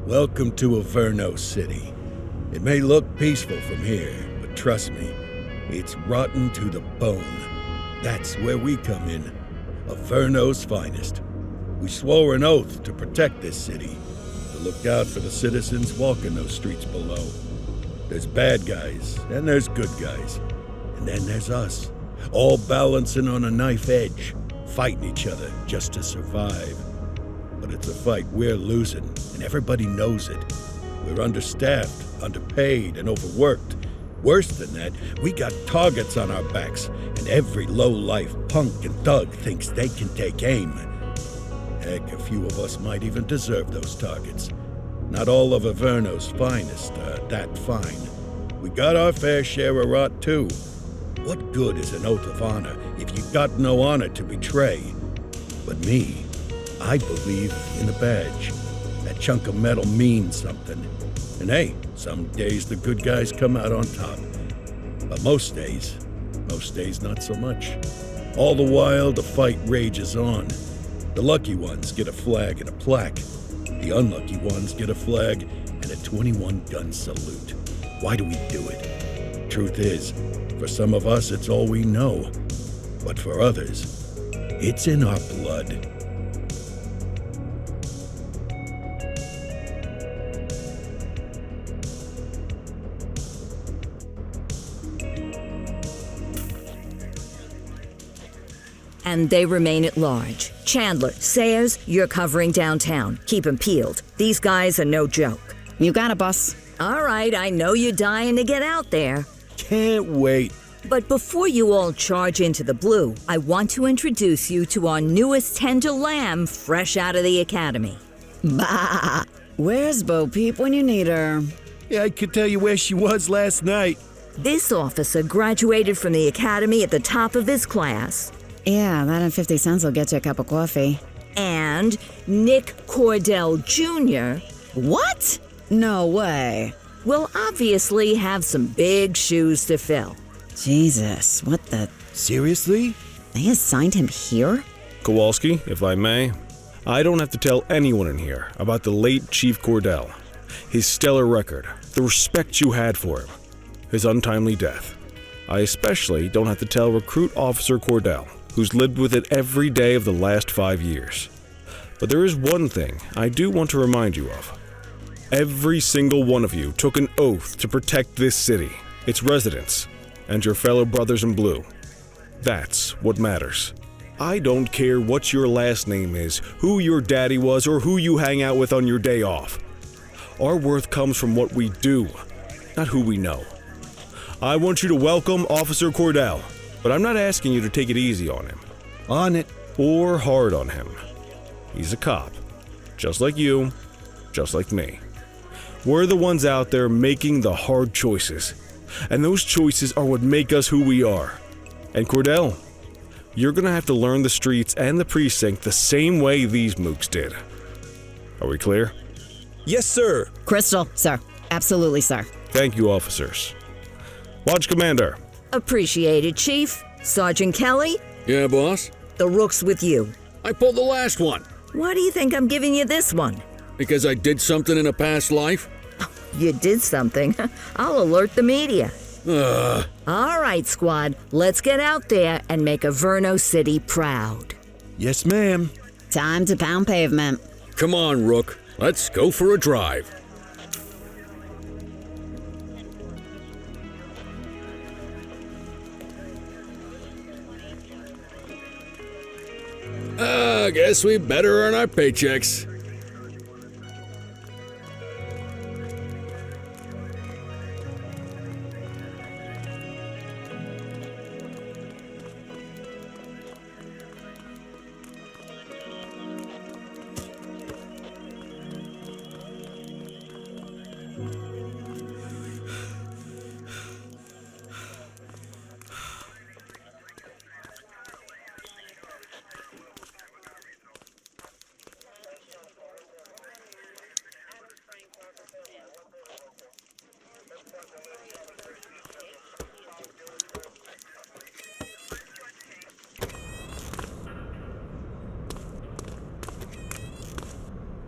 Welcome to Averno City. It may look peaceful from here, but trust me, it's rotten to the bone. That's where we come in. Averno's finest. We swore an oath to protect this city, to look out for the citizens walking those streets below. There's bad guys, and there's good guys. And then there's us, all balancing on a knife edge, fighting each other just to survive. But it's a fight we're losing, and everybody knows it. We're understaffed, underpaid, and overworked. Worse than that, we got targets on our backs, and every low-life punk and thug thinks they can take aim. Heck, a few of us might even deserve those targets. Not all of Averno's finest are that fine. We got our fair share of rot, too. What good is an oath of honor if you got no honor to betray? But me, I believe in the badge. That chunk of metal means something. And hey, some days the good guys come out on top. But most days not so much. All the while, the fight rages on. The lucky ones get a flag and a plaque. The unlucky ones get a flag and a 21-gun salute. Why do we do it? Truth is, for some of us, it's all we know. But for others, it's in our blood. And they remain at large. Chandler, Sayers, you're covering downtown. Keep 'em peeled. These guys are no joke. You got it, boss. All right, I know you're dying to get out there. Can't wait. But before you all charge into the blue, I want to introduce you to our newest tender lamb fresh out of the academy. Bah! Where's Bo Peep when you need her? Yeah, I could tell you where she was last night. This officer graduated from the academy at the top of his class. Yeah, that and 50 cents will get you a cup of coffee. And Nick Cordell Jr. What? No way. will obviously have some big shoes to fill. Jesus, what the... Seriously? They assigned him here? Kowalski, if I may, I don't have to tell anyone in here about the late Chief Cordell, his stellar record, the respect you had for him, his untimely death. I especially don't have to tell Recruit Officer Cordell, who's lived with it every day of the last 5 years. But there is one thing I do want to remind you of. Every single one of you took an oath to protect this city, its residents, and your fellow brothers in blue. That's what matters. I don't care what your last name is, who your daddy was, or who you hang out with on your day off. Our worth comes from what we do, not who we know. I want you to welcome Officer Cordell, but I'm not asking you to take it easy on him. On it. Or hard on him. He's a cop, just like you, just like me. We're the ones out there making the hard choices, and those choices are what make us who we are. And Cordell, you're gonna have to learn the streets and the precinct the same way these mooks did. Are we clear? Yes, sir. Crystal, sir. Absolutely, sir. Thank you, officers. Lodge Commander. Appreciated, Chief. Sergeant Kelly, Yeah, boss? the rook's with you. I pulled the last one. Why do you think I'm giving you this one? Because I did something in a past life? You did something. I'll alert the media. All right, squad. Let's get out there and make Averno City proud. Yes, ma'am. Time to pound pavement. Come on, Rook. Let's go for a drive. I guess we better earn our paychecks.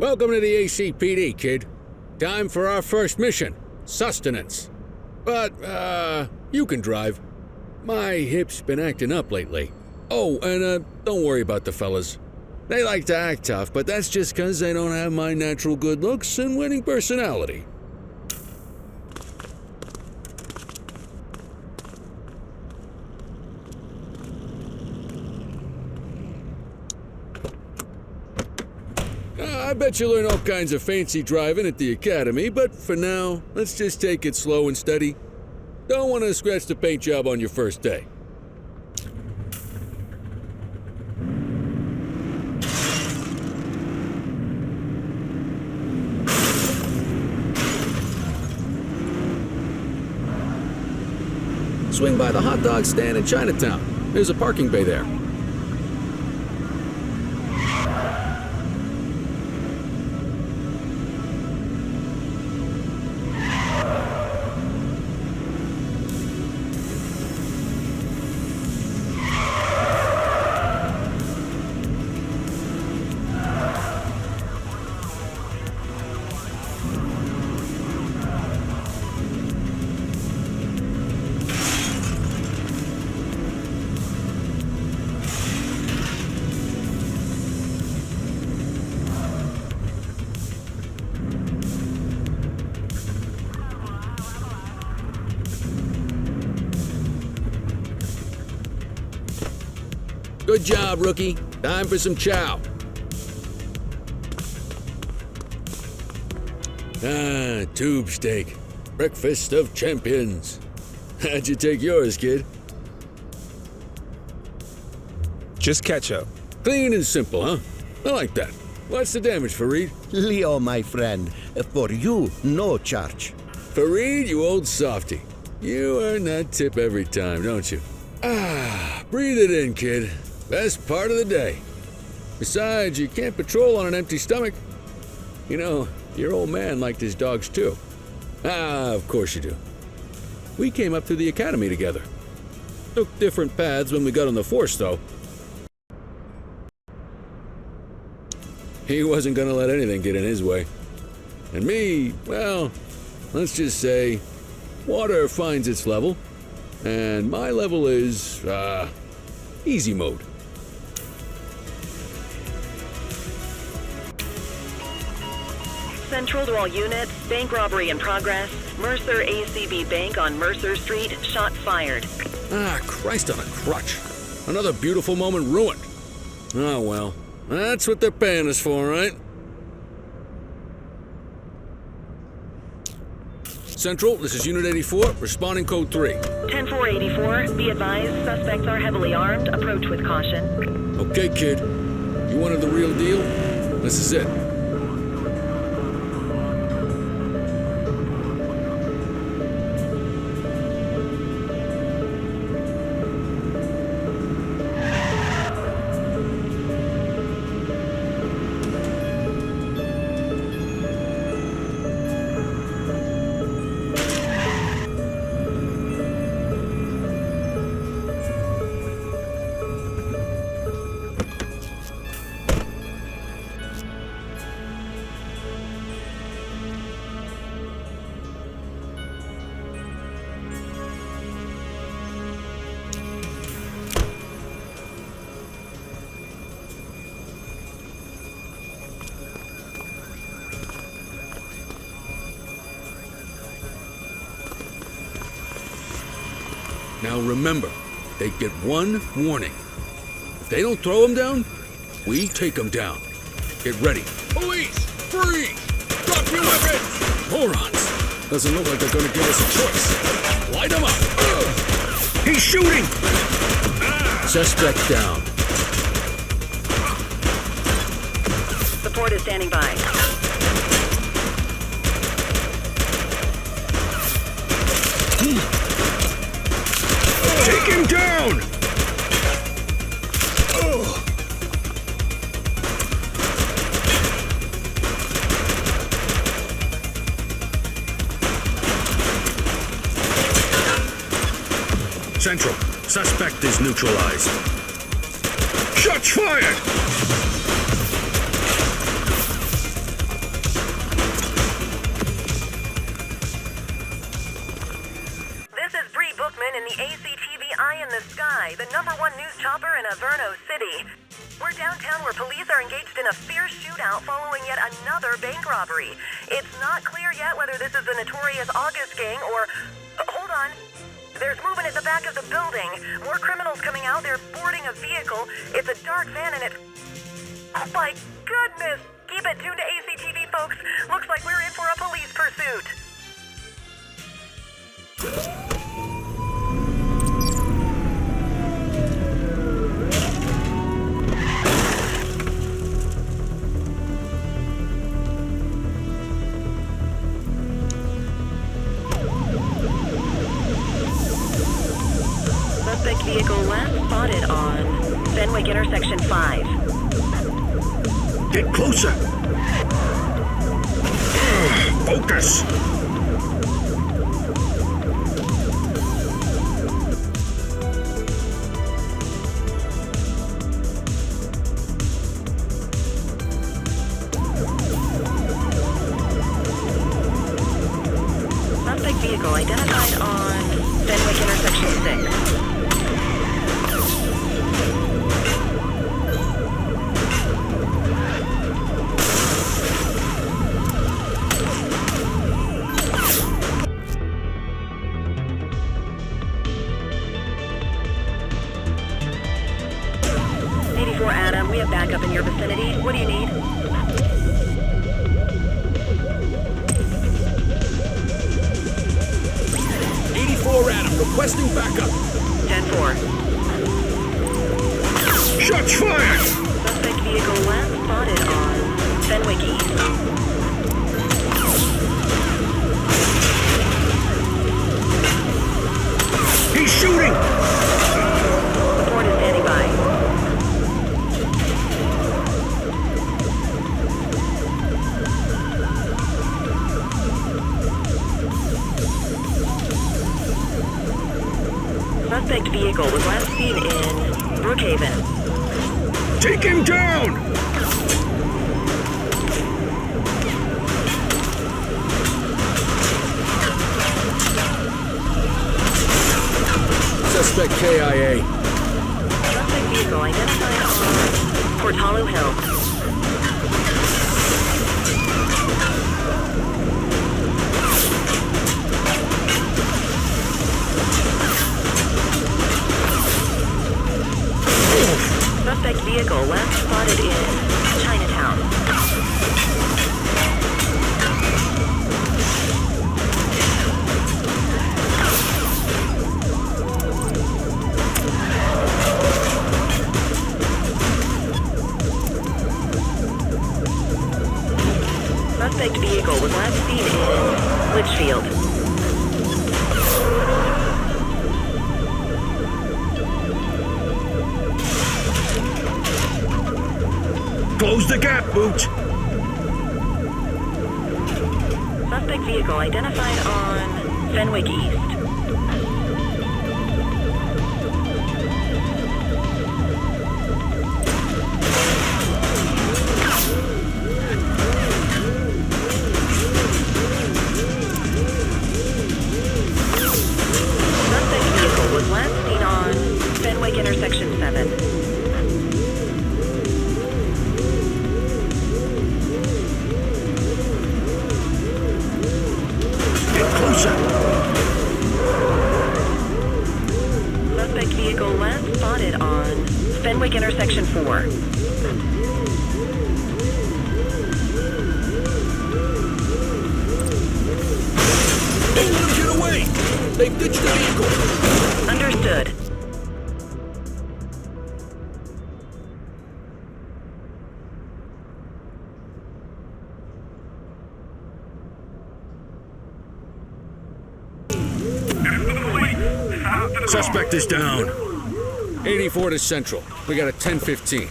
Welcome to the ACPD, kid. Time for our first mission, sustenance. But, you can drive. My hip's been acting up lately. Oh, and, don't worry about the fellas. They like to act tough, but that's just 'cause they don't have my natural good looks and winning personality. I bet you learn all kinds of fancy driving at the academy, but for now, let's just take it slow and steady. Don't want to scratch the paint job on your first day. Swing by the hot dog stand in Chinatown. There's a parking bay there. Good job, rookie. Time for some chow. Tube steak. Breakfast of champions. How'd you take yours, kid? Just ketchup. Clean and simple, huh? I like that. What's the damage, Fareed? Leo, my friend, for you, no charge. Fareed, you old softy. You earn that tip every time, don't you? Breathe it in, kid. Best part of the day. Besides, you can't patrol on an empty stomach. You know, your old man liked his dogs too. Of course you do. We came up through the academy together. Took different paths when we got on the force, though. He wasn't gonna let anything get in his way. And me, well, let's just say, water finds its level, and my level is, easy mode. Central to all units, bank robbery in progress. Mercer ACB Bank on Mercer Street, shots fired. Christ on a crutch. Another beautiful moment ruined. Oh well, that's what they're paying us for, right? Central, this is Unit 84, responding code 3. 10-484, be advised, suspects are heavily armed, approach with caution. Okay, kid. You wanted the real deal? This is it. Now remember, they get one warning. If they don't throw them down, we take them down. Get ready. Police! Freeze! Drop your weapons! Morons! Doesn't look like they're gonna give us a choice. Light them up! He's shooting! Suspect down. Support is standing by. Take him down! Central, suspect is neutralized. Shots fired! fierce shootout following yet another bank robbery. It's not clear yet whether this is the notorious August gang or... hold on. There's movement at the back of the building. More criminals coming out. They're boarding a vehicle. It's a dark van and it's... oh my goodness! Keep it tuned to ACTV, folks. Looks like we're in for a police pursuit. Suspect vehicle last spotted on Fenwick intersection 5. Get closer! Focus! Suspect vehicle identified on Fenwick intersection 6. Adam, we have backup in your vicinity. What do you need? Adam, requesting backup. 10-4. Shots fired! Suspect vehicle last spotted on Fenwick East. He's shooting! Support is standing by. Suspect vehicle was last seen in Brookhaven. Take him down! Suspect KIA. Suspect vehicle identified on Port Hollow Hill. Suspect vehicle last spotted in Chinatown. Suspect vehicle was last seen in Litchfield. Close the gap, Booch! Suspect vehicle identified on Fenwick East. Suspect vehicle was last seen on Fenwick intersection 7. Suspect vehicle last spotted on Fenwick intersection 4. Don't let him get away! They've ditched the vehicle! Understood. Suspect is down. 84 to Central. We got a 10-15.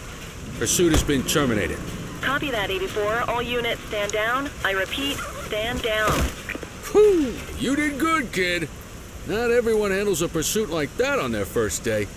Pursuit has been terminated. Copy that, 84. All units stand down. I repeat, stand down. Whew! You did good, kid. Not everyone handles a pursuit like that on their first day.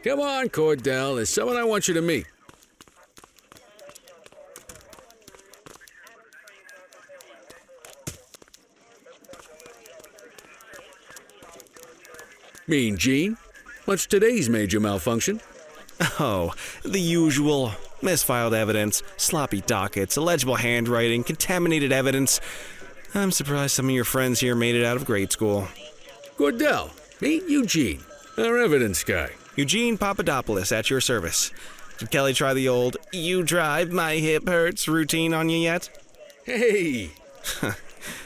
Come on, Cordell. There's someone I want you to meet. Mean Gene? What's today's major malfunction? Oh, the usual. Misfiled evidence, sloppy dockets, illegible handwriting, contaminated evidence. I'm surprised some of your friends here made it out of grade school. Cordell, meet Eugene, our evidence guy. Eugene Papadopoulos at your service. Did Kelly try the old, "you drive, my hip hurts" routine on you yet? Hey!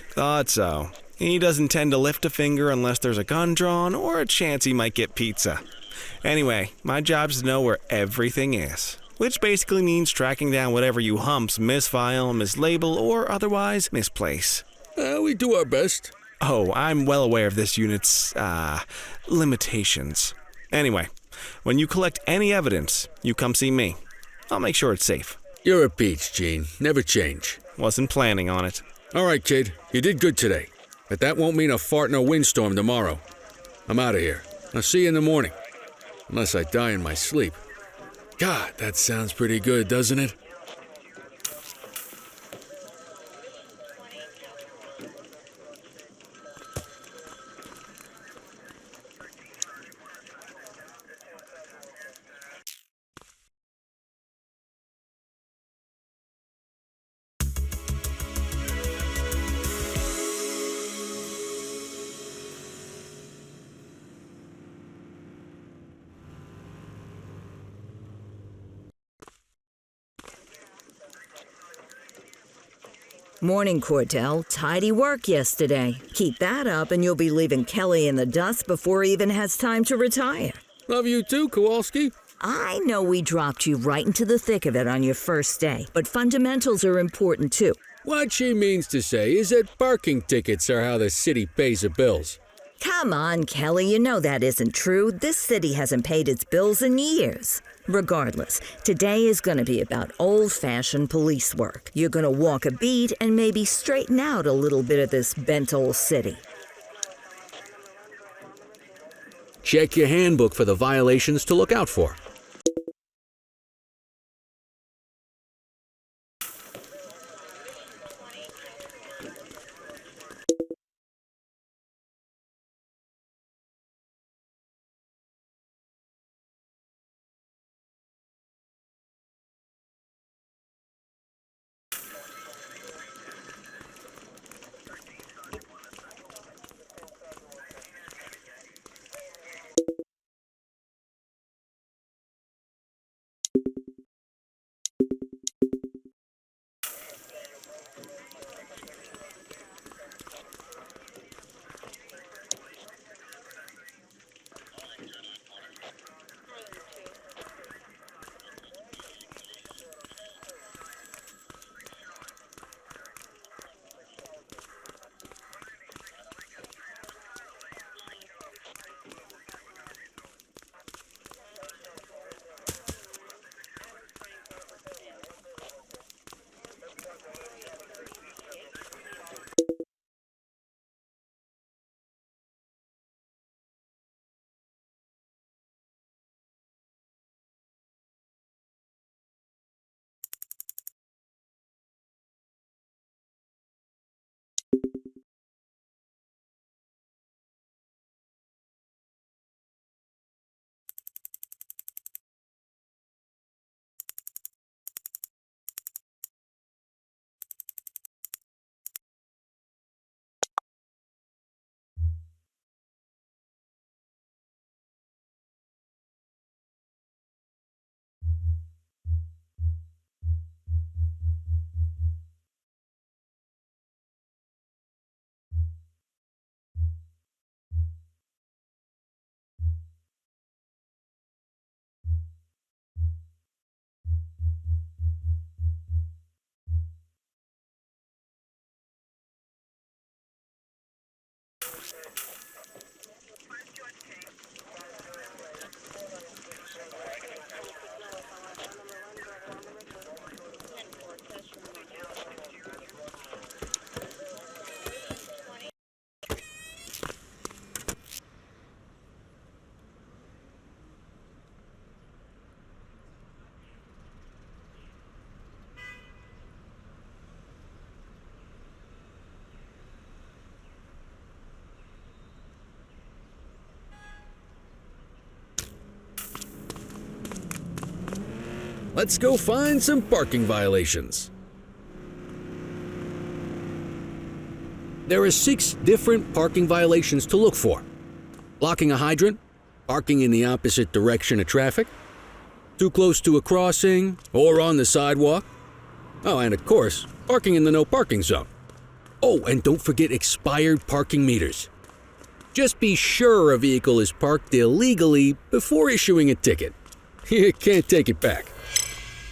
Thought so. He doesn't tend to lift a finger unless there's a gun drawn or a chance he might get pizza. Anyway, my job's to know where everything is, which basically means tracking down whatever you humps misfile, mislabel, or otherwise misplace. We do our best. Oh, I'm well aware of this unit's, limitations. Anyway, when you collect any evidence, you come see me. I'll make sure it's safe. You're a peach, Gene. Never change. Wasn't planning on it. All right, kid. You did good today. But that won't mean a fart in a windstorm tomorrow. I'm out of here. I'll see you in the morning. Unless I die in my sleep. God, that sounds pretty good, doesn't it? Morning, Cordell. Tidy work yesterday. Keep that up and you'll be leaving Kelly in the dust before he even has time to retire. Love you too, Kowalski. I know we dropped you right into the thick of it on your first day, but fundamentals are important too. What she means to say is that parking tickets are how the city pays the bills. Come on, Kelly, you know that isn't true. This city hasn't paid its bills in years. Regardless, today is going to be about old-fashioned police work. You're going to walk a beat and maybe straighten out a little bit of this bent old city. Check your handbook for the violations to look out for. let's go find some parking violations. There are 6 different parking violations to look for. Blocking a hydrant, parking in the opposite direction of traffic, too close to a crossing or on the sidewalk. Oh, and of course, parking in the no parking zone. Oh, and don't forget expired parking meters. Just be sure a vehicle is parked illegally before issuing a ticket. You can't take it back.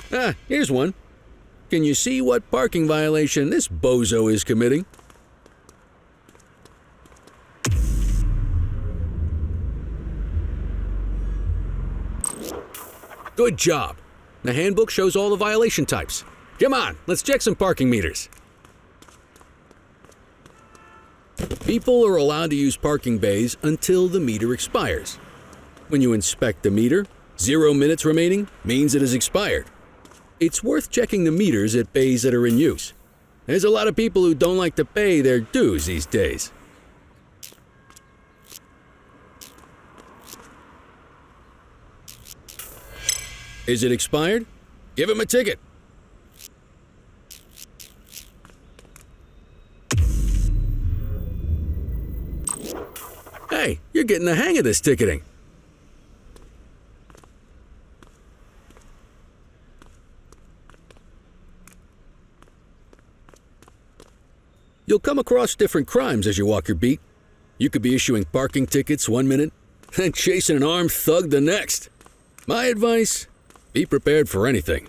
Ah, here's one. Can you see what parking violation this bozo is committing? Good job. The handbook shows all the violation types. Come on, let's check some parking meters. People are allowed to use parking bays until the meter expires. When you inspect the meter, 0 minutes remaining means it has expired. It's worth checking the meters at bays that are in use. There's a lot of people who don't like to pay their dues these days. Is it expired? Give him a ticket. Hey, you're getting the hang of this ticketing. You'll come across different crimes as you walk your beat. You could be issuing parking tickets 1 minute and chasing an armed thug the next. My advice, be prepared for anything.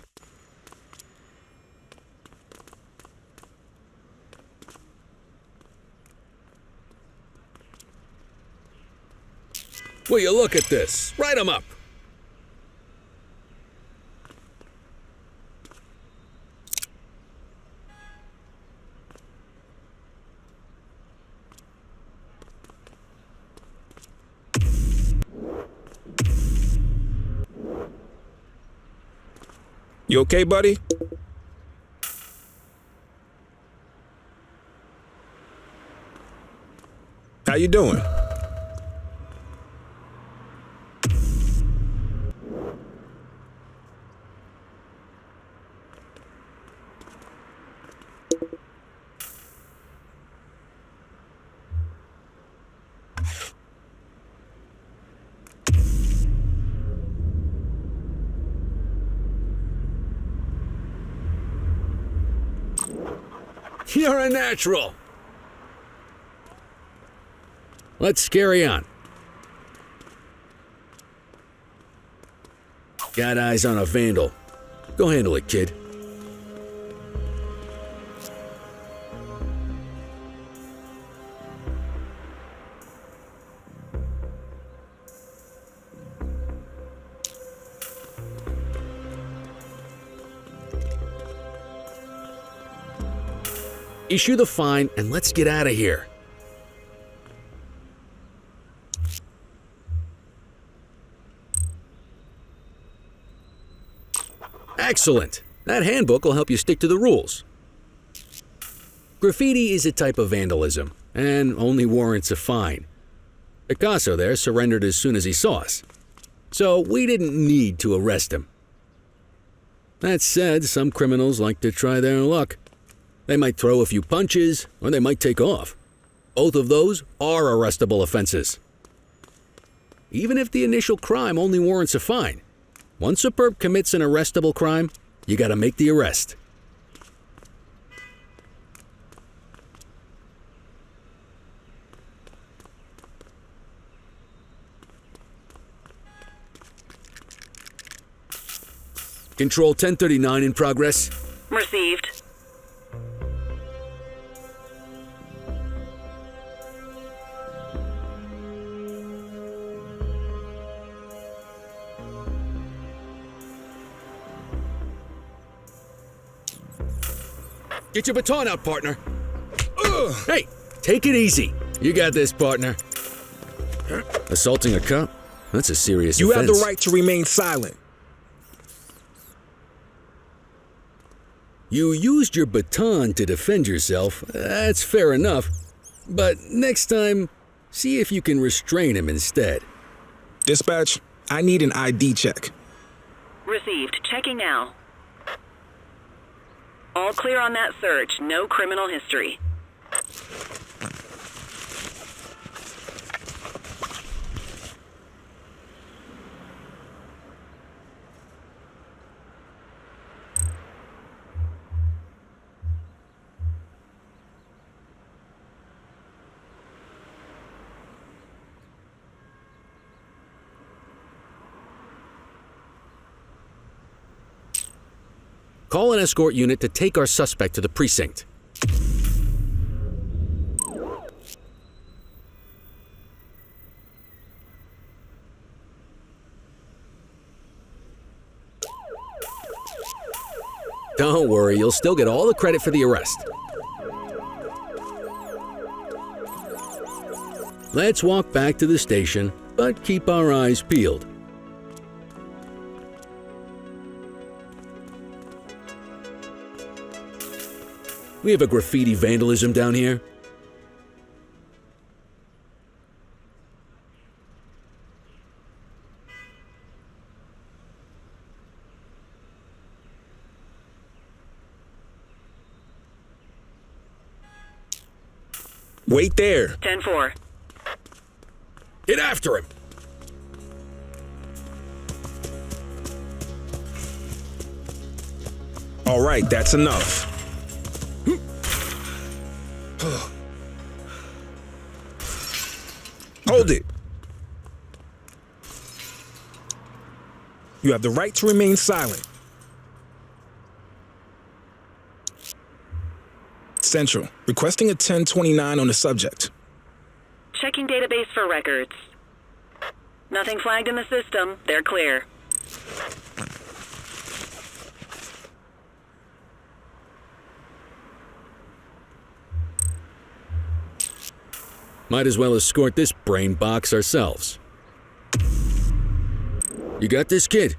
Will you look at this? Write 'em up. You okay, buddy? How you doing? You're a natural. Let's carry on. Got eyes on a vandal. Go handle it, kid. Issue the fine and let's get out of here. Excellent. That handbook will help you stick to the rules. Graffiti is a type of vandalism and only warrants a fine. Picasso there surrendered as soon as he saw us, so we didn't need to arrest him. That said, some criminals like to try their luck. They might throw a few punches, or they might take off. Both of those are arrestable offenses. Even if the initial crime only warrants a fine, once a perp commits an arrestable crime, you gotta make the arrest. Control 1039 in progress. Received. Get your baton out, partner. Hey, take it easy. You got this, partner. Assaulting a cop? That's a serious You offense. have the right to remain silent. You used your baton to defend yourself. That's fair enough. But next time, see if you can restrain him instead. Dispatch, I need an ID check. Received. Checking now. All clear on that search. No criminal history. Call an escort unit to take our suspect to the precinct. Don't worry, you'll still get all the credit for the arrest. Let's walk back to the station, but keep our eyes peeled. We have a graffiti vandalism down here. Wait there. 10-4. Get after him! All right, that's enough. Hold it. You have the right to remain silent. Central, requesting a 1029 on the subject. Checking database for records. Nothing flagged in the system. They're clear. Might as well escort this brain box ourselves. You got this, kid?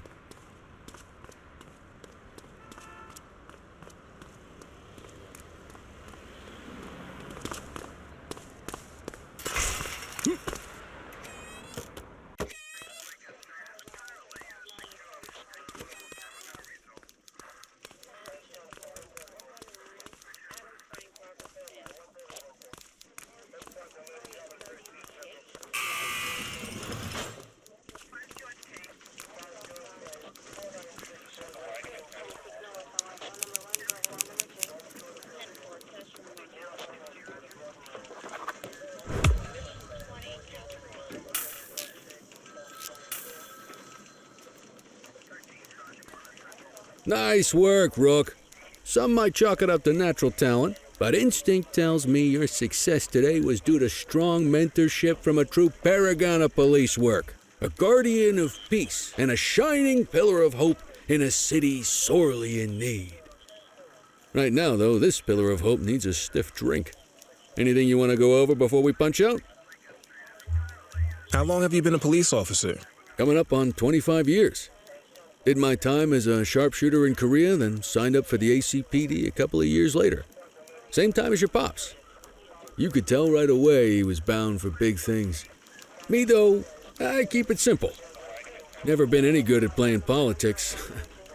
Nice work, Rook. Some might chalk it up to natural talent, but instinct tells me your success today was due to strong mentorship from a true paragon of police work, a guardian of peace, and a shining pillar of hope in a city sorely in need. Right now, though, this pillar of hope needs a stiff drink. Anything you want to go over before we punch out? How long have you been a police officer? Coming up on 25 years. Did my time as a sharpshooter in Korea, then signed up for the ACPD a couple of years later. Same time as your pops. You could tell right away he was bound for big things. Me, though, I keep it simple. Never been any good at playing politics.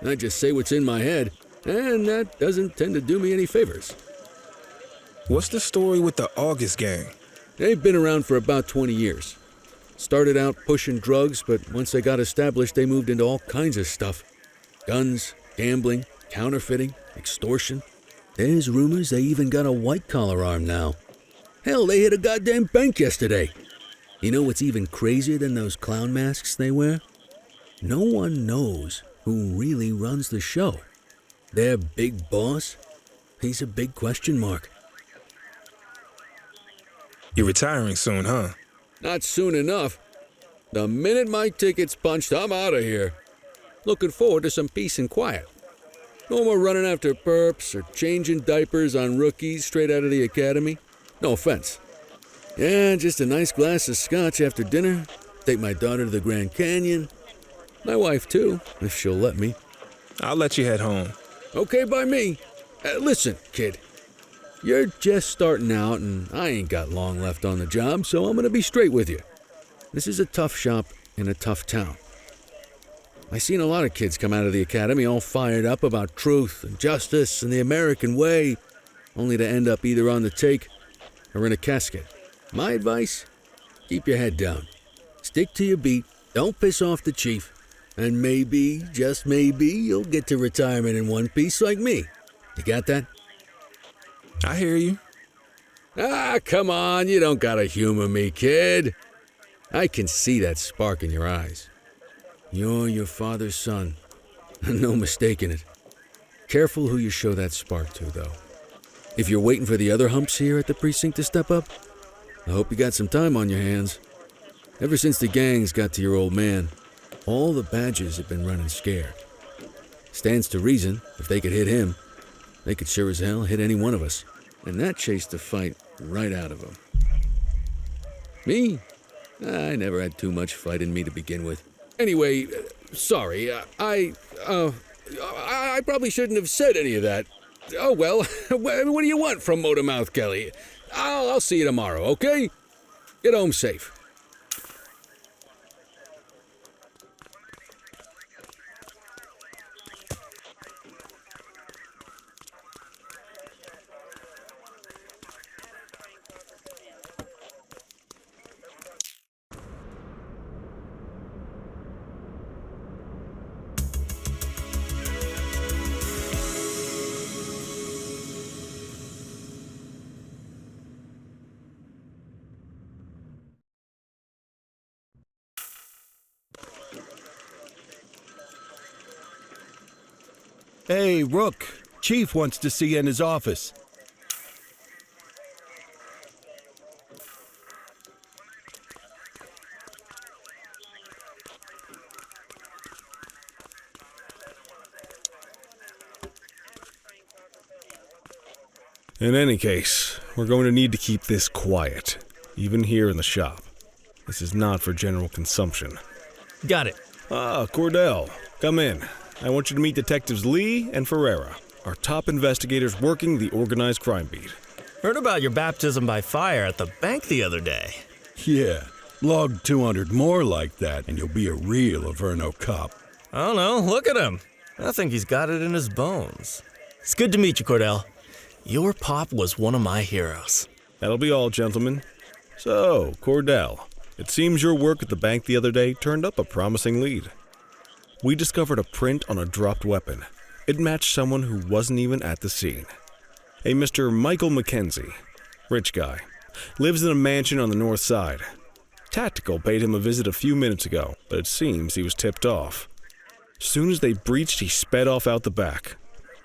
I just say what's in my head, and that doesn't tend to do me any favors. What's the story with the August gang? They've been around for about 20 years. Started out pushing drugs, but once they got established, they moved into all kinds of stuff. Guns, gambling, counterfeiting, extortion. There's rumors they even got a white-collar arm now. Hell, they hit a goddamn bank yesterday. You know what's even crazier than those clown masks they wear? No one knows who really runs the show. Their big boss? He's a big question mark. You're retiring soon, huh? Not soon enough. The minute my ticket's punched, I'm out of here. Looking forward to some peace and quiet. No more running after perps or changing diapers on rookies straight out of the academy. No offense. Yeah, just a nice glass of scotch after dinner. Take my daughter to the Grand Canyon. My wife, too, if she'll let me. I'll let you head home. Okay by me. Listen, kid. You're just starting out, and I ain't got long left on the job, so I'm gonna be straight with you. This is a tough shop in a tough town. I seen a lot of kids come out of the academy all fired up about truth and justice and the American way, only to end up either on the take or in a casket. My advice? Keep your head down. Stick to your beat, don't piss off the chief, and maybe, just maybe, you'll get to retirement in one piece like me. You got that? I hear you. Ah, come on, you don't gotta humor me, kid. I can see that spark in your eyes. You're your father's son. No mistaking it. Careful who you show that spark to, though. If you're waiting for the other humps here at the precinct to step up, I hope you got some time on your hands. Ever since the gangs got to your old man, all the badges have been running scared. Stands to reason, if they could hit him, they could sure as hell hit any one of us. And that chased the fight right out of them. Me? I never had too much fight in me to begin with. Anyway, sorry, I probably shouldn't have said any of that. Oh well, what do you want from Motormouth Kelly? I'll see you tomorrow, okay? Get home safe. Hey, Rook. Chief wants to see you in his office. In any case, we're going to need to keep this quiet, even here in the shop. This is not for general consumption. Got it. Ah, Cordell, come in. I want you to meet Detectives Lee and Ferreira, our top investigators working the organized crime beat. Heard about your baptism by fire at the bank the other day. Yeah, log 200 more like that, and you'll be a real Averno cop. I don't know, look at him. I think he's got it in his bones. It's good to meet you, Cordell. Your pop was one of my heroes. That'll be all, gentlemen. So, Cordell, it seems your work at the bank the other day turned up a promising lead. We discovered a print on a dropped weapon. It matched someone who wasn't even at the scene. A Mr. Michael Mackenzie, rich guy, lives in a mansion on the north side. Tactical paid him a visit a few minutes ago, but it seems he was tipped off. Soon as they breached, he sped off out the back.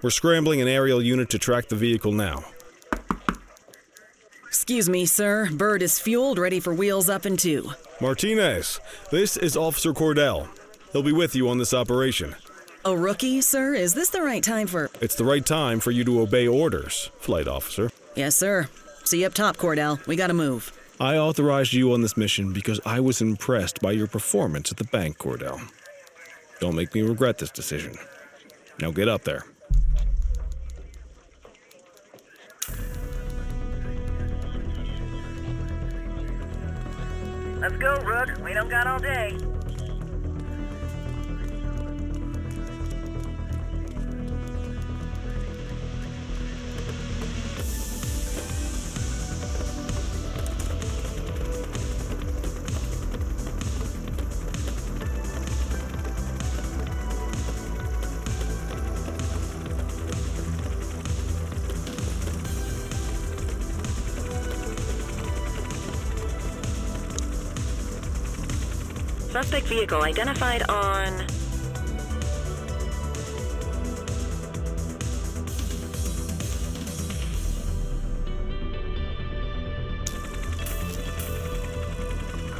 We're scrambling an aerial unit to track the vehicle now. Excuse me, sir. Bird is fueled, ready for wheels up in 2. Martinez, this is Officer Cordell. He'll be with you on this operation. A rookie, sir? Is this the right time for... It's the right time for you to obey orders, Flight Officer. Yes, sir. See you up top, Cordell. We gotta move. I authorized you on this mission because I was impressed by your performance at the bank, Cordell. Don't make me regret this decision. Now get up there. Let's go, Rook. We don't got all day. Suspect vehicle identified on...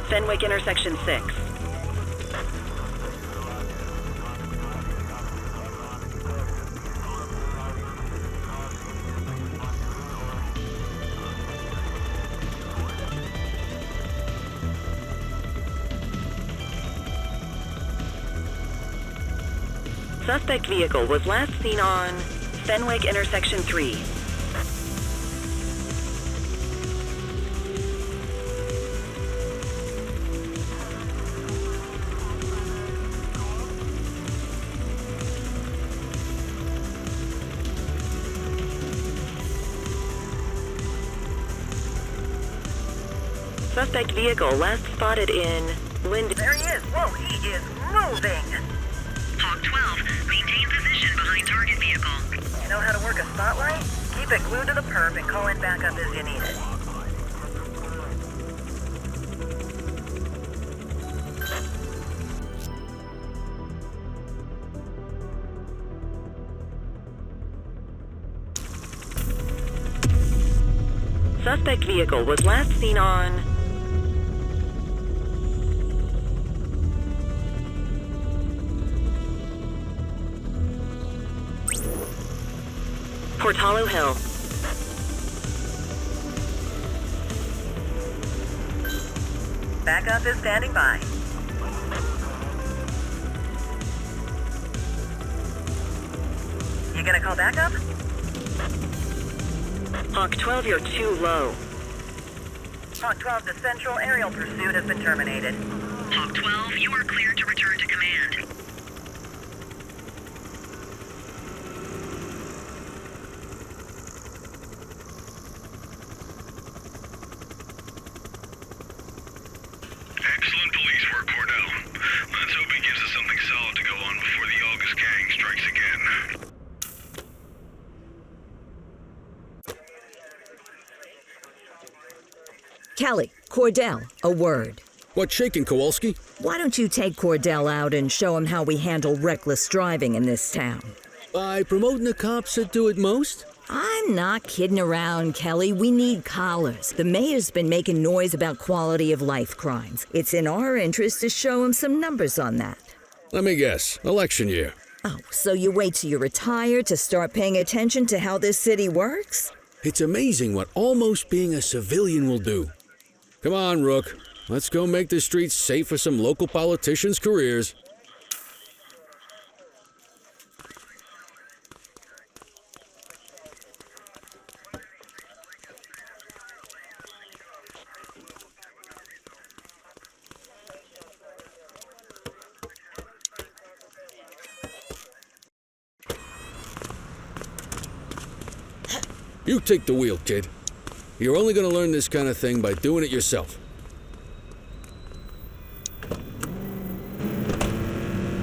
Fenwick intersection 6. Suspect vehicle was last seen on Fenwick intersection 3. Suspect vehicle last spotted in Lind. There he is. Whoa, he is moving. Hawk 12, maintain position behind target vehicle. You know how to work a spotlight? Keep it glued to the perp and call in backup as you need it. Suspect vehicle was last seen on Portalo Hill. Backup is standing by. You gonna call backup? Hawk 12, you're too low. Hawk 12, the central aerial pursuit has been terminated. Hawk 12, you are cleared to return to command. Excellent police work, Cordell. Let's hope he gives us something solid to go on before the August gang strikes again. Kelly, Cordell, a word. What's shaking, Kowalski? Why don't you take Cordell out and show him how we handle reckless driving in this town? By promoting the cops that do it most? I'm not kidding around, Kelly. We need collars. The mayor's been making noise about quality of life crimes. It's in our interest to show him some numbers on that. Let me guess. Election year. Oh, so you wait till you retire to start paying attention to how this city works? It's amazing what almost being a civilian will do. Come on, Rook. Let's go make the streets safe for some local politicians' careers. You take the wheel, kid. You're only going to learn this kind of thing by doing it yourself.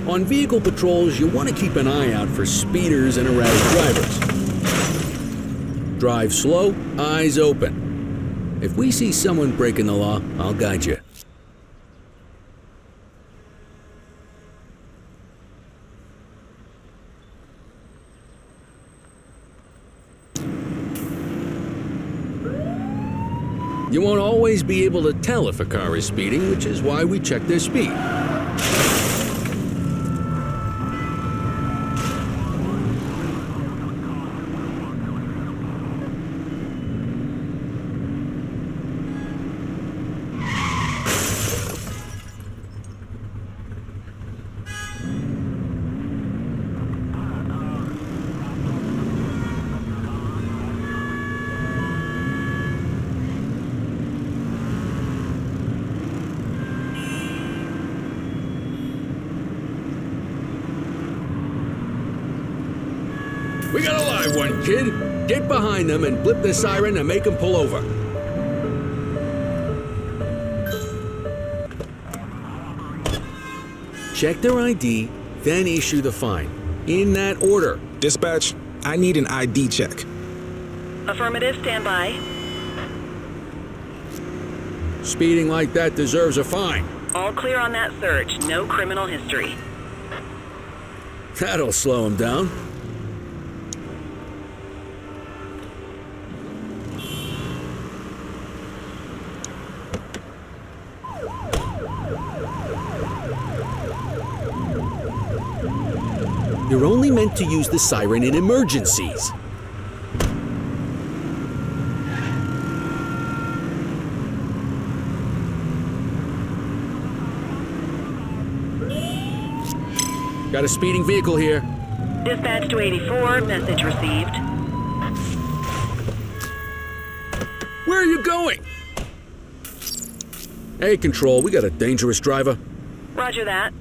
On vehicle patrols, you want to keep an eye out for speeders and erratic drivers. Drive slow, eyes open. If we see someone breaking the law, I'll guide you. You won't always be able to tell if a car is speeding, which is why we check their speed. We got a live one, kid. Get behind them and blip the siren and make them pull over. Check their ID, then issue the fine. In that order. Dispatch, I need an ID check. Affirmative, stand by. Speeding like that deserves a fine. All clear on that search. No criminal history. That'll slow him down. You're only meant to use the siren in emergencies. Got a speeding vehicle here. Dispatch to 84, message received. Where are you going? Hey, Control, we got a dangerous driver. Roger that.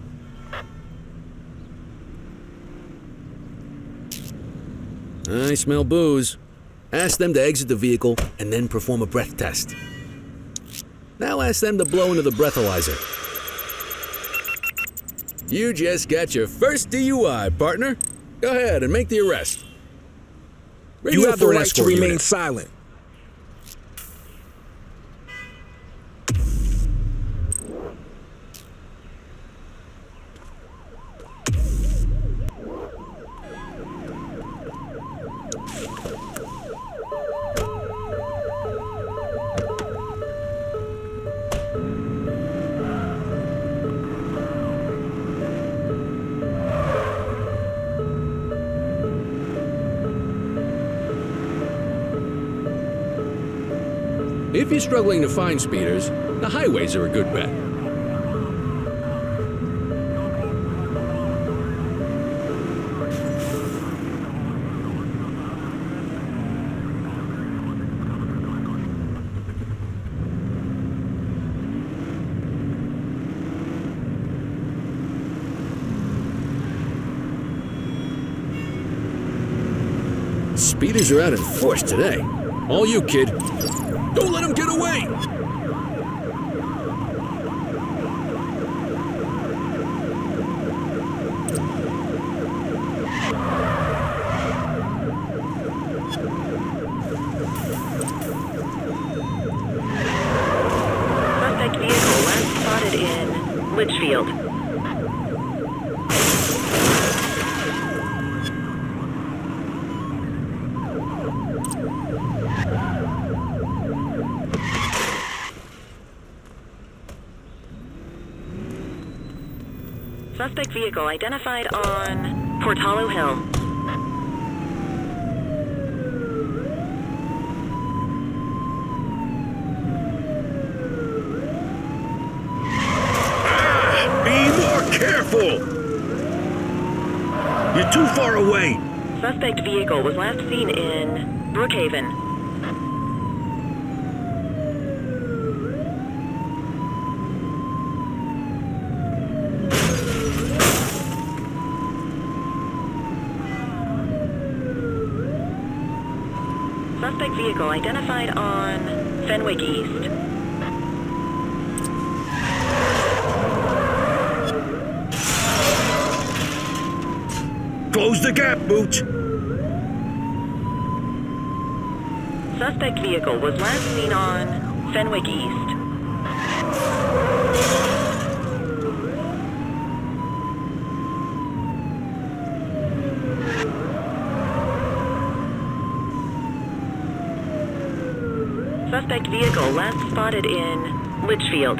I smell booze. Ask them to exit the vehicle and then perform a breath test. Now ask them to blow into the breathalyzer. You just got your first DUI, partner. Go ahead and make the arrest. You have the right to remain silent. If you're struggling to find speeders, the highways are a good bet. Speeders are out in force today. All you, kid. Don't let him get away! Suspect vehicle last spotted in Litchfield. Suspect vehicle identified on Port Hollow Hill. Be more careful! You're too far away. Suspect vehicle was last seen in Brookhaven. Suspect vehicle identified on Fenwick East. Close the gap, Boot. Suspect vehicle was last seen on Fenwick East. Suspect vehicle last spotted in Litchfield.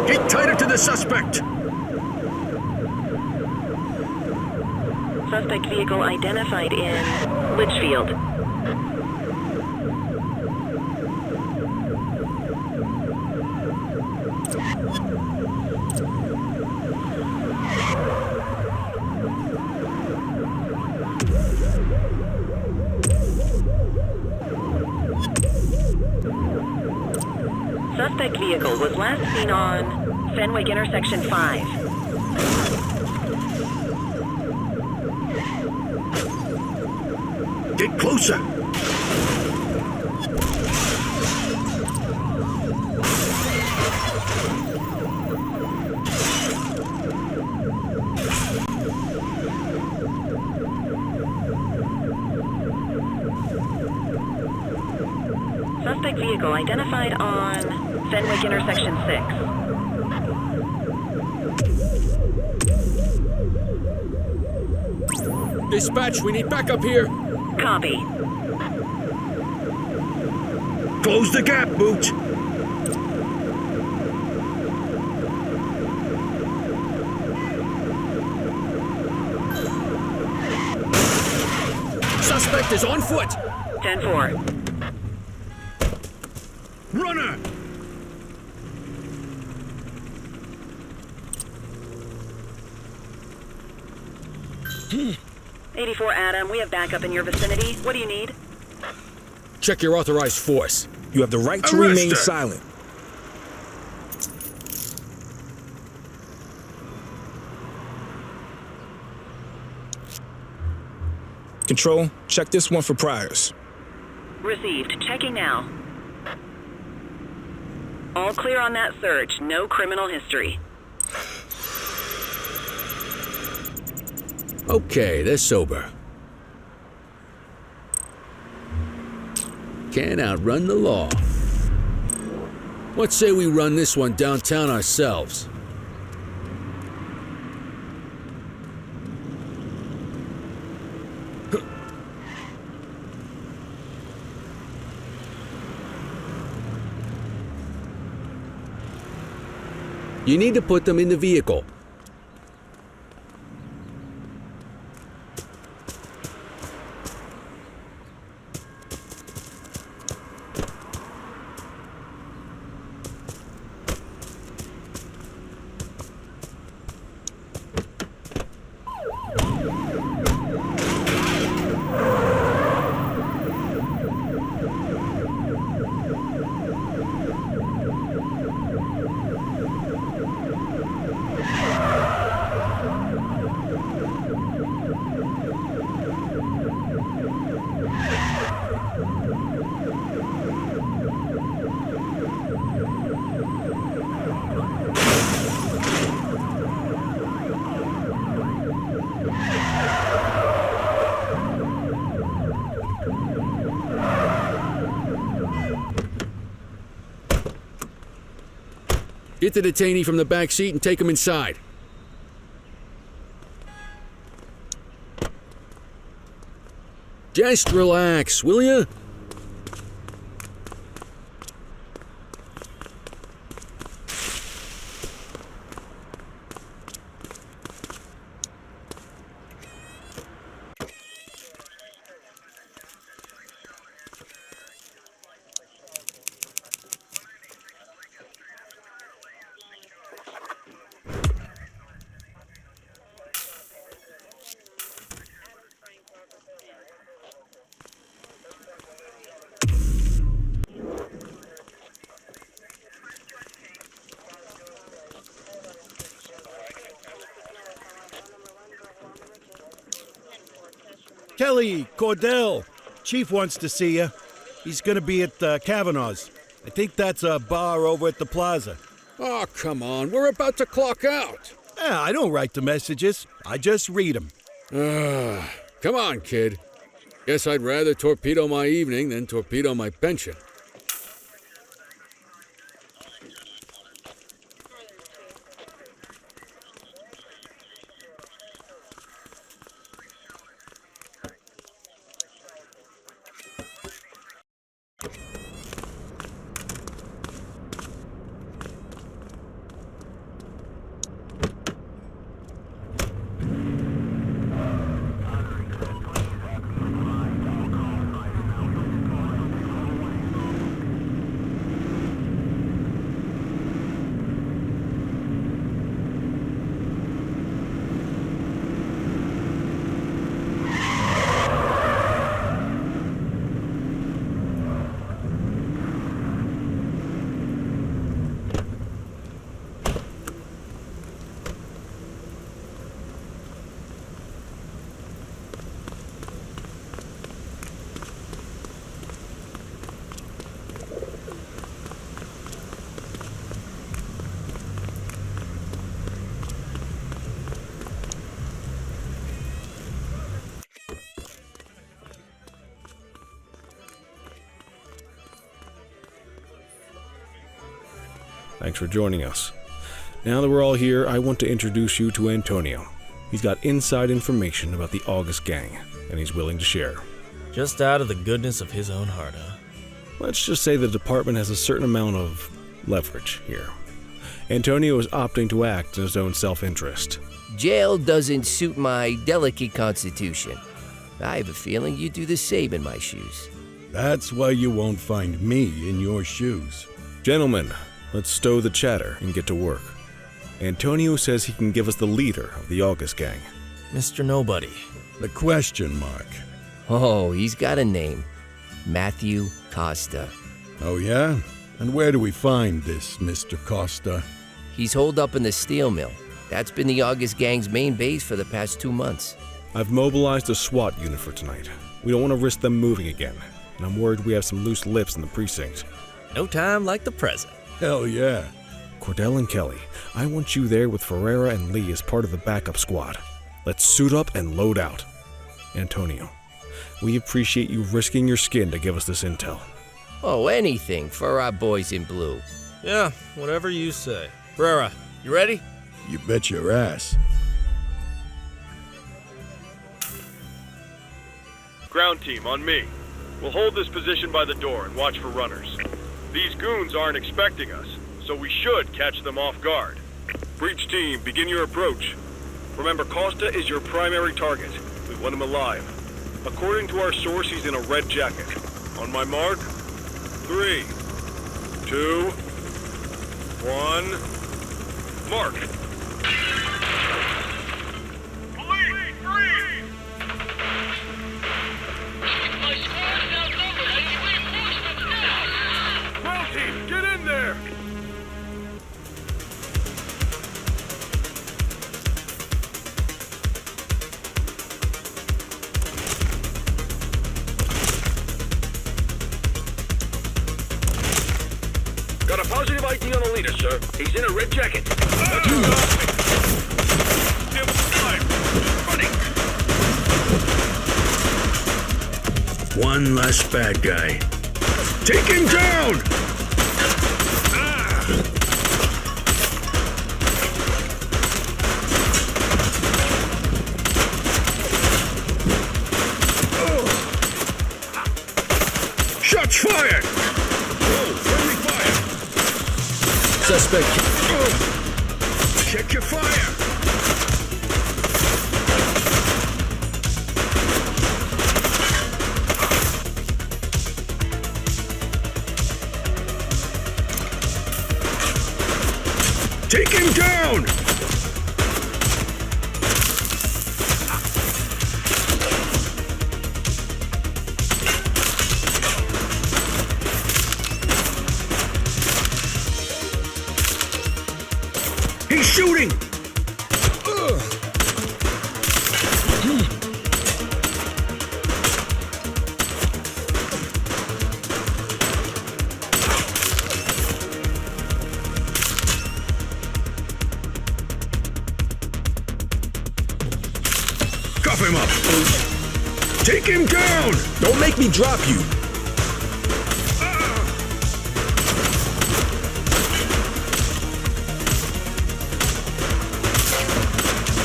Get tighter to the suspect. Suspect vehicle identified in Litchfield. Suspect vehicle was last seen on Fenwick Intersection 5. Get closer. Suspect vehicle identified on Fenwick Intersection 6. Dispatch, we need backup here. Copy. Close the gap, Boot. Suspect is on foot. 10-4. Runner! 84 Adam, we have backup in your vicinity. What do you need? Check your authorized force. You have the right to Arrest remain her. silent. Control, check this one for priors. Received. Checking now. All clear on that search. No criminal history. Okay, they're sober. Can't outrun the law. What say we run this one downtown ourselves? You need to put them in the vehicle. Get the detainee from the back seat and take him inside. Just relax, will ya? Kelly, Cordell, Chief wants to see you. He's gonna be at Kavanaugh's. I think that's a bar over at the plaza. Oh, come on, we're about to clock out. I don't write the messages. I just read them. Come on, kid. Guess I'd rather torpedo my evening than torpedo my pension. Thanks for joining us. Now that we're all here, I want to introduce you to Antonio. He's got inside information about the August gang, and he's willing to share. Just out of the goodness of his own heart, huh? Let's just say the department has a certain amount of leverage here. Antonio is opting to act in his own self-interest. Jail doesn't suit my delicate constitution. I have a feeling you'd do the same in my shoes. That's why you won't find me in your shoes. Gentlemen, let's stow the chatter and get to work. Antonio says he can give us the leader of the August gang. Mr. Nobody. The question mark. Oh, he's got a name. Matthew Kosta. Oh, yeah? And where do we find this Mr. Kosta? He's holed up in the steel mill. That's been the August gang's main base for the past 2 months. I've mobilized a SWAT unit for tonight. We don't want to risk them moving again, and I'm worried we have some loose lips in the precinct. No time like the present. Hell yeah. Cordell and Kelly, I want you there with Ferreira and Lee as part of the backup squad. Let's suit up and load out. Antonio, we appreciate you risking your skin to give us this intel. Oh, anything for our boys in blue. Yeah, whatever you say. Ferreira, you ready? You bet your ass. Ground team, on me. We'll hold this position by the door and watch for runners. These goons aren't expecting us, so we should catch them off guard. Breach team, begin your approach. Remember, Kosta is your primary target. We want him alive. According to our source, he's in a red jacket. On my mark, 3, 2, 1, mark. Police, freeze! My squad's outnumbered. I need reinforcements now! Ground team, get in there! Got a positive ID on the leader, sir. He's in a red jacket. One less bad guy. Take him down! Shots fired! Friendly fire! Suspect. Check your fire! Take him down! He's shooting! Cuff him up! Take him down! Don't make me drop you.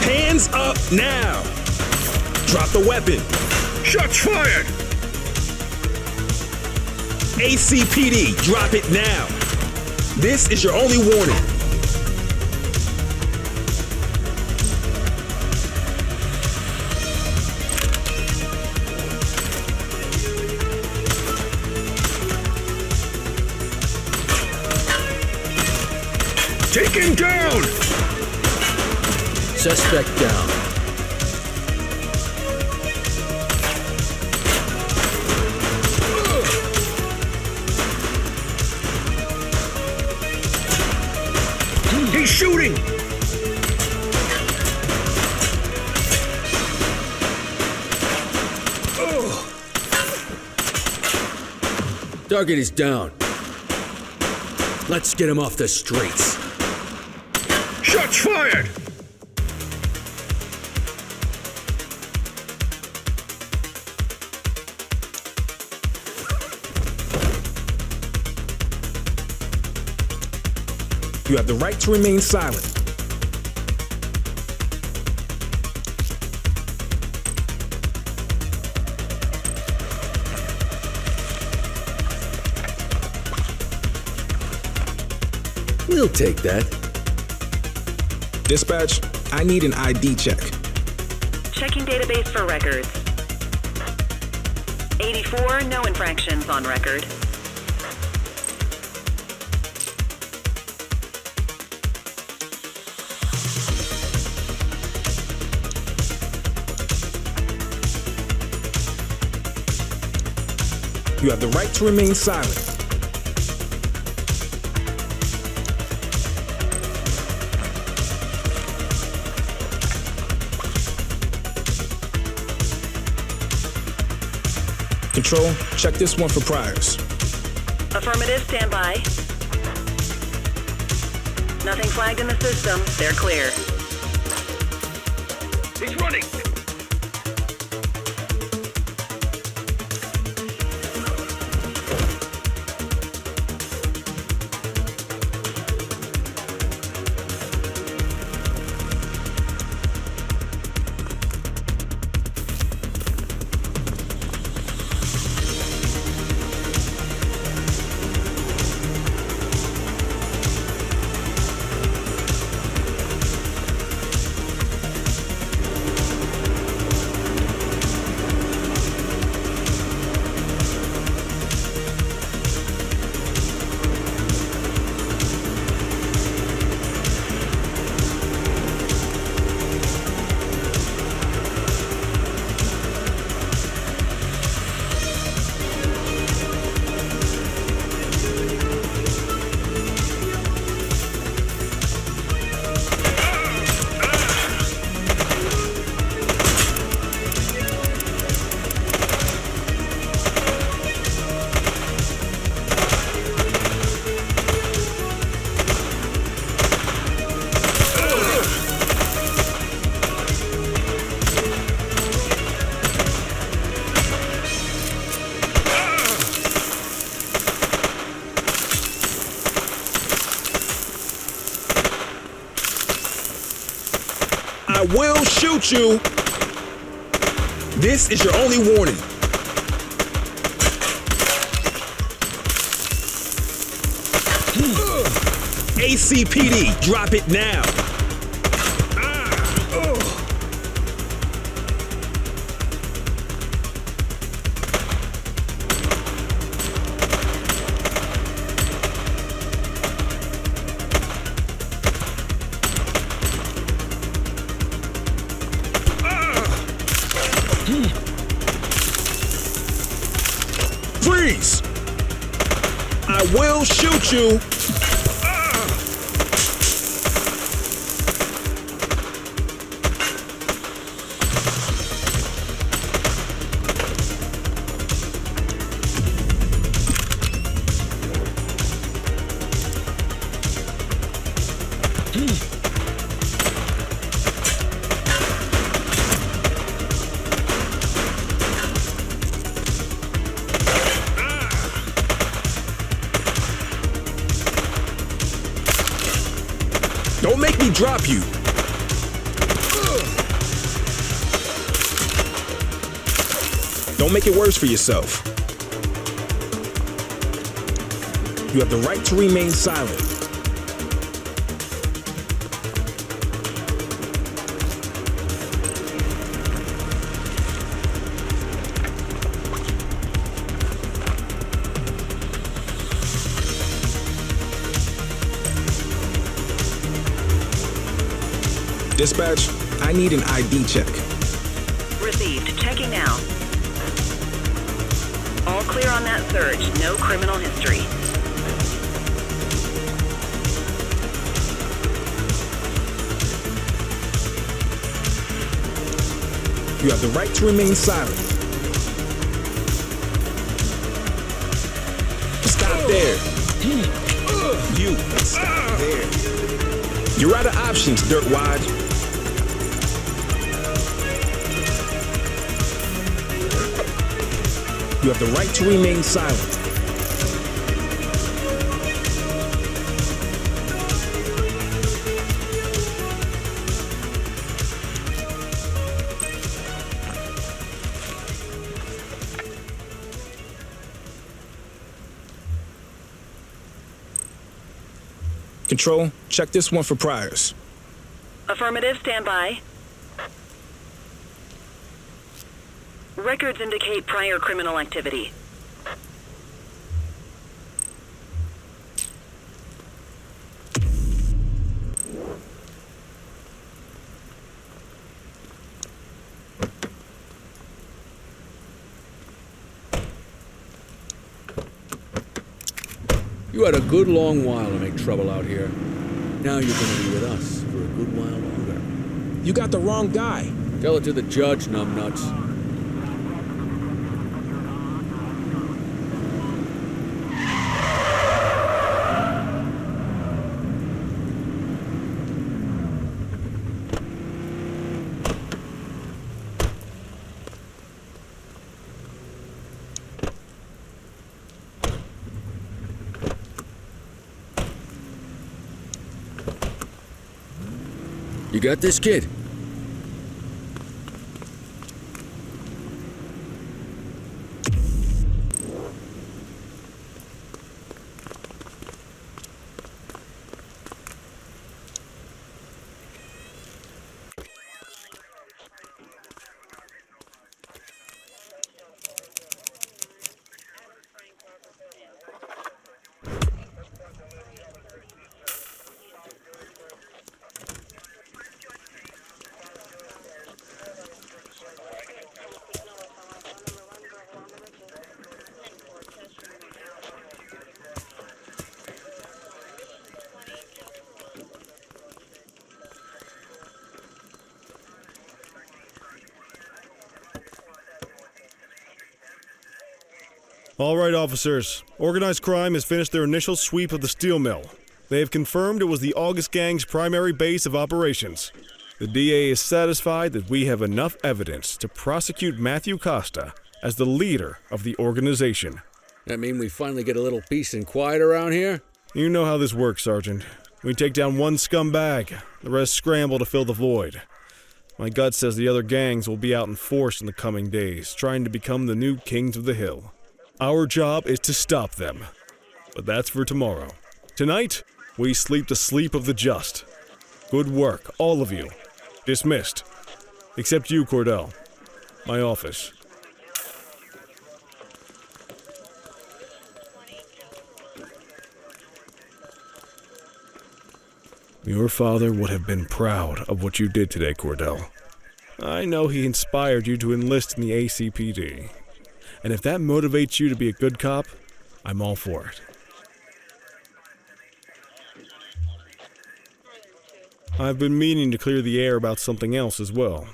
Hands up now! Drop the weapon. Shots fired! ACPD, drop it now. This is your only warning. Take him down! Suspect down. He's shooting! Target is down. Let's get him off the streets. Shots fired! You have the right to remain silent. We'll take that. Dispatch, I need an ID check. Checking database for records. 84, no infractions on record. You have the right to remain silent. Control, check this one for priors. Affirmative, stand by. Nothing flagged in the system. They're clear. He's running! I will shoot you. This is your only warning. ACPD, drop it now. Freeze! I will shoot you. Don't make me drop you. Don't make it worse for yourself. You have the right to remain silent. Dispatch, I need an ID check. Received. Checking now. All clear on that search. No criminal history. You have the right to remain silent. Stop there. You, stop there. You're out of options, dirtwad. You have the right to remain silent. Control, check this one for priors. Affirmative, stand by. Records indicate prior criminal activity. You had a good long while to make trouble out here. Now you're gonna be with us for a good while longer. You got the wrong guy. Tell it to the judge, numbnuts. You got this, kid? All right, officers. Organized crime has finished their initial sweep of the steel mill. They have confirmed it was the August Gang's primary base of operations. The DA is satisfied that we have enough evidence to prosecute Matthew Kosta as the leader of the organization. That mean we finally get a little peace and quiet around here? You know how this works, Sergeant. We take down one scumbag, the rest scramble to fill the void. My gut says the other gangs will be out in force in the coming days, trying to become the new kings of the hill. Our job is to stop them. But that's for tomorrow. Tonight, we sleep the sleep of the just. Good work, all of you. Dismissed. Except you, Cordell. My office. Your father would have been proud of what you did today, Cordell. I know he inspired you to enlist in the ACPD. And if that motivates you to be a good cop, I'm all for it. I've been meaning to clear the air about something else as well.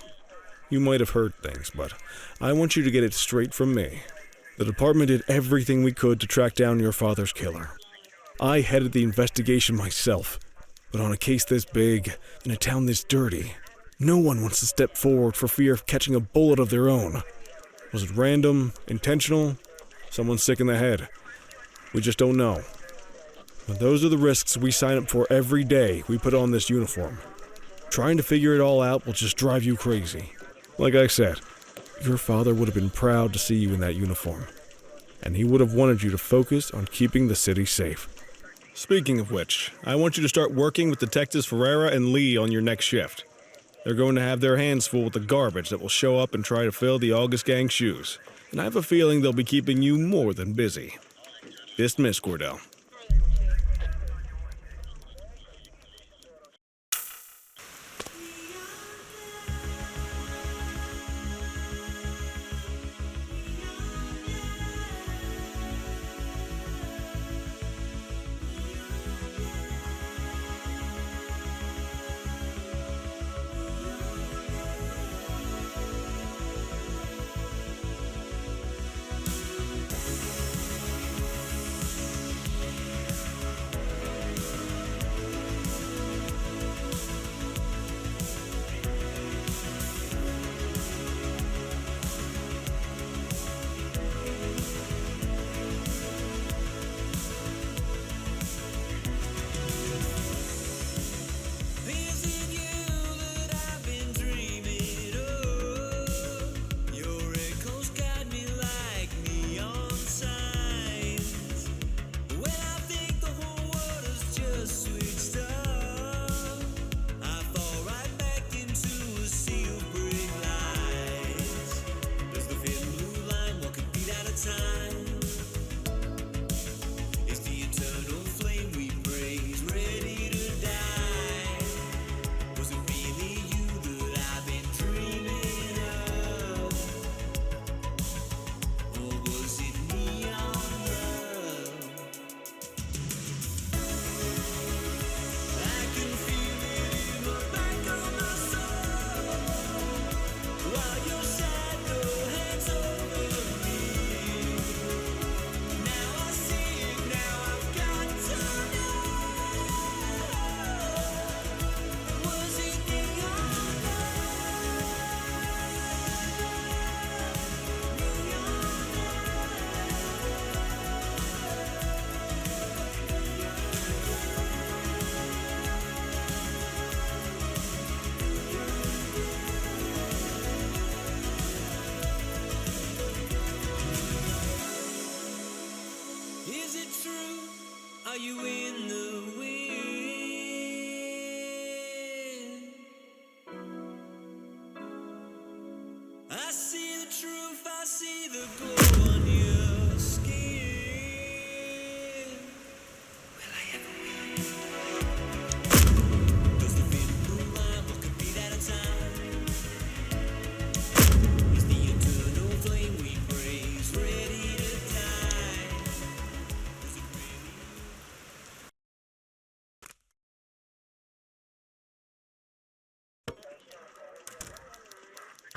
You might have heard things, but I want you to get it straight from me. The department did everything we could to track down your father's killer. I headed the investigation myself, but on a case this big, in a town this dirty, no one wants to step forward for fear of catching a bullet of their own. Was it random, intentional, someone sick in the head? We just don't know. But those are the risks we sign up for every day we put on this uniform. Trying to figure it all out will just drive you crazy. Like I said, your father would have been proud to see you in that uniform. And he would have wanted you to focus on keeping the city safe. Speaking of which, I want you to start working with Detectives Ferreira and Lee on your next shift. They're going to have their hands full with the garbage that will show up and try to fill the August Gang's shoes. And I have a feeling they'll be keeping you more than busy. Dismiss, Cordell.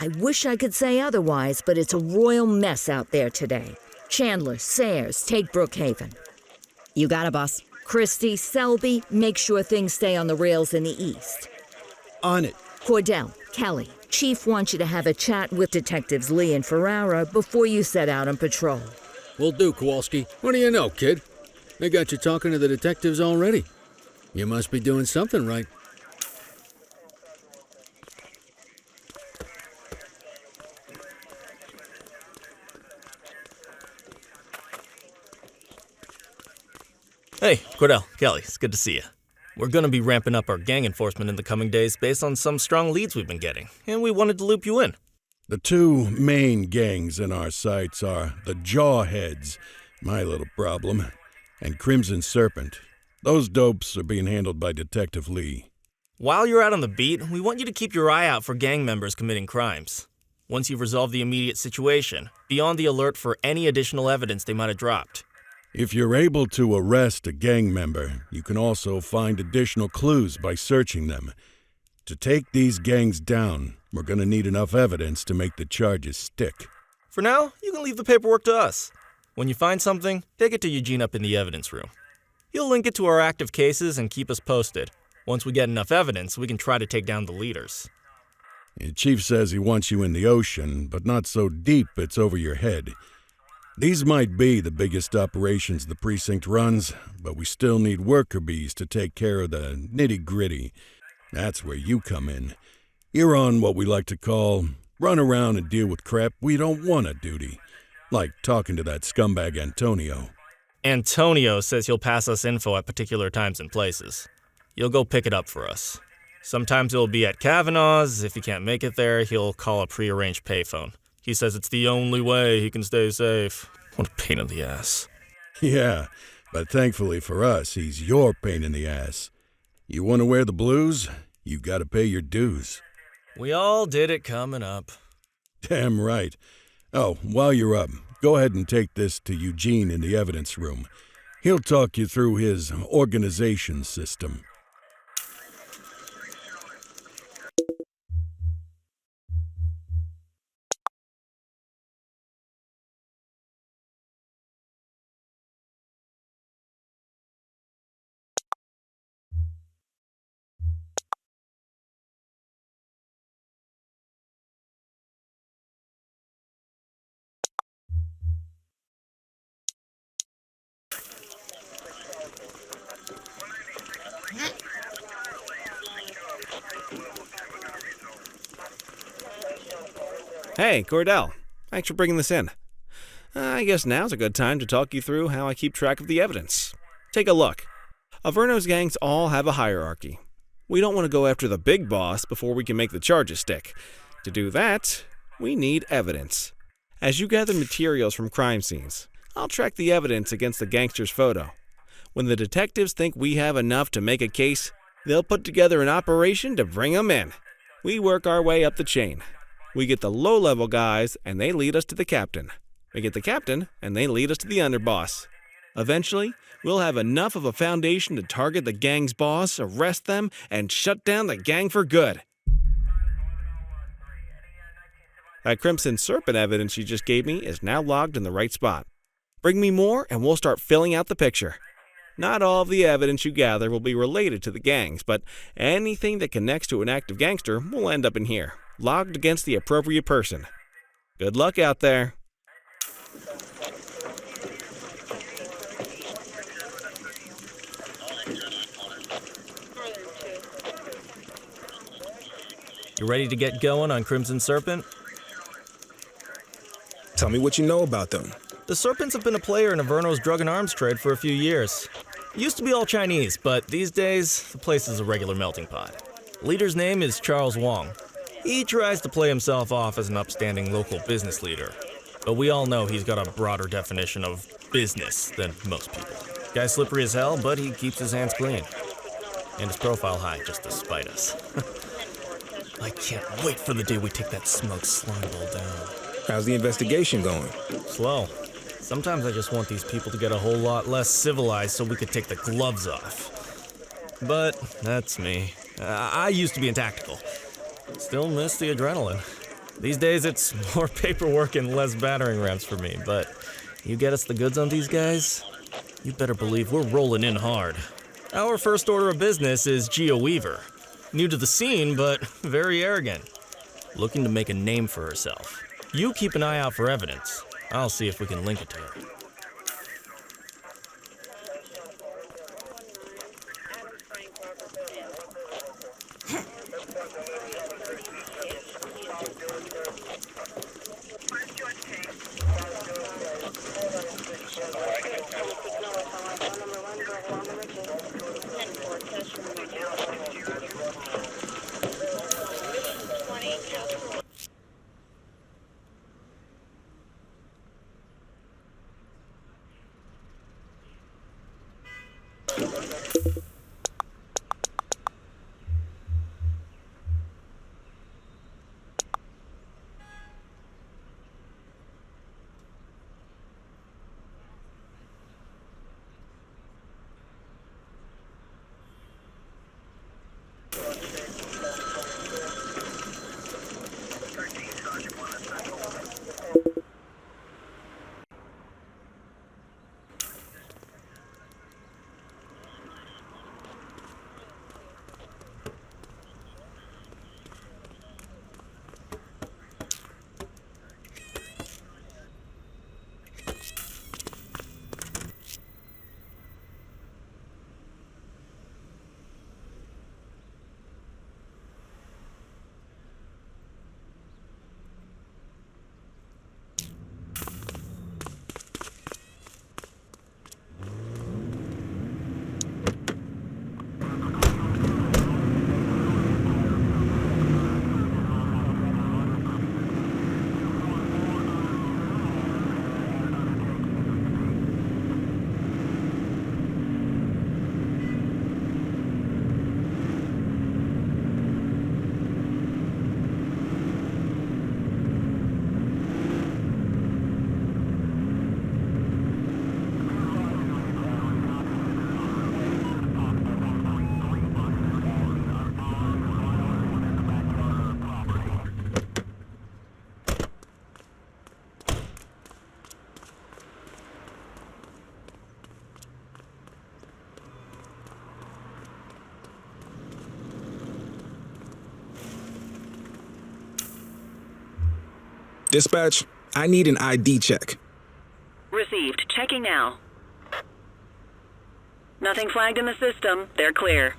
I wish I could say otherwise, but it's a royal mess out there today. Chandler, Sayers, take Brookhaven. You got it, boss. Christie, Selby, make sure things stay on the rails in the east. On it. Cordell, Kelly, Chief wants you to have a chat with Detectives Lee and Ferrara before you set out on patrol. Will do, Kowalski. What do you know, kid? They got you talking to the detectives already. You must be doing something right. Hey, Cordell, Kelly, it's good to see you. We're gonna be ramping up our gang enforcement in the coming days based on some strong leads we've been getting, and we wanted to loop you in. The two main gangs in our sights are the Jawheads, my little problem, and Crimson Serpent. Those dopes are being handled by Detective Lee. While you're out on the beat, we want you to keep your eye out for gang members committing crimes. Once you've resolved the immediate situation, be on the alert for any additional evidence they might have dropped. If you're able to arrest a gang member, you can also find additional clues by searching them. To take these gangs down, we're going to need enough evidence to make the charges stick. For now, you can leave the paperwork to us. When you find something, take it to Eugene up in the evidence room. He'll link it to our active cases and keep us posted. Once we get enough evidence, we can try to take down the leaders. The chief says he wants you in the ocean, but not so deep it's over your head. These might be the biggest operations the precinct runs, but we still need worker bees to take care of the nitty-gritty. That's where you come in. You're on what we like to call run around and deal with crap we don't want to duty, like talking to that scumbag Antonio. Antonio says he'll pass us info at particular times and places. You'll go pick it up for us. Sometimes it'll be at Kavanaugh's. If he can't make it there, he'll call a prearranged payphone. He says it's the only way he can stay safe. What a pain in the ass. Yeah, but thankfully for us, he's your pain in the ass. You want to wear the blues? You gotta pay your dues. We all did it coming up. Damn right. Oh, while you're up, go ahead and take this to Eugene in the evidence room. He'll talk you through his organization system. Hey, Cordell. Thanks for bringing this in. I guess now's a good time to talk you through how I keep track of the evidence. Take a look. Averno's gangs all have a hierarchy. We don't want to go after the big boss before we can make the charges stick. To do that, we need evidence. As you gather materials from crime scenes, I'll track the evidence against the gangster's photo. When the detectives think we have enough to make a case, they'll put together an operation to bring them in. We work our way up the chain. We get the low-level guys, and they lead us to the captain. We get the captain, and they lead us to the underboss. Eventually, we'll have enough of a foundation to target the gang's boss, arrest them, and shut down the gang for good. That Crimson Serpent evidence you just gave me is now logged in the right spot. Bring me more, and we'll start filling out the picture. Not all of the evidence you gather will be related to the gangs, but anything that connects to an active gangster will end up in here, logged against the appropriate person. Good luck out there. You ready to get going on Crimson Serpent? Tell me what you know about them. The Serpents have been a player in Averno's drug and arms trade for a few years. Used to be all Chinese, but these days, the place is a regular melting pot. Leader's name is Charles Wong. He tries to play himself off as an upstanding local business leader, but we all know he's got a broader definition of business than most people. Guy's slippery as hell, but he keeps his hands clean. And his profile high just to spite us. I can't wait for the day we take that smug slime ball down. How's the investigation going? Slow. Sometimes I just want these people to get a whole lot less civilized so we could take the gloves off. But that's me. I used to be in tactical. Still miss the adrenaline. These days, it's more paperwork and less battering rams for me, but you get us the goods on these guys, you better believe we're rolling in hard. Our first order of business is Geo Weaver. New to the scene, but very arrogant. Looking to make a name for herself. You keep an eye out for evidence. I'll see if we can link it to her. Dispatch, I need an ID check. Received. Checking now. Nothing flagged in the system. They're clear.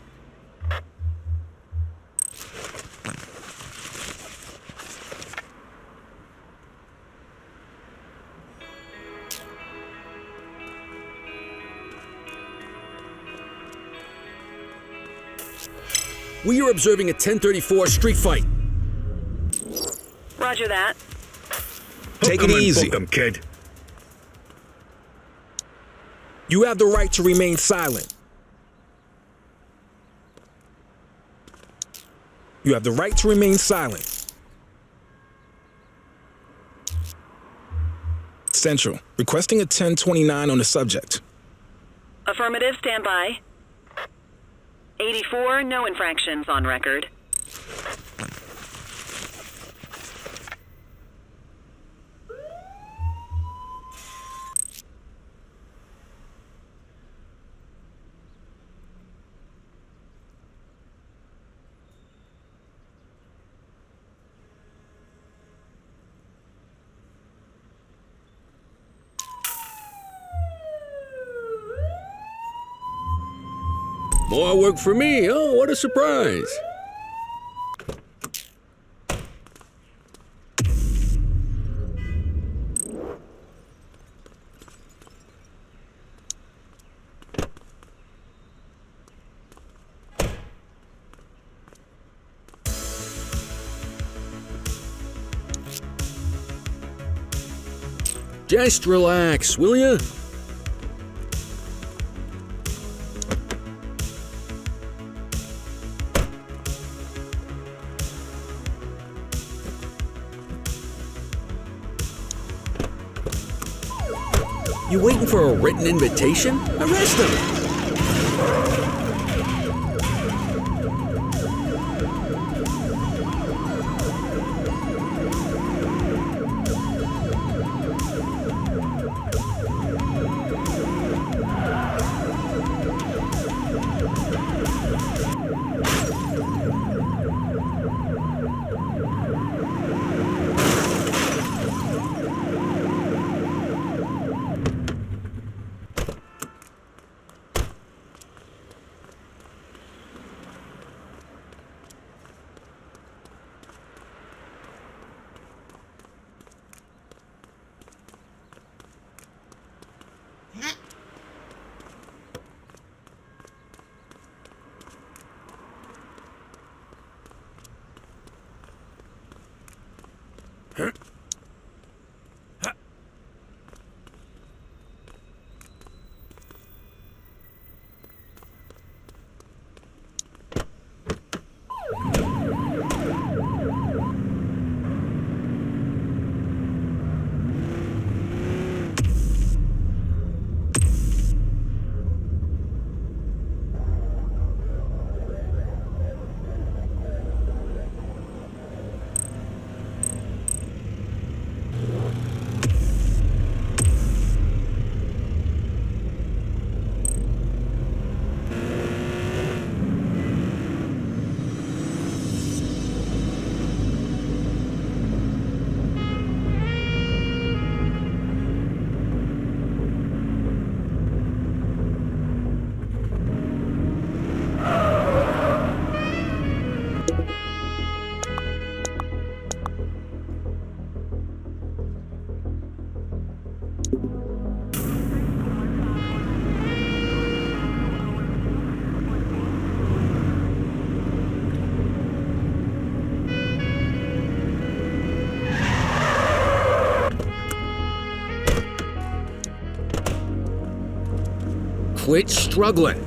We are observing a 1034 street fight. Roger that. Take it easy. Book 'em, kid. You have the right to remain silent. You have the right to remain silent. Central, requesting a 1029 on the subject. Affirmative, stand by. 84, no infractions on record. More work for me. Oh, what a surprise. Just relax, will ya? You waiting for a written invitation? Arrest him! quit struggling.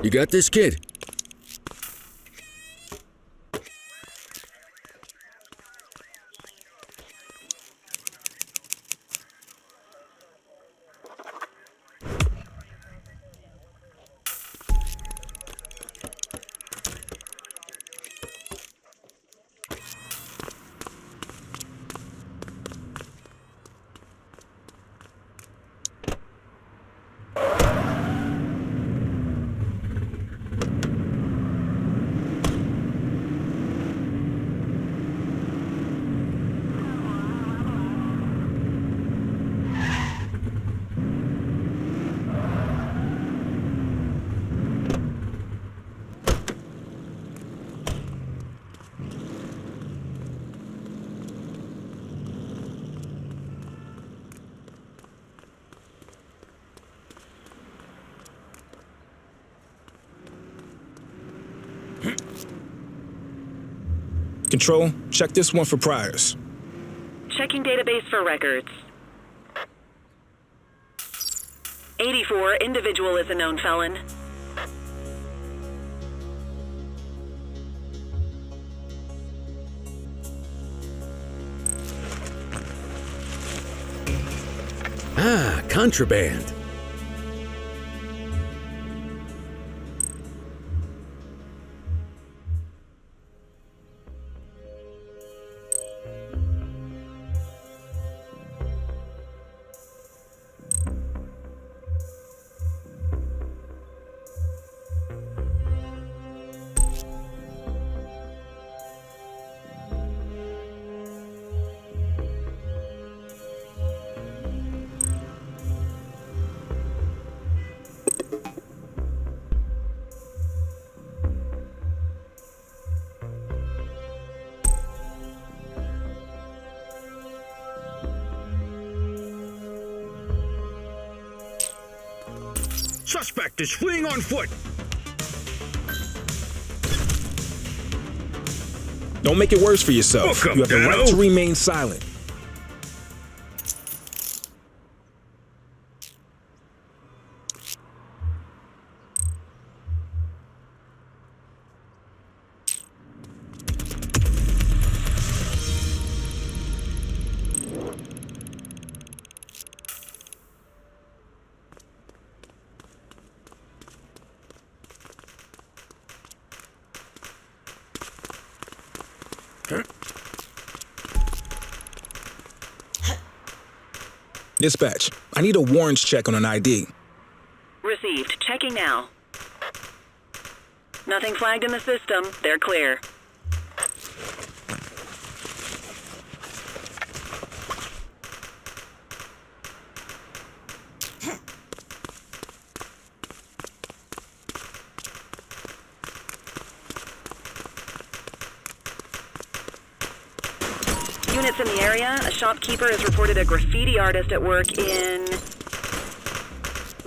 You got this, kid? Control, check this one for priors. Checking database for records. 84, individual is a known felon. Ah, contraband. Suspect is fleeing on foot. Don't make it worse for yourself. You have the right to remain silent. Dispatch, I need a warrants check on an ID. Received. Checking now. Nothing flagged in the system. They're clear. units in the area. A shopkeeper has reported a graffiti artist at work in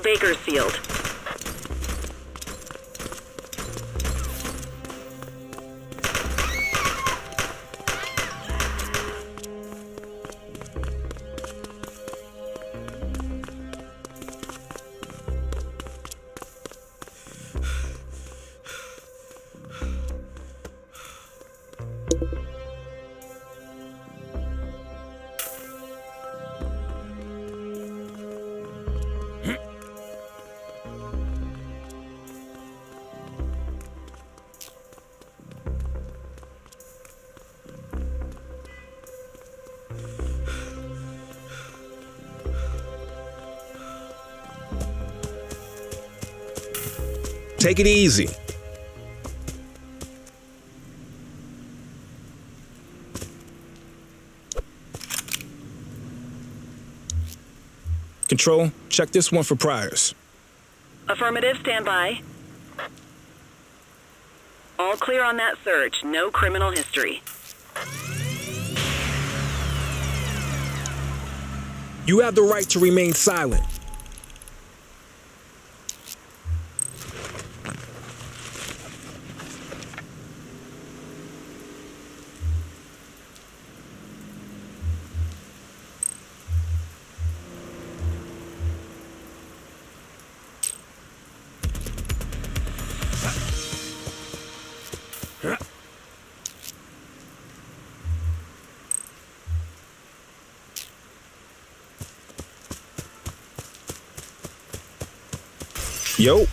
Bakersfield. Take it easy. Control, check this one for priors. Affirmative, stand by. All clear on that search. No criminal history. You have the right to remain silent. Yo.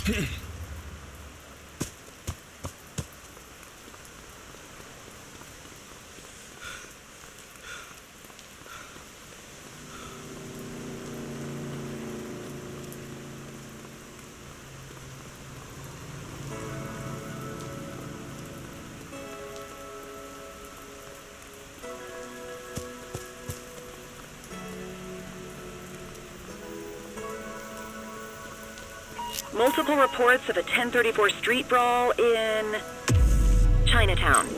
Multiple reports of a 1034 street brawl in Chinatown.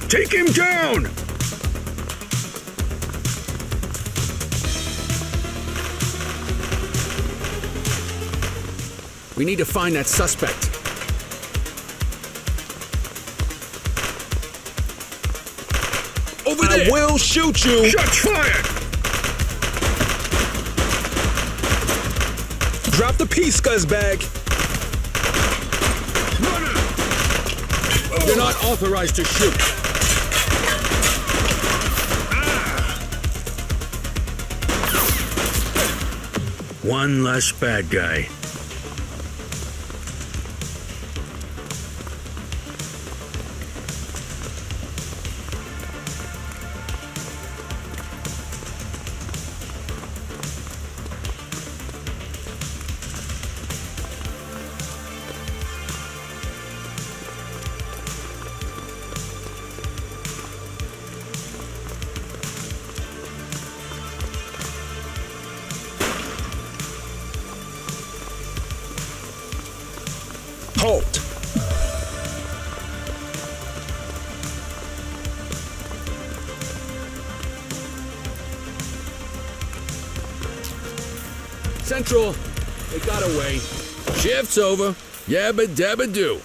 Take him down! We need to find that suspect. Over there! I will shoot you! Shots fired! Drop the piece, scuzzbag! You're not authorized to shoot. One less bad guy. Halt! Central, they got away. Shift's over. Yabba dabba do.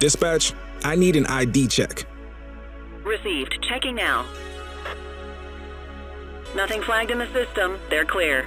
Dispatch, I need an ID check. Received. Checking now. Nothing flagged in the system. They're clear.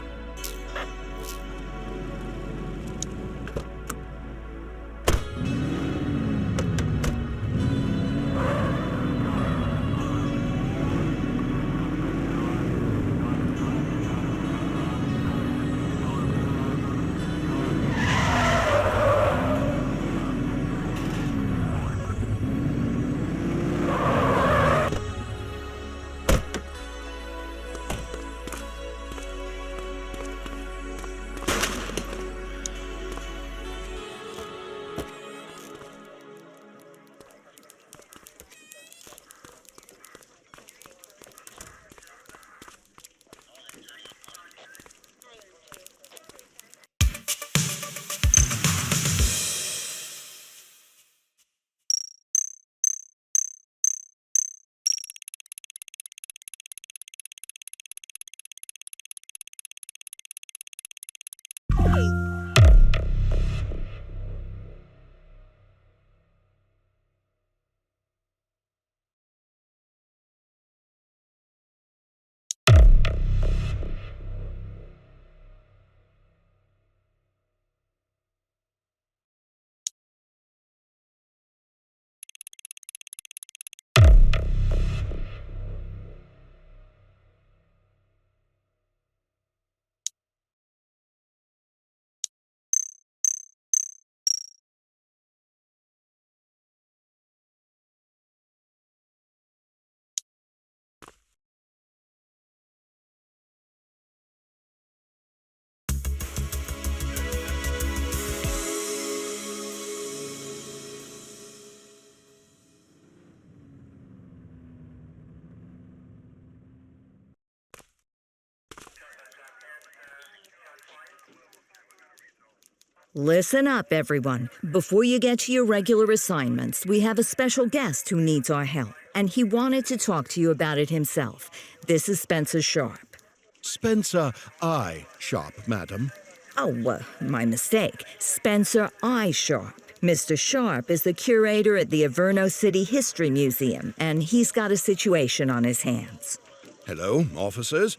Listen up, everyone. Before you get to your regular assignments, we have a special guest who needs our help, and he wanted to talk to you about it himself. This is Spencer Sharp. Spencer I. Sharp, madam. Oh, my mistake. Spencer I. Sharp. Mr. Sharp is the curator at the Averno City History Museum, and he's got a situation on his hands. Hello, officers.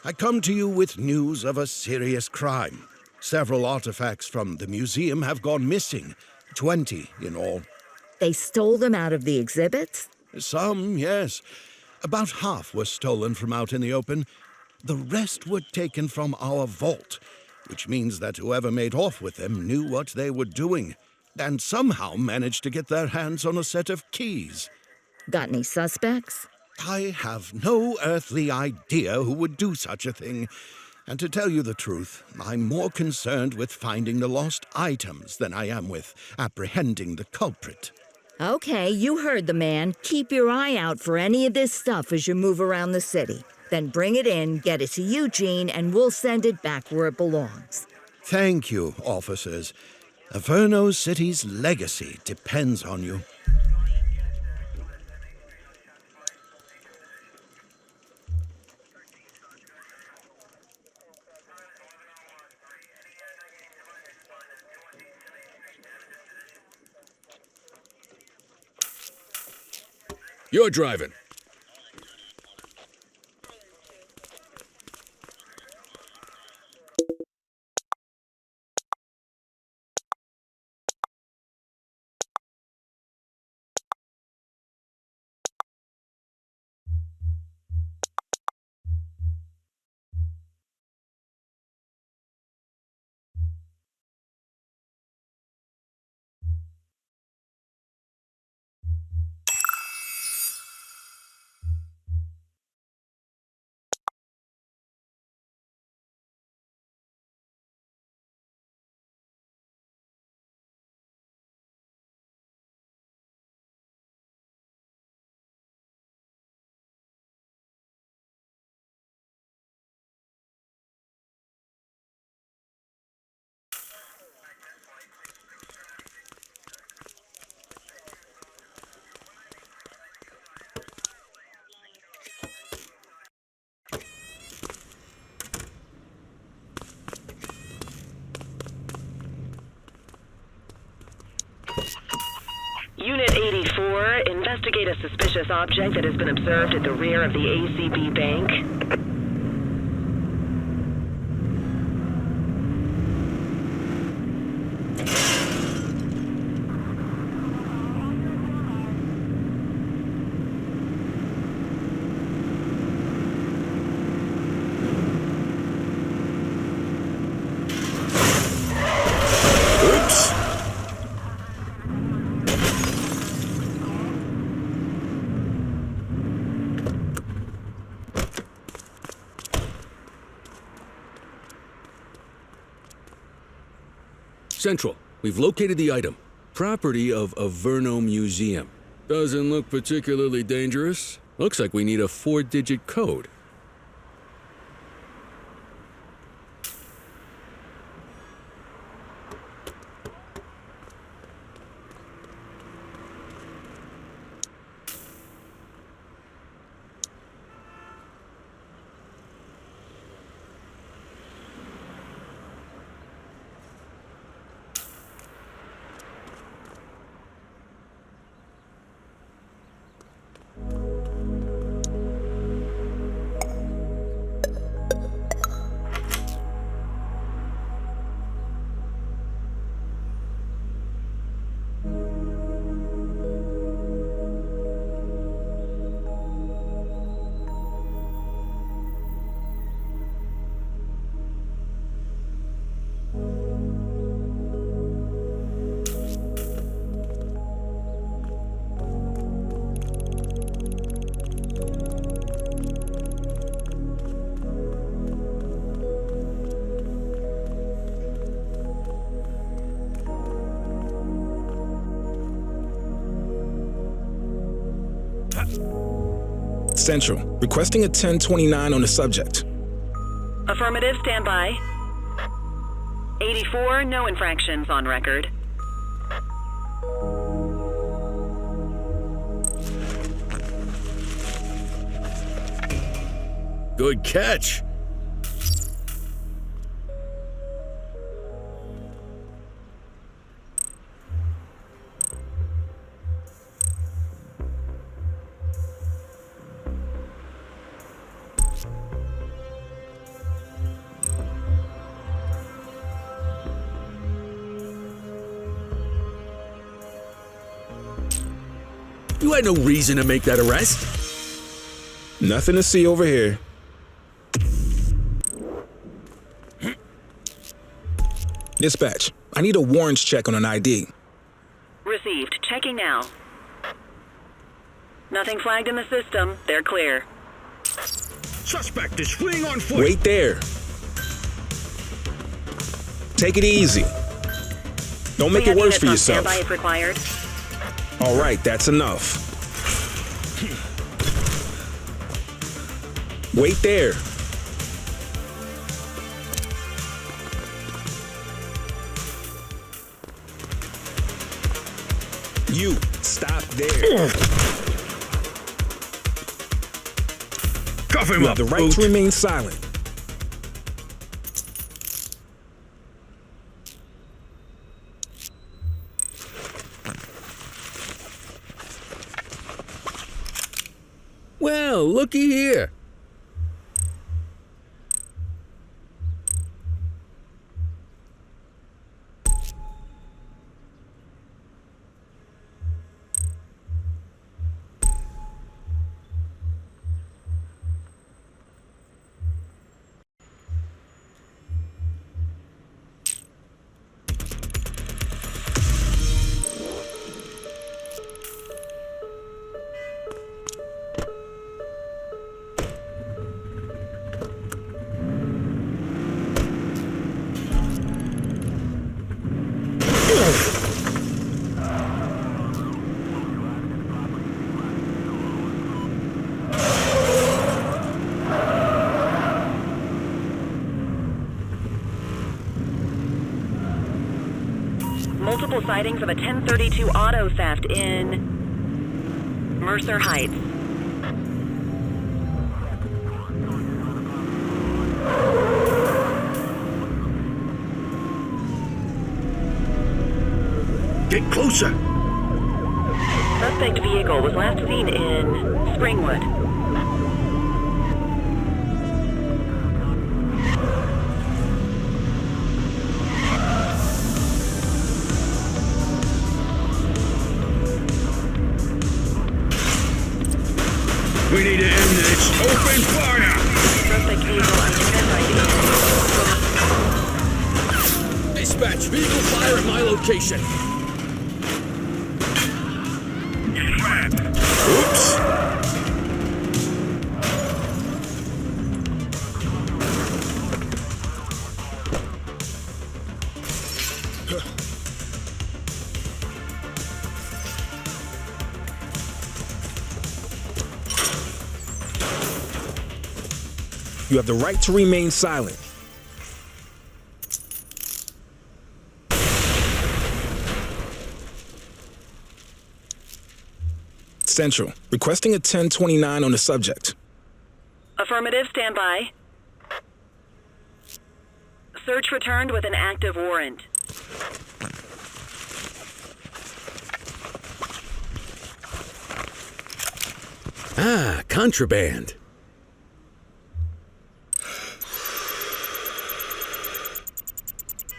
I come to you with news of a serious crime. Several artifacts from the museum have gone missing, 20 in all. They stole them out of the exhibits? Some, yes. About half were stolen from out in the open. The rest were taken from our vault, which means that whoever made off with them knew what they were doing, and somehow managed to get their hands on a set of keys. Got any suspects? I have no earthly idea who would do such a thing. And to tell you the truth, I'm more concerned with finding the lost items than I am with apprehending the culprit. Okay, you heard the man. Keep your eye out for any of this stuff as you move around the city. Then bring it in, get it to Eugene, and we'll send it back where it belongs. Thank you, officers. Averno City's legacy depends on you. You're driving. Unit 84, investigate a suspicious object that has been observed at the rear of the ACB bank. Central, we've located the item. Property of Averno Museum. Doesn't look particularly dangerous. Looks like we need a 4-digit code. Central, requesting a 1029 on the subject. Affirmative, stand by. 84, no infractions on record. Good catch. You had no reason to make that arrest. Nothing to see over here. Dispatch, I need a warrants check on an ID. Received. Checking now. Nothing flagged in the system. They're clear. Suspect is fleeing on foot. Wait there. Take it easy. Don't make it worse for yourself. Standby if required. All right, that's enough. Wait there. You, stop there. Cuff him you up, have the right to remain silent. Well, looky here. Multiple sightings of a 1032 auto theft in Mercer Heights. Get closer. Suspect vehicle was last seen in Springwood. We need to end this. Open fire! Suspect vehicle unidentified. Dispatch, vehicle fire at my location. Oops. You have the right to remain silent. Central, requesting a 1029 on the subject. Affirmative, stand by. Search returned with an active warrant. Ah, contraband.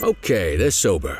Okay, they're sober.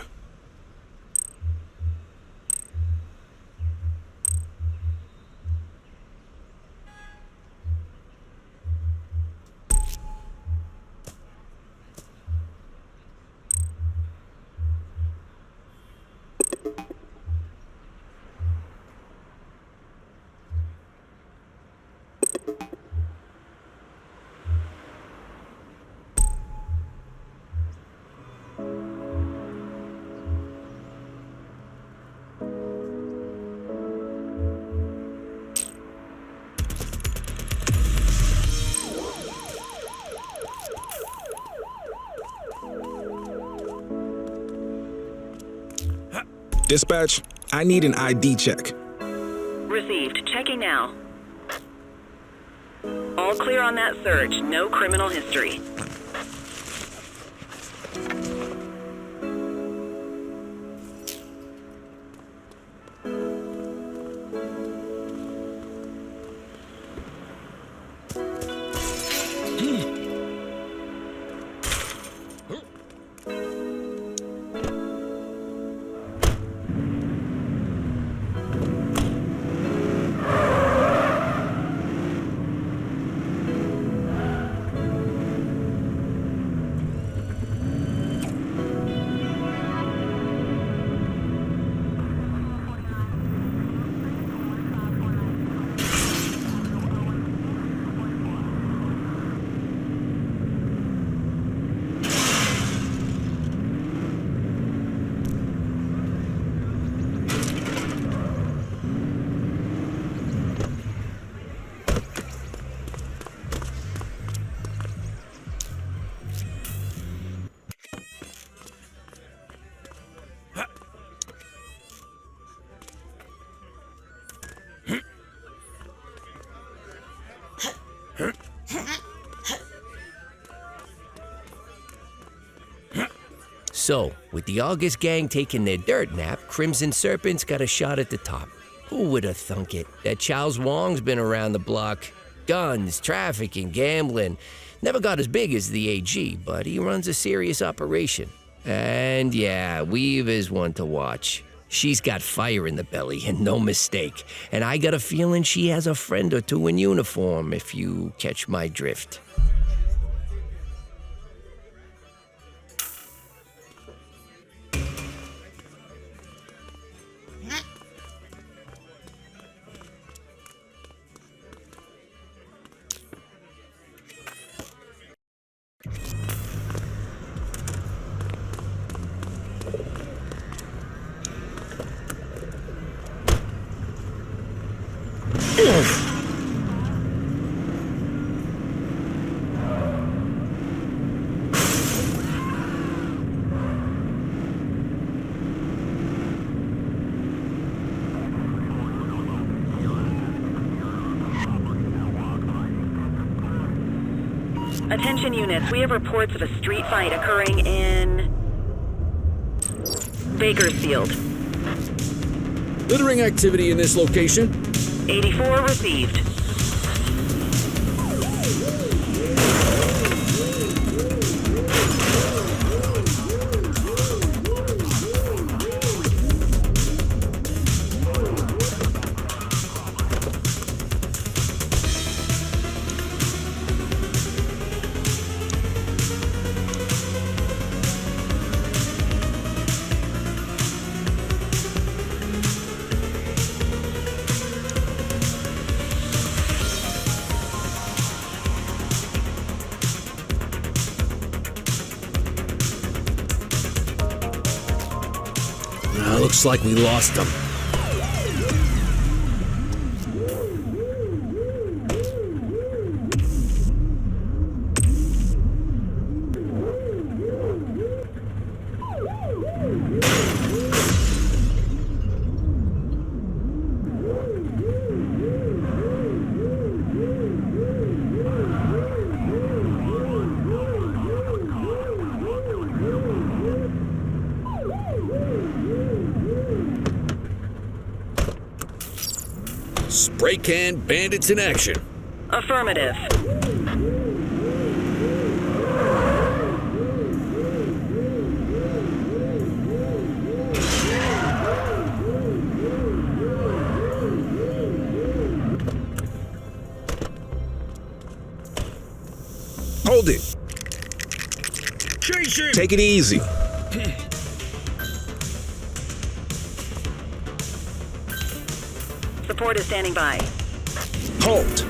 Dispatch, I need an ID check. Received. Checking now. All clear on that search. No criminal history. So, with the August gang taking their dirt nap, Crimson Serpent's got a shot at the top. Who would have thunk it? That Charles Wong's been around the block. Guns, trafficking, gambling. Never got as big as the AG, but he runs a serious operation. And yeah, Weave is one to watch. She's got fire in the belly, and no mistake. And I got a feeling she has a friend or two in uniform, if you catch my drift. Attention units, we have reports of a street fight occurring in Bakersfield. Littering activity in this location. 84 received. Looks like we lost them. Spray can bandits in action. Affirmative. Hold it. Chase him! Take it easy. Support is standing by. Halt.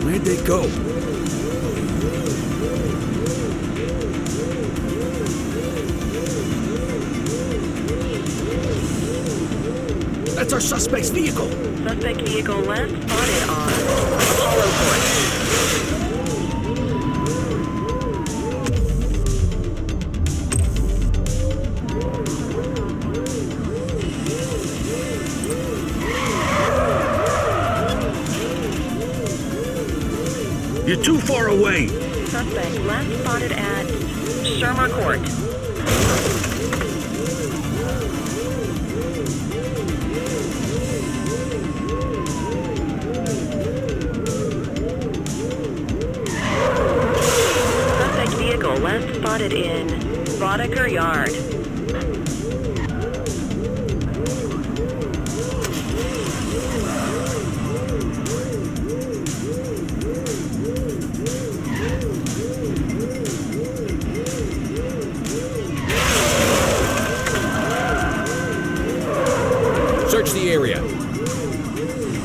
Where'd they go? That's our suspect's vehicle. Suspect vehicle last spotted on Apollo Court. You're too far away. Suspect last spotted at Shermer Court. Suspect vehicle last spotted in Boddicker Yard. Search the area.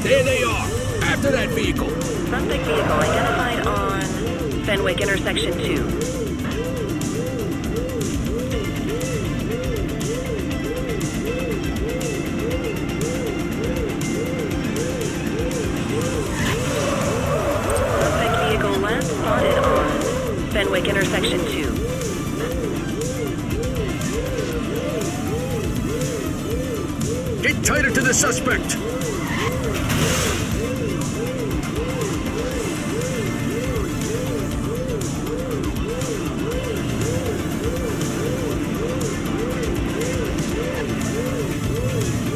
There they are. After that vehicle. Suspect vehicle identified on Fenwick Intersection 2. Suspect vehicle last spotted on Fenwick Intersection 2. Get tighter to the suspect.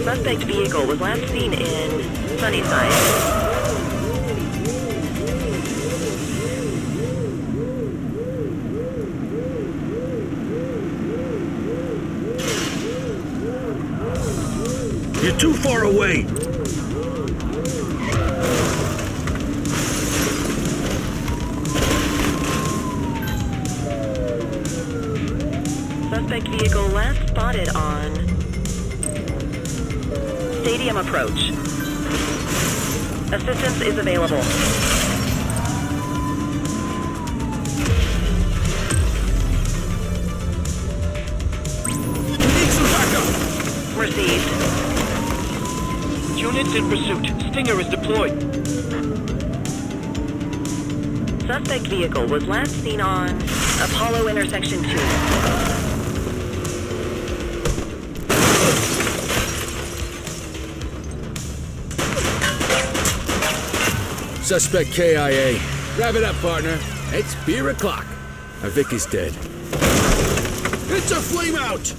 Suspect vehicle was last seen in Sunnyside. You're too far away. Suspect vehicle last spotted on Stadium Approach. Assistance is available. Proceed. Units in pursuit. Stinger is deployed. Suspect vehicle was last seen on Apollo Intersection 2. Suspect KIA. Wrap it up, partner. It's beer o'clock. Our Vic is dead. It's a flame out!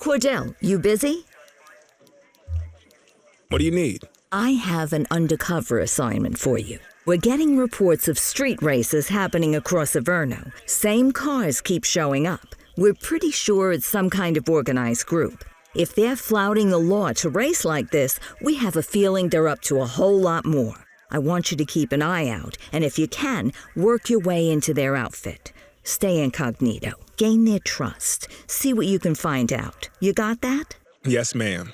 Cordell, you busy? What do you need? I have an undercover assignment for you. We're getting reports of street races happening across Averno. Same cars keep showing up. We're pretty sure it's some kind of organized group. If they're flouting the law to race like this, we have a feeling they're up to a whole lot more. I want you to keep an eye out, and if you can, work your way into their outfit. Stay incognito. Gain their trust. See what you can find out. You got that? Yes, ma'am.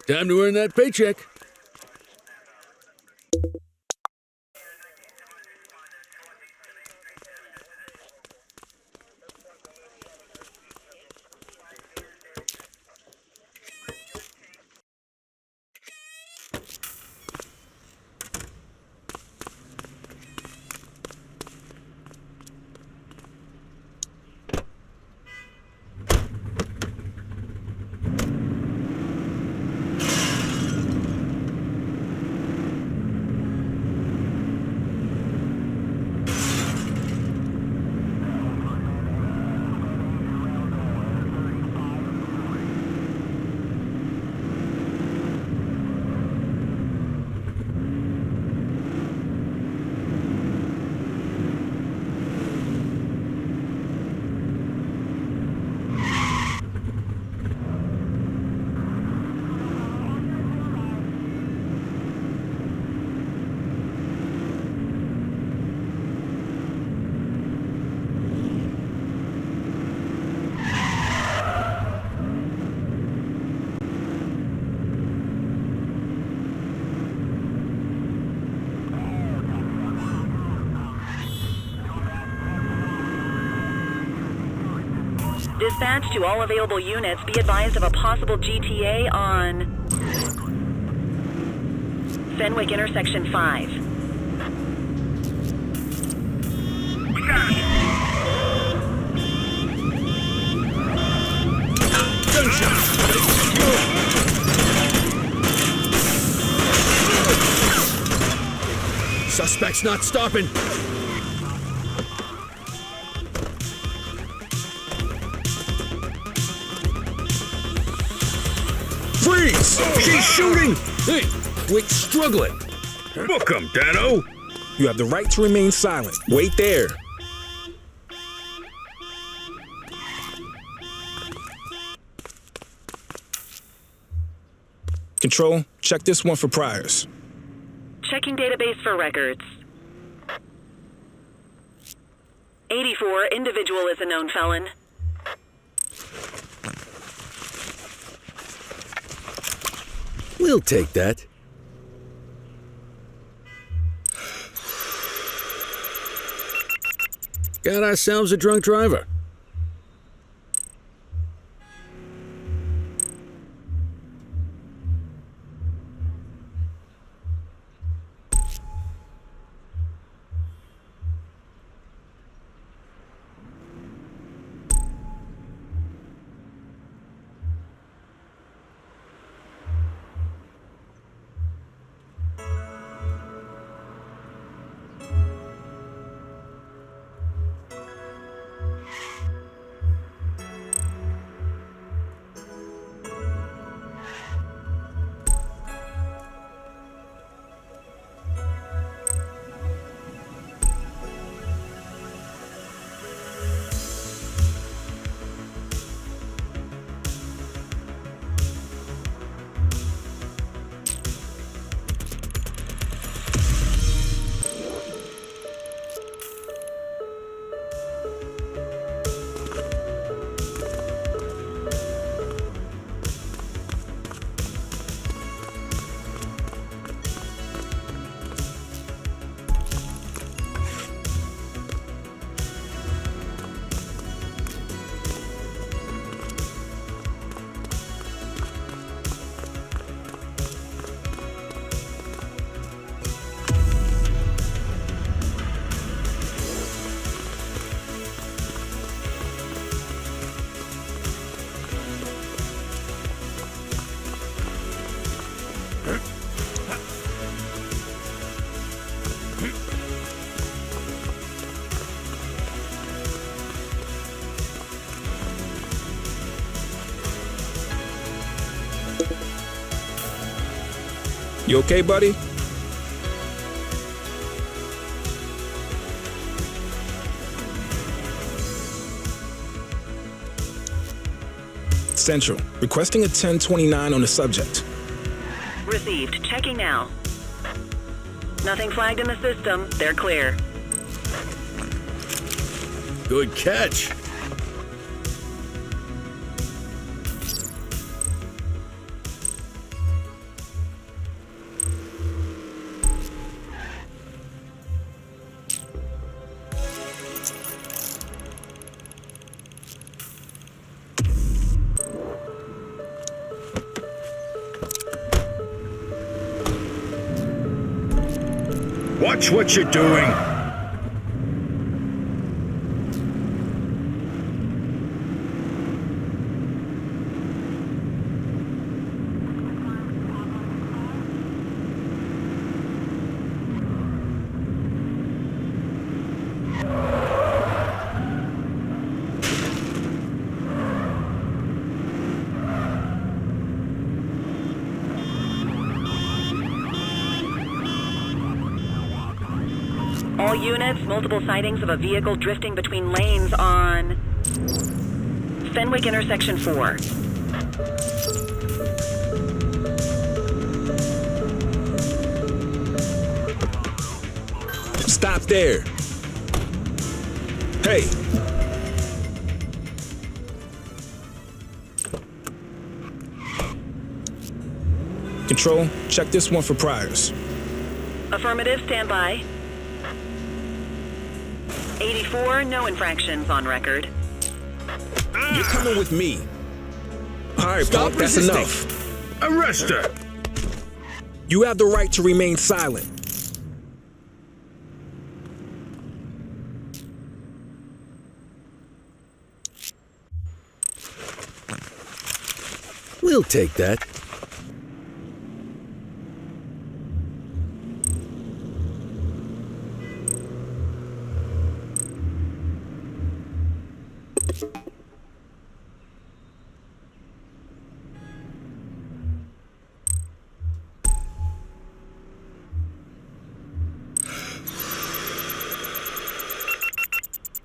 Time to earn that paycheck. Dispatch to all available units. Be advised of a possible GTA on Fenwick Intersection 5. Suspect's not stopping. Freeze! She's shooting! Hey, quit struggling. Book 'em, Dano! You have the right to remain silent. Wait there. Control, check this one for priors. Checking database for records. 84, individual is a known felon. We'll take that. Got ourselves a drunk driver. You okay, buddy? Central, requesting a 1029 on the subject. Received. Checking now. Nothing flagged in the system. They're clear. Good catch. Watch what you're doing. All units, multiple sightings of a vehicle drifting between lanes on Fenwick Intersection 4. Stop there. Hey. Control, check this one for priors. Affirmative, stand by. 84, no infractions on record. You're coming with me. All right, Stop Pop, that's resisting. enough. Arrest her! You have the right to remain silent. We'll take that.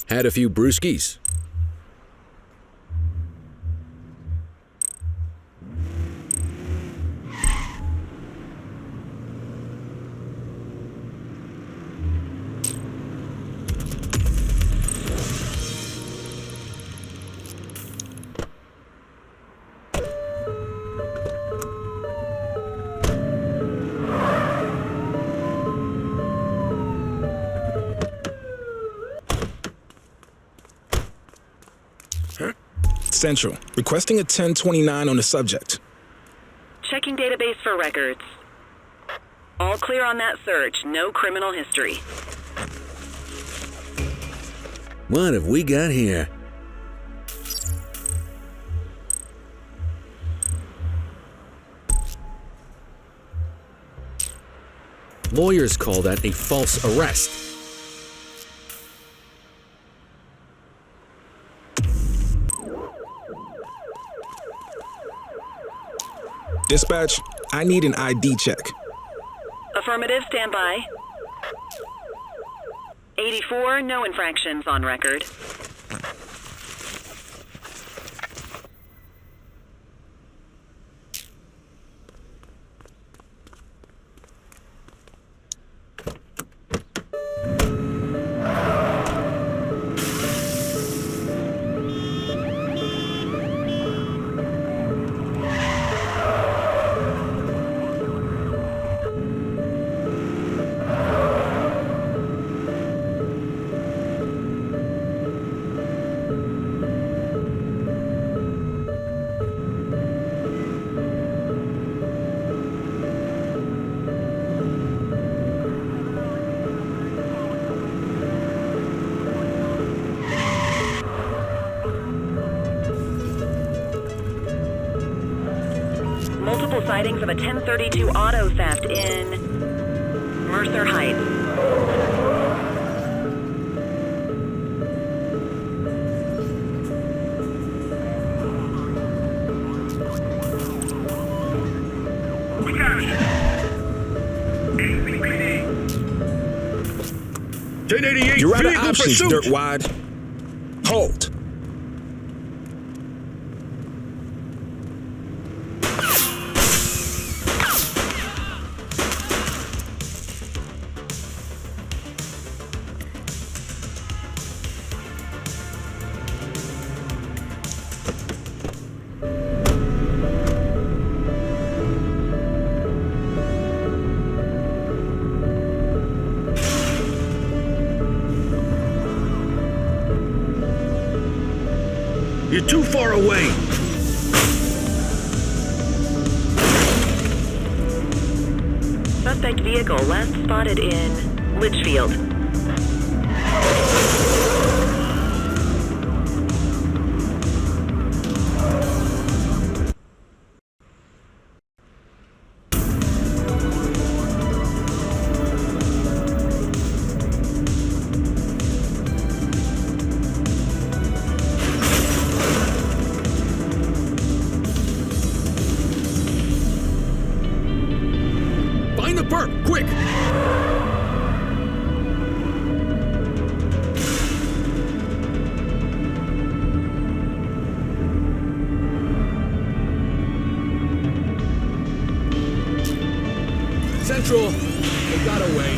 Had a few brewskis. Central, requesting a 1029 on the subject. Checking database for records. All clear on that search. No criminal history. What have we got here? Lawyers call that a false arrest. Dispatch, I need an ID check. Affirmative, stand by. 84, no infractions on record. Multiple sightings of a 1032 auto theft in Mercer Heights. We got it. 1088 You're out of vehicle options, pursuit. dirtwad. Halt. You're too far away. Suspect vehicle last spotted in Litchfield. Find the perp, quick! Central, they got away.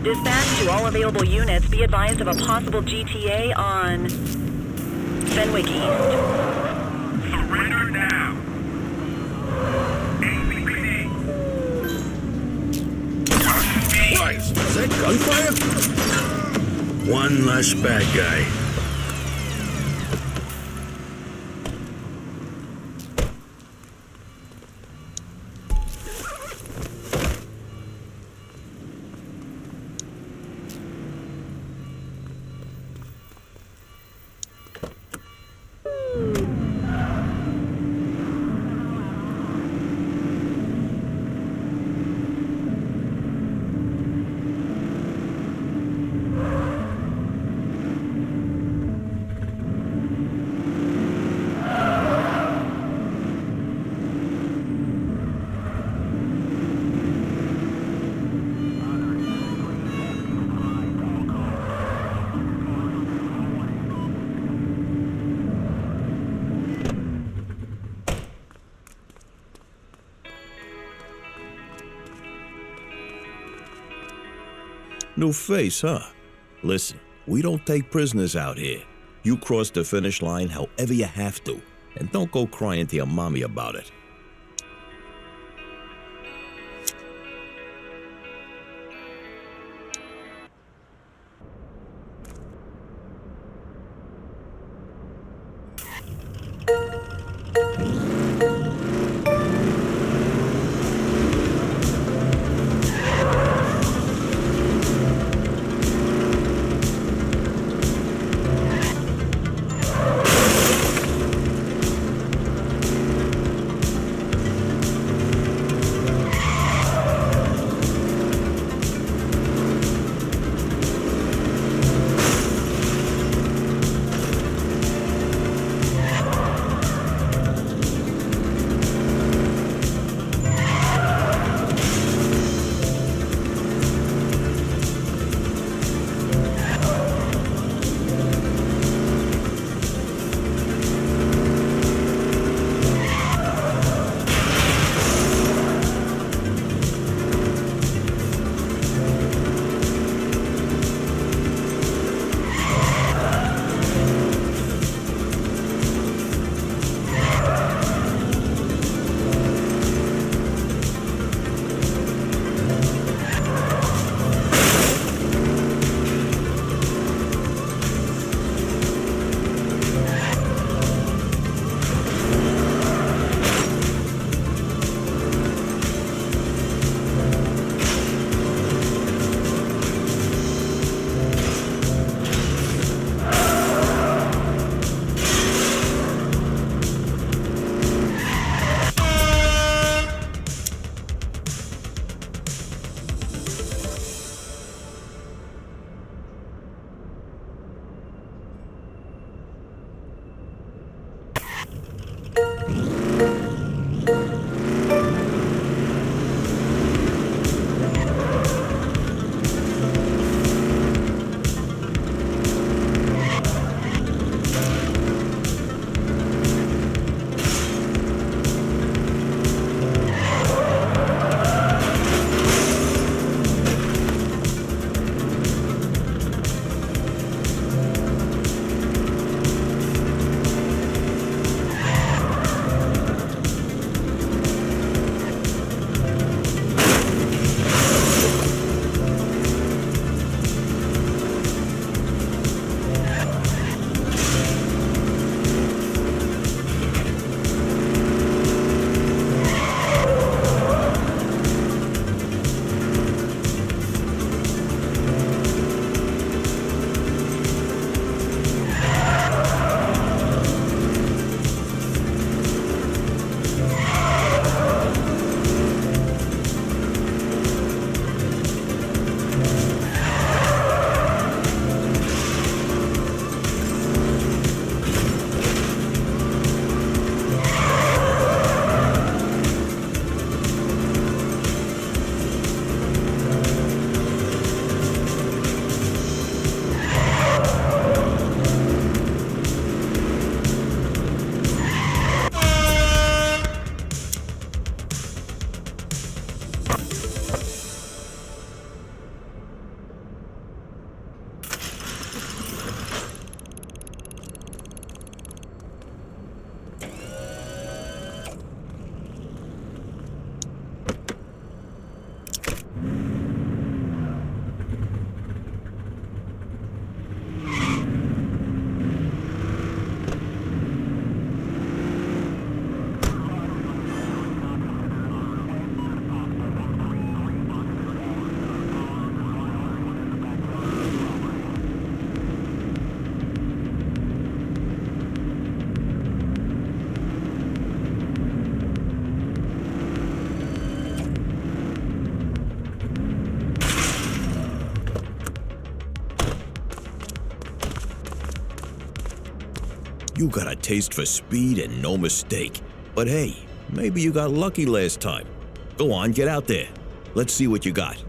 Dispatch to all available units. Be advised of a possible GTA on Fenwick East. Surrender now. Christ, is that gunfire? One less bad guy. New face, huh? Listen, we don't take prisoners out here. You cross the finish line however you have to, and don't go crying to your mommy about it. You got a taste for speed and no mistake. But hey, maybe you got lucky last time. Go on, get out there. Let's see what you got.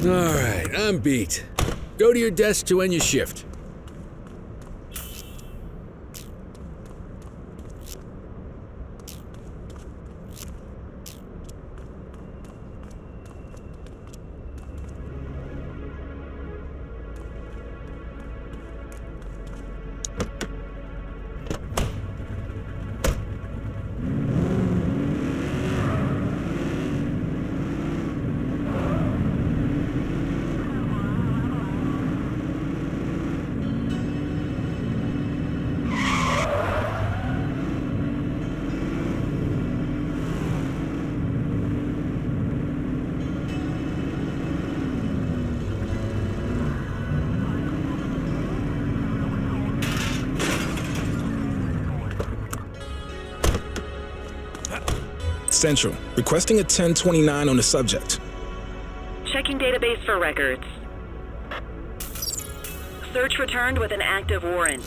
Alright, I'm beat. Go to your desk to end your shift. Central, requesting a 1029 on the subject. Checking database for records. Search returned with an active warrant.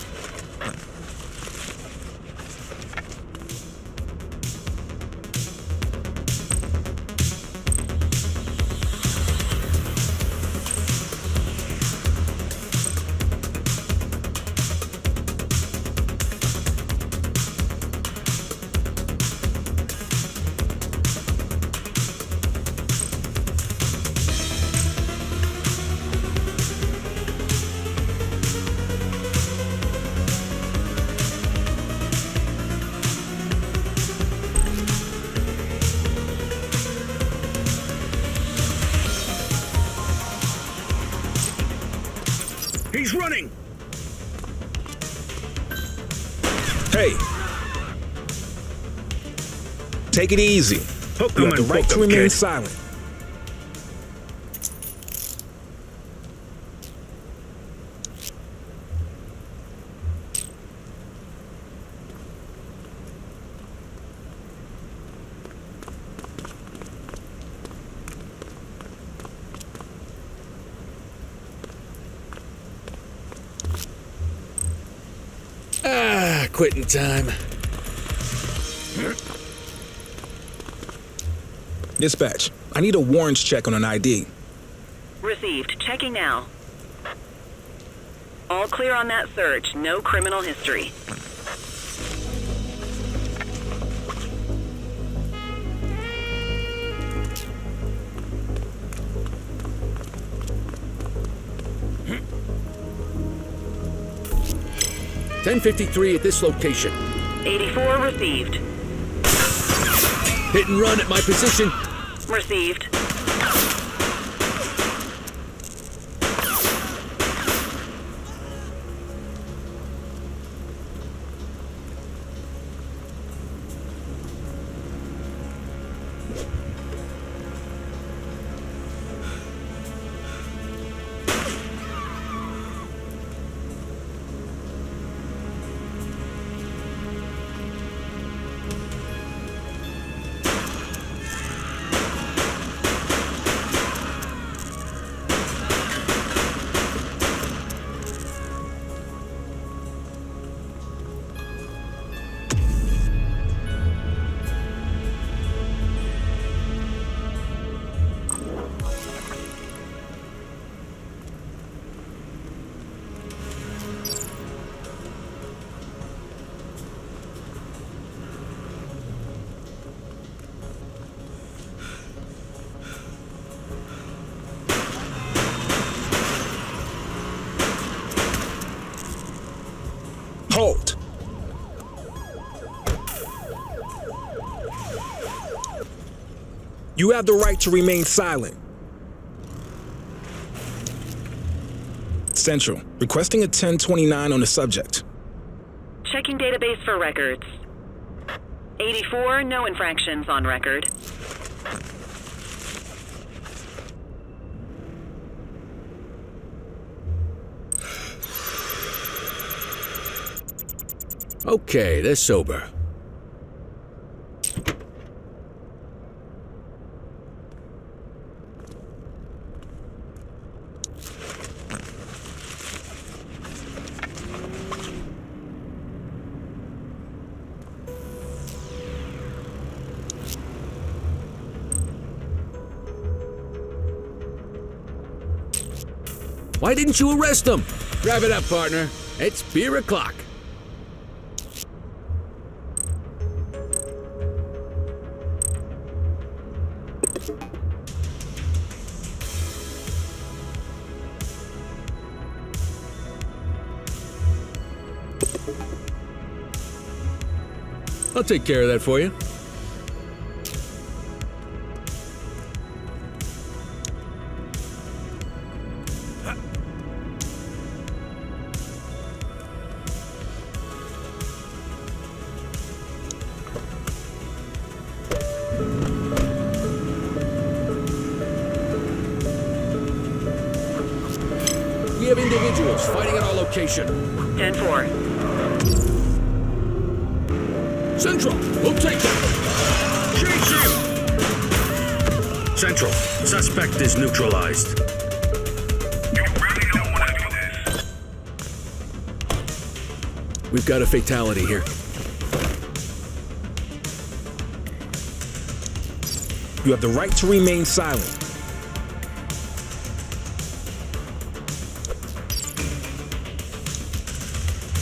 He's running! Hey! Take it easy. Hook You him have the and right book to him, remain kid. silent. Quitting time. Dispatch, I need a warrants check on an ID. Received. Checking now. All clear on that search. No criminal history. .1053 at this location. 84 received. Hit and run at my position. Received. Halt! You have the right to remain silent. Central, requesting a 1029 on the subject. Checking database for records. 84, no infractions on record. Okay, they're sober. Why didn't you arrest them? Wrap it up, partner. It's beer o'clock. I'll take care of that for you. We have individuals fighting at our location. 10-4. Central, we'll take them. Chase him! Central, suspect is neutralized. You really don't want to do this. We've got a fatality here. You have the right to remain silent.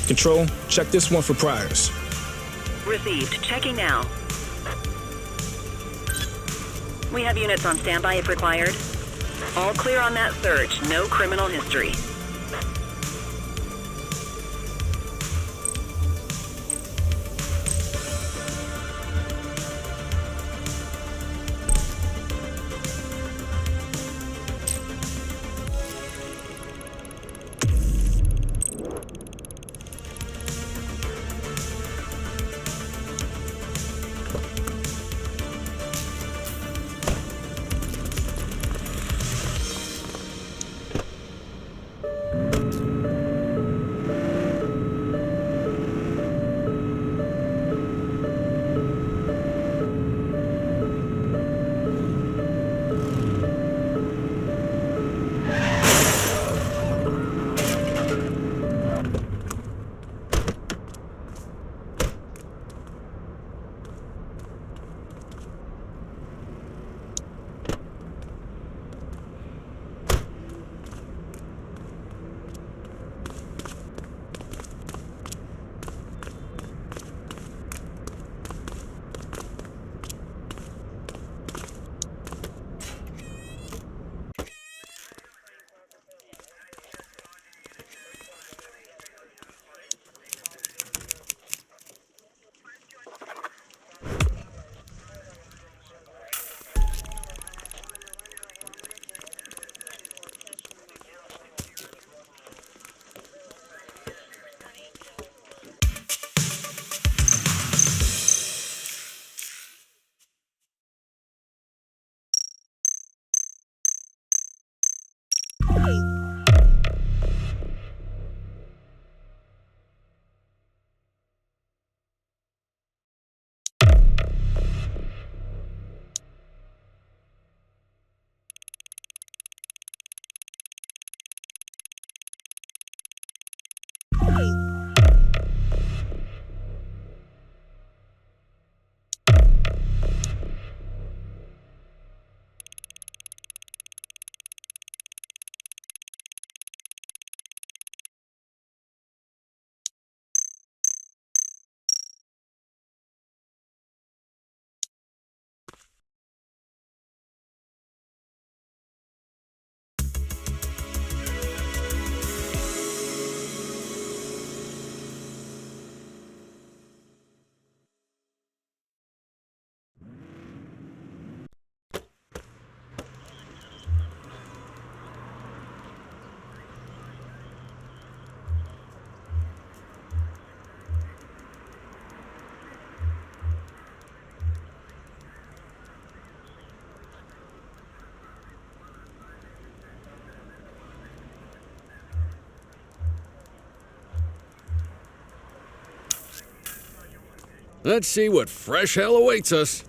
Control, check this one for priors. Received. Checking now. We have units on standby if required. All clear on that search. No criminal history. Let's see what fresh hell awaits us.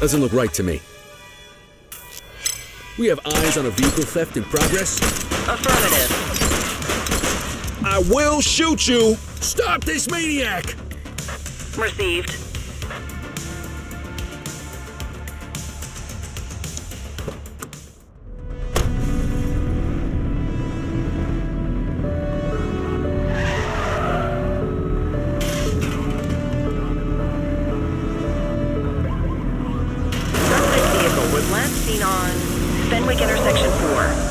Doesn't look right to me. We have eyes on a vehicle theft in progress? Affirmative. I will shoot you! Stop this maniac! Received. Intersection 4.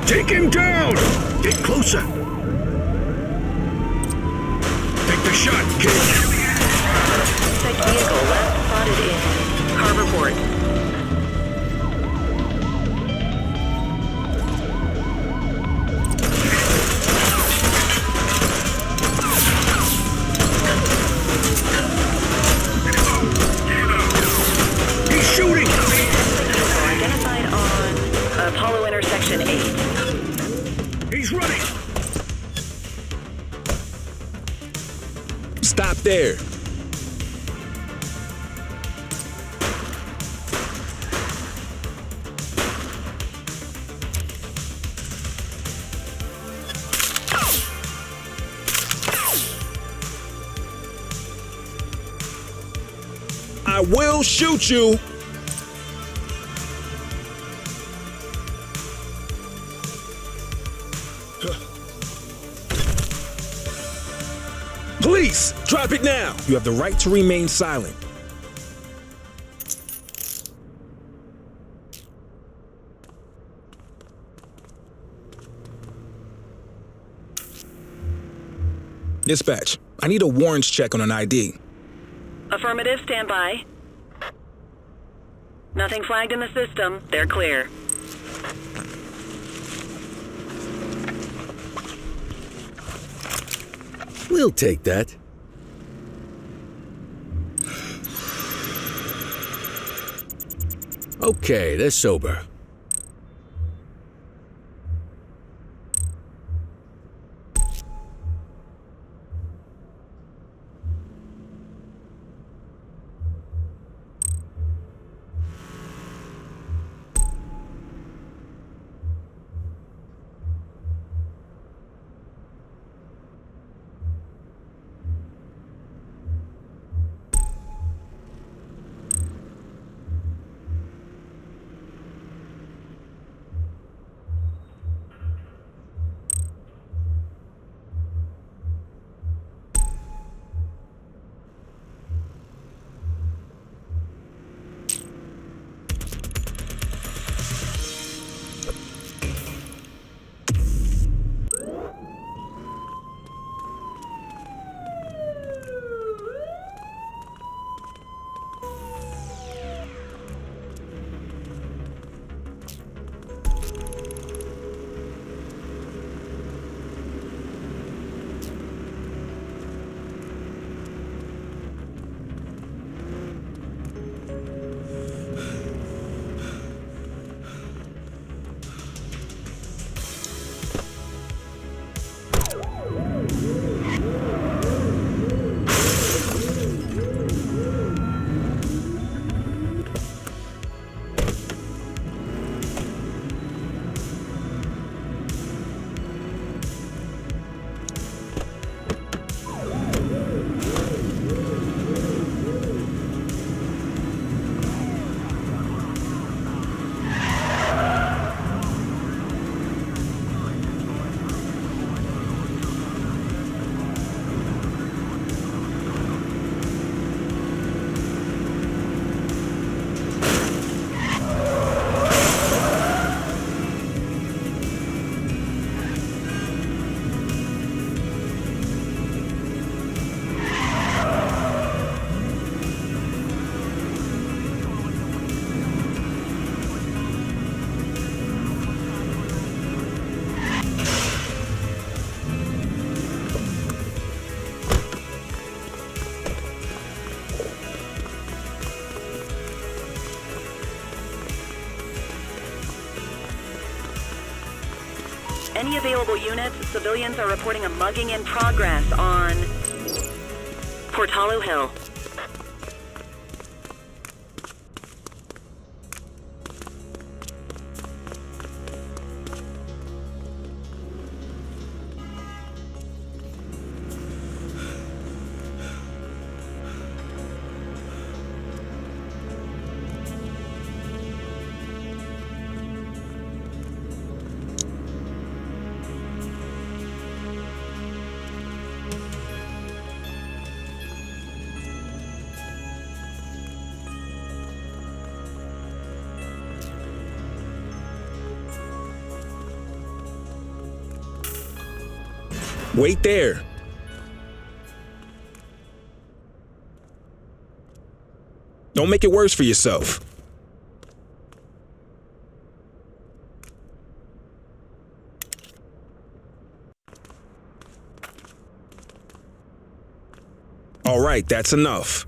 Take him down! Get closer! Take the shot, kid! Suspect vehicle last spotted in Carverport. He's shooting! Identified on Apollo Intersection 8. He's running! Stop there. I will shoot you. Police, drop it now. You have the right to remain silent. Dispatch, I need a warrants check on an ID. Affirmative, stand by. Nothing flagged in the system. They're clear. We'll take that. Okay, they're sober. any available units, civilians are reporting a mugging in progress on Portalo Hill. Wait there. Don't make it worse for yourself. All right, that's enough.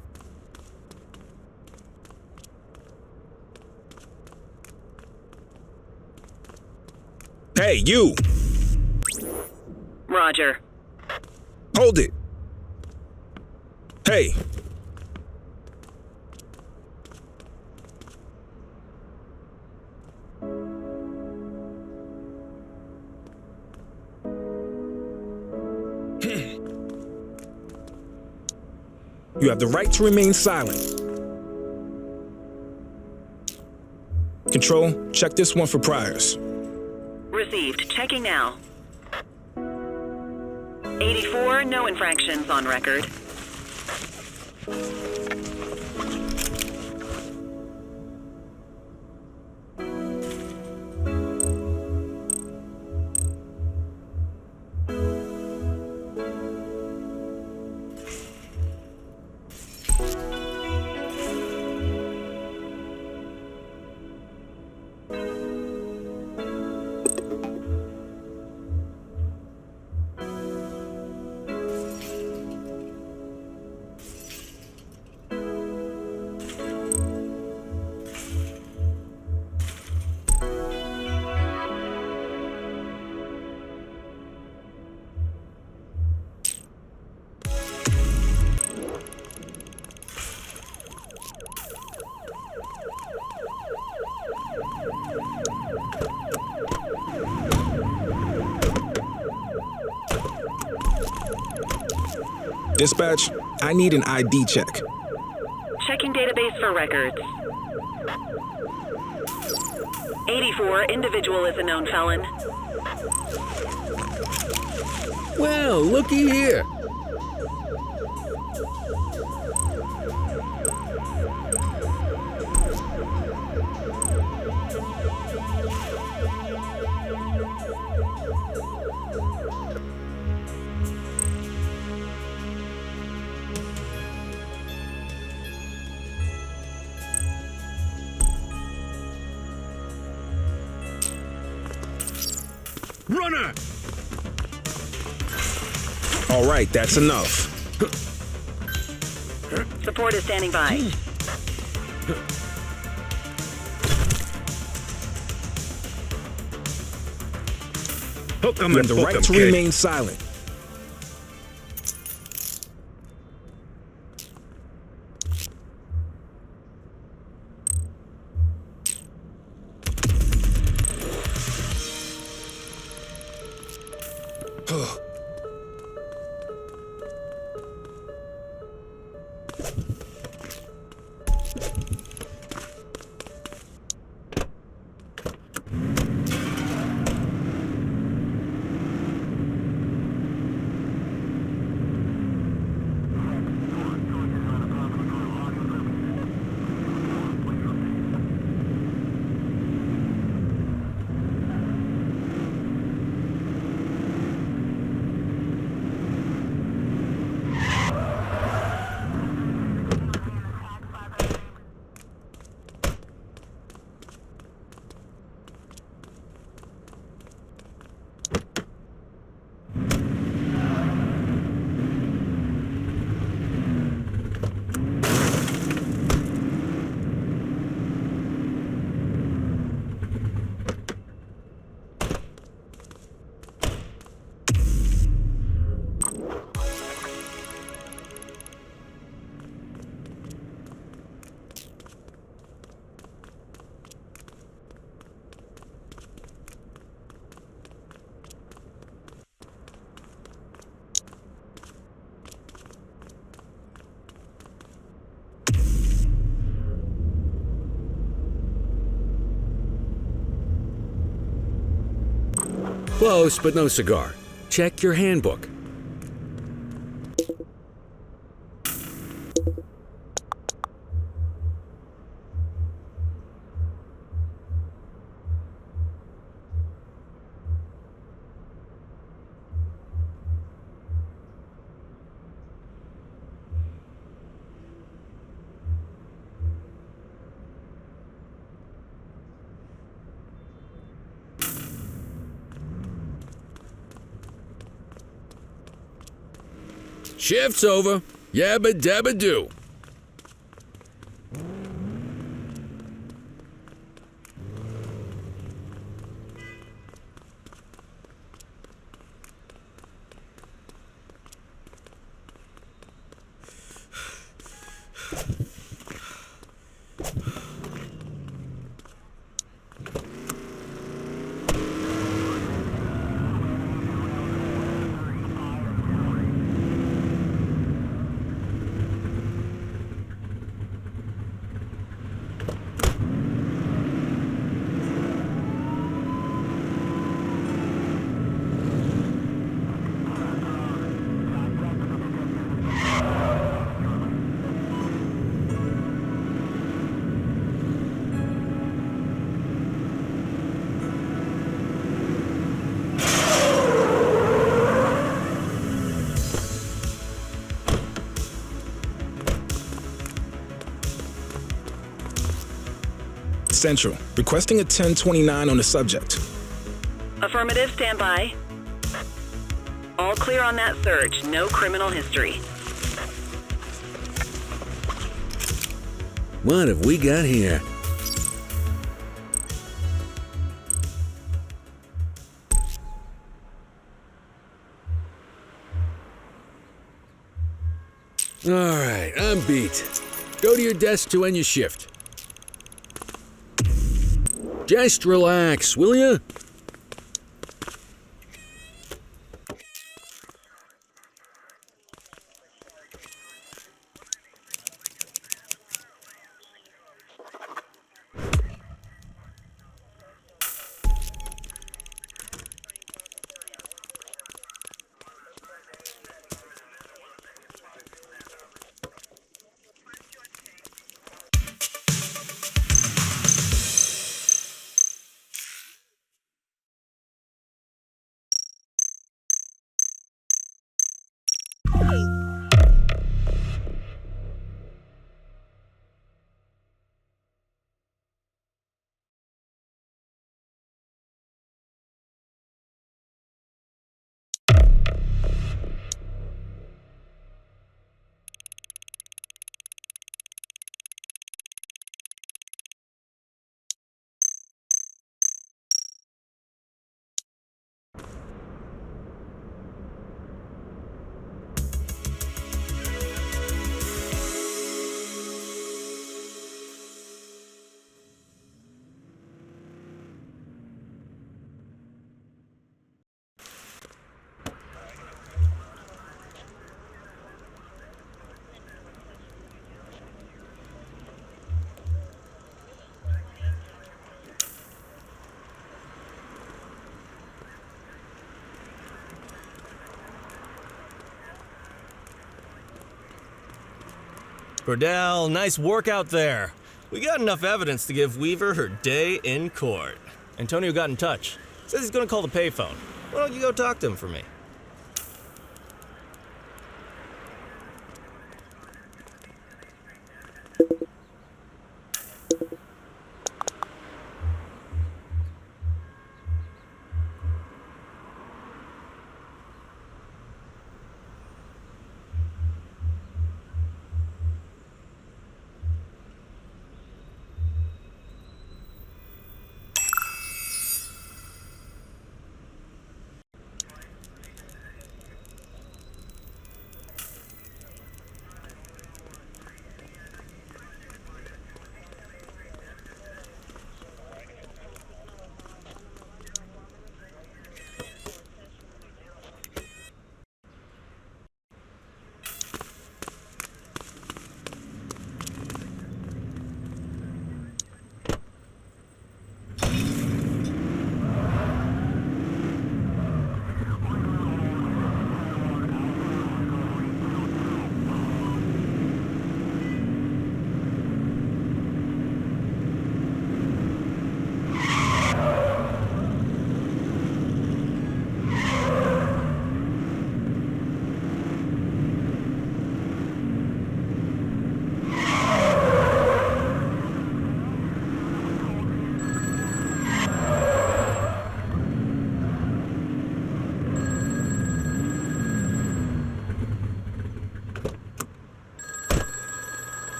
Hey, you! Roger. Hold it! Hey! You have the right to remain silent. Control, check this one for priors. Received. Checking now. 84, no infractions on record. Dispatch, I need an ID check. Checking database for records. 84, individual is a known felon. Well, looky here. Runner! All right, that's enough. Support is standing by. You have the right to remain silent. Close, but no cigar. Check your handbook. Shift's over. Yabba dabba do. Central, requesting a 1029 on the subject. Affirmative, stand by. All clear on that search. No criminal history. What have we got here? All right, I'm beat. Go to your desk to end your shift. Just relax, will ya? Cordell, nice work out there. We got enough evidence to give Weaver her day in court. Antonio got in touch. Says he's gonna call the payphone. Why don't you go talk to him for me?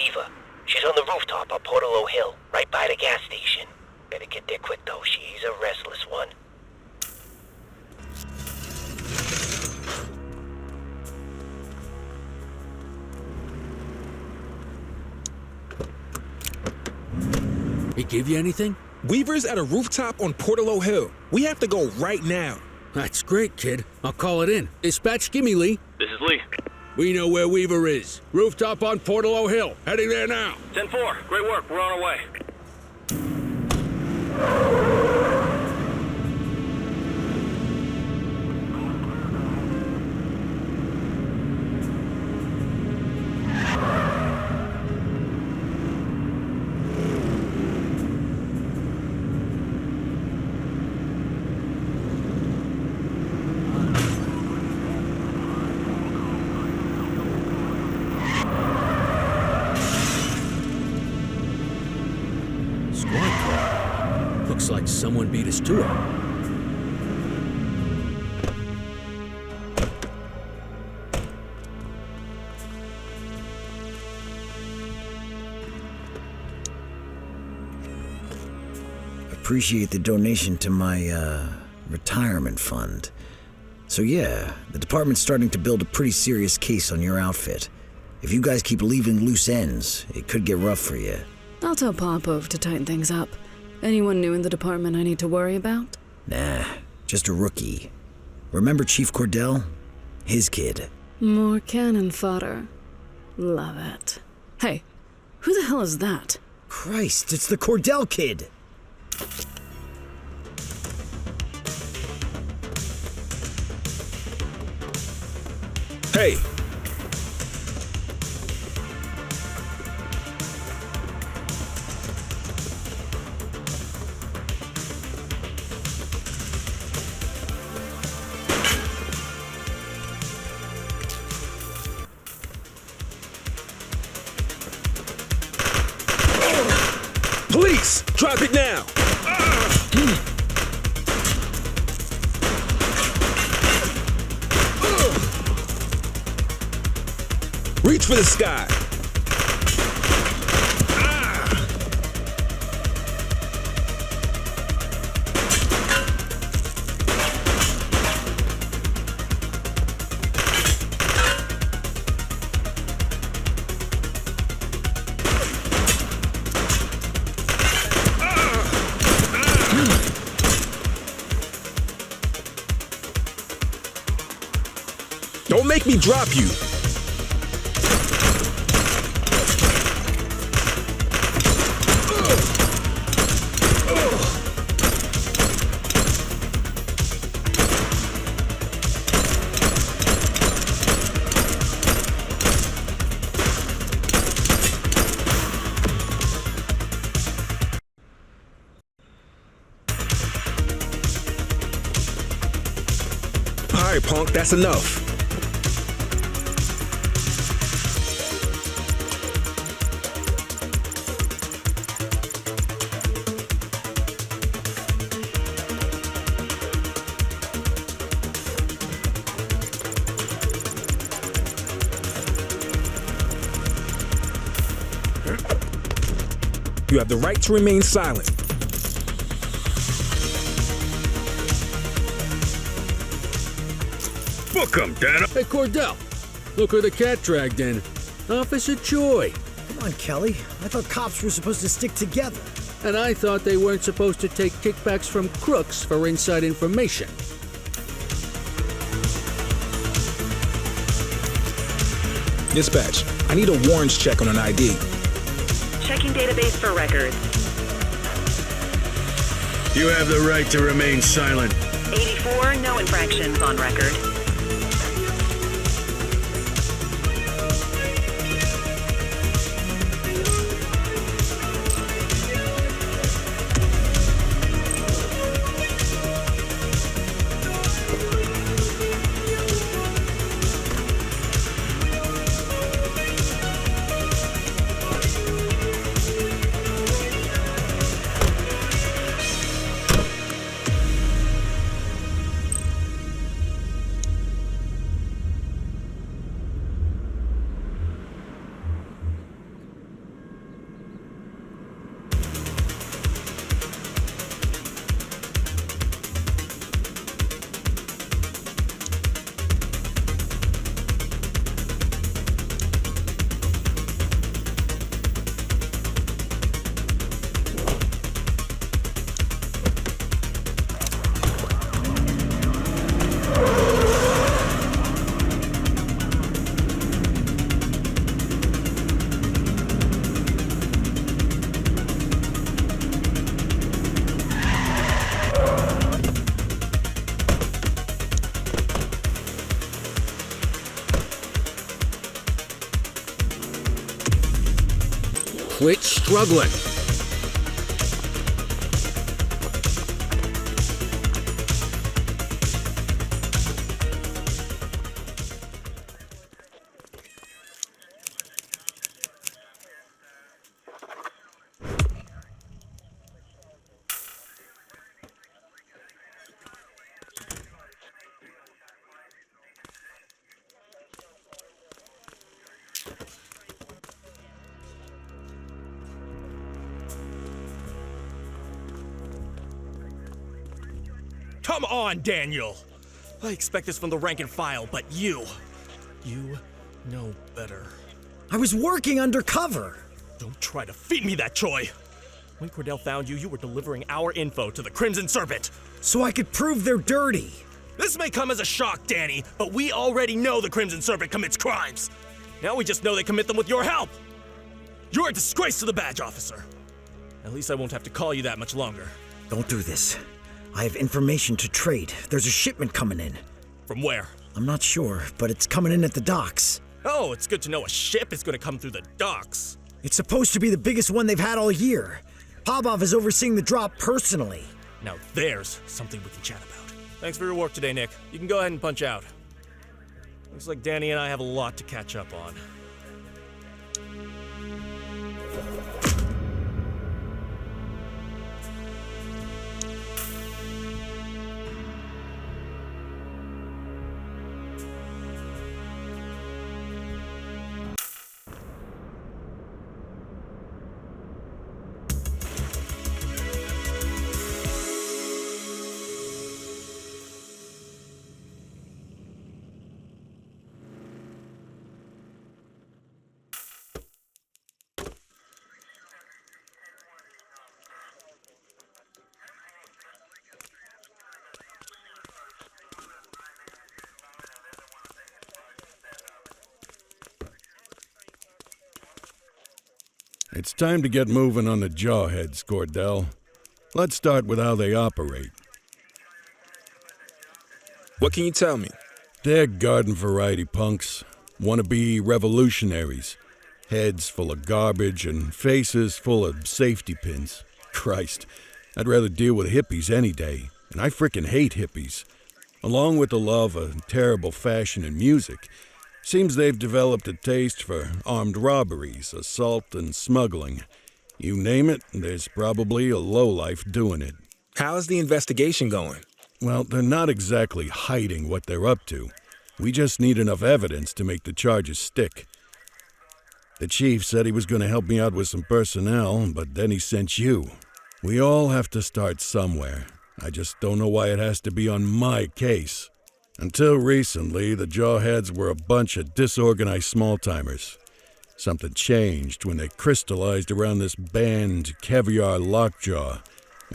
Eva. She's on the rooftop on Portalo Hill, right by the gas station. Better get there quick, though. She's a restless one. He give you anything? Weaver's at a rooftop on Portalo Hill. We have to go right now. That's great, kid. I'll call it in. Dispatch, gimme Lee. This is Lee. We know where Weaver is. Rooftop on Portalo Hill. Heading there now. 10-4. Great work. We're on our way. Looks like someone beat us to it. Appreciate the donation to my, retirement fund. So yeah, the department's starting to build a pretty serious case on your outfit. If you guys keep leaving loose ends, it could get rough for you. I'll tell Popov to tighten things up. Anyone new in the department I need to worry about? Nah, just a rookie. Remember Chief Cordell? His kid. More cannon fodder. Love it. Hey, who the hell is that? Christ, it's the Cordell kid! Hey! Police! Drop it now! Reach for the sky! Don't make me drop you! Alright, punk, that's enough. You have the right to remain silent. Book him, Dana. Hey, Cordell. Look who the cat dragged in. Officer Joy. Come on, Kelly. I thought cops were supposed to stick together. And I thought they weren't supposed to take kickbacks from crooks for inside information. Dispatch, I need a warrants check on an ID. Checking database for records. You have the right to remain silent. 84, no infractions on record. quit struggling. Come on, Daniel! I expect this from the rank and file, but you know better. I was working undercover! Don't try to feed me that, Troy! When Cordell found you, you were delivering our info to the Crimson Serpent. So I could prove they're dirty! This may come as a shock, Danny, but we already know the Crimson Serpent commits crimes. Now we just know they commit them with your help. You're a disgrace to the badge officer. At least I won't have to call you that much longer. Don't do this. I have information to trade. There's a shipment coming in. From where? I'm not sure, but it's coming in at the docks. Oh, it's good to know a ship is going to come through the docks. It's supposed to be the biggest one they've had all year. Popov is overseeing the drop personally. Now there's something we can chat about. Thanks for your work today, Nick. You can go ahead and punch out. Looks like Danny and I have a lot to catch up on. It's time to get moving on the Jawheads, Cordell. Let's start with how they operate. What can you tell me? They're garden variety punks, wannabe revolutionaries, heads full of garbage and faces full of safety pins. Christ, I'd rather deal with hippies any day, and I frickin' hate hippies. Along with the love of terrible fashion and music, seems they've developed a taste for armed robberies, assault, and smuggling. You name it, there's probably a lowlife doing it. How's the investigation going? Well, they're not exactly hiding what they're up to. We just need enough evidence to make the charges stick. The chief said he was going to help me out with some personnel, but then he sent you. We all have to start somewhere. I just don't know why it has to be on my case. Until recently, the Jawheads were a bunch of disorganized small-timers. Something changed when they crystallized around this band Caviar Lockjaw,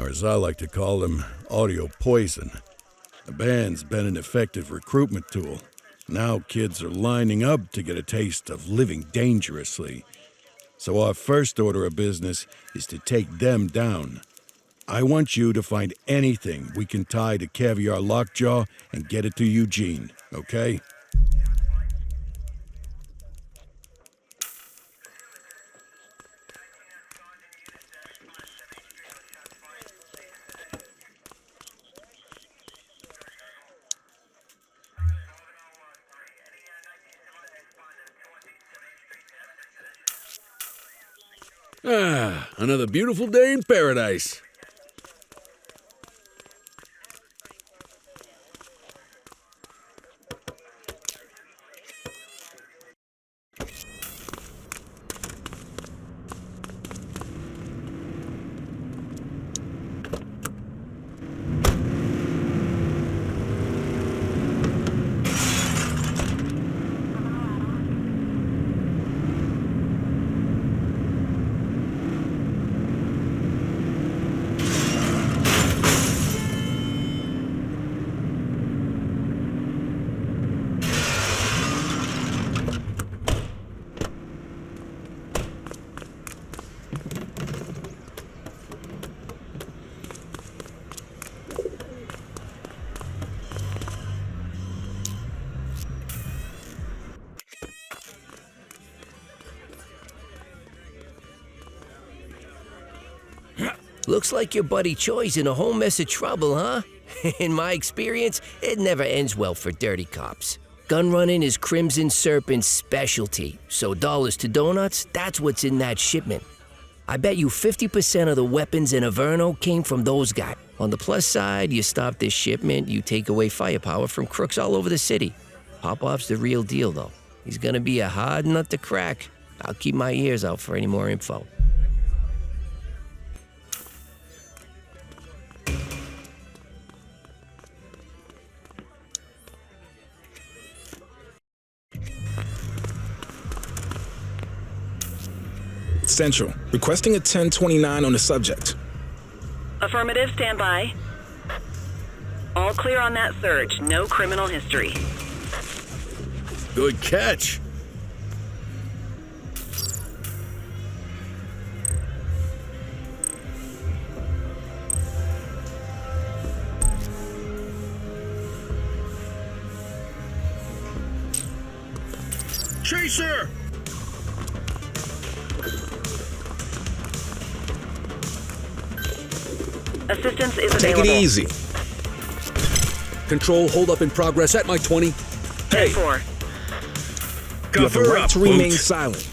or as I like to call them, Audio Poison. The band's been an effective recruitment tool. Now kids are lining up to get a taste of living dangerously. So our first order of business is to take them down. I want you to find anything we can tie to Caviar Lockjaw and get it to Eugene, okay? Ah, another beautiful day in paradise. Looks like your buddy Choi's in a whole mess of trouble, huh? In my experience, it never ends well for dirty cops. Gun running is Crimson Serpent's specialty, so dollars to donuts, that's what's in that shipment. I bet you 50% of the weapons in Averno came from those guys. On the plus side, you stop this shipment, you take away firepower from crooks all over the city. Popov's the real deal, though. He's gonna be a hard nut to crack. I'll keep my ears out for any more info. Central, requesting a 1029 on the subject. Affirmative, stand by. All clear on that search. No criminal history. Good catch. Chaser! Assistance is Take available. it easy. Control, hold up in progress at my 20. Hey. 10-4. You have the right to remain silent.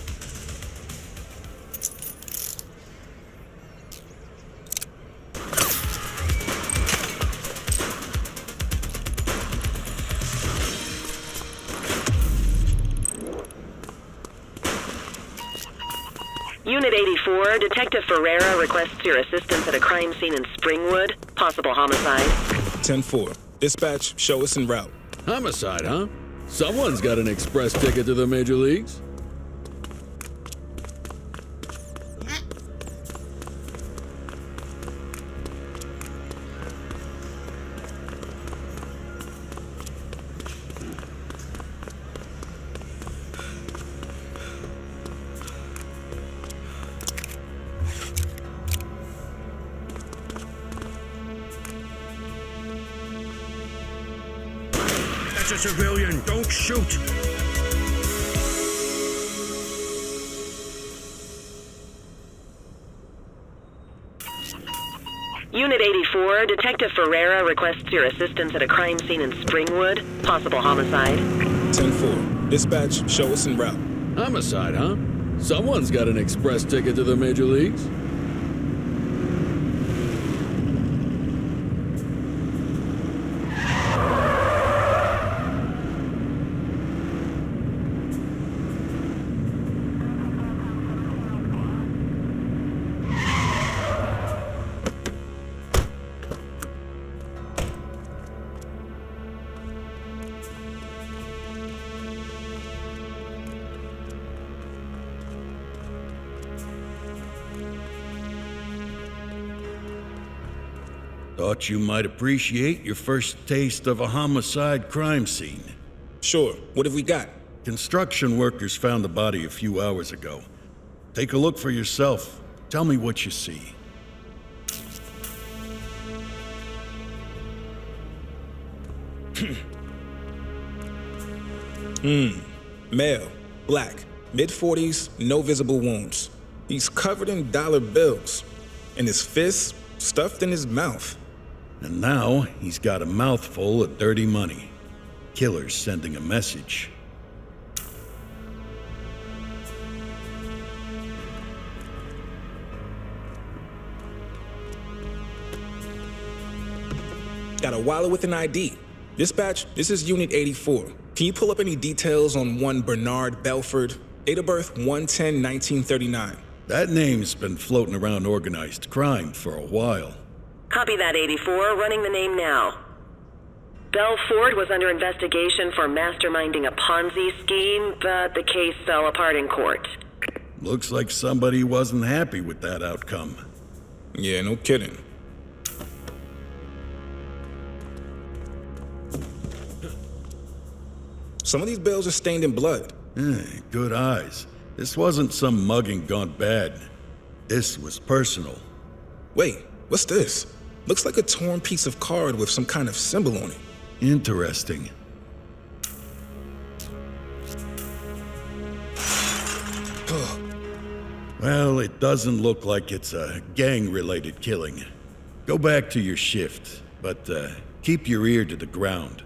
Unit 84, Detective Ferreira requests your assistance at a crime scene in Springwood. Possible homicide. 10-4. Dispatch, show us en route. Homicide, huh? Someone's got an express ticket to the major leagues. That's a civilian. Don't shoot. Unit 84, Detective Ferreira requests your assistance at a crime scene in Springwood. Possible homicide. 10-4. Dispatch, show us en route. Homicide, huh? Someone's got an express ticket to the major leagues. Thought you might appreciate your first taste of a homicide crime scene. Sure. What have we got? Construction workers found the body a few hours ago. Take a look for yourself. Tell me what you see. Male, black, mid-40s, no visible wounds. He's covered in dollar bills, and his fists stuffed in his mouth. And now he's got a mouthful of dirty money. Killer's sending a message. Got a wallet with an ID. Dispatch, this is Unit 84. Can you pull up any details on one Bernard Belford? Date of birth 1/10/1939. That name's been floating around organized crime for a while. Copy that, 84. Running the name now. Belford was under investigation for masterminding a Ponzi scheme, but the case fell apart in court. Looks like somebody wasn't happy with that outcome. Yeah, no kidding. Some of these bills are stained in blood. Good eyes. This wasn't some mugging gone bad. This was personal. Wait, what's this? Looks like a torn piece of card with some kind of symbol on it. Interesting. Well, it doesn't look like it's a gang-related killing. Go back to your shift, but keep your ear to the ground.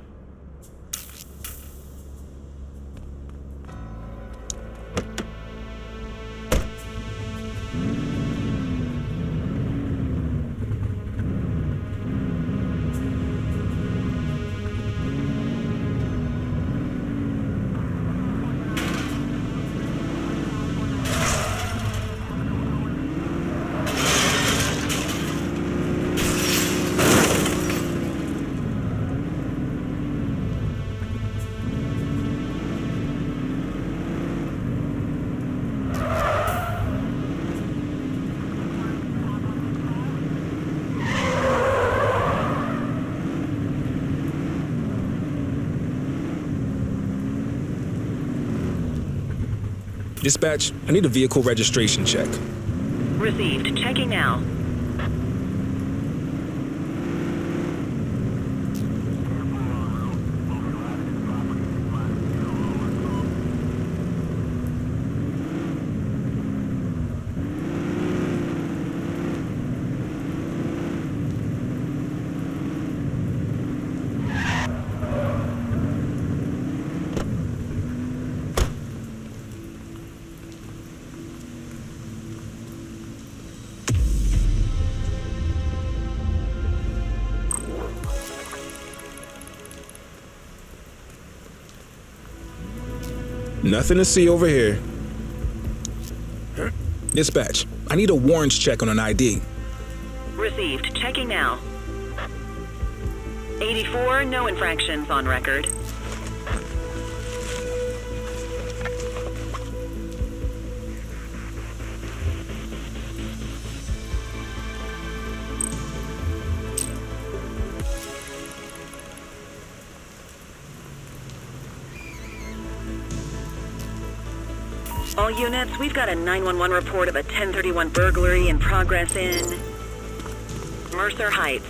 Dispatch, I need a vehicle registration check. Received. Checking now. Nothing to see over here. Dispatch, I need a warrants check on an ID. Received. Checking now. 84, no infractions on record. All units, we've got a 911 report of a 1031 burglary in progress in Mercer Heights.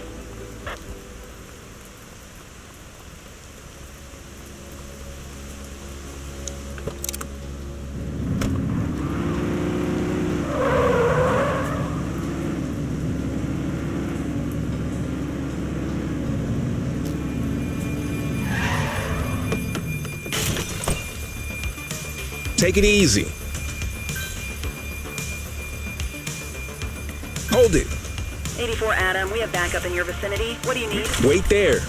Take it easy. Hold it. 84 Adam, we have backup in your vicinity. What do you need? Wait there.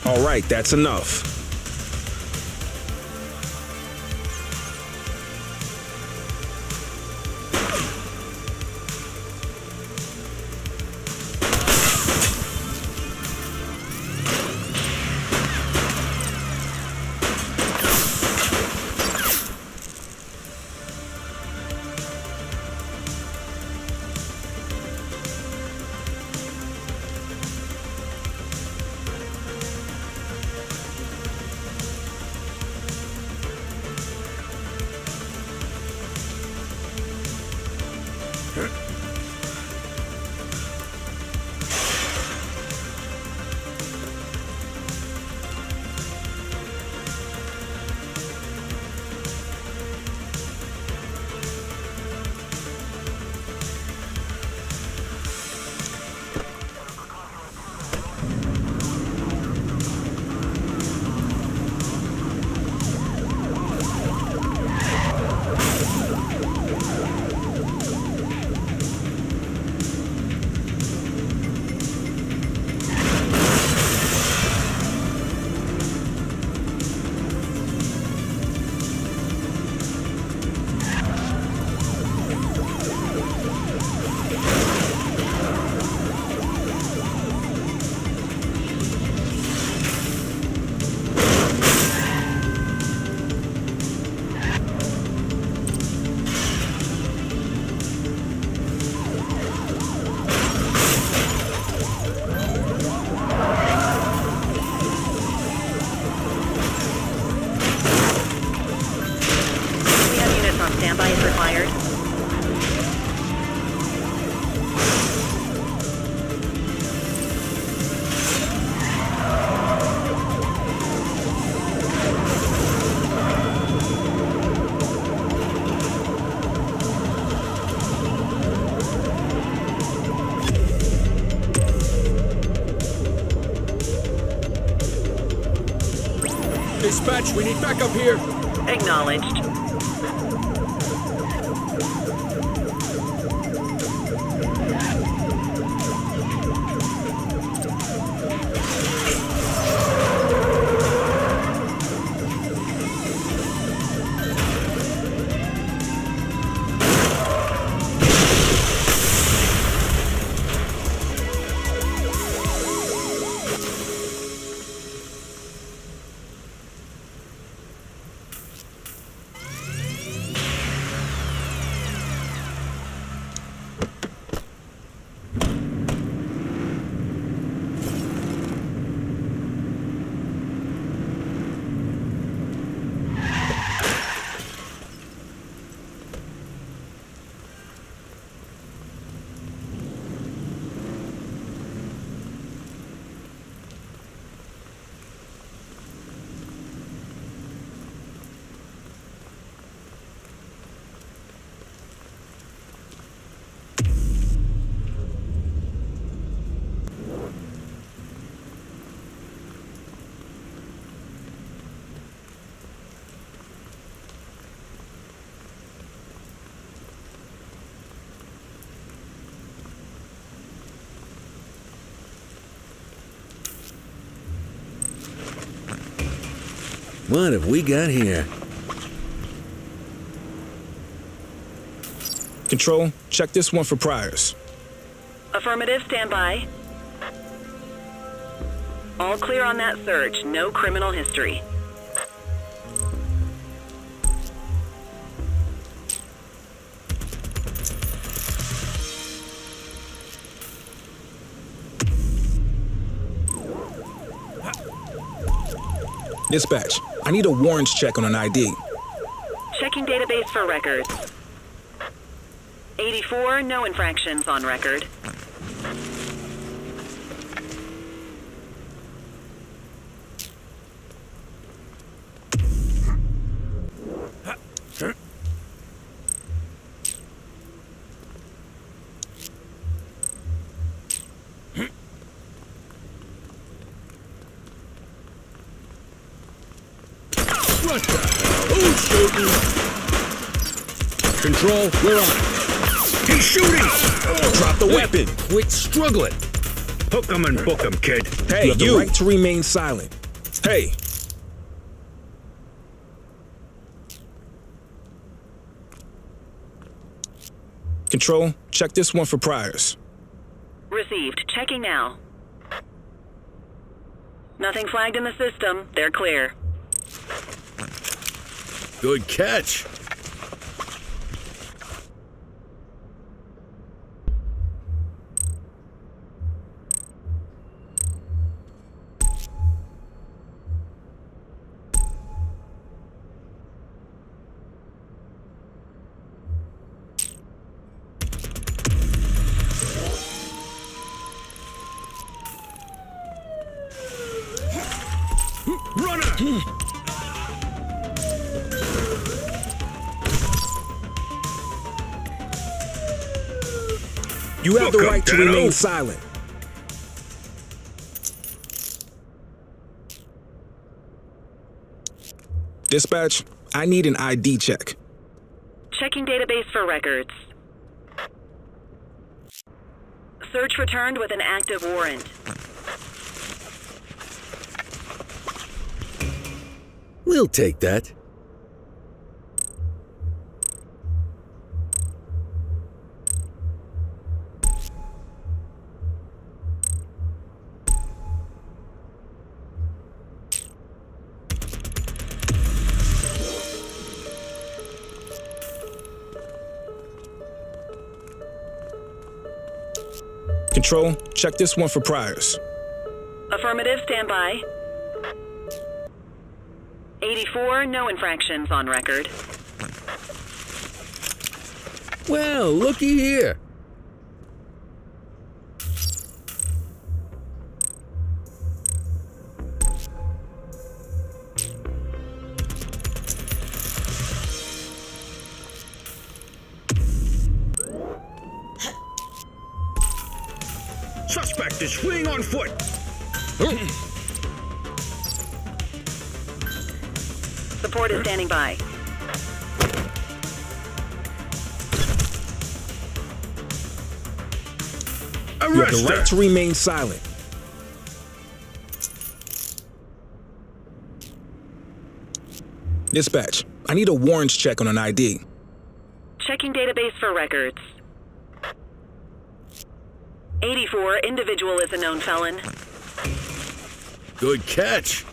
All right, that's enough. Dispatch, we need backup here. Acknowledged. What have we got here? Control, check this one for priors. Affirmative, stand by. All clear on that search. No criminal history. Dispatch, I need a warrants check on an ID. Checking database for records. 84, no infractions on record. What the hell? Who's shooting? Control, we're on. He's shooting! Drop the weapon! Quit struggling! Hook 'em and book 'em, kid. Hey, you have the right to remain silent. Hey! Control, check this one for priors. Received. Checking now. Nothing flagged in the system. They're clear. Good catch. Runner! You have the right to remain silent. Dispatch, I need an ID check. Checking database for records. Search returned with an active warrant. We'll take that. Control, check this one for priors. Affirmative, stand by. 84, no infractions on record. Well, looky here. Suspect is fleeing on foot. Support is standing by. You have the right to remain silent. Dispatch, I need a warrants check on an ID. Checking database for records. 84, individual is a known felon. Good catch.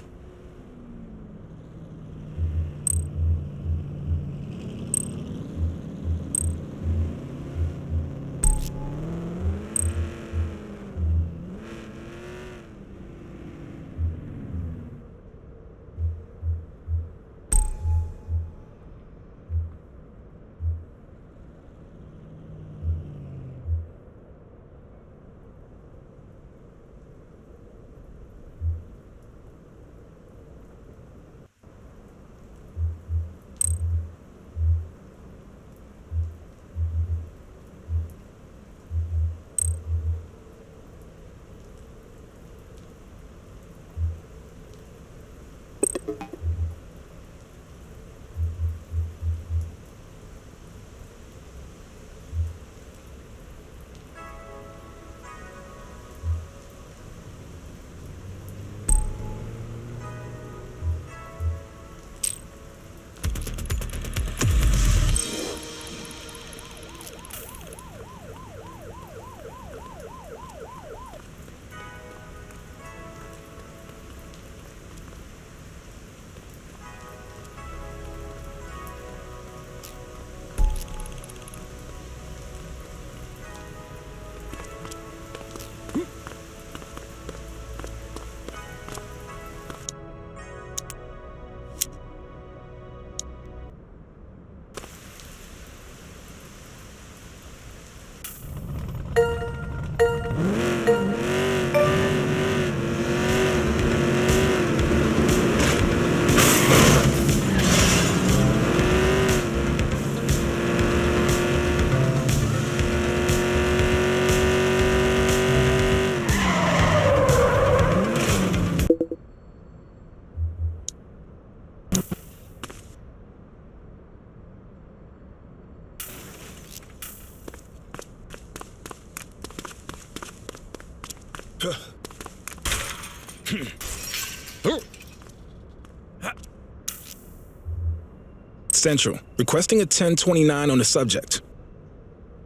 Central, requesting a 1029 on the subject.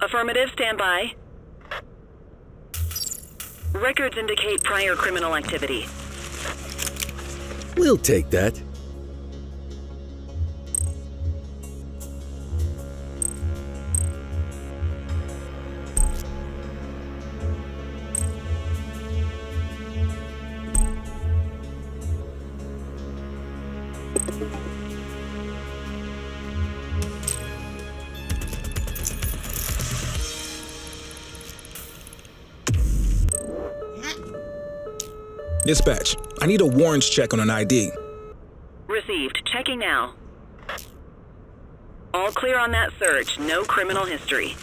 Affirmative, stand by. Records indicate prior criminal activity. We'll take that. Dispatch, I need a warrants check on an ID. Received. Checking now. All clear on that search. No criminal history.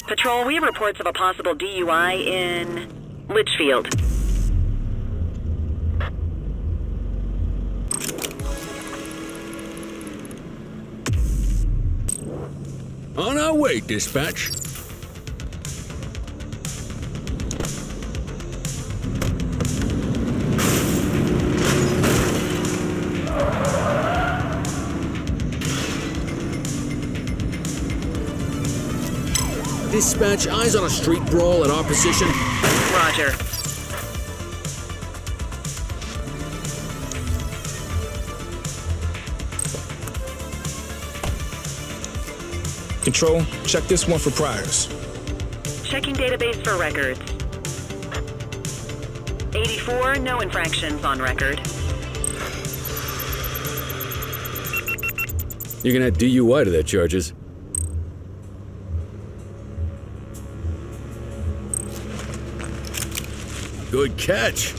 Patrol, we have reports of a possible DUI in Litchfield. On our way, dispatch. Dispatch, eyes on a street brawl at our position. Roger. Control, check this one for priors. Checking database for records. 84, no infractions on record. You can add DUI to that charges. Good catch.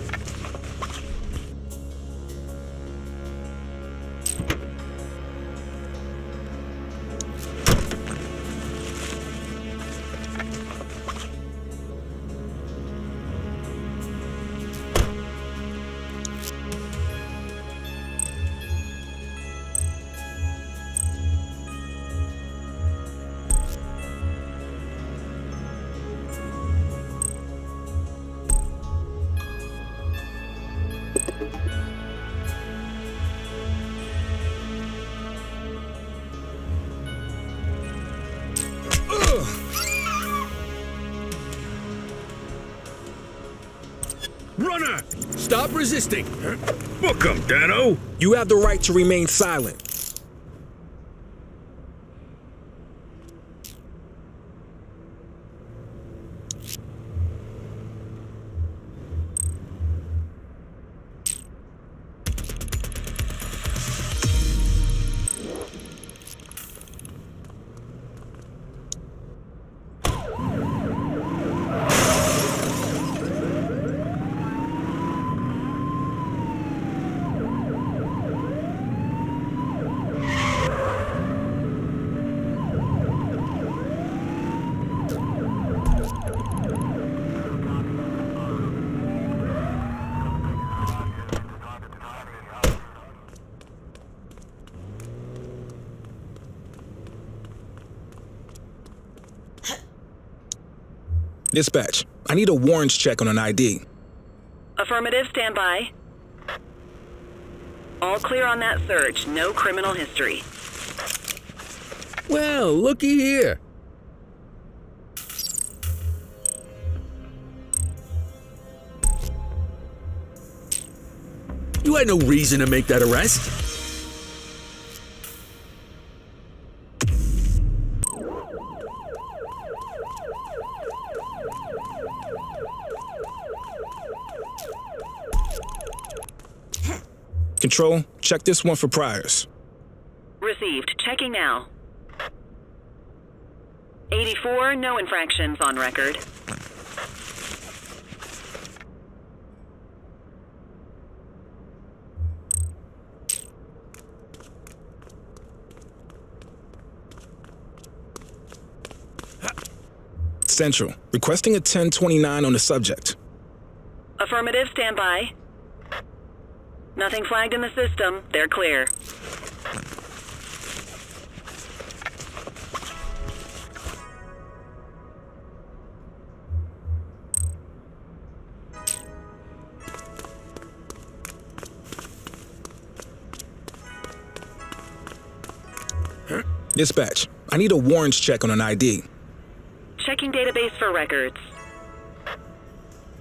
runner! Stop resisting! Book him, Dano! You have the right to remain silent. Dispatch, I need a warrants check on an ID. Affirmative, stand by. All clear on that search, no criminal history. Well, looky here. You had no reason to make that arrest. Control, check this one for priors. Received. Checking now. 84, no infractions on record. Central, requesting a 1029 on the subject. Affirmative, stand by. Nothing flagged in the system. They're clear. Dispatch, I need a warrants check on an ID. Checking database for records.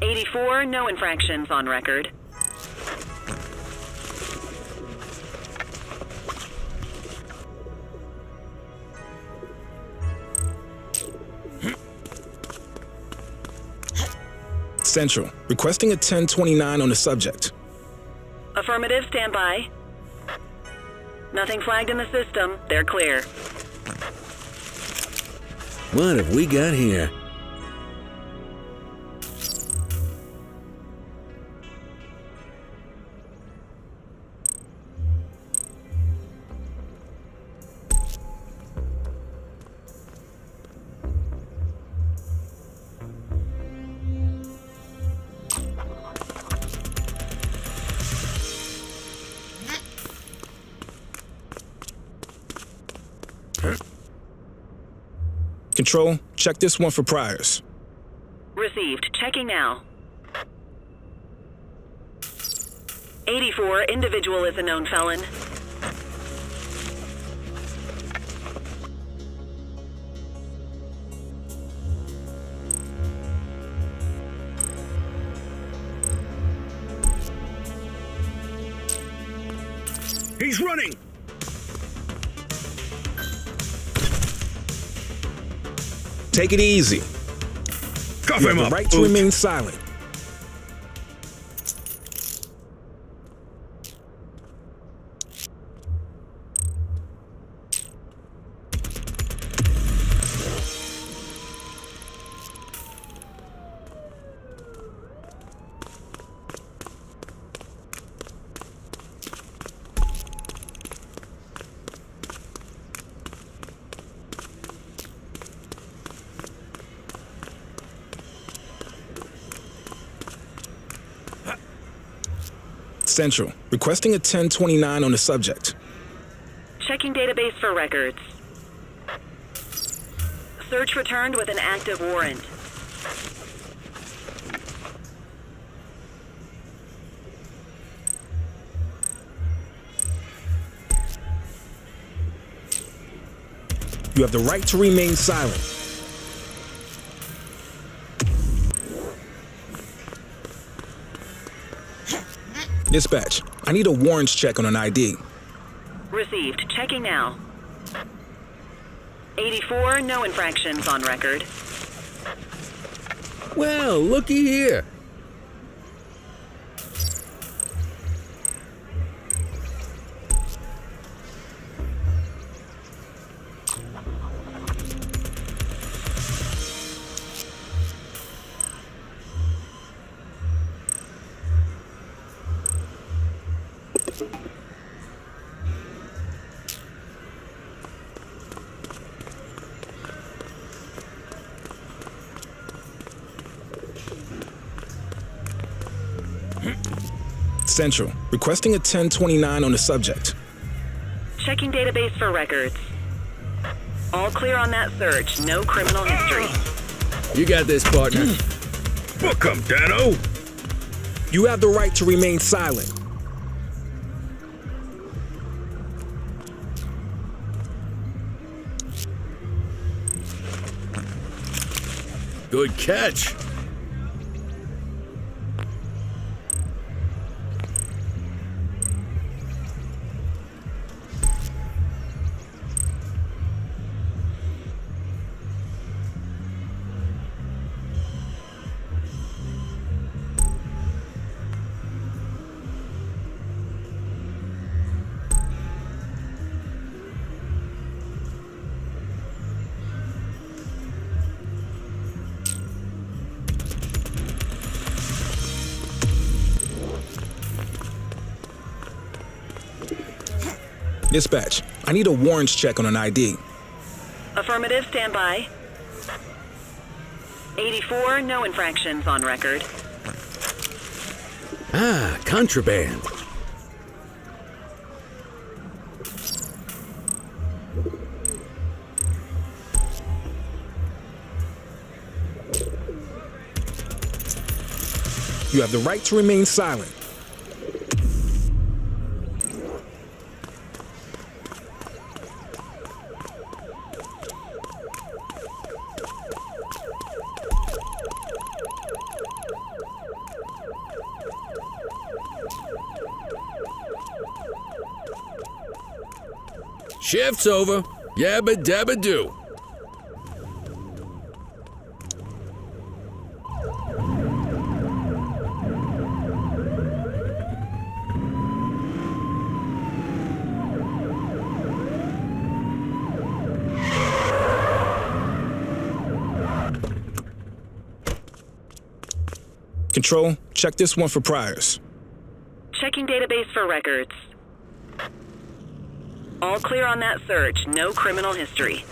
84, no infractions on record. Central, requesting a 1029 on the subject. Affirmative, stand by. Nothing flagged in the system. They're clear. What have we got here? Control, check this one for priors. Received. Checking now. 84, individual is a known felon. He's running! Take it easy. Cuff You him have up. the right to remain silent. Central, requesting a 1029 on the subject. Checking database for records. Search returned with an active warrant. You have the right to remain silent. Dispatch, I need a warrants check on an ID. Received. Checking now. 84, no infractions on record. Well, looky here. Central, requesting a 1029 on the subject. Checking database for records. All clear on that search. No criminal history. You got this, partner. Welcome, Dano. You have the right to remain silent. Good catch. Dispatch, I need a warrants check on an ID. Affirmative, stand by. 84, no infractions on record. Ah, contraband. You have the right to remain silent. Shift's over. Yabba dabba do. Control, check this one for priors. Checking database for records. All clear on that search. No criminal history.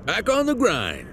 Back on the grind.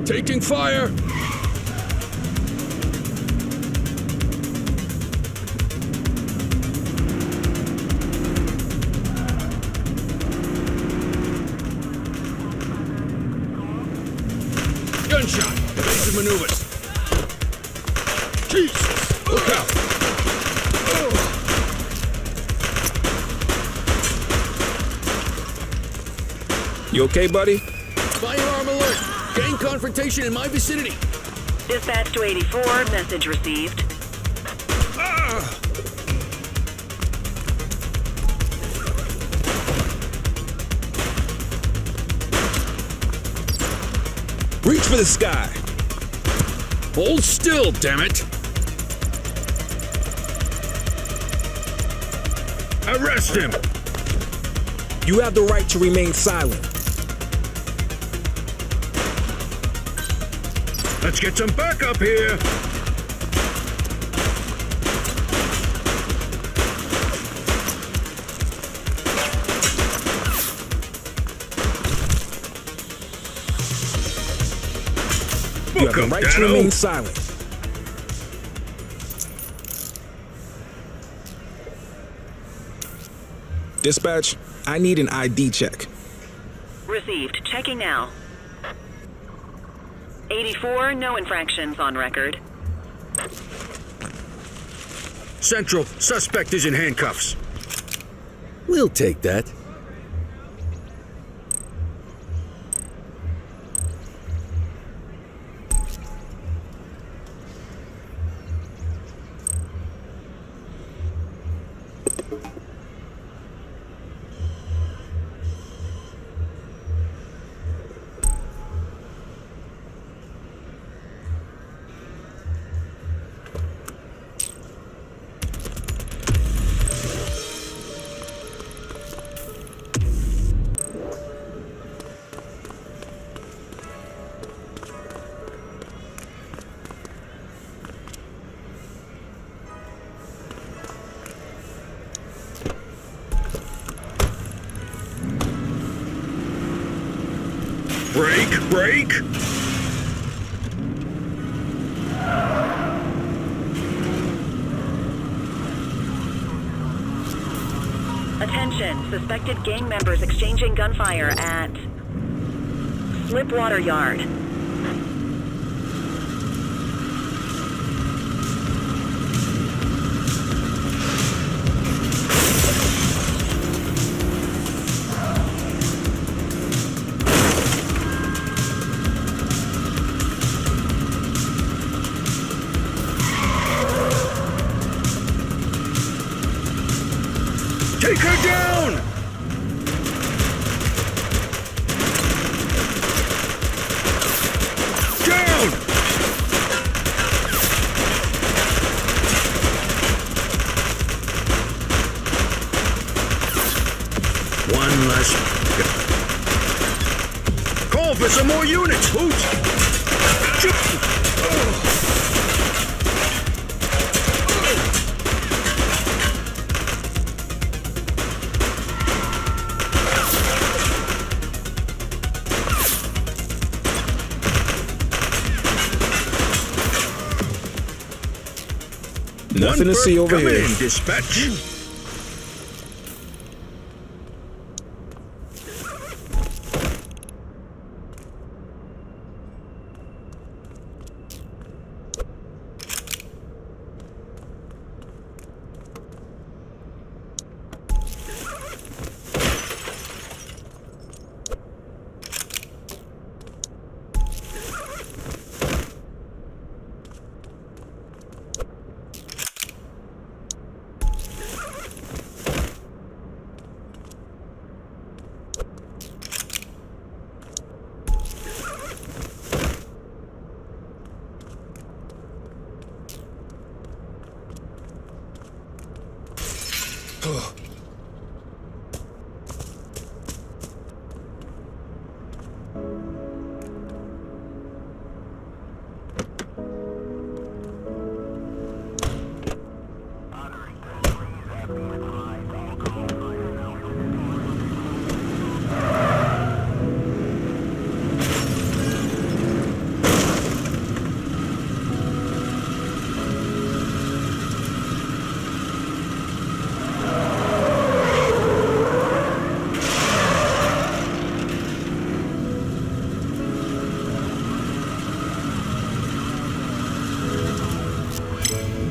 Taking fire! Gunshot! Evasive maneuvers! Jesus! Look out! You okay, buddy? Firearm alert! Gang confrontation in my vicinity! Dispatch to 84, message received. Reach for the sky! Hold still, damn it! Arrest him! You have the right to remain silent. Let's get some backup here! You have the right to remain silent. Dispatch, I need an ID check. Received. Checking now. 84, no infractions on record. Central, suspect is in handcuffs. We'll take that. Break! Attention, suspected gang members exchanging gunfire at Slipwater Yard. Take her down! Down! One less. Call for some more units, Hoot! Nothing to see over here. In, dispatch.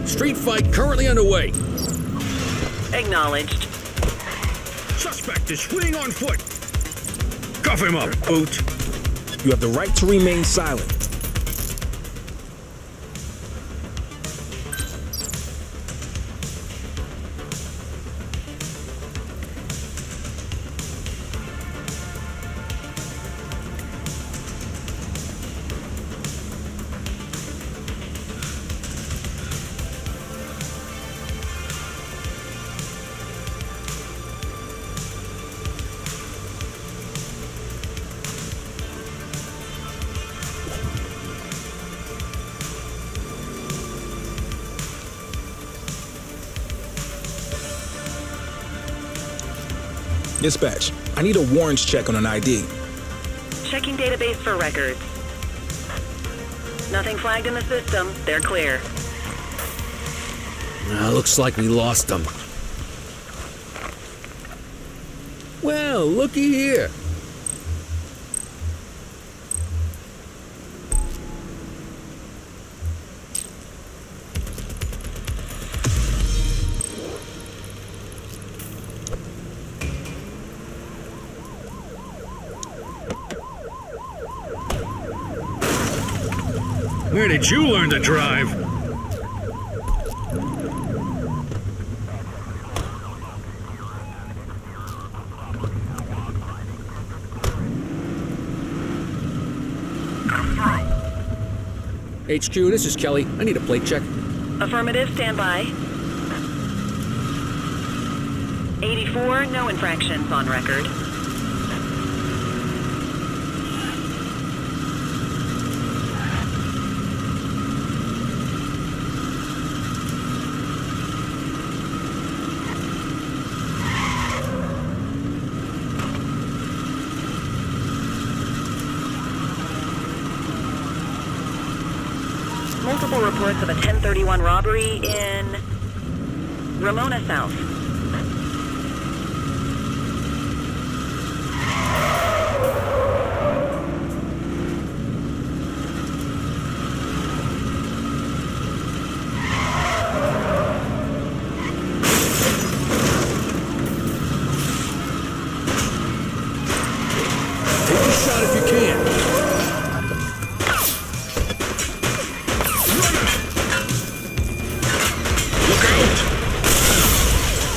Street fight currently underway. Acknowledged. Suspect is fleeing on foot. Cuff him up, Boot. You have the right to remain silent. Dispatch, I need a warrants check on an ID. Checking database for records. Nothing flagged in the system. They're clear. Looks like we lost them. Well, looky here. Where did you learn to drive? HQ, this is Kelly. I need a plate check. Affirmative, stand by. 84, no infractions on record. Multiple reports of a 1031 robbery in Ramona South.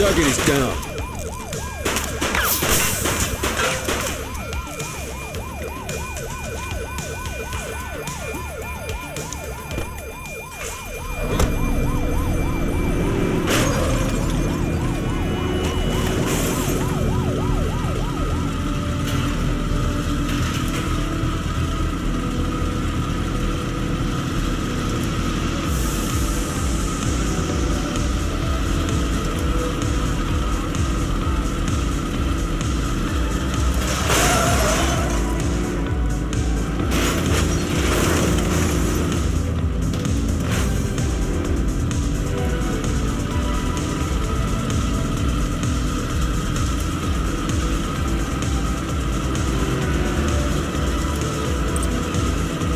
Target is down.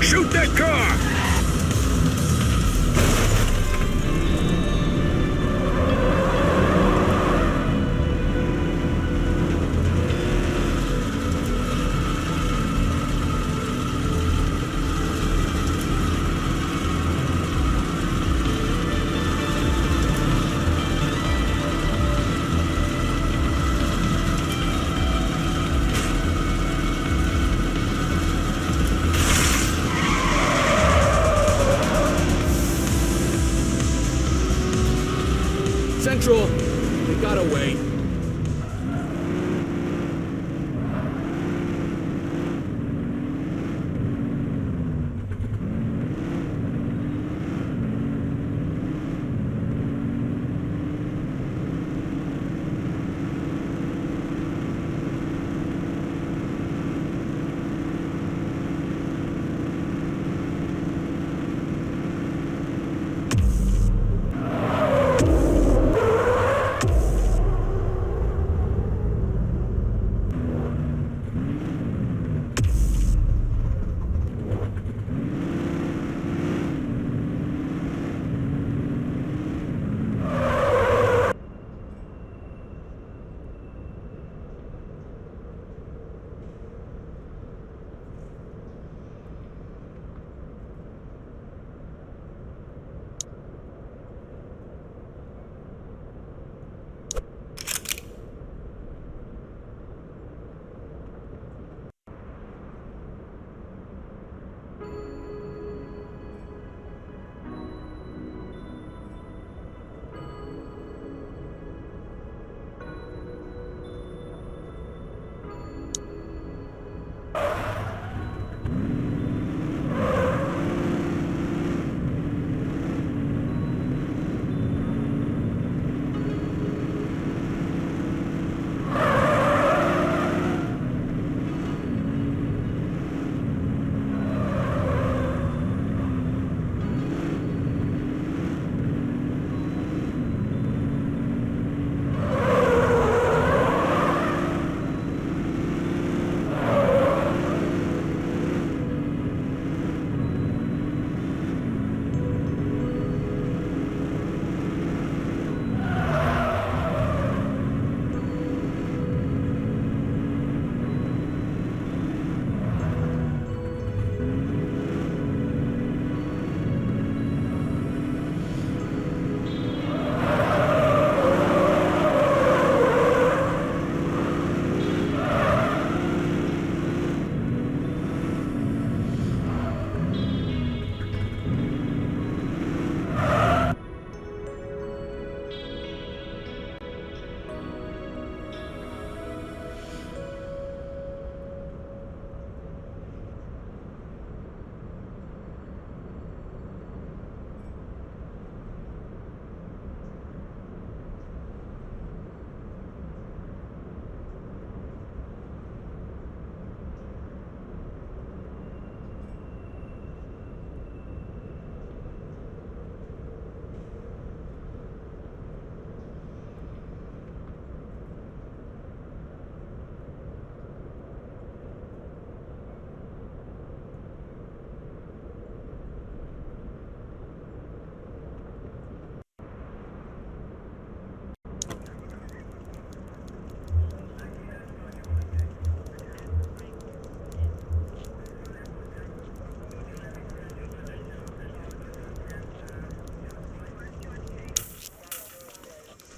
Shoot that car! Central, they got away.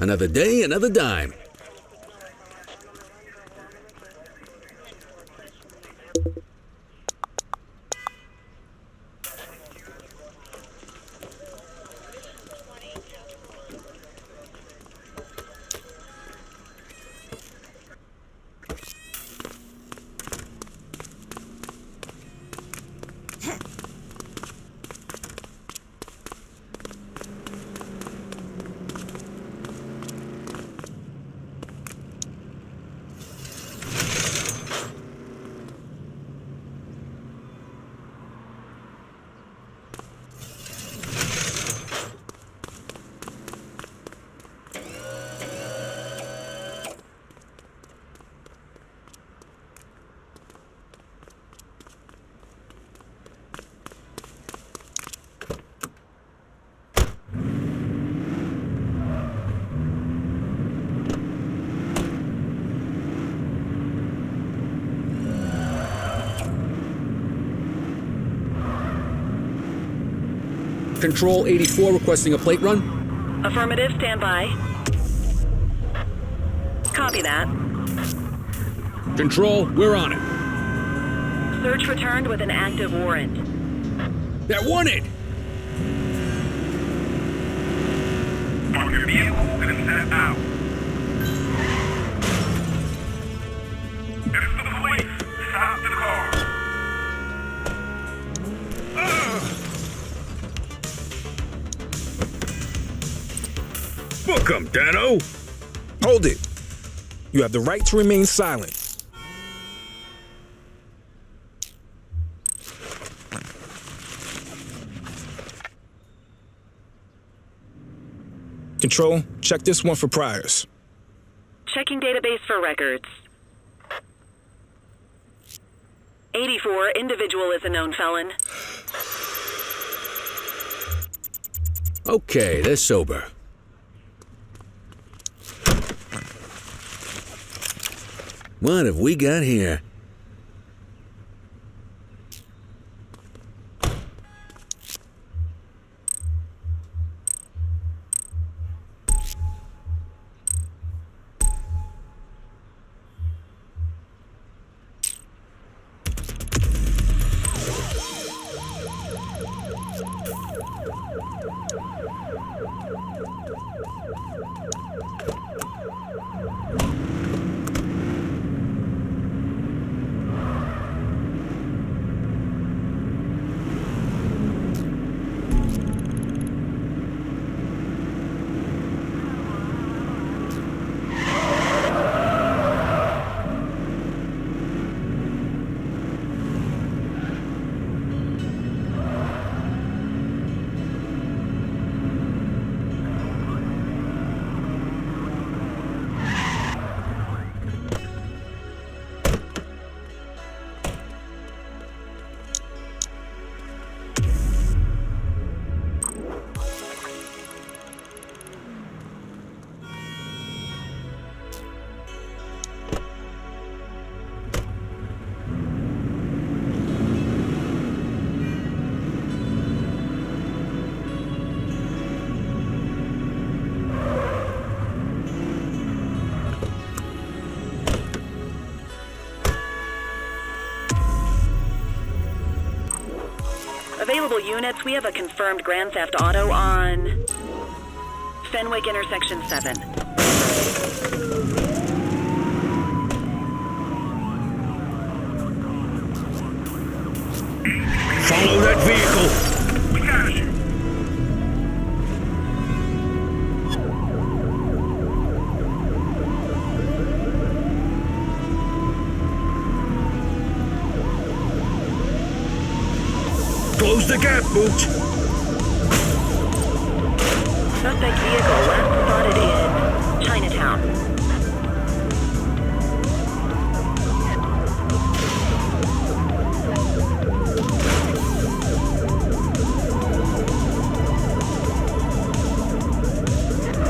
Another day, another dime. Control 84 requesting a plate run. Affirmative, stand by. Copy that. Control, we're on it. Search returned with an active warrant. They're wanted! Park your vehicle and step out. This is for the police. Stop the car. Book 'em, Dano! Hold it. You have the right to remain silent. Control, check this one for priors. Checking database for records. 84, individual is a known felon. Okay, they're sober. What have we got here? Available units, we have a confirmed Grand Theft Auto on Fenwick Intersection 7. Follow that vehicle! We got you. Close the gap, Booch! Suspect vehicle last spotted in Chinatown.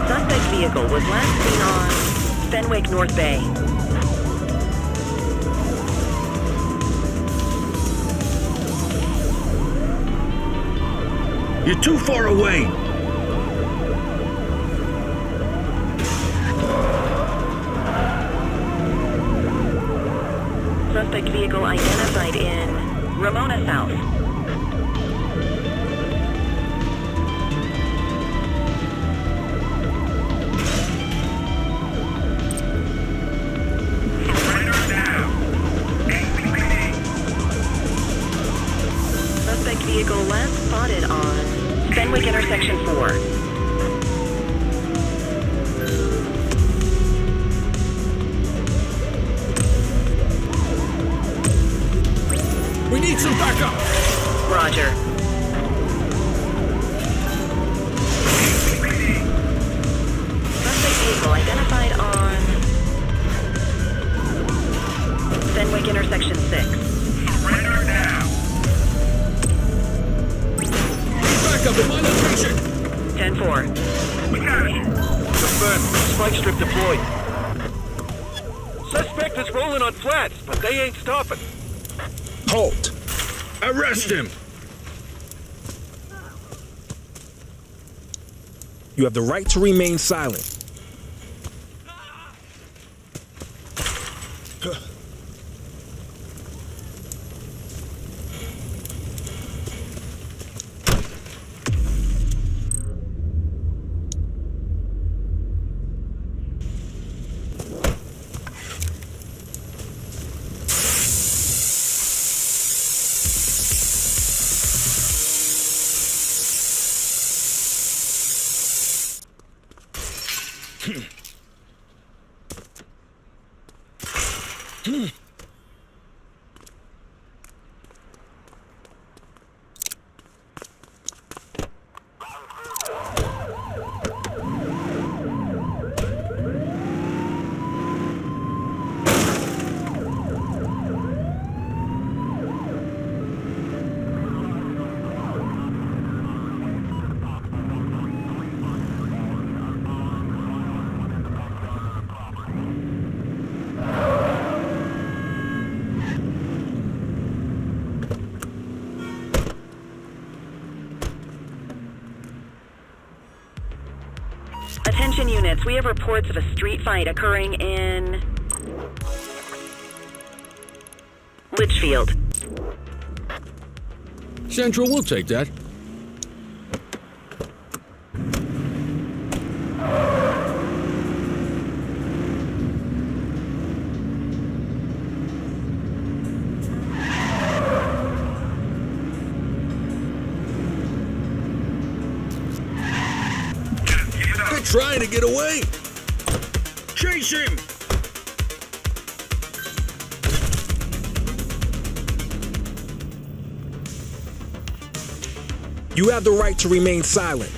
Suspect vehicle was last seen on Fenwick North Bay. You're too far away! Suspect vehicle identified in Ramona South. Suspect vehicle last spotted on Fenwick Intersection 4. We need some backup! Roger. Suspect vehicle identified on Fenwick Intersection 6. Surrender now! Backup at my location! 10-4. We got it! Confirmed. Spike strip deployed. Suspect is rolling on flats, but they ain't stopping. Halt! Arrest him! You have the right to remain silent. Attention units, we have reports of a street fight occurring in Litchfield. Central, we'll take that. Trying to get away! Chase him! You have the right to remain silent.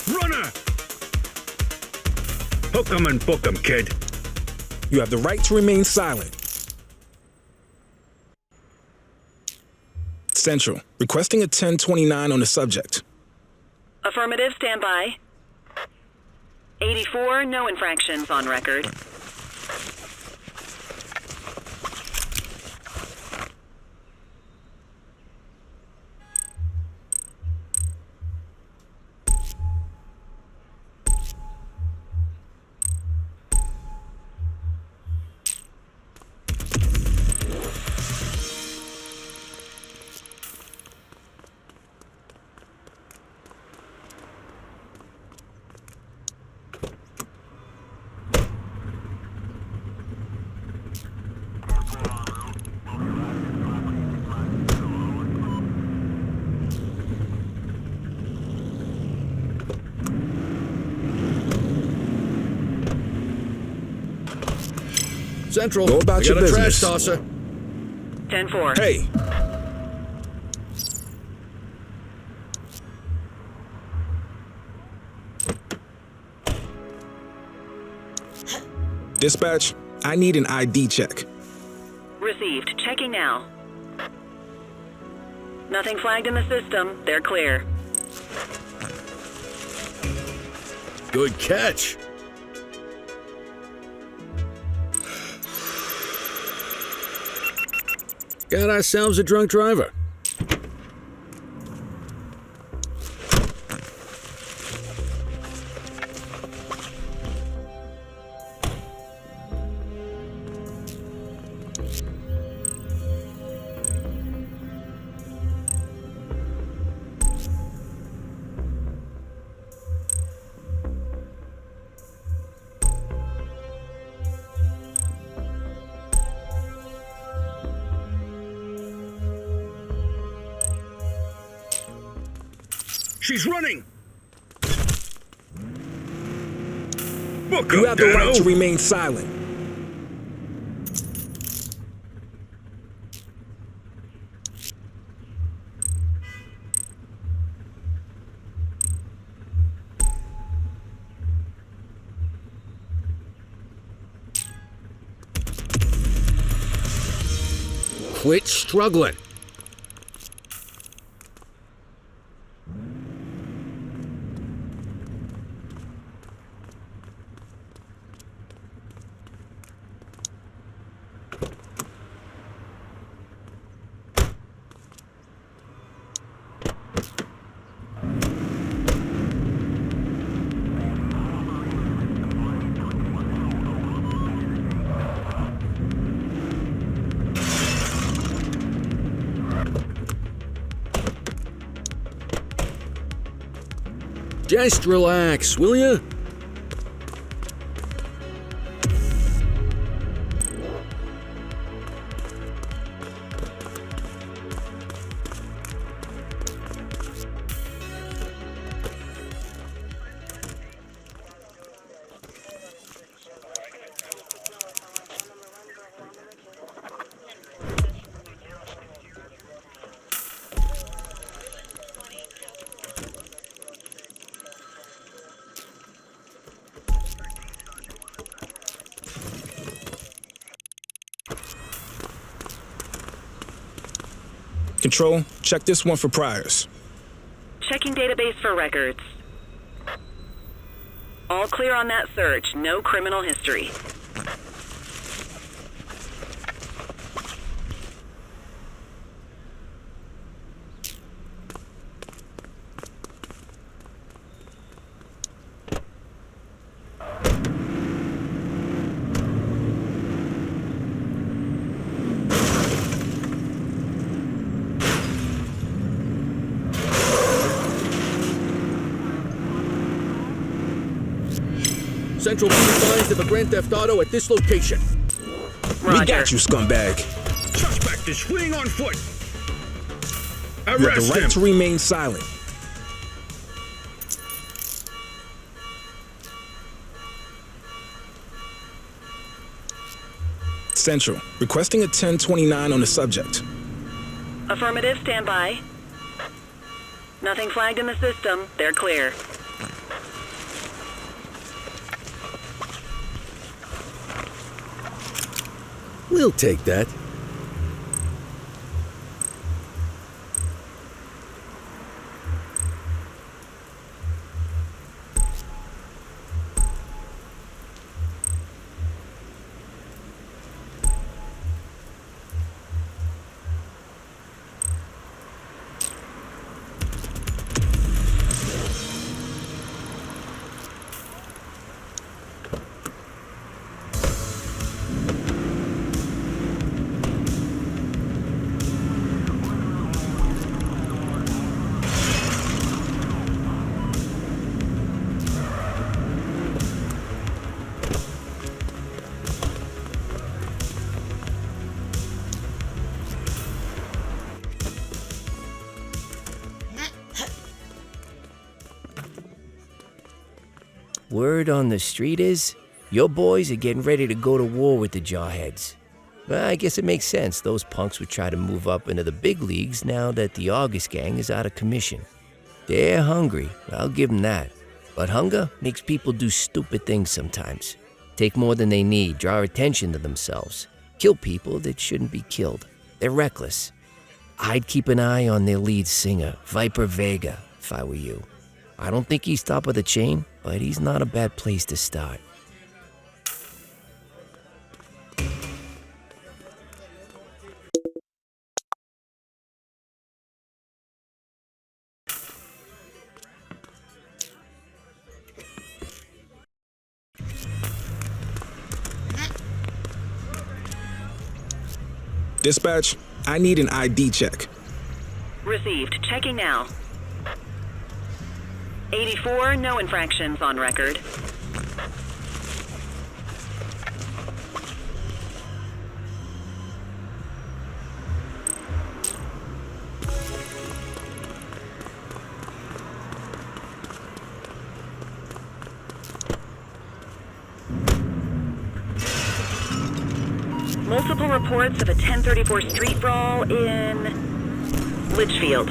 Runner! Hook 'em and book 'em, kid. You have the right to remain silent. Central, requesting a 1029 on the subject. Affirmative, stand by. 84, no infractions on record. Central, go about we your got a business. trash tosser. 10-4. Hey! Dispatch, I need an ID check. Received. Checking now. Nothing flagged in the system. They're clear. Good catch. Got ourselves a drunk driver. She's running! You have the right to remain silent. Quit struggling. Just relax, will ya? Control, check this one for priors. Checking database for records. All clear on that search. No criminal history. Central Beat signs of a Grand Theft Auto at this location. Roger. We got you, scumbag. Suspect is fleeing on foot. You have the right to remain silent. Central, requesting a 1029 on the subject. Affirmative, stand by. Nothing flagged in the system. They're clear. We'll take that. Word on the street is, your boys are getting ready to go to war with the Jawheads. Well, I guess it makes sense. Those punks would try to move up into the big leagues now that the August gang is out of commission. They're hungry, I'll give them that. But hunger makes people do stupid things sometimes. Take more than they need, draw attention to themselves, kill people that shouldn't be killed. They're reckless. I'd keep an eye on their lead singer, Viper Vega, if I were you. I don't think he's top of the chain, but he's not a bad place to start. Dispatch, I need an ID check. Received. Checking now. 84, no infractions on record. Multiple reports of a 1034 street brawl in Litchfield.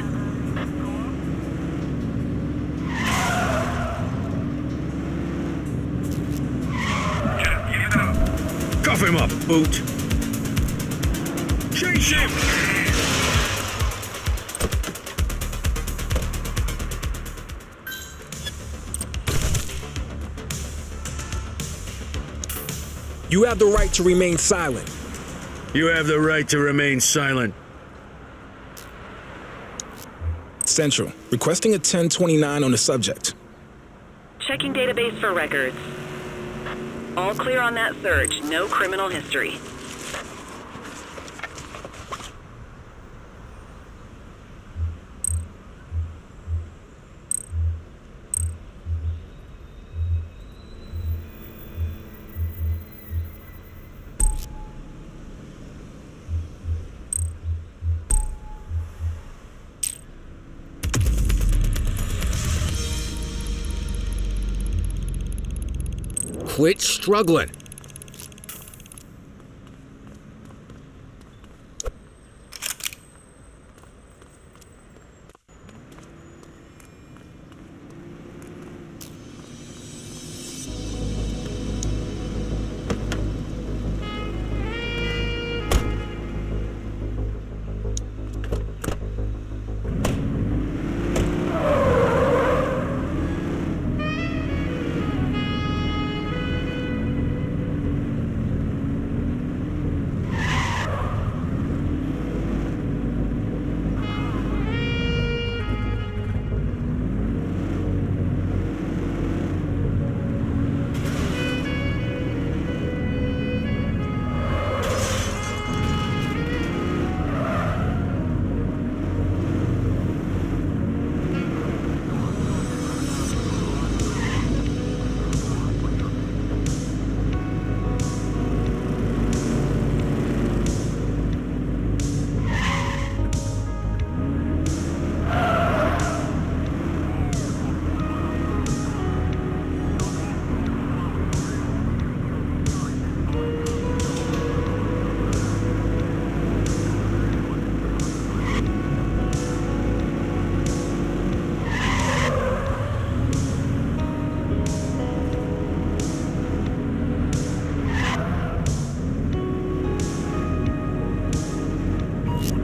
Cuff him up, Boot. Chase him! You have the right to remain silent. You have the right to remain silent. Central, requesting a 1029 on the subject. Checking database for records. All clear on that search. No criminal history. Quit struggling.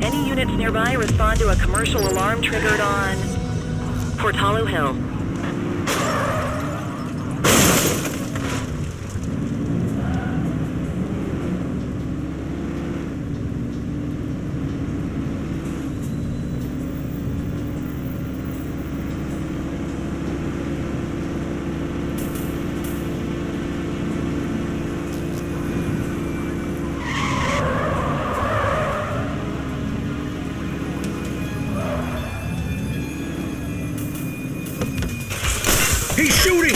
Any units nearby respond to a commercial alarm triggered on Portalo Hill. He's shooting!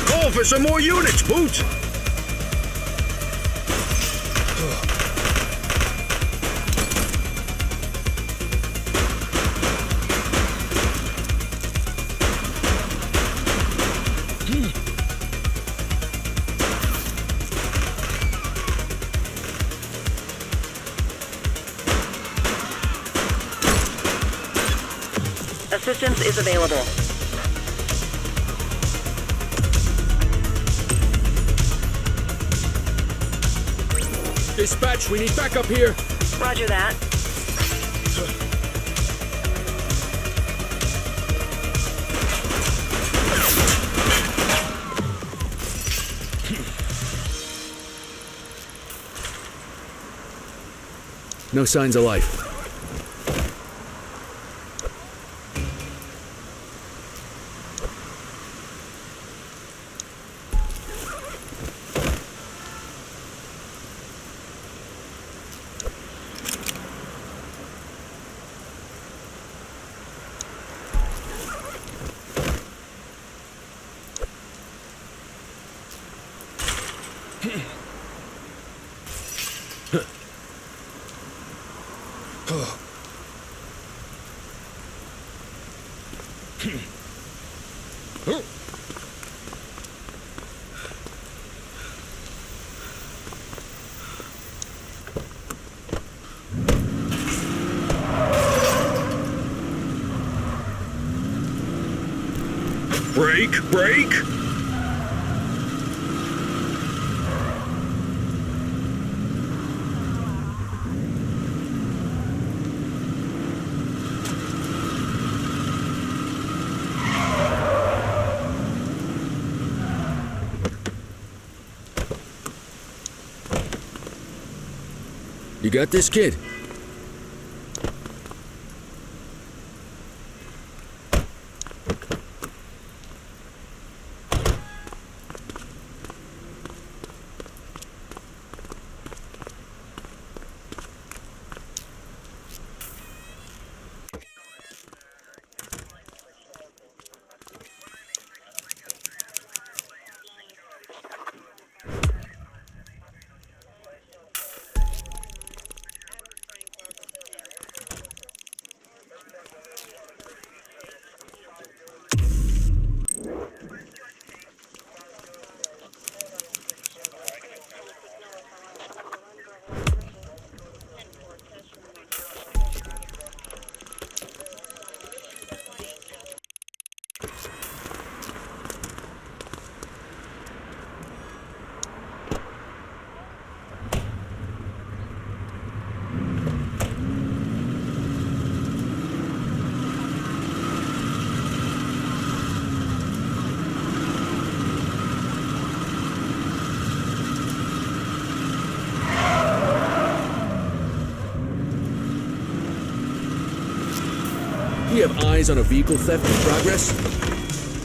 Call for some more units, Boots! Assistance is available. Dispatch, we need backup here. Roger that. No signs of life. Huh. Break! You got this, kid? You have eyes on a vehicle theft in progress?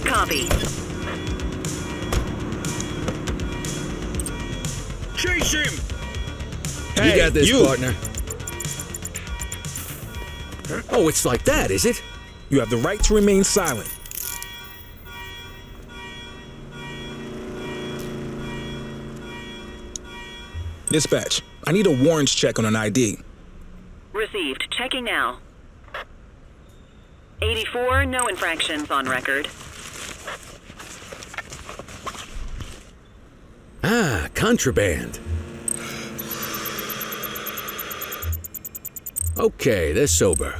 Copy. Chase him! You Hey, got this, you. partner. Oh, it's like that, is it? You have the right to remain silent. Dispatch, I need a warrants check on an ID. Received. Checking now. 84, no infractions on record. Ah, contraband. Okay, they're sober.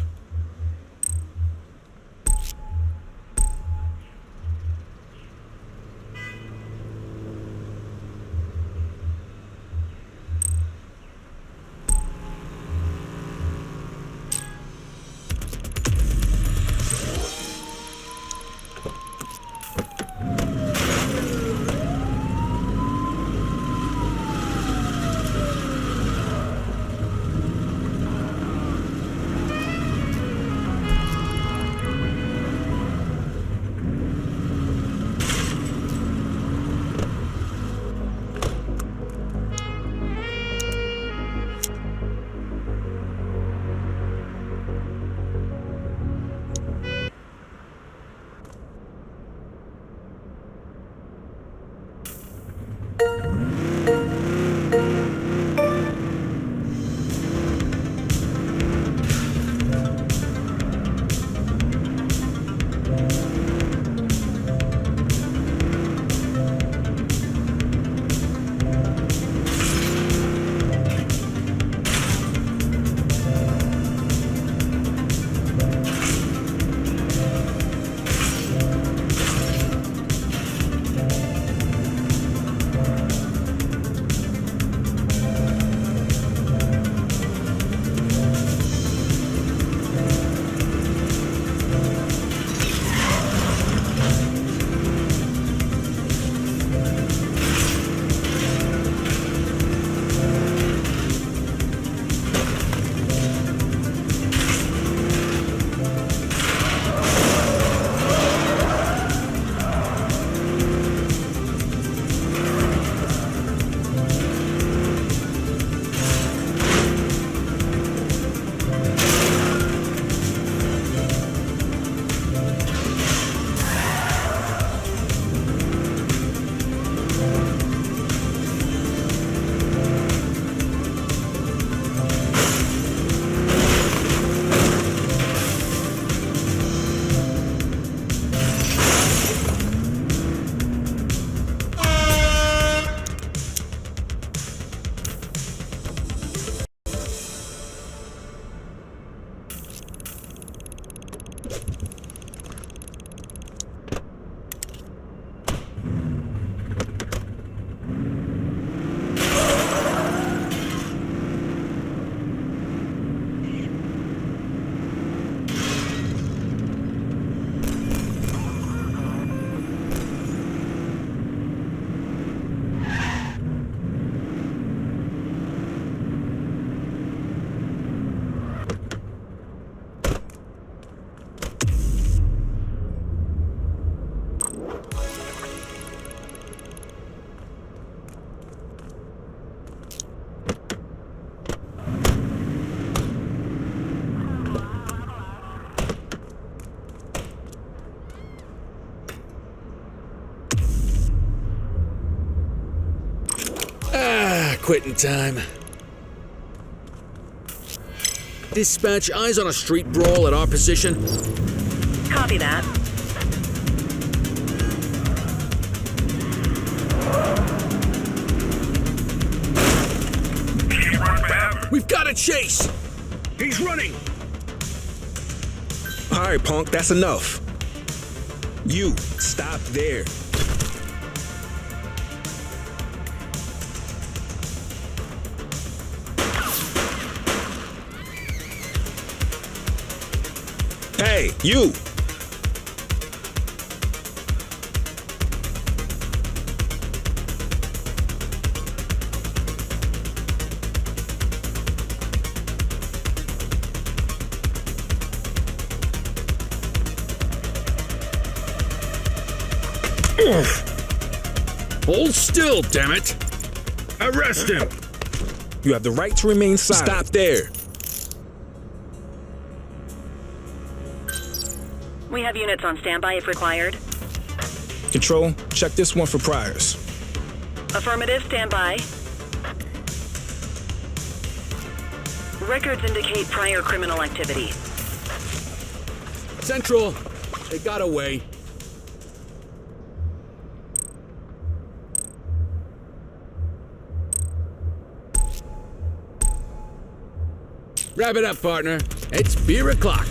quitting time. Dispatch, eyes on a street brawl at our position. Copy that. We've got a chase! He's running! All right, punk, that's enough. You, stop there. Hey, you! Hold still, damn it! Arrest him! You have the right to remain silent. Stop there. We have units on standby if required. Control, check this one for priors. Affirmative, standby. Records indicate prior criminal activity. Central, they got away. Wrap it up, partner. It's beer o'clock.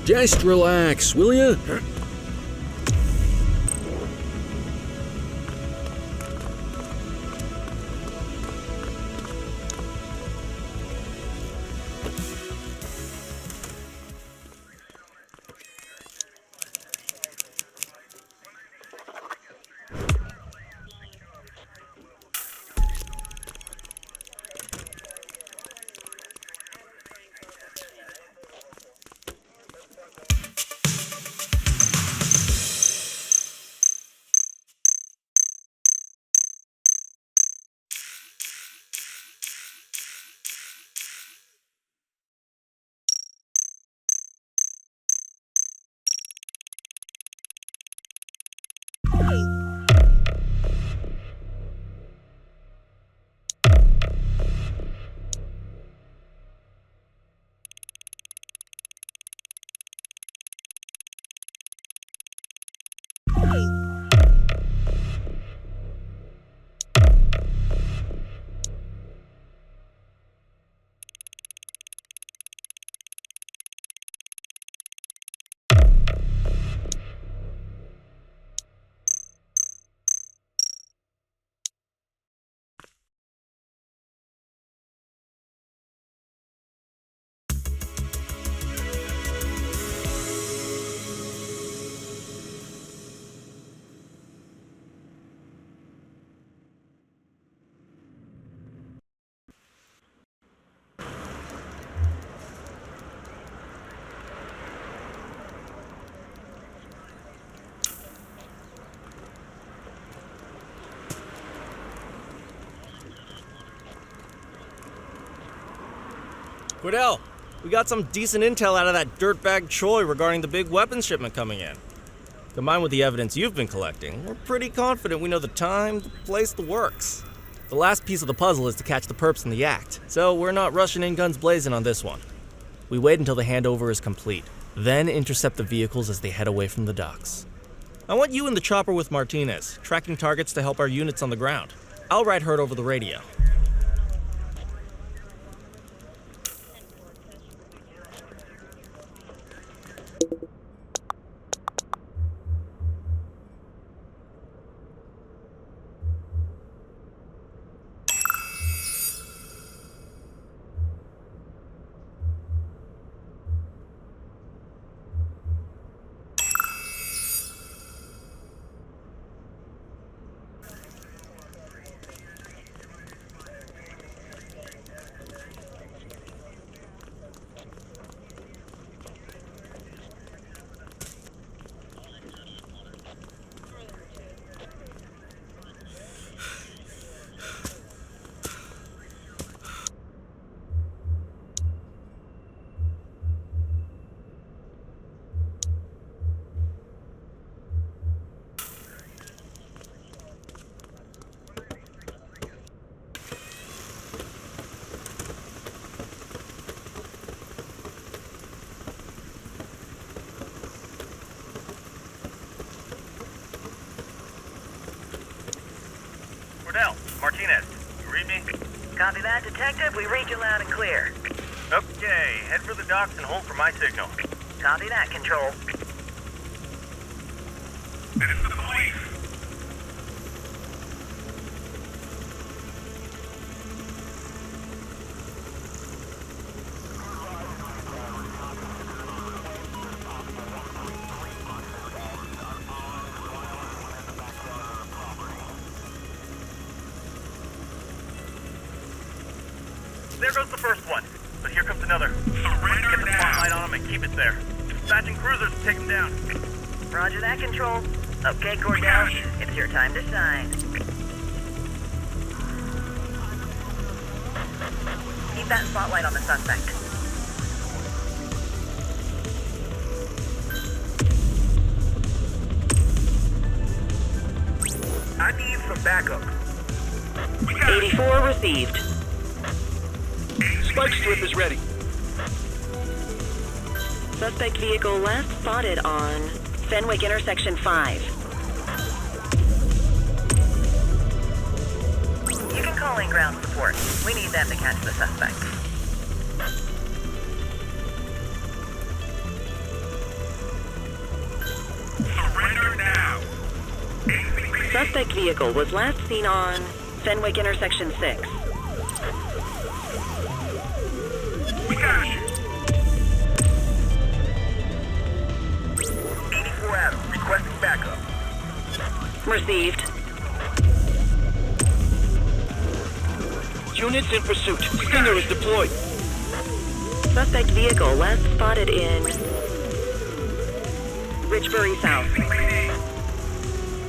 Just relax, will ya? Cordell, we got some decent intel out of that dirtbag Choi regarding the big weapons shipment coming in. Combined with the evidence you've been collecting, we're pretty confident we know the time, the place, the works. The last piece of the puzzle is to catch the perps in the act, so we're not rushing in guns blazing on this one. We wait until the handover is complete, then intercept the vehicles as they head away from the docks. I want you in the chopper with Martinez, tracking targets to help our units on the ground. I'll ride herd over the radio. Martinez. You read me? Copy that, Detective. We read you loud and clear. Okay, head for the docks and hold for my signal. Copy that, Control. And it's the police. There goes the first one. But here comes another. Surrender Get the now. spotlight on him and keep it there. Dispatching cruisers to take him down. Roger that, Control. Okay, Cordell, it's your time to shine. Keep that spotlight on the suspect. I need some backup. 84 received. Spike strip is ready. Suspect vehicle last spotted on Fenwick intersection 5. You can call in ground support. We need them to catch the suspect. Surrender now. Suspect vehicle was last seen on Fenwick intersection 6. We got you. 84 Adam, requesting backup. Received. Units in pursuit. Stinger is deployed. Suspect vehicle last spotted in Richbury South.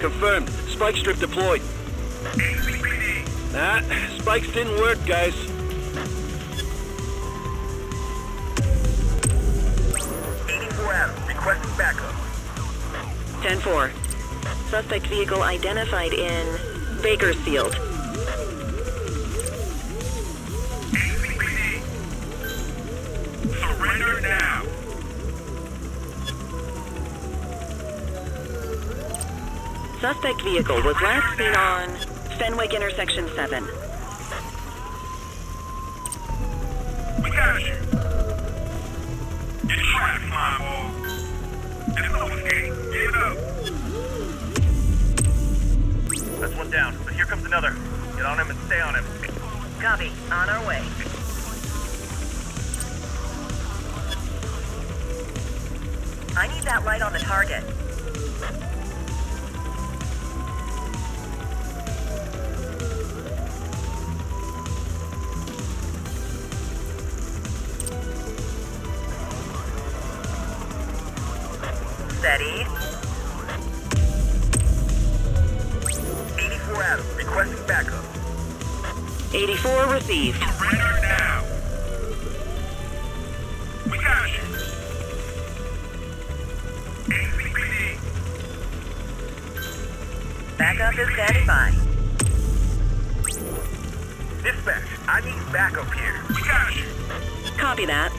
Confirmed. Spike strip deployed. Nah, spikes didn't work, guys. Adam, requesting backup. 10-4. Suspect vehicle identified in Bakersfield. Surrender now. Suspect vehicle was last seen on Fenwick intersection 7. We got you. Get trapped, my boy. There's no escape. Get it up. That's one down, but here comes another. Get on him and stay on him. Copy. On our way. I need that light on the target. Steady. 84 Adam, requesting backup. 84 received. Surrender now. We got you. ACPD. Backup is standing by. Dispatch, I need backup here. We got you. Copy that.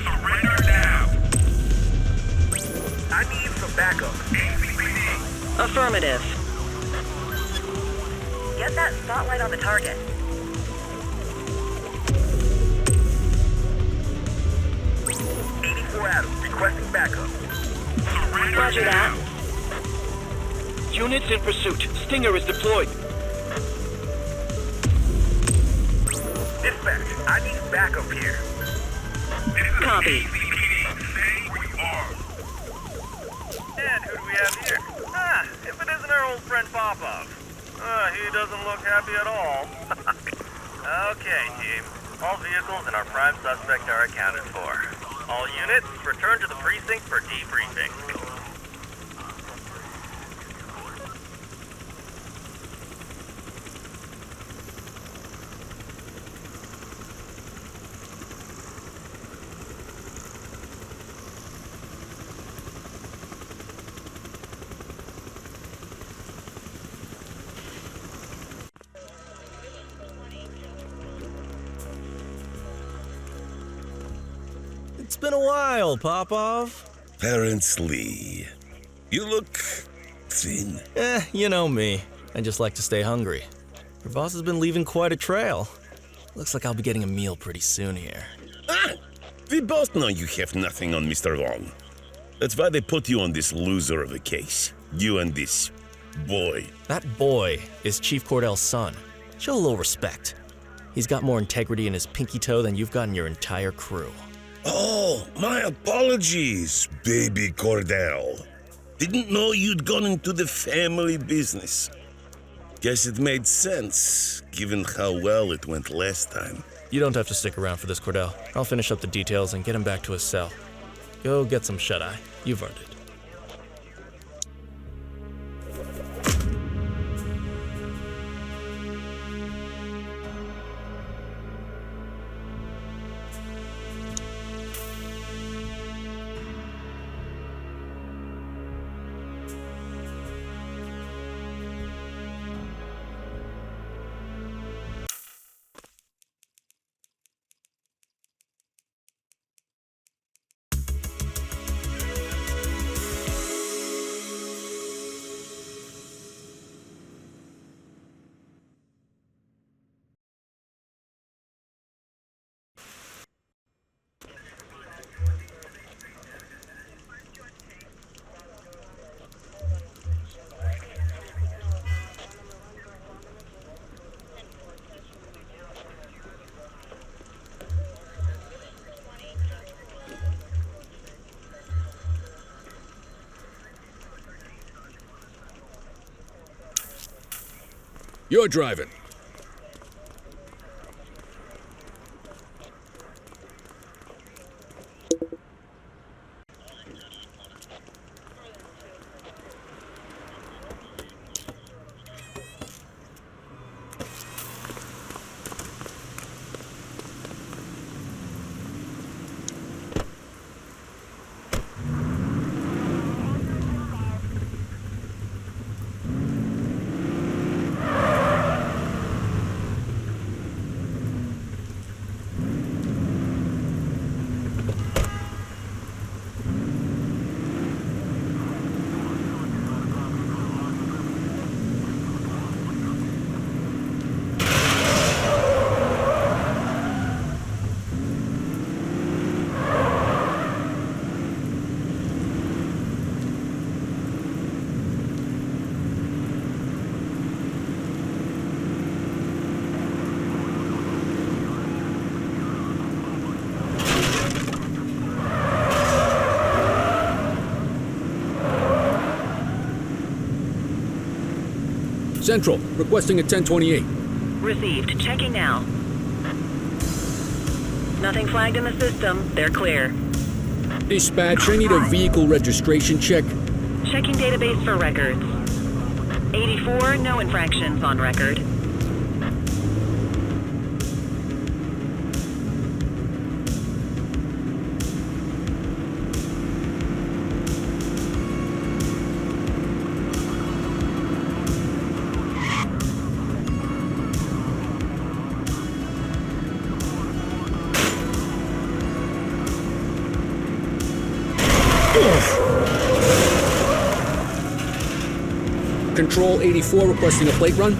Surrender now. I need some backup. ACPD. Affirmative. Get that spotlight on the target. Adam, requesting backup. Surrender Roger now. that. Units in pursuit. Stinger is deployed. Dispatch, I need backup here. Copy. Stay where you are. And who do we have here? If it isn't our old friend Popov. He doesn't look happy at all. Okay, team. All vehicles and our prime suspect are accounted for. All units, return to the precinct for debriefing. It's been a while, Popov. Apparently. You look thin. You know me. I just like to stay hungry. Your boss has been leaving quite a trail. Looks like I'll be getting a meal pretty soon here. We both know you have nothing on Mr. Wong. That's why they put you on this loser of a case. You and this boy. That boy is Chief Cordell's son. Show a little respect. He's got more integrity in his pinky toe than you've got in your entire crew. Oh, my apologies, baby Cordell. Didn't know you'd gone into the family business. Guess it made sense, given how well it went last time. You don't have to stick around for this, Cordell. I'll finish up the details and get him back to his cell. Go get some shut-eye. You've earned it. You're driving. Central, requesting a 1028. Received. Checking now. Nothing flagged in the system. They're clear. Dispatch, I need a vehicle registration check. Checking database for records. 84, no infractions on record. Control 84 requesting a plate run.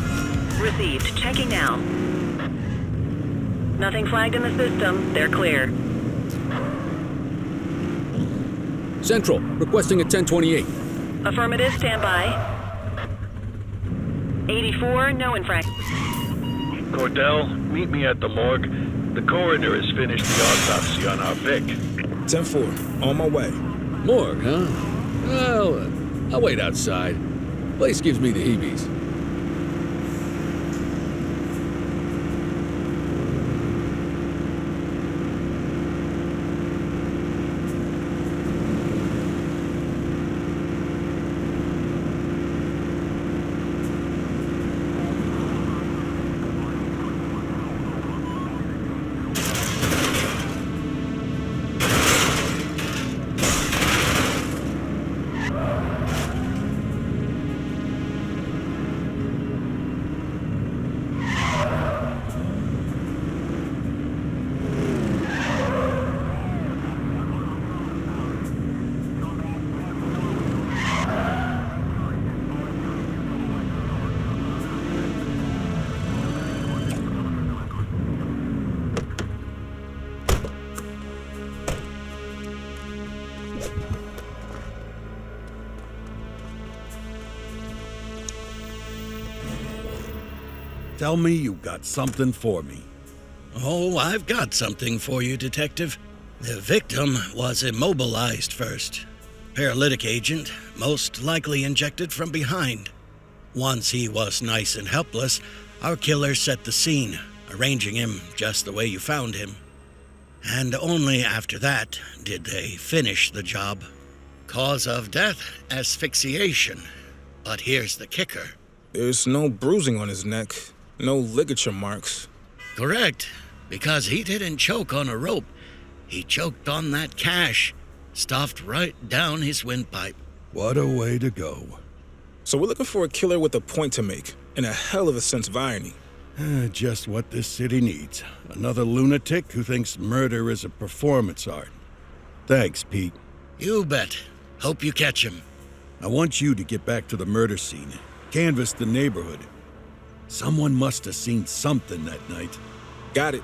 Received. Checking now. Nothing flagged in the system. They're clear. Central, requesting a 1028. Affirmative. Stand by. 84, no infraction. Cordell, meet me at the morgue. The coroner has finished the autopsy on our Vic. 10-4, on my way. Morgue, huh? Well, I'll wait outside. Place gives me the heebies. Tell me you got something for me. Oh, I've got something for you, Detective. The victim was immobilized first. Paralytic agent, most likely injected from behind. Once he was nice and helpless, our killer set the scene, arranging him just the way you found him. And only after that did they finish the job. Cause of death, asphyxiation. But here's the kicker. There's no bruising on his neck, no ligature marks. Correct, because he didn't choke on a rope. He choked on that cash, stuffed right down his windpipe. What a way to go. So we're looking for a killer with a point to make, and a hell of a sense of irony. Just what this city needs. Another lunatic who thinks murder is a performance art. Thanks, Pete. You bet. Hope you catch him. I want you to get back to the murder scene. Canvass the neighborhood. Someone must have seen something that night. Got it.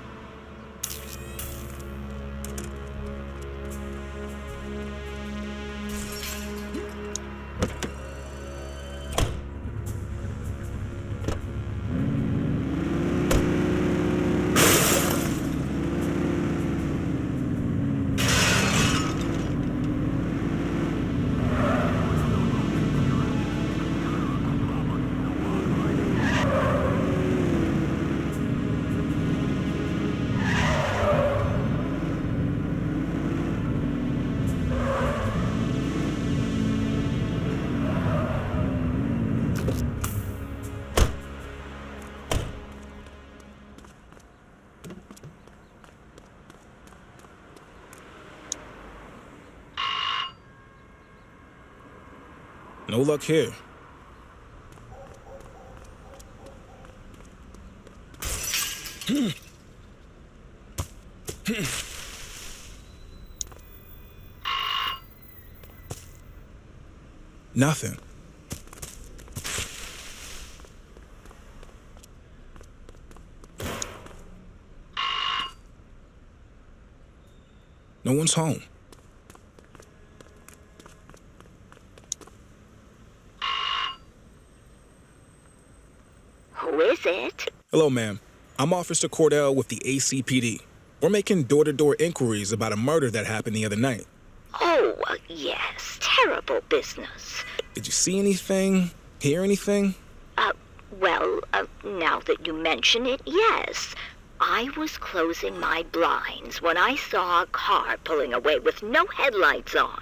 No luck here. Nothing. No one's home. Who is it? Hello, ma'am. I'm Officer Cordell with the ACPD. We're making door-to-door inquiries about a murder that happened the other night. Oh, yes. Terrible business. Did you see anything? Hear anything? Well, now that you mention it, yes. I was closing my blinds when I saw a car pulling away with no headlights on.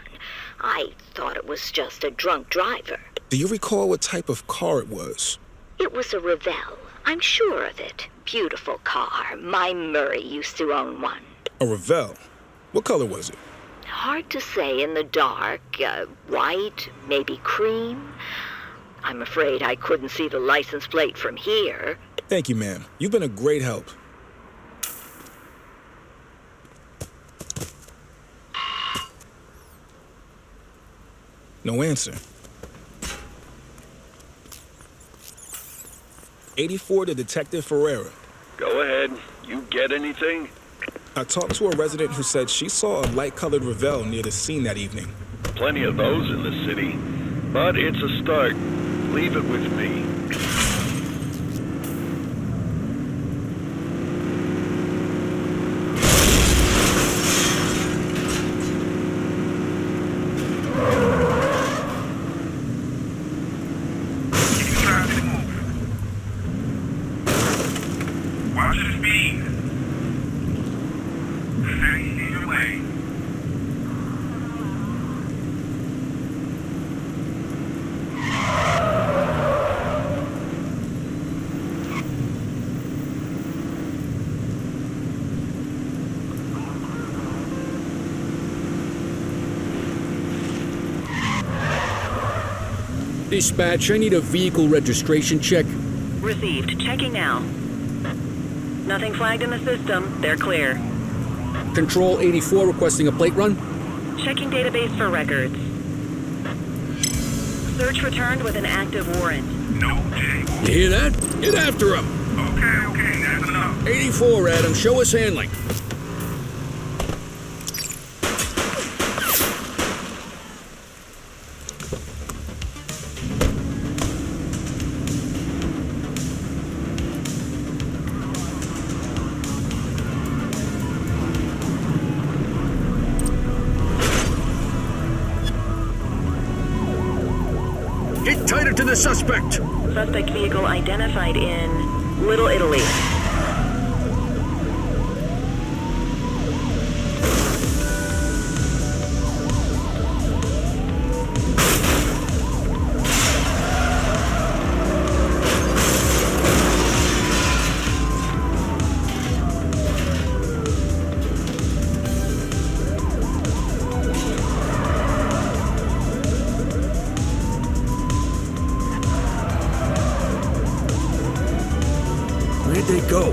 I thought it was just a drunk driver. Do you recall what type of car it was? It was a Revell. I'm sure of it. Beautiful car. My Murray used to own one. A Revell? What color was it? Hard to say in the dark. White, maybe cream. I'm afraid I couldn't see the license plate from here. Thank you, ma'am. You've been a great help. No answer. 84 to Detective Ferreira. Go ahead. You get anything? I talked to a resident who said she saw a light-colored Revell near the scene that evening. Plenty of those in the city. But it's a start. Leave it with me. Watch your speed. Stay in your lane. Dispatch, I need a vehicle registration check. Received. Checking now. Nothing flagged in the system. They're clear. Control 84 requesting a plate run. Checking database for records. Search returned with an active warrant. No J. You hear that? Get after him. Okay, that's enough. 84, Adam, show us handling. Get tighter to the suspect! Suspect vehicle identified in Little Italy. Where'd they go?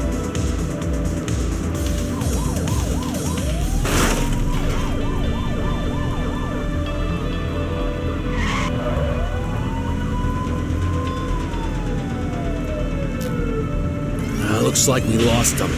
Looks like we lost them.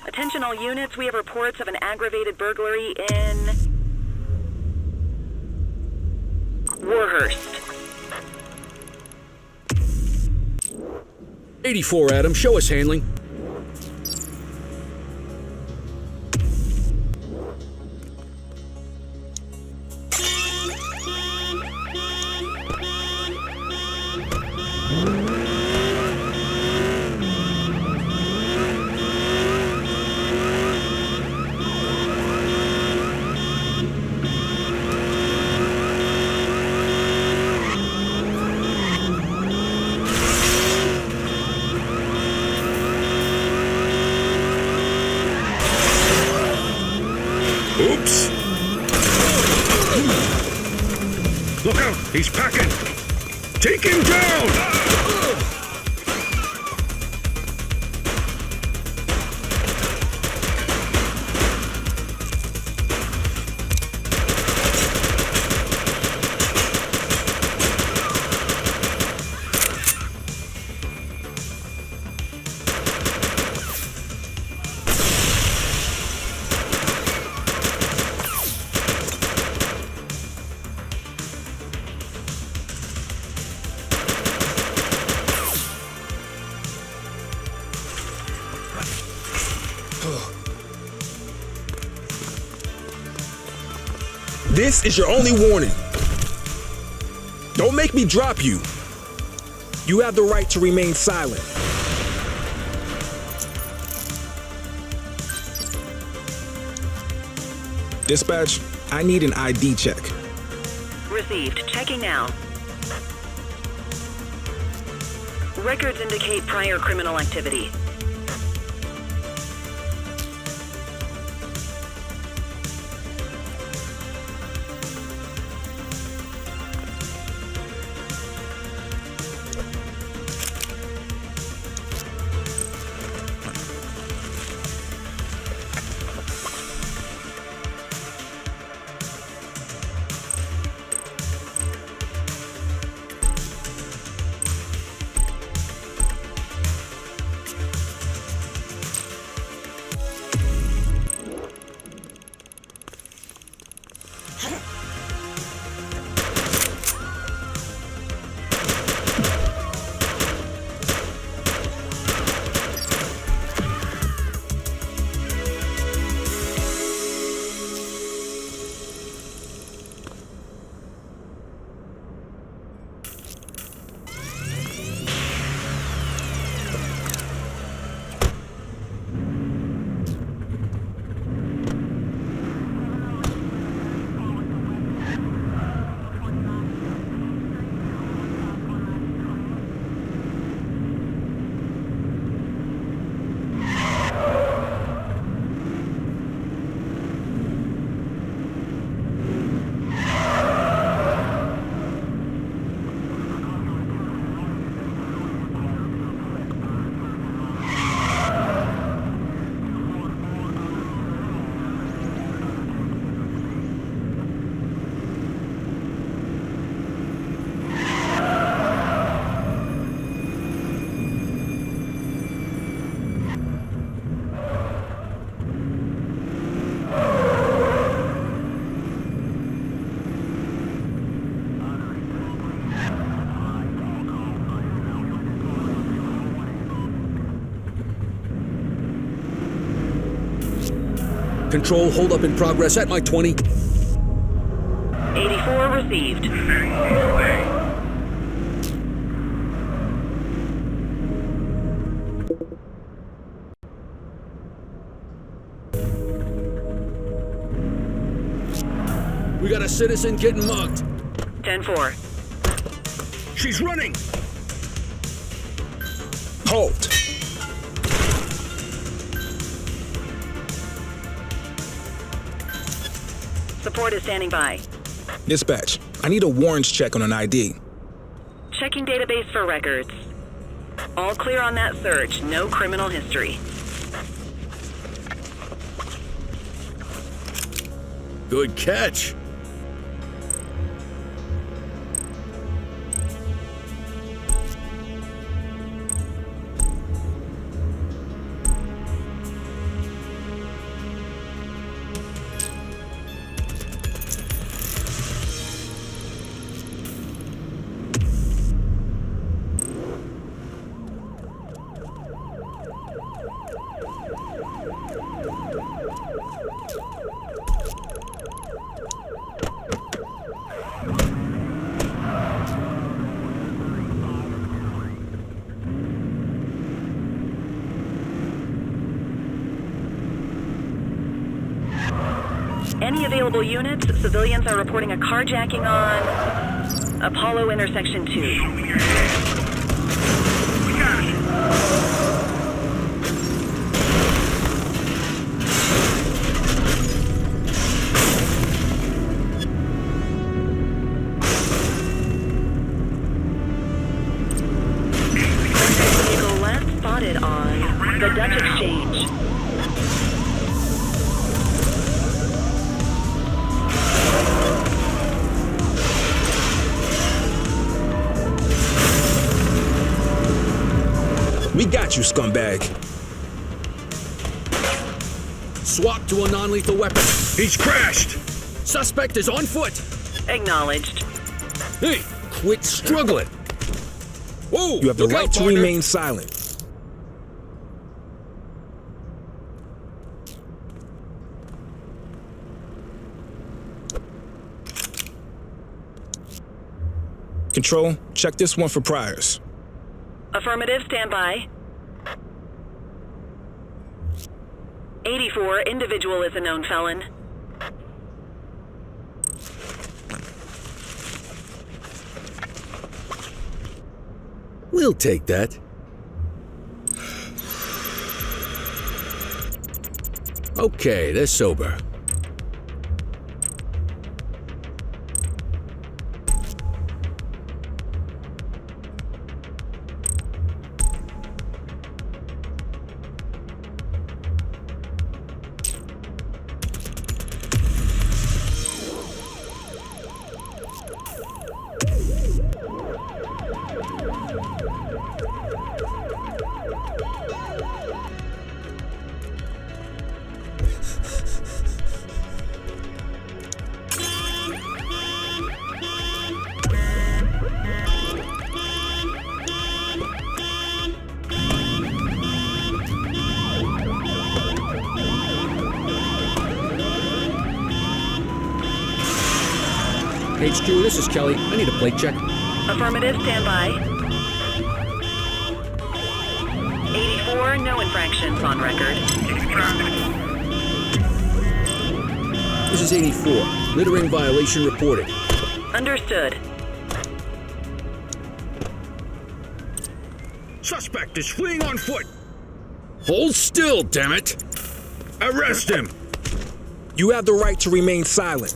Attention all units, we have reports of an aggravated burglary in Warhurst. 84, Adam. Show us handling. Oops! Look out! He's packing! Take him down! This is your only warning. Don't make me drop you. You have the right to remain silent. Dispatch, I need an ID check. Received. Checking now. Records indicate prior criminal activity. Control, hold up in progress at my 20. 84 received. We got a citizen getting mugged. 10-4. She's running! Halt! Support is standing by. Dispatch, I need a warrants check on an ID. Checking database for records. All clear on that search. No criminal history. Good catch. Any available units, civilians are reporting a carjacking on Apollo intersection 2. Vehicle last spotted on the Dutch Exchange. We got you, scumbag. Swap to a non-lethal weapon. He's crashed. Suspect is on foot. Acknowledged. Hey, quit struggling. Whoa! You have the look right out, to partner. remain silent. Control, check this one for priors. Affirmative, stand by. 84, individual is a known felon. We'll take that. Okay, they're sober. HQ, this is Kelly. I need a plate check. Affirmative, stand by. 84, no infractions on record. This is 84. Littering violation reported. Understood. Suspect is fleeing on foot. Hold still, damn it. Arrest him. You have the right to remain silent.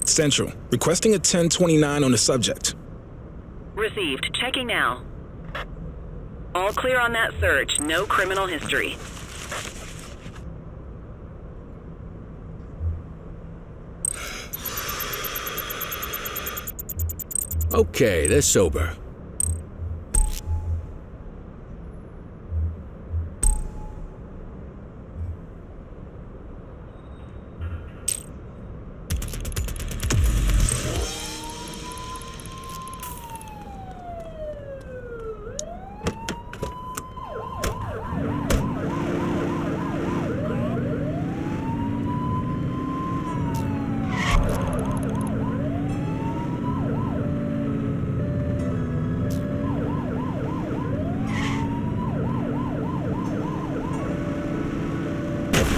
Central, requesting a 1029 on the subject. Received. Checking now. All clear on that search. No criminal history. Okay, they're sober.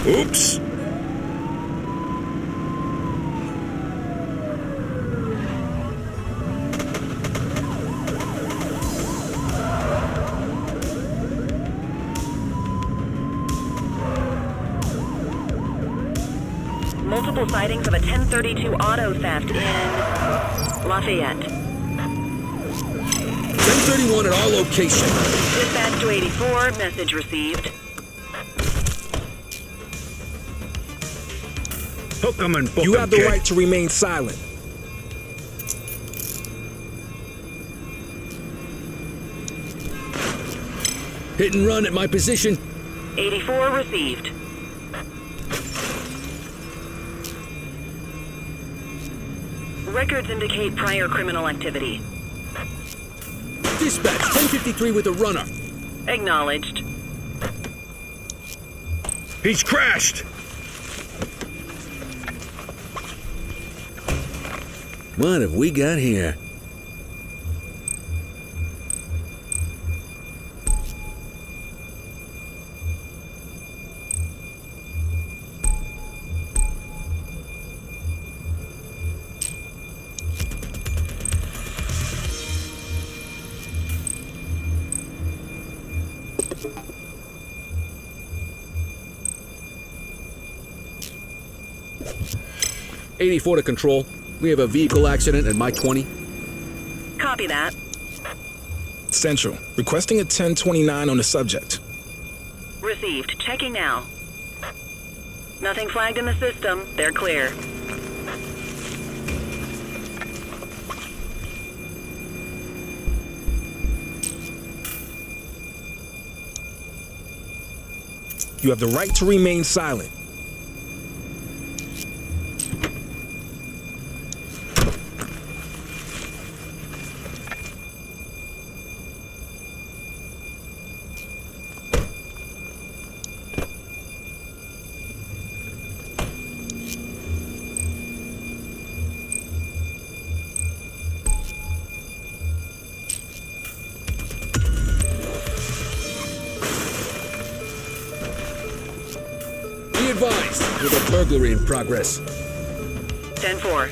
Oops! Multiple sightings of a 1032 auto theft in Lafayette. 1031 at our location. Dispatch to 84, message received. Hook 'em and book 'em, You have the kid. right to remain silent. Hit and run at my position. 84 received. Records indicate prior criminal activity. Dispatch 1053 with a runner. Acknowledged. He's crashed! What have we got here? '84 to control. We have a vehicle accident at my 20. Copy that. Central, requesting a 1029 on the subject. Received. Checking now. Nothing flagged in the system. They're clear. You have the right to remain silent. Be advised, with a burglary in progress. 10-4.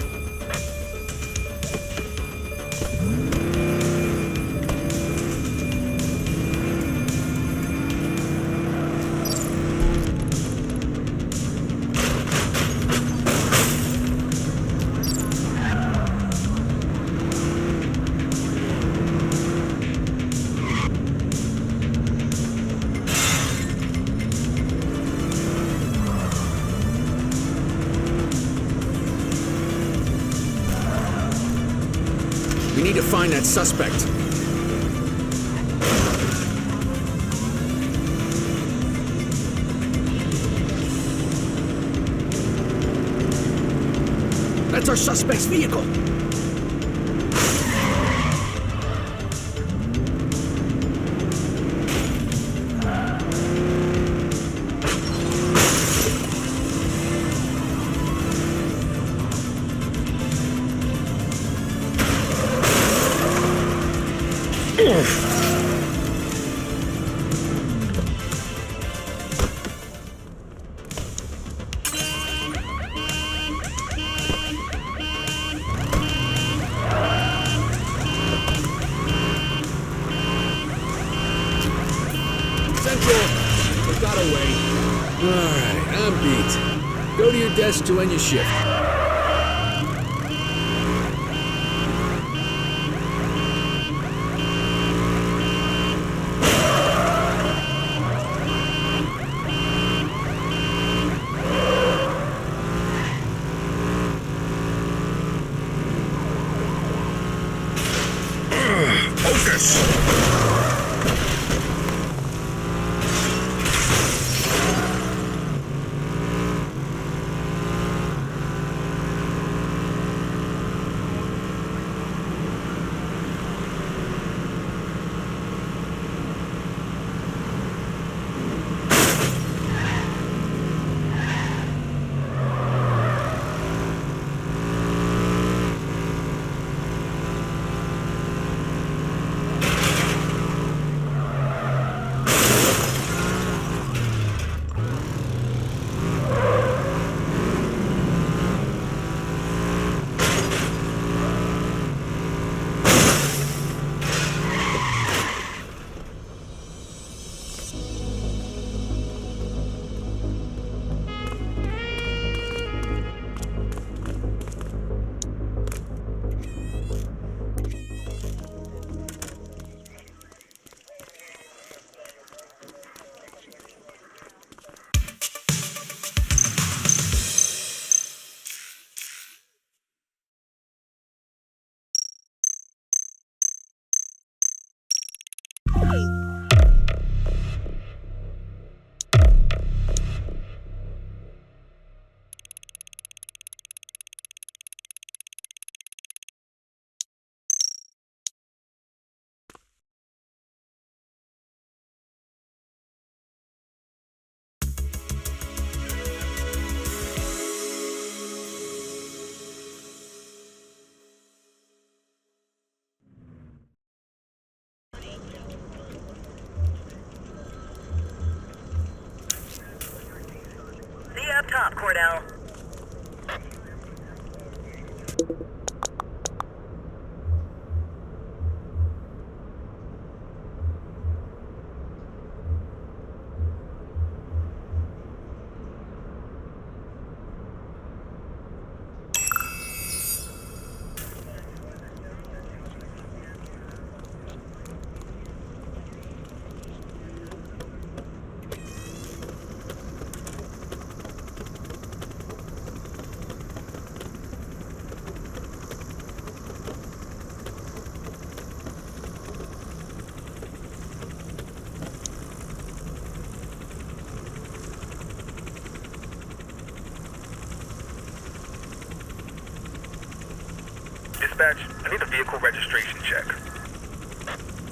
We need to find that suspect. That's our suspect's vehicle. Central, we got away. All right, I'm beat. Go to your desk to end your shift. Focus! Cordell. Dispatch, I need a vehicle registration check.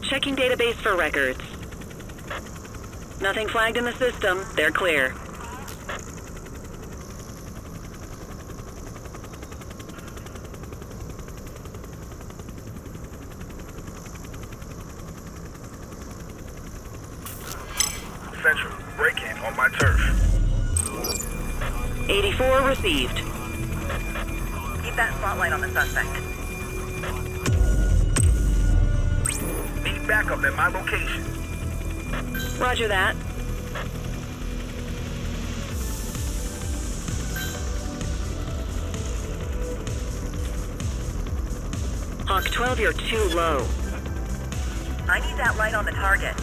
Checking database for records. Nothing flagged in the system. They're clear. Central, break-in on my turf. 84 received. Keep that spotlight on the suspect. Need backup at my location. Roger that. Hawk 12, you're too low. I need that light on the target.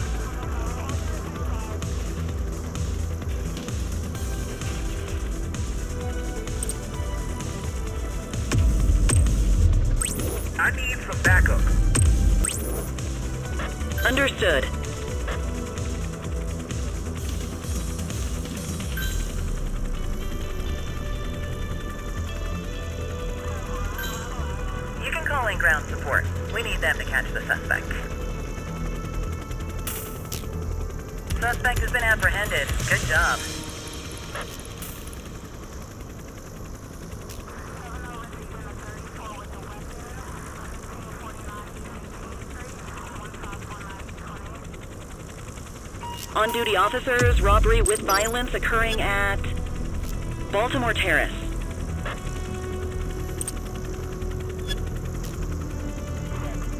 I need some backup. Understood. You can call in ground support. We need them to catch the suspect. Suspect has been apprehended. Good job. On-duty officers, robbery with violence occurring at Baltimore Terrace.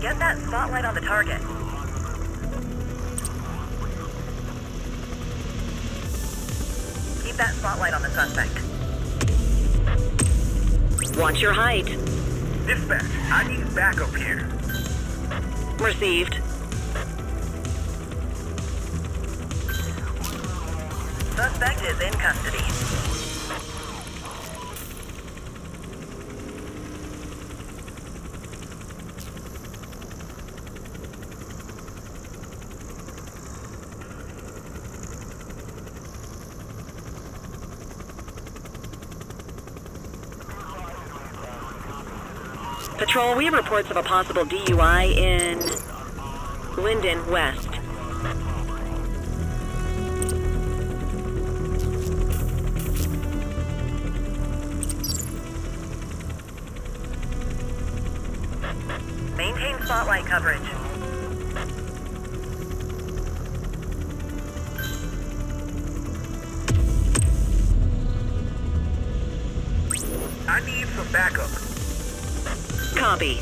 Get that spotlight on the target. Keep that spotlight on the suspect. Watch your height. Dispatch, I need backup here. Received. Suspect is in custody. Patrol, we have reports of a possible DUI in Linden West. Maintain spotlight coverage. I need some backup. Copy.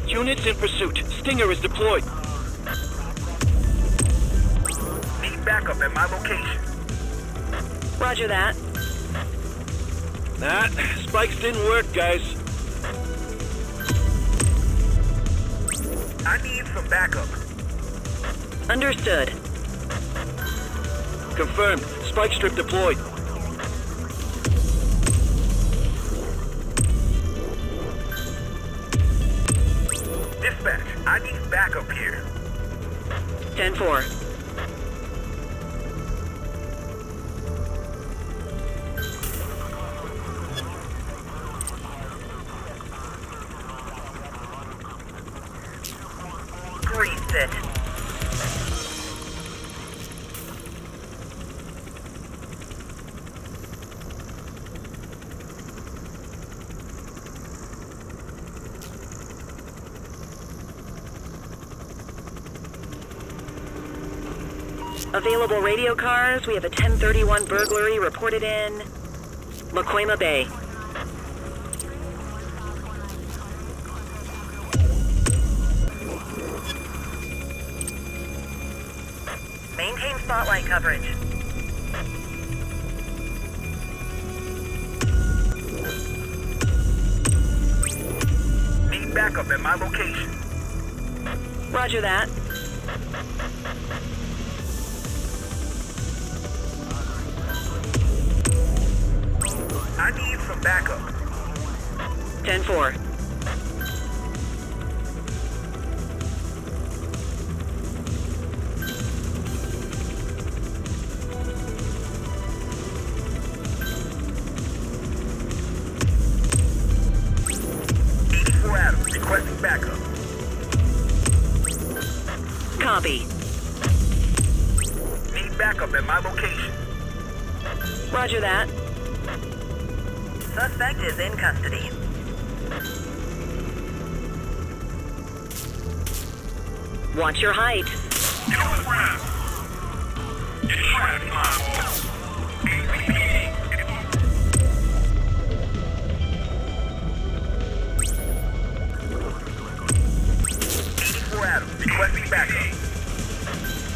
Units in pursuit. Stinger is deployed. Need backup at my location. Roger that. Nah, spikes didn't work, guys. I need some backup. Understood. Confirmed. Spike strip deployed. Dispatch, I need backup here. 10-4. Grease it. Available radio cars, we have a 1031 burglary reported in Mokoima Bay. Maintain spotlight coverage. Need backup at my location. Roger that. I need some backup. 10-4. Adam, requesting backup. Copy. Need backup at my location. Roger that. Suspect is in custody. Watch your height. Get on the ground. Get trapped, Adam, requesting backup.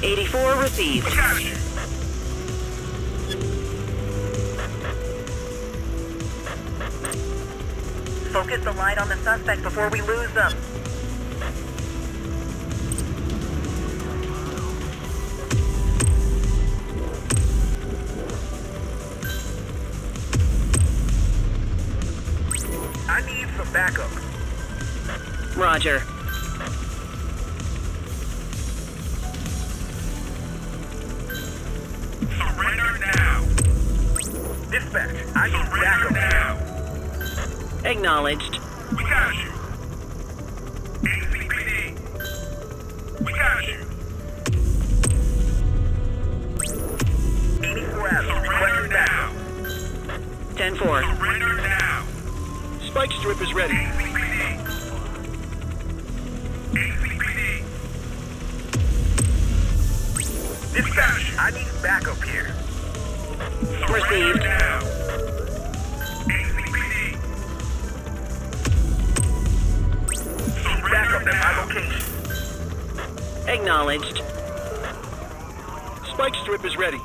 84 received. Focus the light on the suspect before we lose them. I need some backup. Roger. Surrender now. Dispatch, I need backup now. Acknowledged. We got you. ACPD. We got you. 84 Adam, surrender now. 10-4. Surrender now. Spike strip is ready. ACPD. ACPD. Dispatch, I need backup here. Received. Now. ACPD. Need backup at my location. Acknowledged. Spike strip is ready.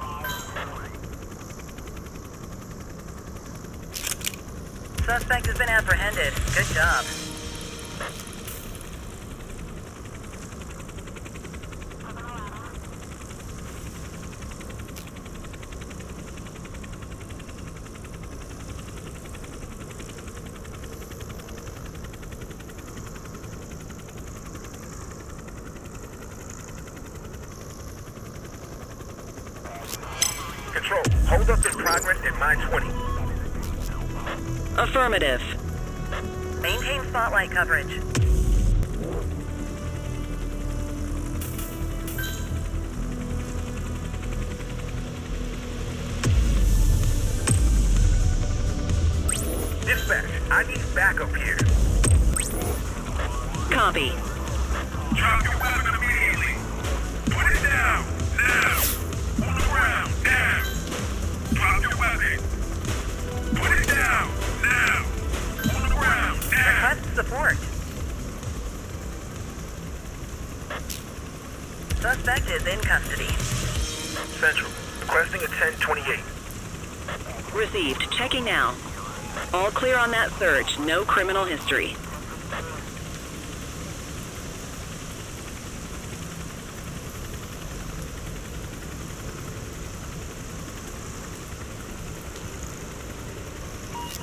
Suspect has been apprehended. Good job. Control, hold up in progress at mine 20. Affirmative. Maintain spotlight coverage. Dispatch, I need backup here. Copy. Drop your weapon immediately. Put it down, now. On the ground, down. Drop your weapon. Put it down, now. On the ground, down. Request support. Suspect is in custody. Central, requesting a 1028. Received. Checking now. All clear on that search. No criminal history.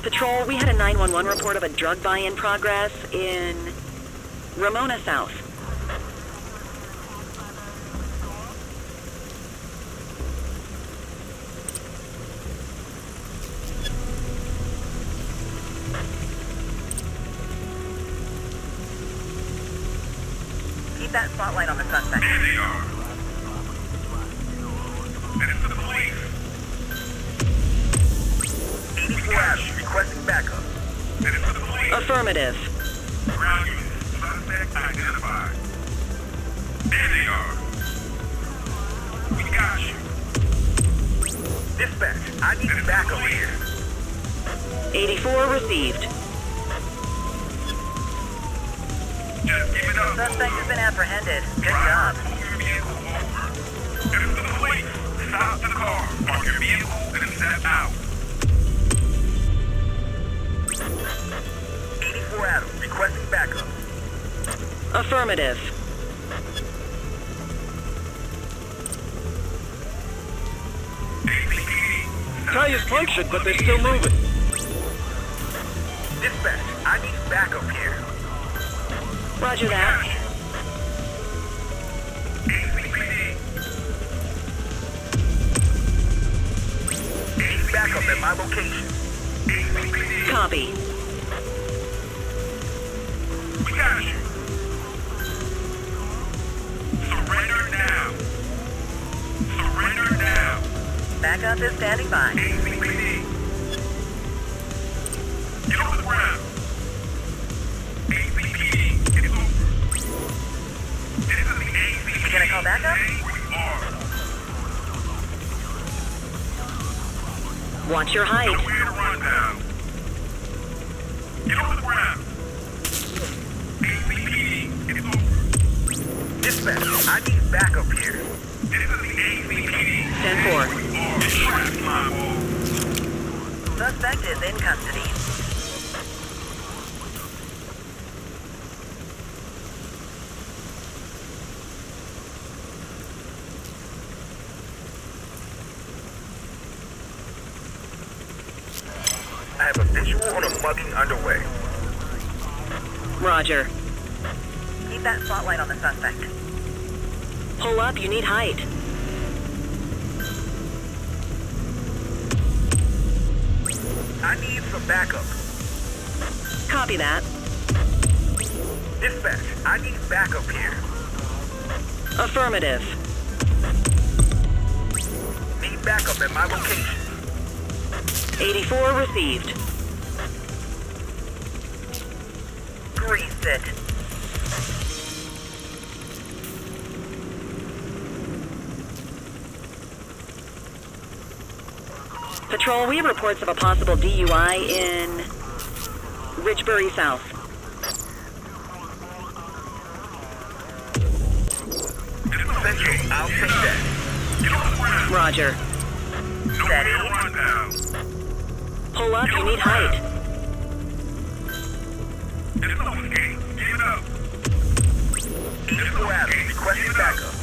Patrol, we had a 911 report of a drug buy in progress in Ramona South. Keep that spotlight on the suspect. There they are. And it's the police. 84 Ash, requesting backup. And it's the police. Affirmative. Ground unit, suspect identified. There they are. We got you. I need backup here. 84 received. Just give it up. Suspect has been apprehended. Good job. Move your vehicle over. Get into the police. Stop the car. Park your vehicle and step out. 84 Adam, requesting backup. Affirmative. Tires punctured, but they're still moving. Dispatch, I need backup here. Roger that. Need backup at my location. Copy. We got you. Surrender now. Surrender now. Backup is standing by. ACPD. Get on the ground. ACPD, it's over. This is the ACPD. You gonna call backup? Watch your height. Nowhere to run now. Get on the ground. ACPD, it's over. Dispatch, I need backup here. This is the ACPD. 10-4. Get trapped, my boy. Suspect is in custody. I have a visual on a mugging underway. Roger. Keep that spotlight on the suspect. Pull up, you need height. I need some backup. Copy that. Dispatch, I need backup here. Affirmative. Need backup at my location. 84 received. Grease it. Patrol, we have reports of a possible DUI in Richbury South. Central, I'll take that. Get on the ground. Roger. Nowhere to run now. Pull up, you need height. There's no escape. Give it up. 84 Adam, requesting backup.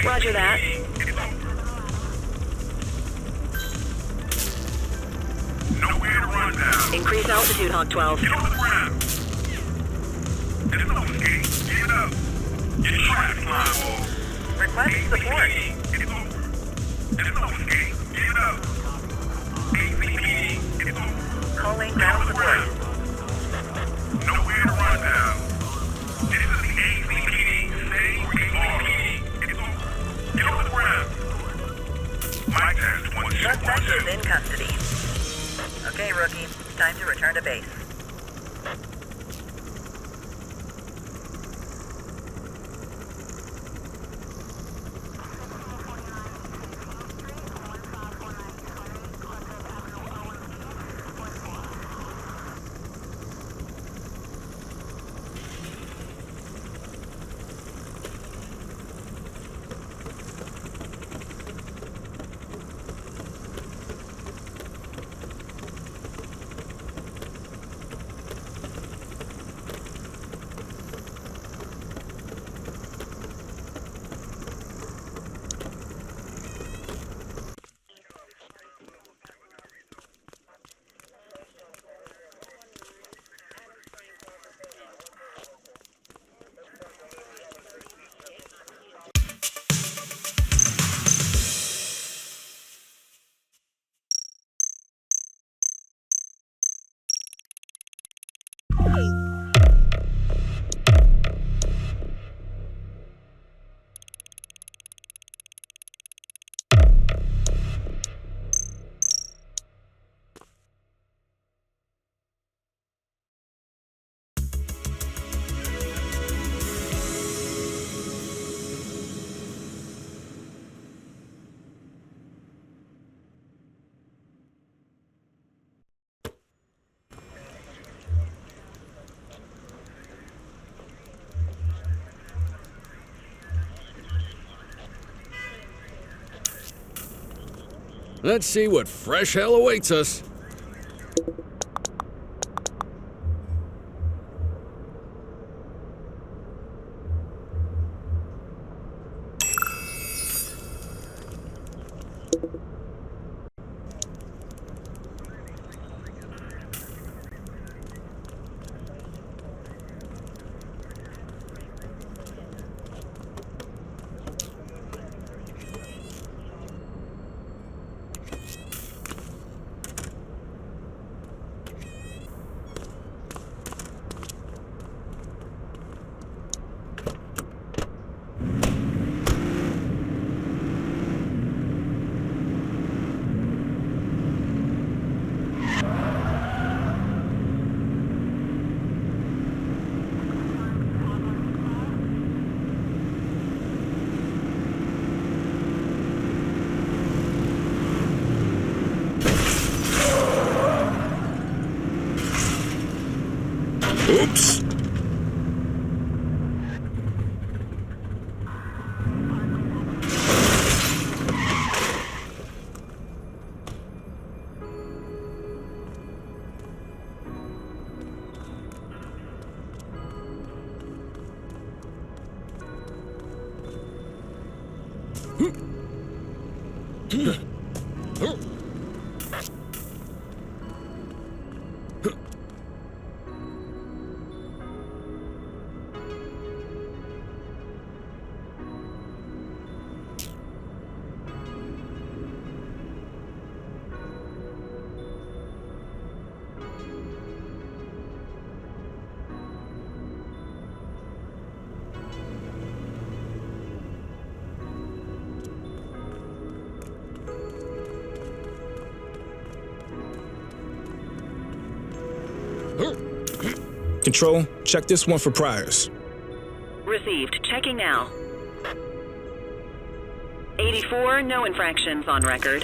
Roger that. Nowhere to run now. Increase altitude, Hawk 12. Get on the ground. There's no escape. Give it up. Get trapped, my boy. Request support. It's over. There's no escape. Give it up. ACPD, it's over. Calling Get on ground the support. ground. Nowhere to run now. This is the ACPD. Stay where you are. It's over. Get on the ground. Mic test 1 Suspect is in custody. Okay, rookie. It's time to return to base. Let's see what fresh hell awaits us. Oops! Control, check this one for priors. Received. Checking now. 84, no infractions on record.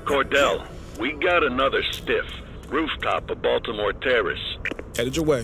Cordell, we got another stiff. Rooftop of Baltimore Terrace. Headed your way.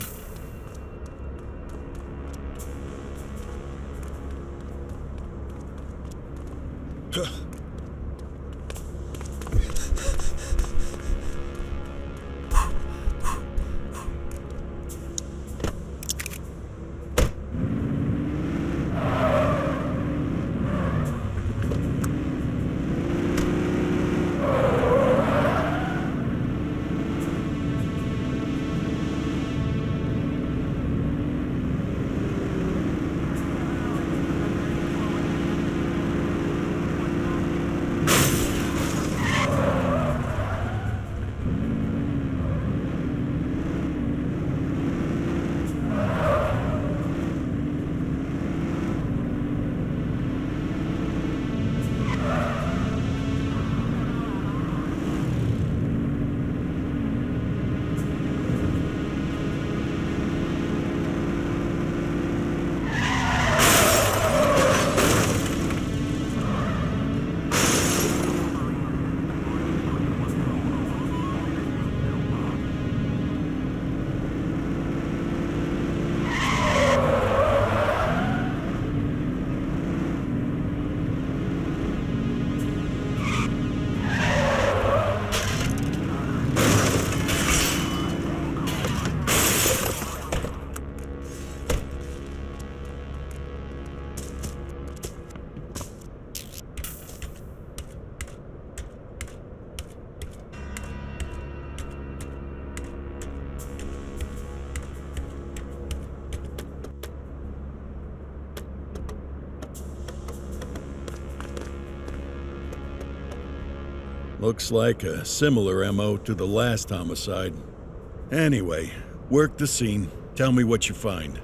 Looks like a similar MO to the last homicide. Anyway, work the scene. Tell me what you find.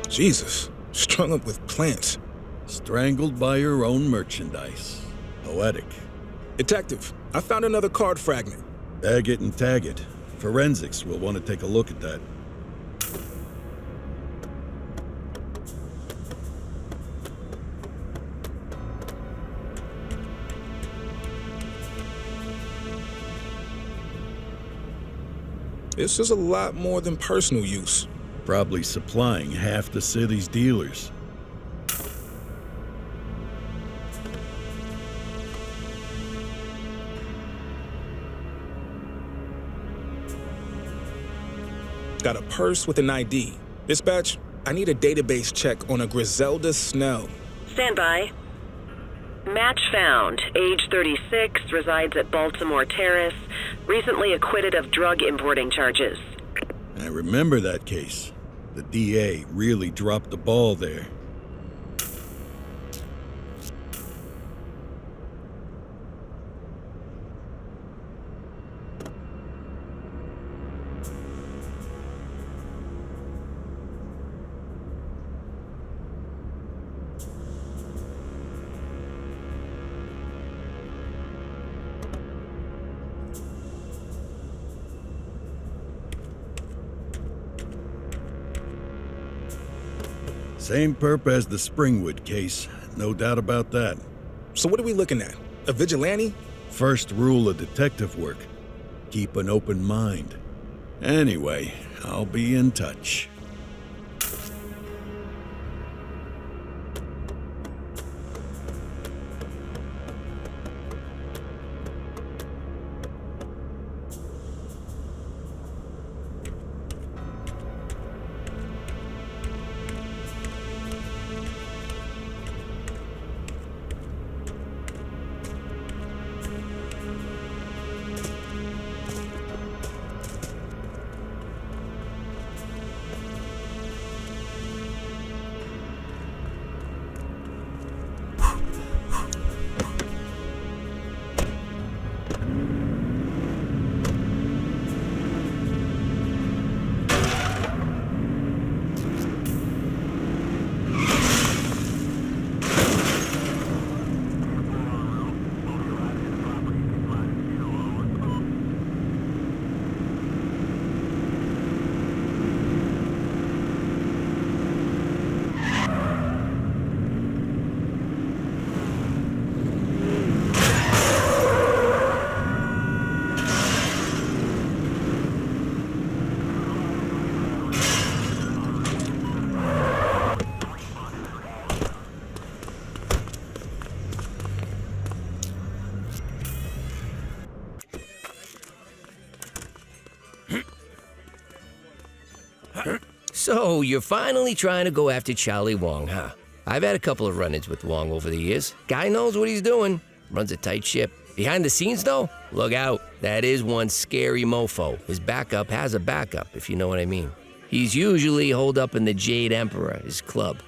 Jesus, strung up with plants. Strangled by your own merchandise. Poetic. Detective, I found another card fragment. Bag it and tag it. Forensics will want to take a look at that. This is a lot more than personal use. Probably supplying half the city's dealers. Got a purse with an ID. Dispatch, I need a database check on a Griselda Snell. Stand by. Match found. Age 36, resides at Baltimore Terrace. Recently acquitted of drug importing charges. I remember that case. The DA really dropped the ball there. Same perp as the Springwood case, no doubt about that. So what are we looking at? A vigilante? First rule of detective work, keep an open mind. Anyway, I'll be in touch. So, you're finally trying to go after Charlie Wong, huh? I've had a couple of run-ins with Wong over the years. Guy knows what he's doing. Runs a tight ship. Behind the scenes, though, look out. That is one scary mofo. His backup has a backup, if you know what I mean. He's usually holed up in the Jade Emperor, his club.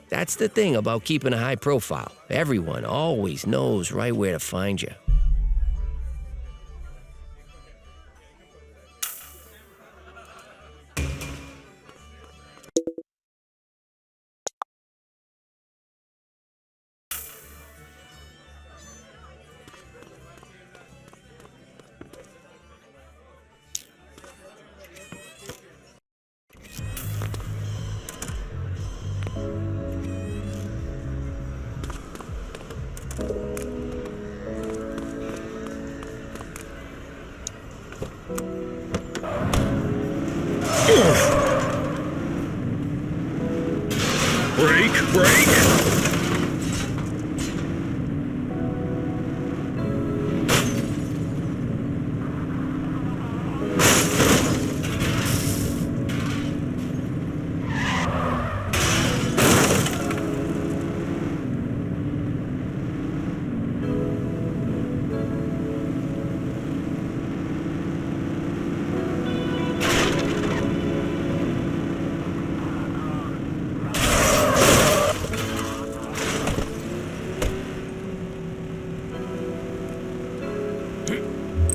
That's the thing about keeping a high profile. Everyone always knows right where to find you. Break!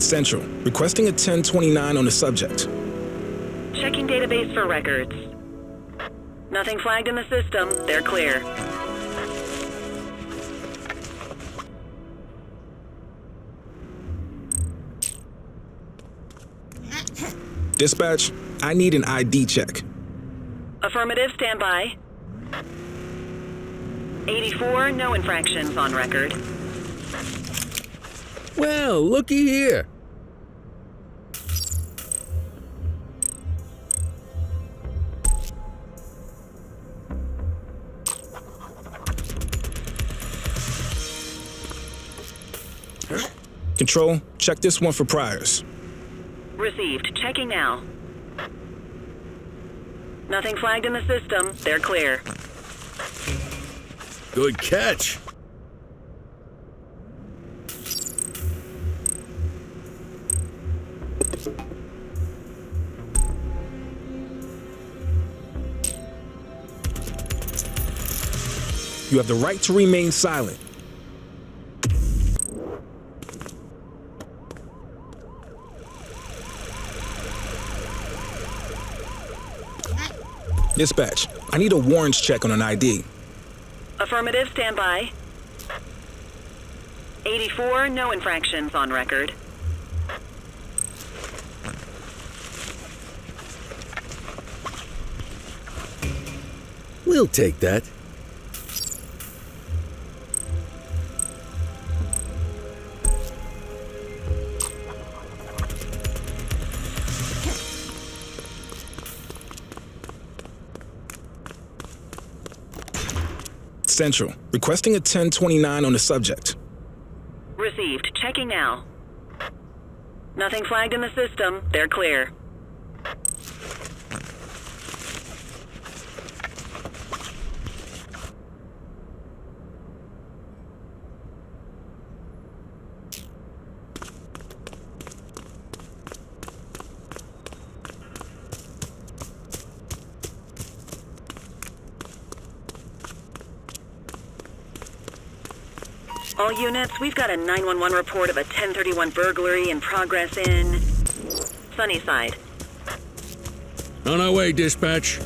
Central, requesting a 1029 on the subject. Checking database for records. Nothing flagged in the system. They're clear. Dispatch, I need an ID check. Affirmative, stand by. 84, no infractions on record. Well, looky here. Control, check this one for priors. Received. Checking now. Nothing flagged in the system. They're clear. Good catch. You have the right to remain silent. Dispatch, I need a warrants check on an ID. Affirmative. Stand by. 84. No infractions on record. We'll take that. Central, requesting a 1029 on the subject. Received. Checking now. Nothing flagged in the system. They're clear. All units, we've got a 911 report of a 1031 burglary in progress in Sunnyside. On our way, dispatch.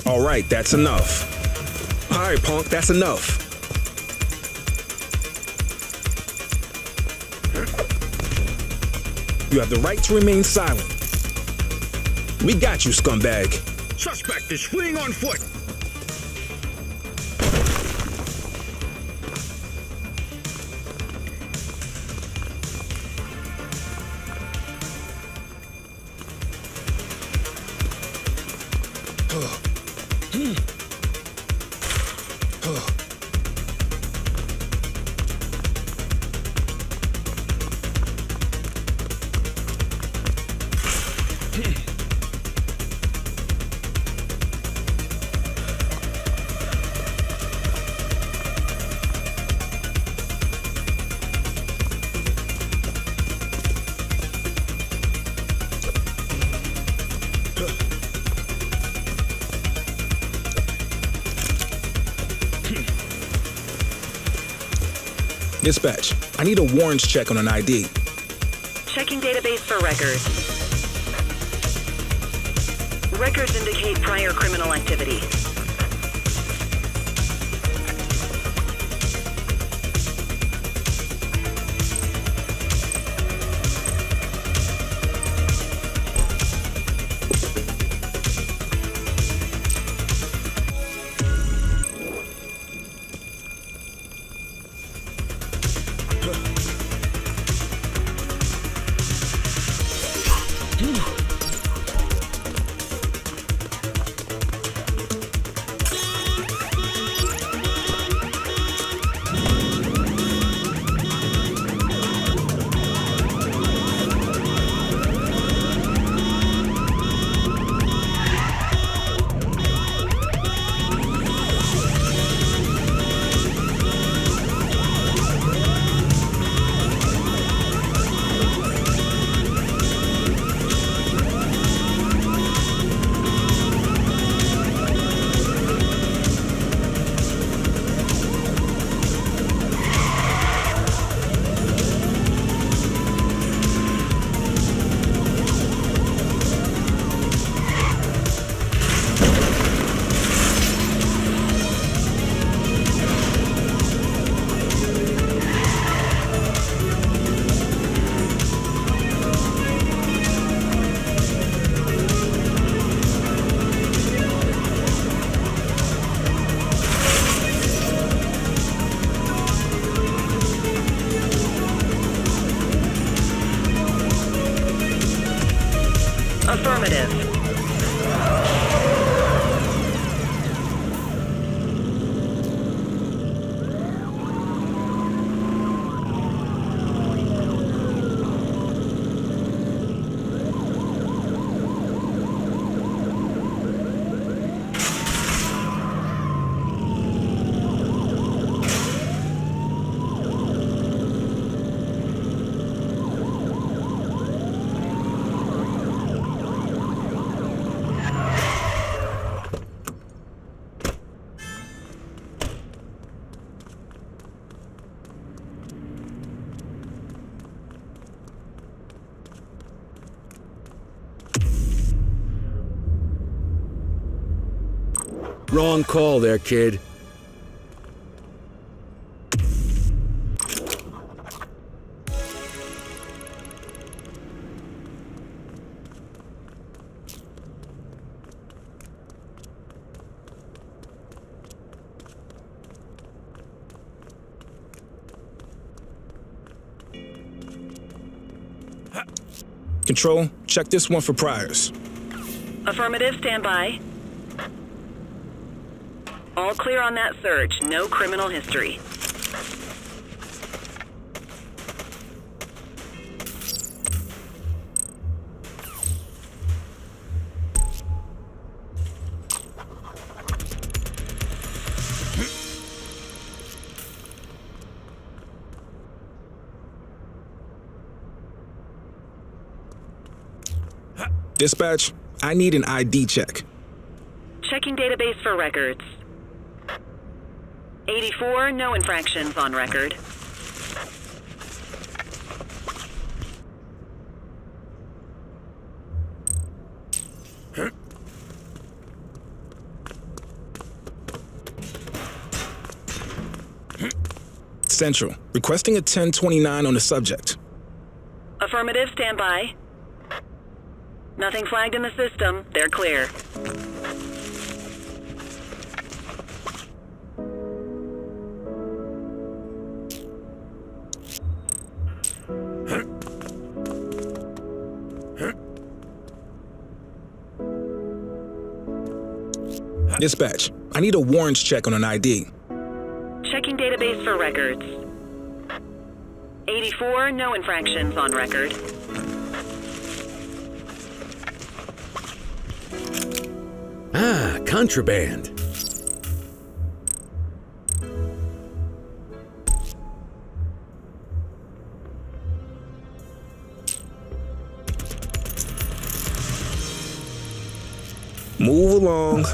All right, that's enough. All right, punk, that's enough. You have the right to remain silent. We got you, scumbag. Suspect is fleeing on foot. Dispatch, I need a warrants check on an ID. Checking database for records. Records indicate prior criminal activity. Affirmative. Wrong call there, kid. Control, check this one for priors. Affirmative, stand by. All clear on that search. No criminal history. Dispatch, I need an ID check. Checking database for records. 84, no infractions on record. Central, requesting a 1029 on the subject. Affirmative, stand by. Nothing flagged in the system. They're clear. Dispatch, I need a warrants check on an ID. Checking database for records. 84, no infractions on record. Ah, contraband. Move along.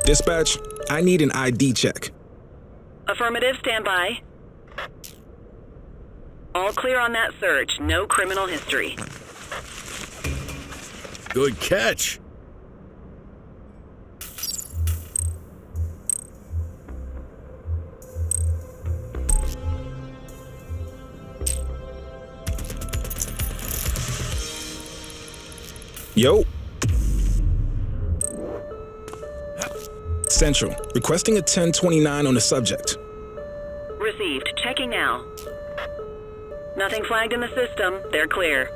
Dispatch, I need an ID check. Affirmative, stand by. All clear on that search. No criminal history. Good catch. Yo. Central, requesting a 1029 on the subject. Received. Checking now. Nothing flagged in the system. They're clear.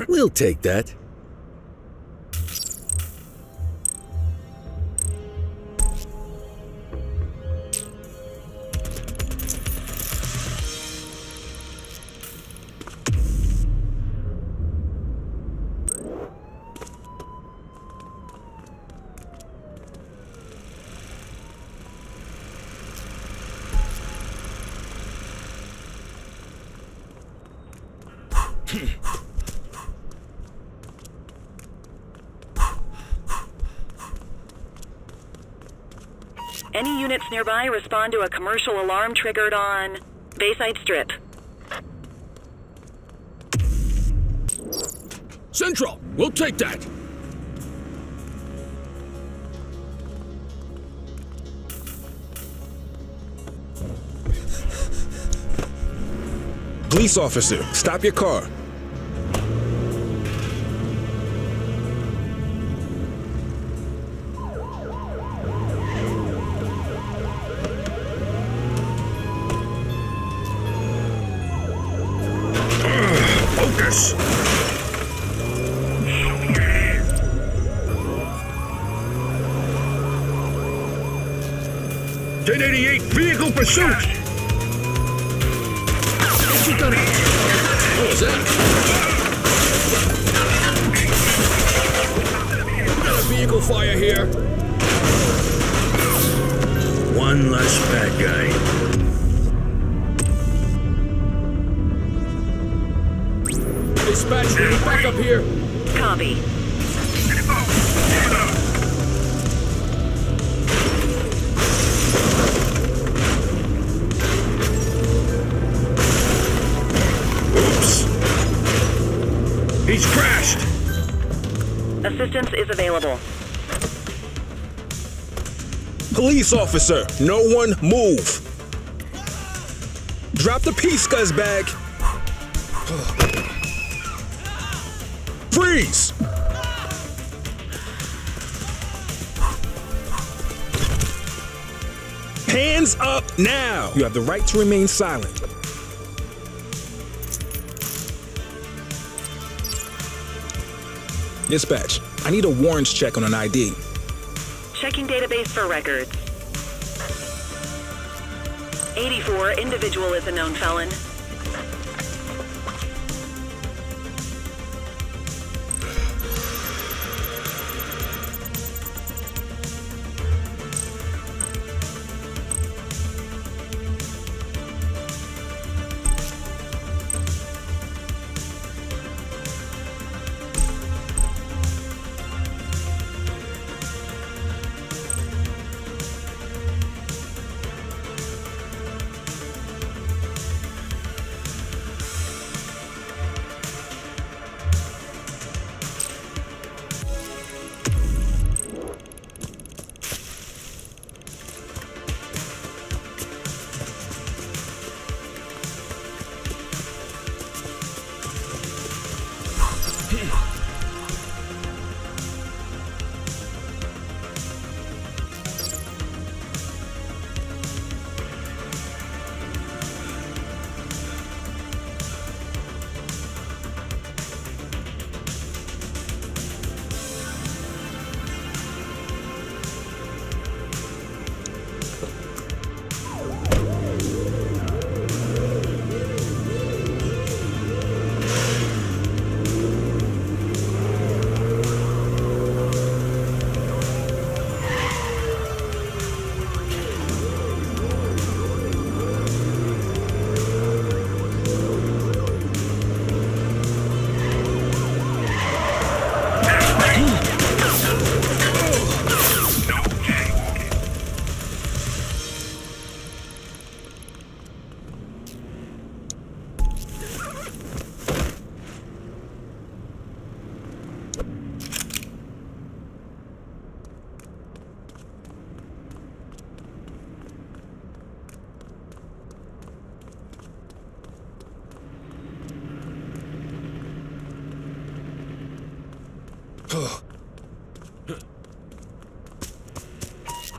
We'll take that. Any units nearby respond to a commercial alarm triggered on Bayside Strip. Central, we'll take that. Police officer, stop your car. Focus! 1088 vehicle pursuit! What was that? Got a vehicle fire here. One less bad guy. Dispatch, we need backup here. Copy. He's crashed! Assistance is available. Police officer, no one move. Drop the peace bag. Freeze! Hands up now! You have the right to remain silent. Dispatch, I need a warrants check on an ID. Checking database for records. 84, individual is a known felon.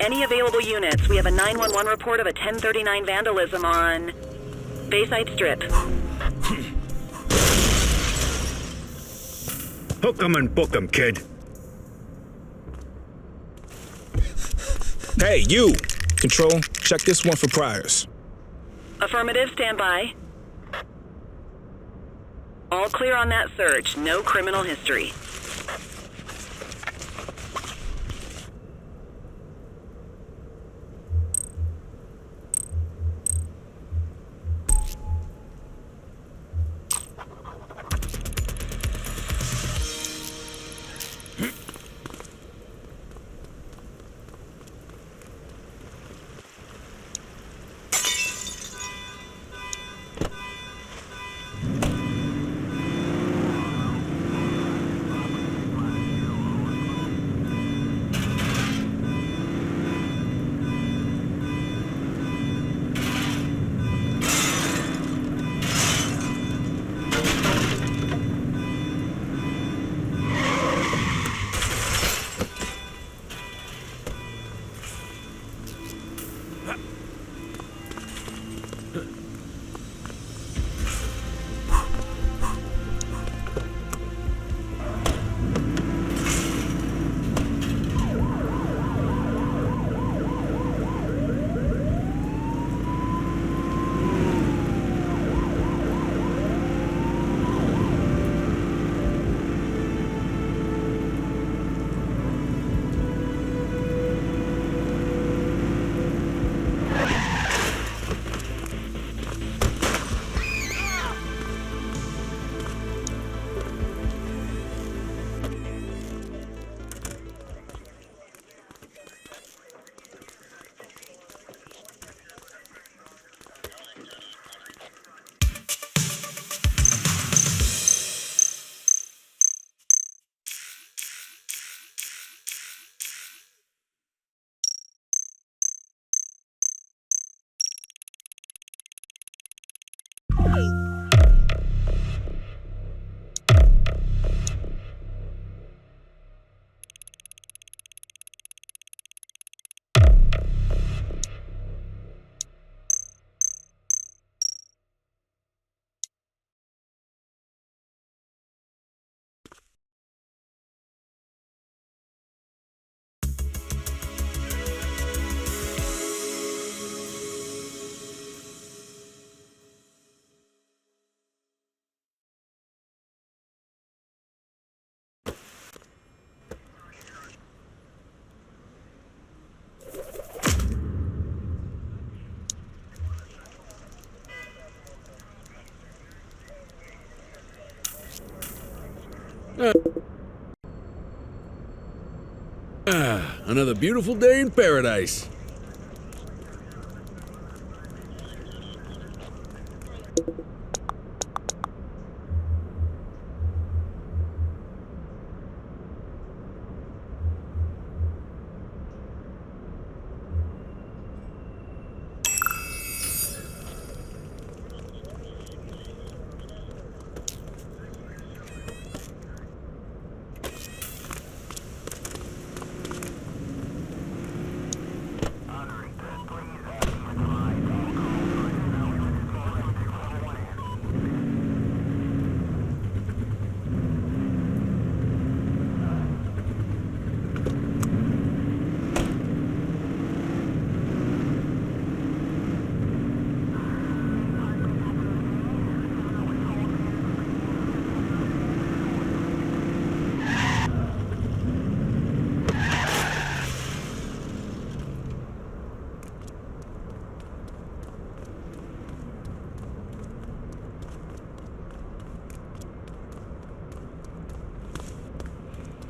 Any available units? We have a 911 report of a 1039 vandalism on Bayside Strip. Hook 'em and book 'em, kid. Hey, you! Control, check this one for priors. Affirmative, stand by. All clear on that search. No criminal history. Another beautiful day in paradise.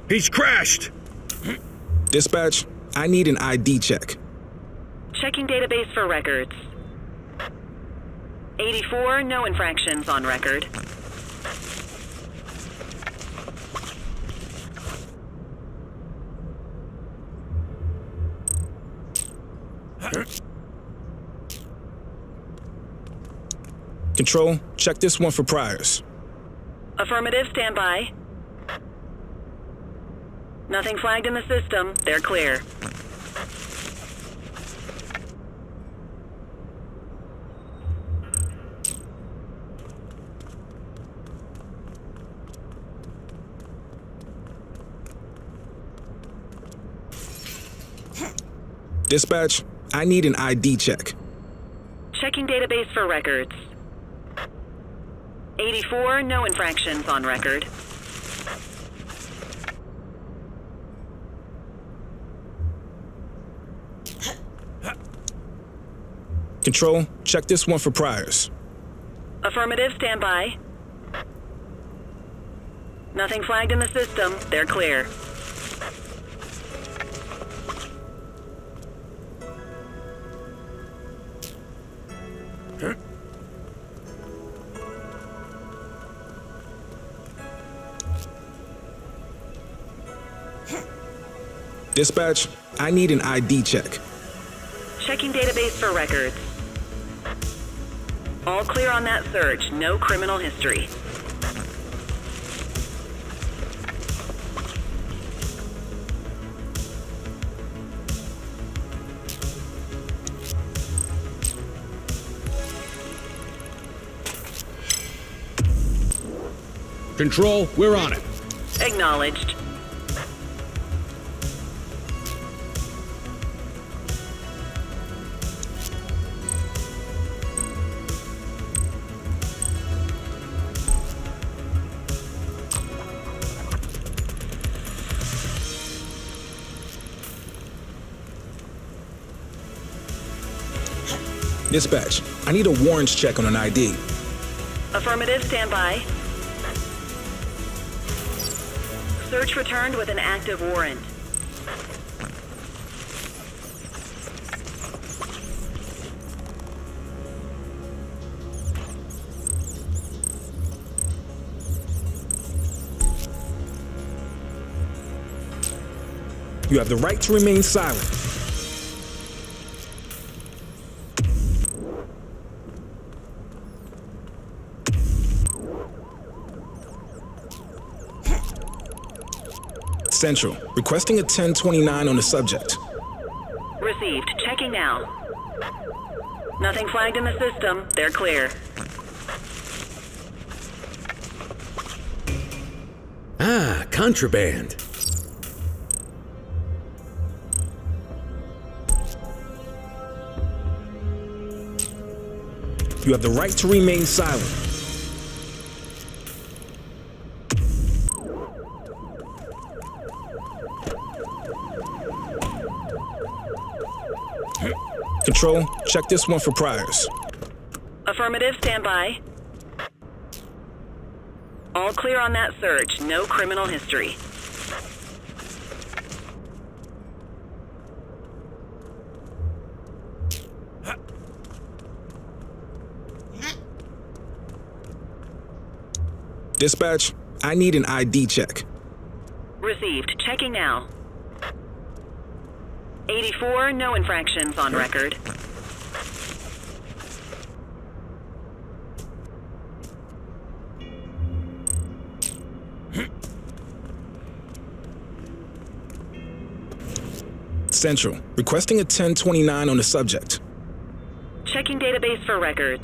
He's crashed! Dispatch, I need an ID check. Checking database for records. 84, no infractions on record. Control, check this one for priors. Affirmative, stand by. Nothing flagged in the system. They're clear. Dispatch, I need an ID check. Checking database for records. 84, no infractions on record. Control, check this one for priors. Affirmative, stand by. Nothing flagged in the system. They're clear. Dispatch, I need an ID check. Checking database for records. All clear on that search. No criminal history. Control, we're on it. Acknowledged. Dispatch, I need a warrants check on an ID. Affirmative, stand by. Search returned with an active warrant. You have the right to remain silent. Central, requesting a 1029 on the subject. Received. Checking now. Nothing flagged in the system. They're clear. Ah, contraband. You have the right to remain silent. Control, check this one for priors. Affirmative, stand by. All clear on that search. No criminal history. Dispatch, I need an ID check. Received. Checking now. 84, no infractions on record. Central, requesting a 1029 on the subject. Checking database for records.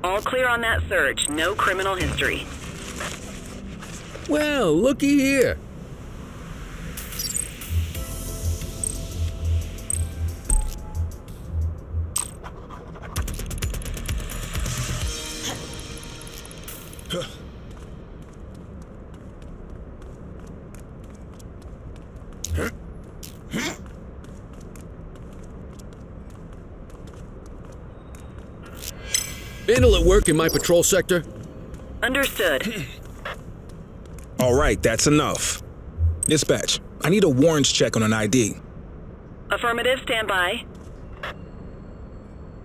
All clear on that search. No criminal history. Well, looky here. Vandal at work in my patrol sector? Understood. All right, that's enough. Dispatch, I need a warrants check on an ID. Affirmative, stand by.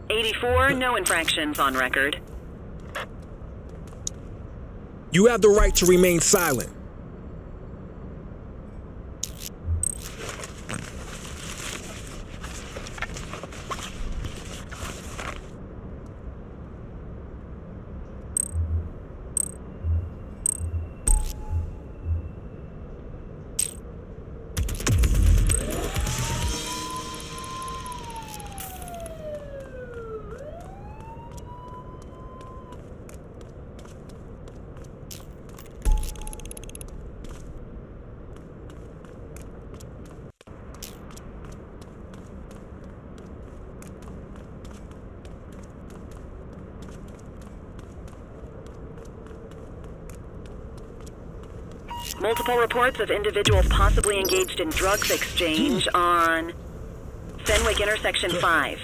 84, no infractions on record. You have the right to remain silent. Multiple reports of individuals possibly engaged in drugs exchange on Fenwick Intersection 5.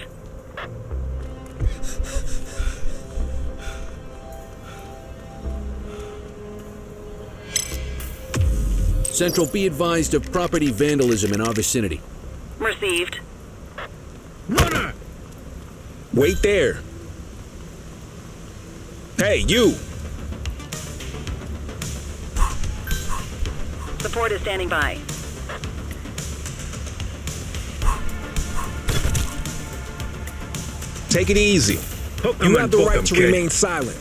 Central, be advised of property vandalism in our vicinity. Received. Runner! Wait there. Hey, you! Support is standing by. Take it easy. You have the right to remain silent.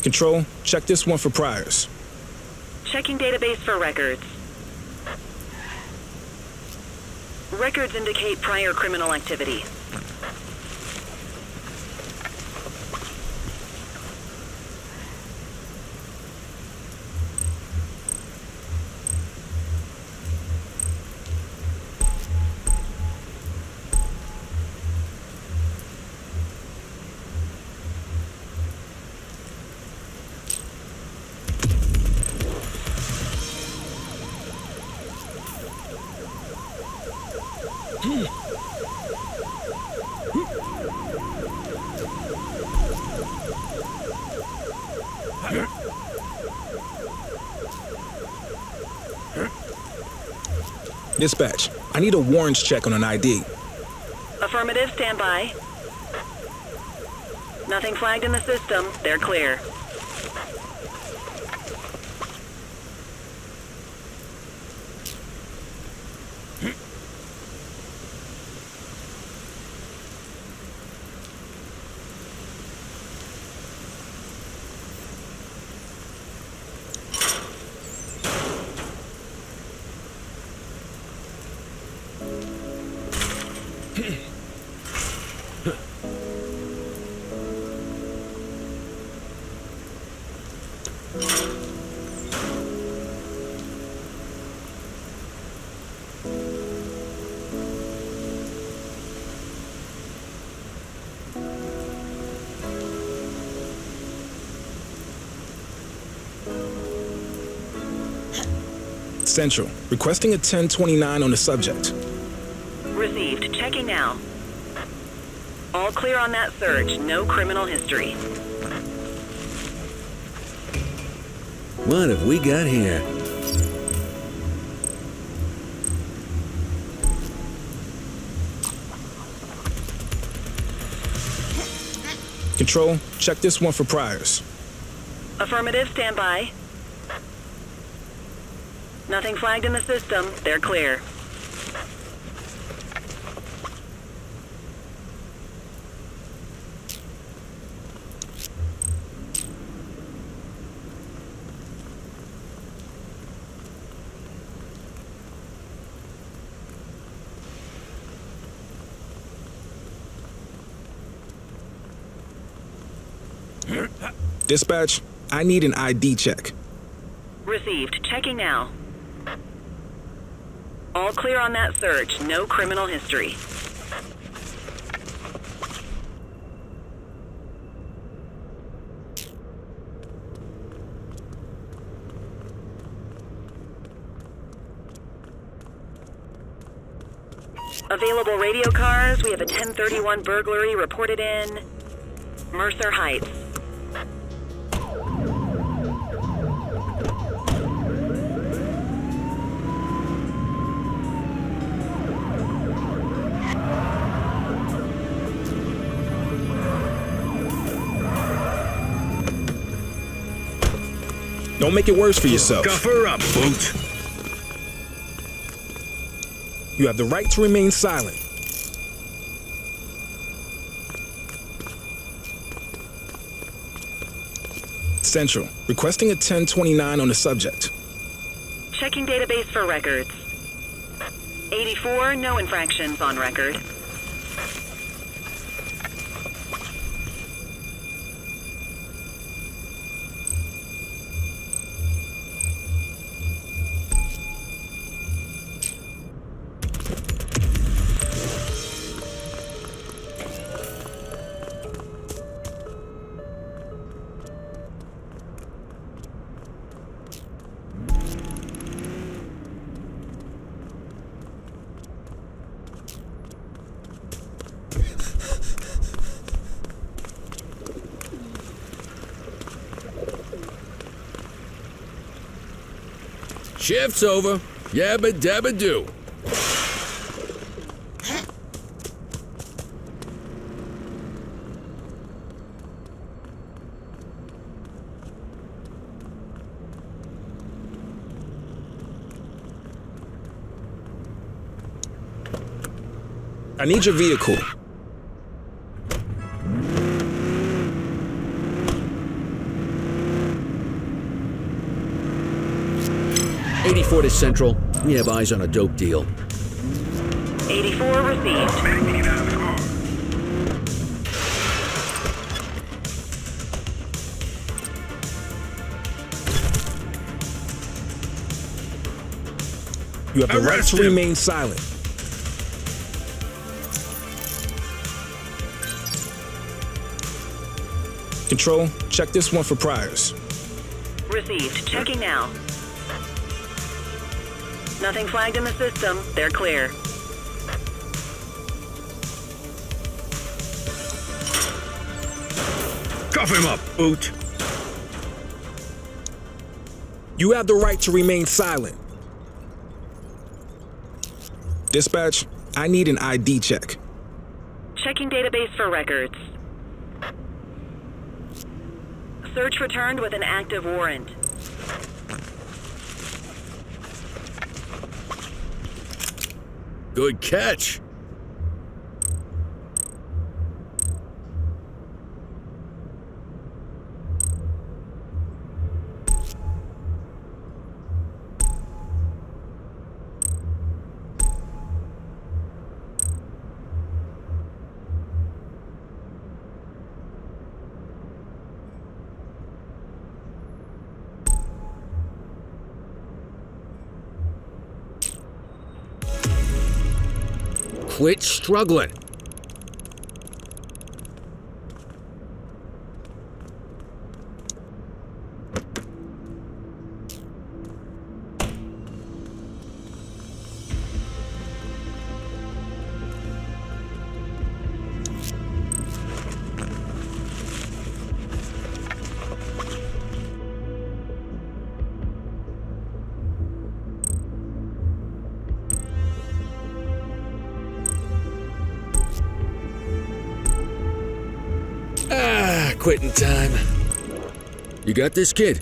Control, check this one for priors. Checking database for records. Records indicate prior criminal activity. Dispatch, I need a warrants check on an ID. Affirmative, stand by. Nothing flagged in the system. They're clear. Central, requesting a 1029 on the subject. Received. Checking now. All clear on that search. No criminal history. What have we got here? Control, check this one for priors. Affirmative, stand by. Nothing flagged in the system. They're clear. Dispatch, I need an ID check. Received. Checking now. All clear on that search. No criminal history. Available radio cars. We have a 1031 burglary reported in Mercer Heights. Don't make it worse for yourself. Cuff her up, Boot. You have the right to remain silent. Central, requesting a 1029 on the subject. Checking database for records. 84, no infractions on record. Shift's over. Yabba dabba do. I need your vehicle. To Central. We have eyes on a dope deal. 84 received. You have the right to remain silent. Control, check this one for priors. Received. Checking now. Nothing flagged in the system. They're clear. Cuff him up, Boot. You have the right to remain silent. Dispatch, I need an ID check. Checking database for records. Search returned with an active warrant. Good catch. Quit struggling. quitting time. You got this, kid?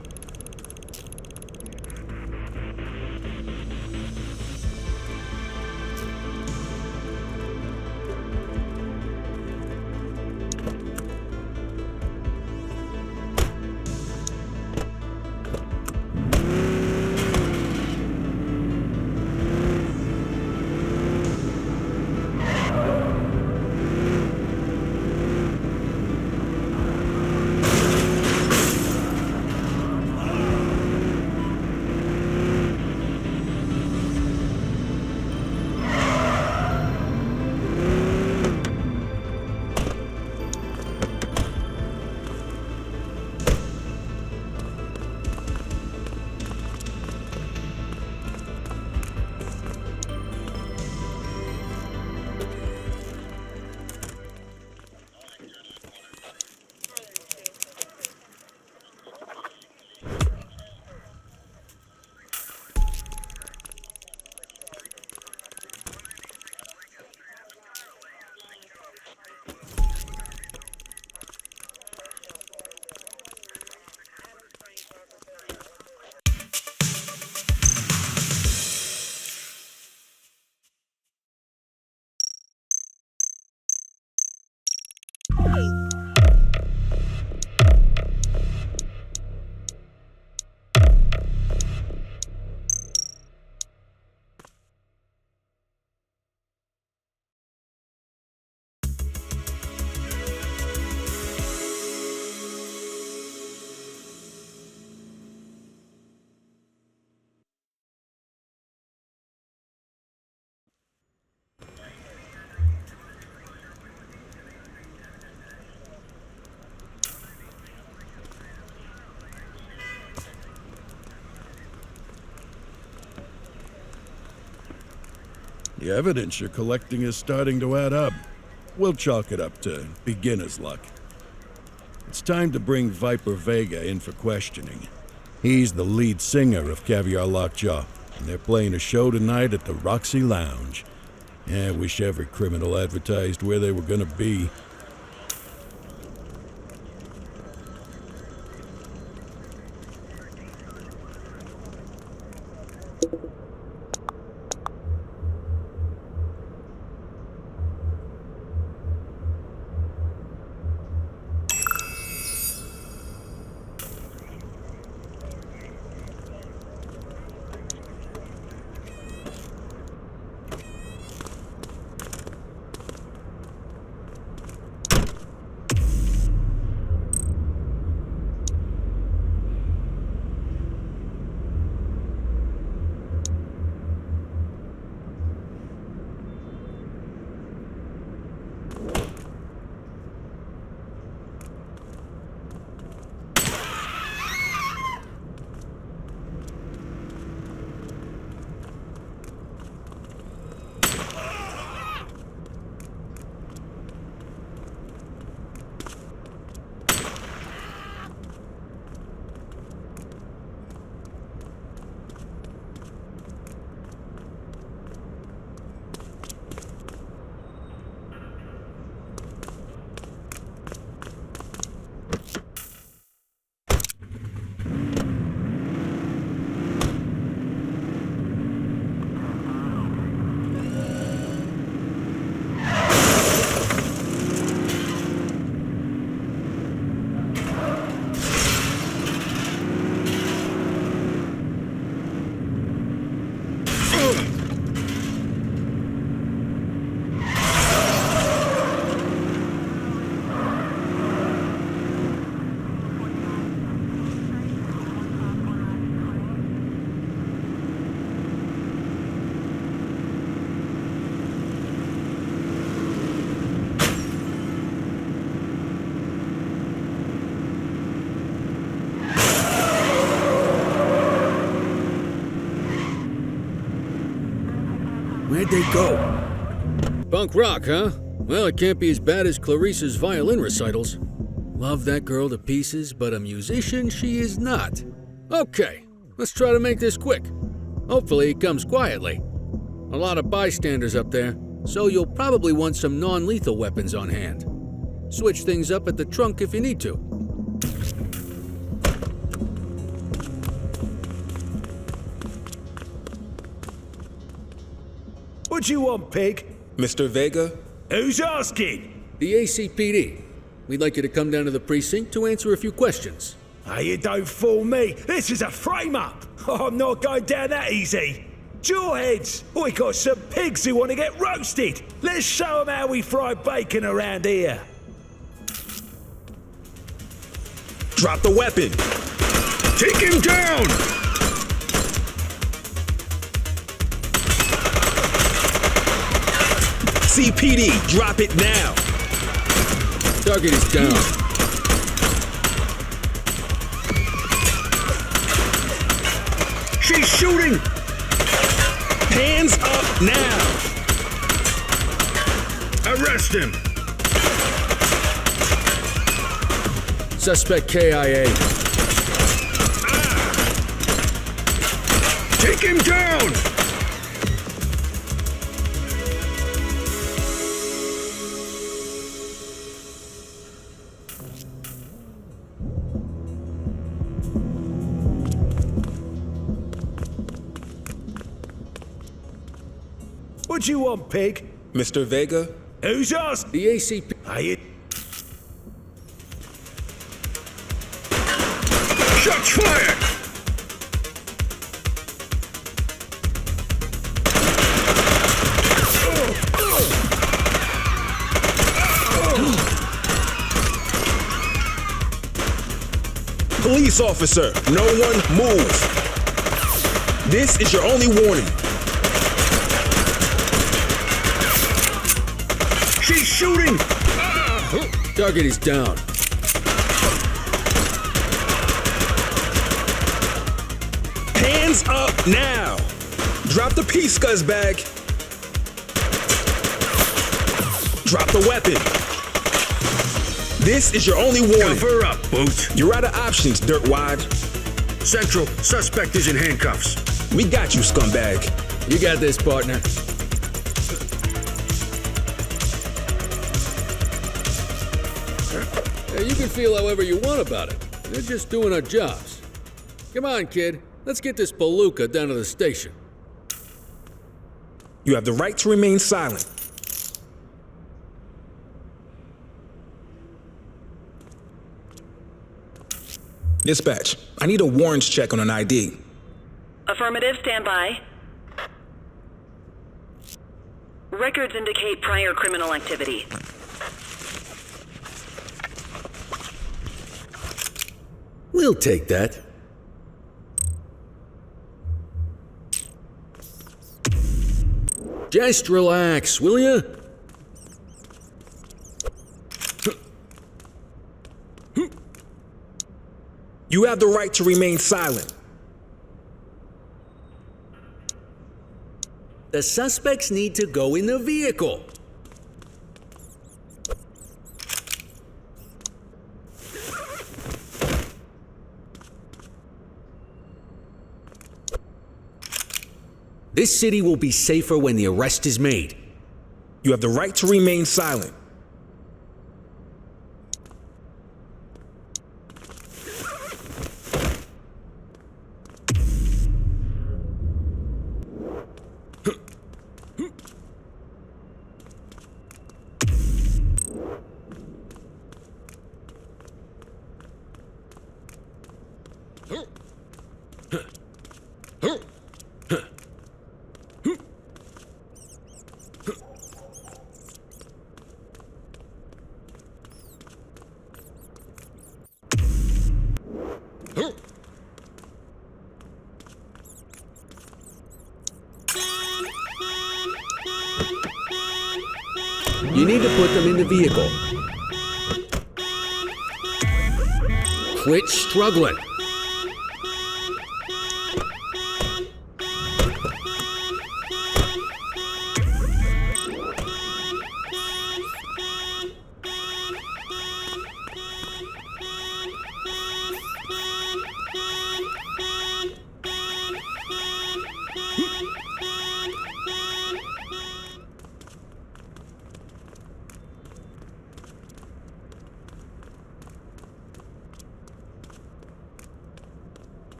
The evidence you're collecting is starting to add up. We'll chalk it up to beginner's luck. It's time to bring Viper Vega in for questioning. He's the lead singer of Caviar Lockjaw, and they're playing a show tonight at the Roxy Lounge. I wish every criminal advertised where they were gonna be. Where'd they go? Punk rock, huh? Well, it can't be as bad as Clarice's violin recitals. Love that girl to pieces, but a musician she is not. Okay, let's try to make this quick. Hopefully it comes quietly. A lot of bystanders up there, so you'll probably want some non-lethal weapons on hand. Switch things up at the trunk if you need to. What do you want, pig? Mr. Vega? Who's asking? The ACPD. We'd like you to come down to the precinct to answer a few questions. Hey, you don't fool me. This is a frame-up. I'm not going down that easy. Jawheads, we got some pigs who want to get roasted. Let's show them how we fry bacon around here. Drop the weapon! Take him down! CPD, drop it now! Target is down. She's shooting! Hands up now! Arrest him! Suspect KIA. Take him down! What do you want, pig? Mr. Vega? Who's asking? The ACP. Hey, Shots fired! Police officer, no one move! This is your only warning. She's shooting! Target is down. Hands up now! Drop the piece, scuzzbag! Drop the weapon! This is your only warning. Cover up, Booth. You're out of options, dirtwad. Central, suspect is in handcuffs. We got you, scumbag. You got this, partner. You can feel however you want about it. They're just doing our jobs. Come on, kid. Let's get this palooka down to the station. You have the right to remain silent. Dispatch, I need a warrants check on an ID. Affirmative, stand by. Records indicate prior criminal activity. We'll take that. Just relax, will ya? You have the right to remain silent. The suspects need to go in the vehicle. This city will be safer when the arrest is made. You have the right to remain silent. You need to put them in the vehicle. Quit struggling.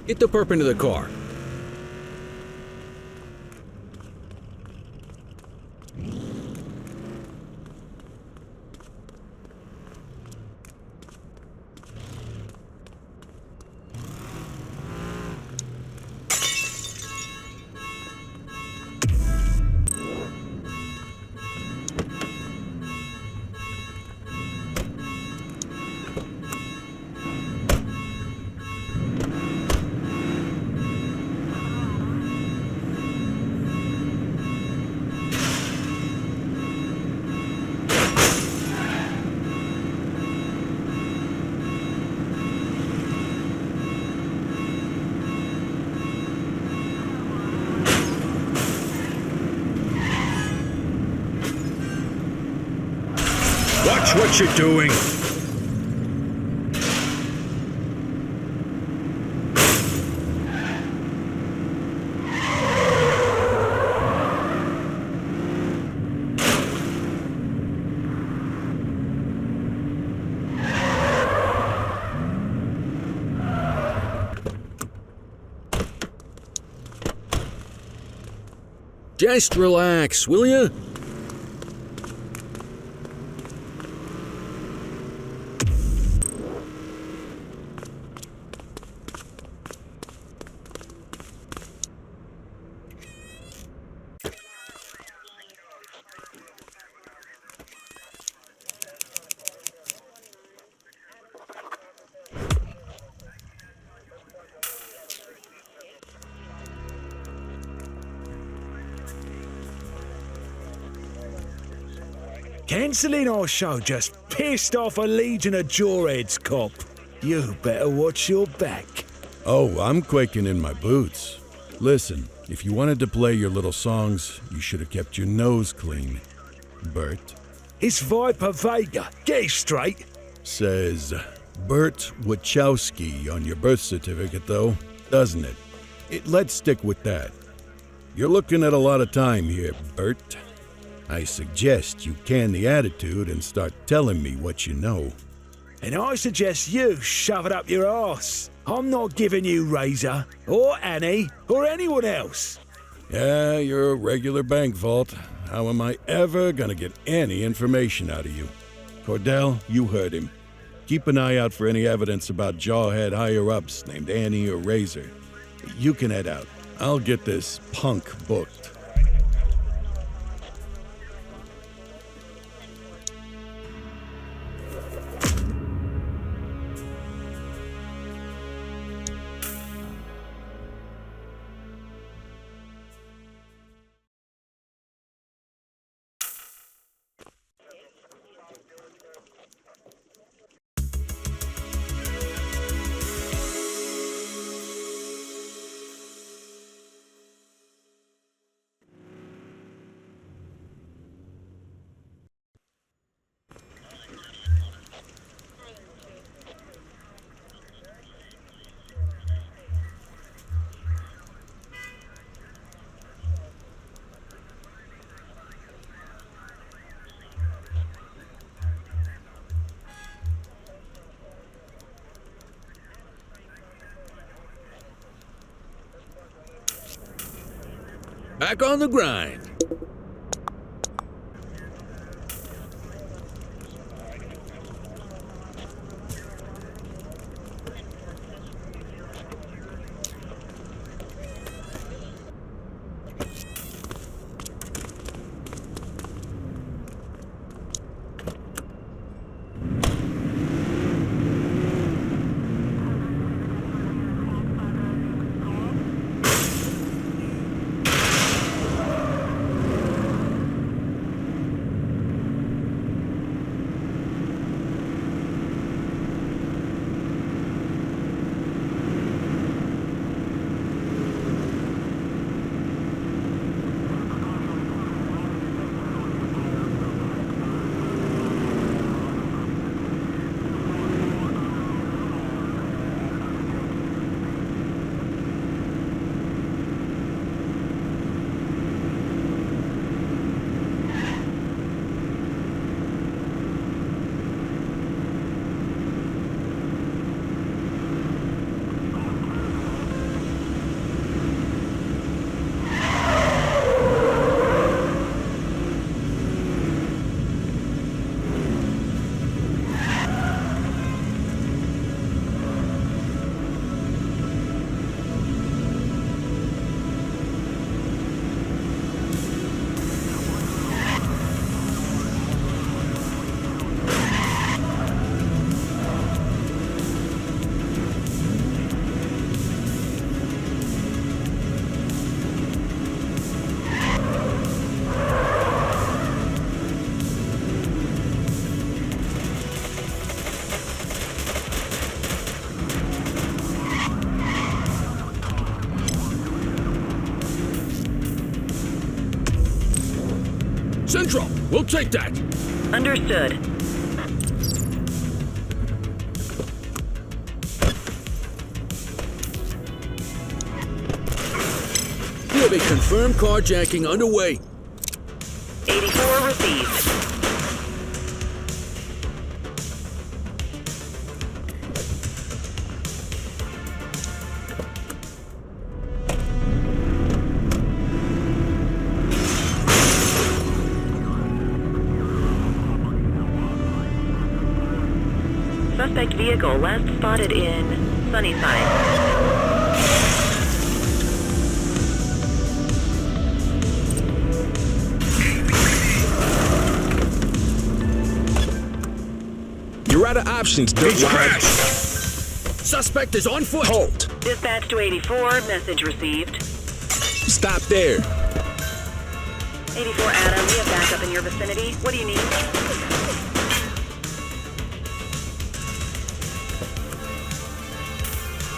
Get the perp into the car. Watch what you're doing. Just relax, will ya? Cancelling our show just pissed off a legion of Jawheads, cop. You better watch your back. Oh, I'm quaking in my boots. Listen, if you wanted to play your little songs, you should have kept your nose clean, Bert. It's Viper Vega. Get it straight. Says Bert Wachowski on your birth certificate, though, doesn't it? Let's stick with that. You're looking at a lot of time here, Bert. I suggest you can the attitude and start telling me what you know. And I suggest you shove it up your arse. I'm not giving you Razor, or Annie, or anyone else. Yeah, you're a regular bank vault. How am I ever gonna get any information out of you? Cordell, you heard him. Keep an eye out for any evidence about Jawhead higher-ups named Annie or Razor. You can head out. I'll get this punk booked. Back on the grind. Central, we'll take that. Understood. We have a confirmed carjacking underway. 84 received. Suspect vehicle last spotted in Sunnyside. You're out of options, Dutch. Crash! Suspect is on foot. Halt. Dispatch to 84, message received. Stop there. 84 Adam, we have backup in your vicinity. What do you need?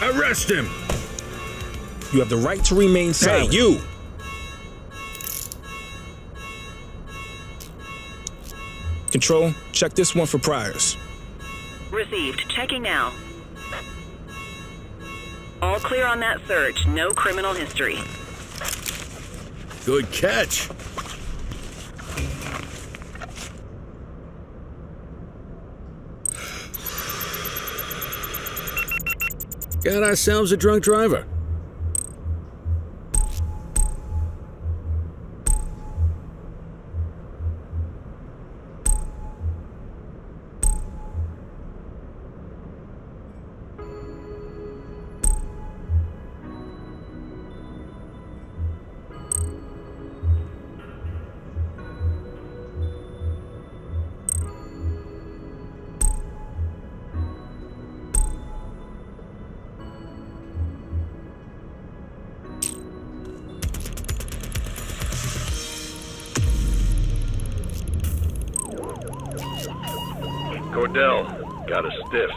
Arrest him. You have the right to remain silent. Hey, you! Control, check this one for priors. Received. Checking now. All clear on that search. No criminal history. Good catch. Got ourselves a drunk driver. Cordell, got a stiff.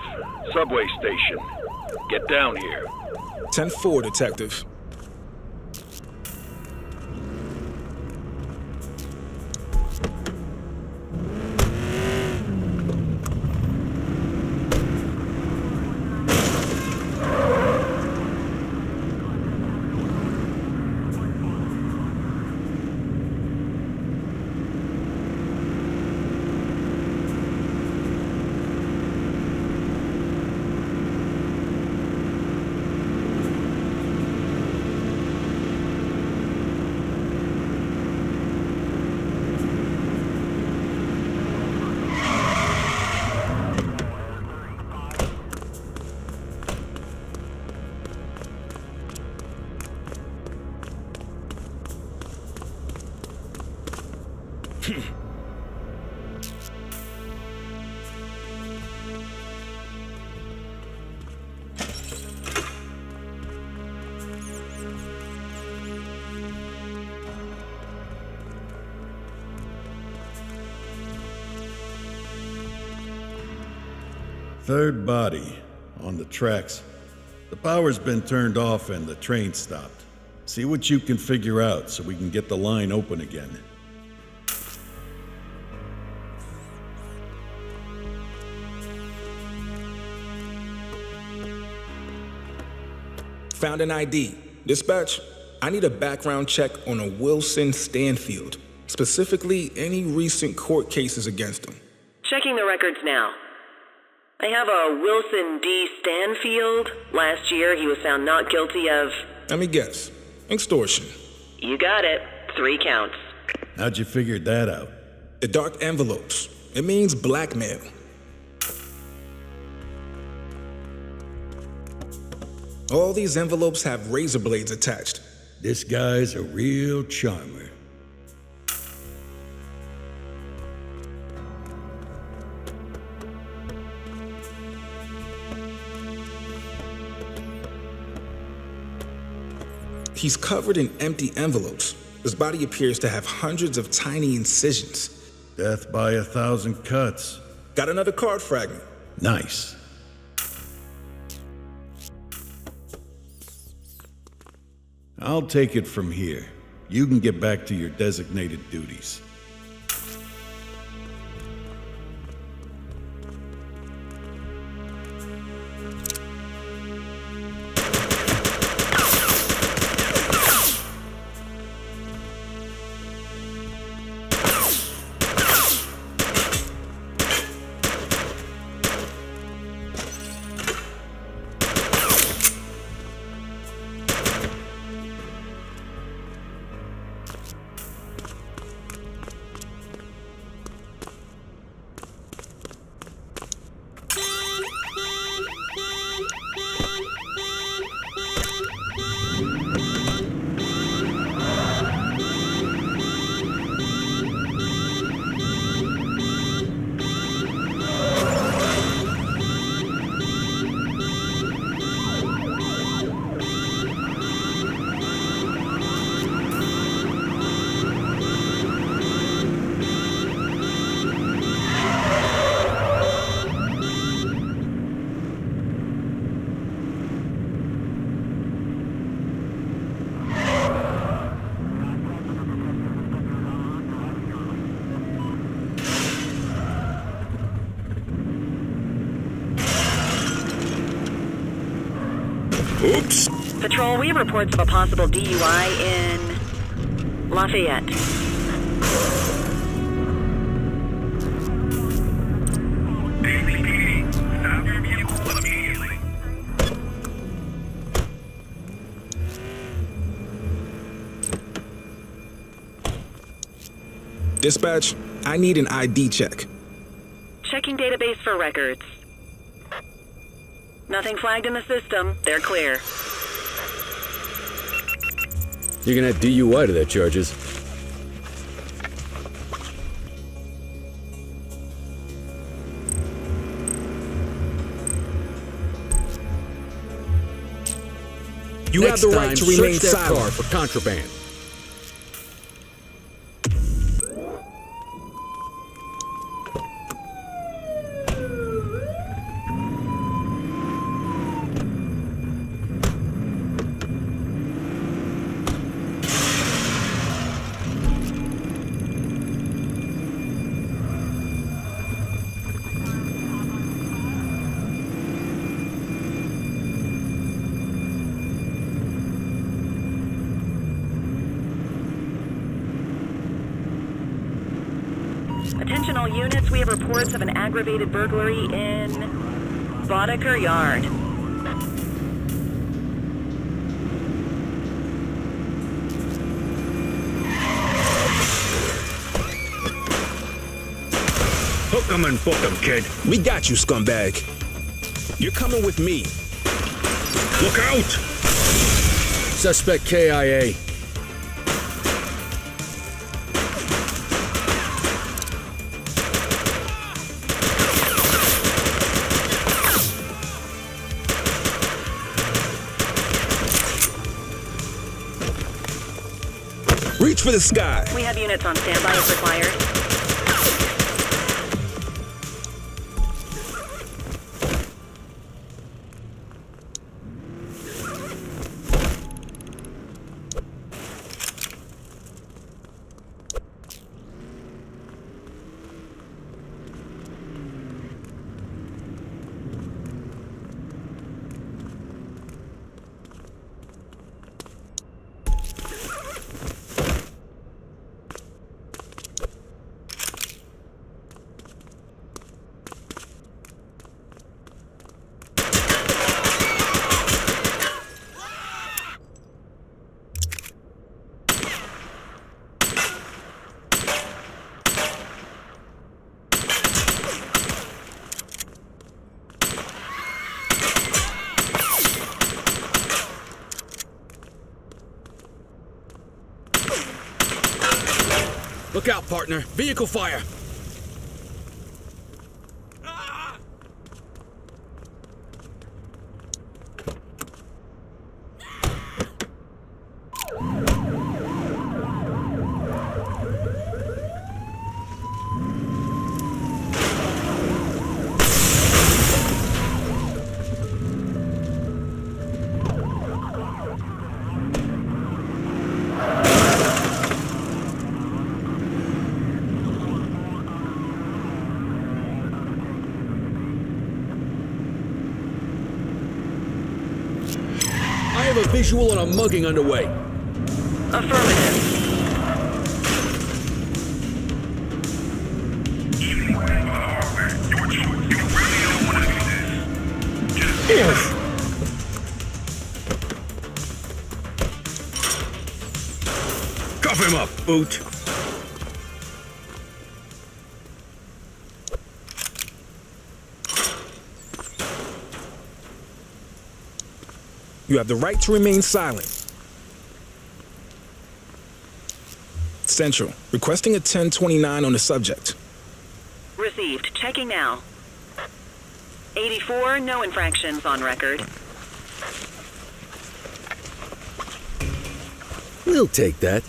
Subway station. Get down here. 10-4, Detective. Third body on the tracks. The power's been turned off and the train stopped. See what you can figure out so we can get the line open again. Found an ID. Dispatch, I need a background check on a Wilson Stanfield. Specifically, any recent court cases against him. Checking the records now. I have a Wilson D. Stanfield. Last year, he was found not guilty of... Let me guess. Extortion. You got it. 3 counts. How'd you figure that out? The dark envelopes. It means blackmail. All these envelopes have razor blades attached. This guy's a real charmer. He's covered in empty envelopes. His body appears to have hundreds of tiny incisions. Death by 1,000 cuts. Got another card fragment. Nice. I'll take it from here. You can get back to your designated duties. Oops. Patrol, we have reports of a possible DUI in Lafayette. Dispatch, I need an ID check. Checking database for records. Nothing flagged in the system. They're clear. You can add DUI to that charges. You have the right to remain search that silent. car for contraband. Attention all units, we have reports of an aggravated burglary in Boddicker Yard. Hook 'em and book 'em, kid. We got you, scumbag. You're coming with me. Look out! Suspect KIA. Reach for the sky. We have units on standby if required. Look out, partner. Vehicle fire. I have a visual on a mugging underway. Affirmative. Cuff him up, boot. You have the right to remain silent. Central, requesting a 1029 on the subject. Received. Checking now. 84, no infractions on record. We'll take that.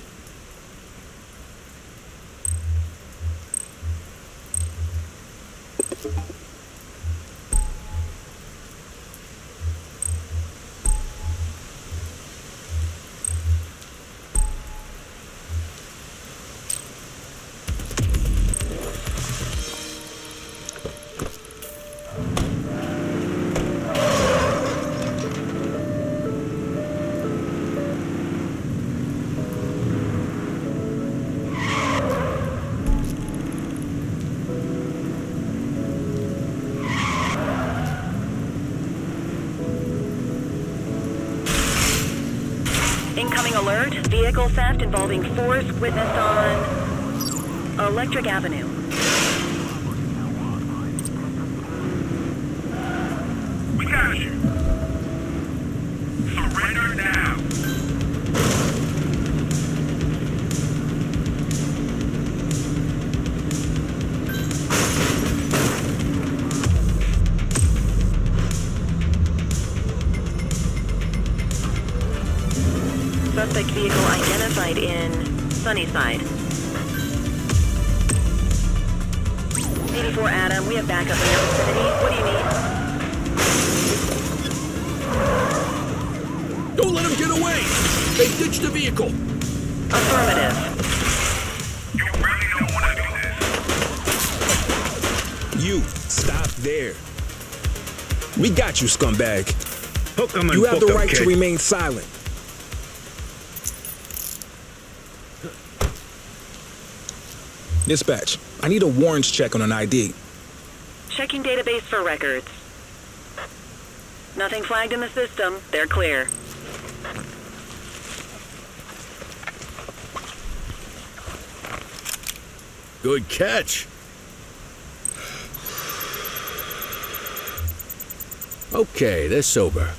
Incoming alert. Vehicle theft involving force witnessed on Electric Avenue. We got you. Surrender now. Suspect vehicle identified in Sunnyside. 84 Adam, we have backup in your vicinity. What do you need? Don't let them get away! They ditched the vehicle! Affirmative. You really don't want to do this. You, stop there. We got you, scumbag. Hook 'em and You have the book 'em, right to kid. remain silent. Dispatch, I need a warrants check on an ID. Checking database for records. Nothing flagged in the system. They're clear. Good catch. Okay, they're sober.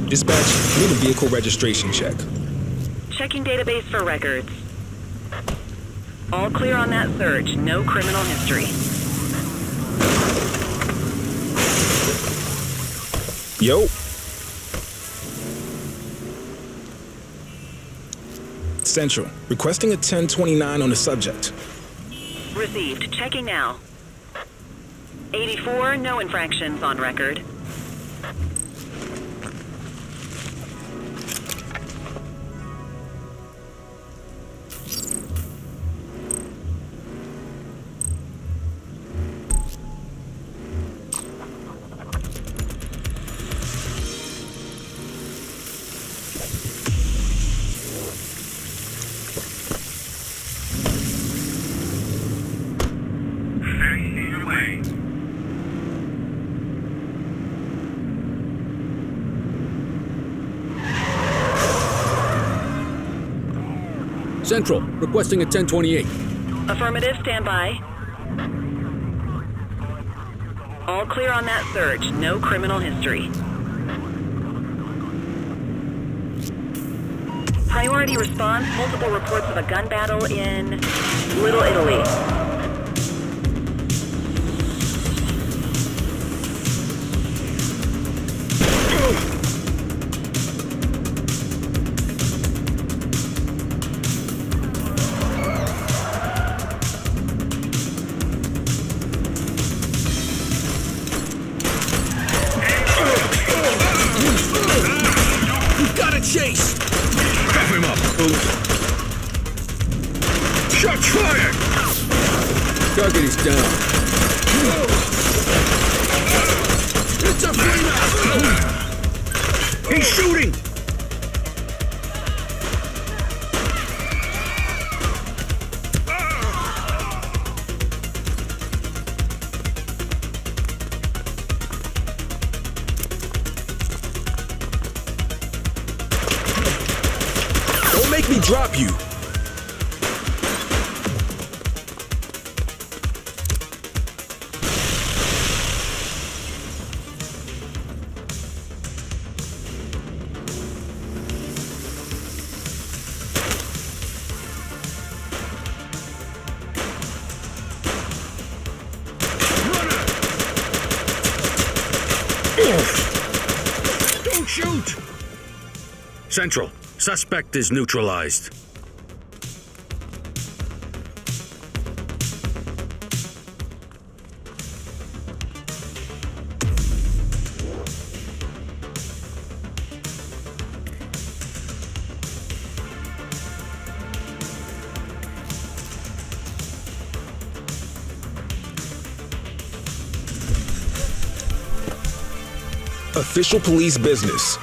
Dispatch, need a vehicle registration check. Checking database for records. All clear on that search. No criminal history. Yo. Central, requesting a 1029 on the subject. Received. Checking now. 84, no infractions on record. Stay in your lane. Central, requesting a 1028. Affirmative, stand by. All clear on that search. No criminal history. Priority response, multiple reports of a gun battle in Little Italy. Got a chase! Cover him up. Shots fired! Target is down. It's a flame out! He's shooting! Don't make me drop you. shoot! Central, suspect is neutralized. Official police business.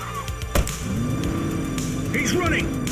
He's running!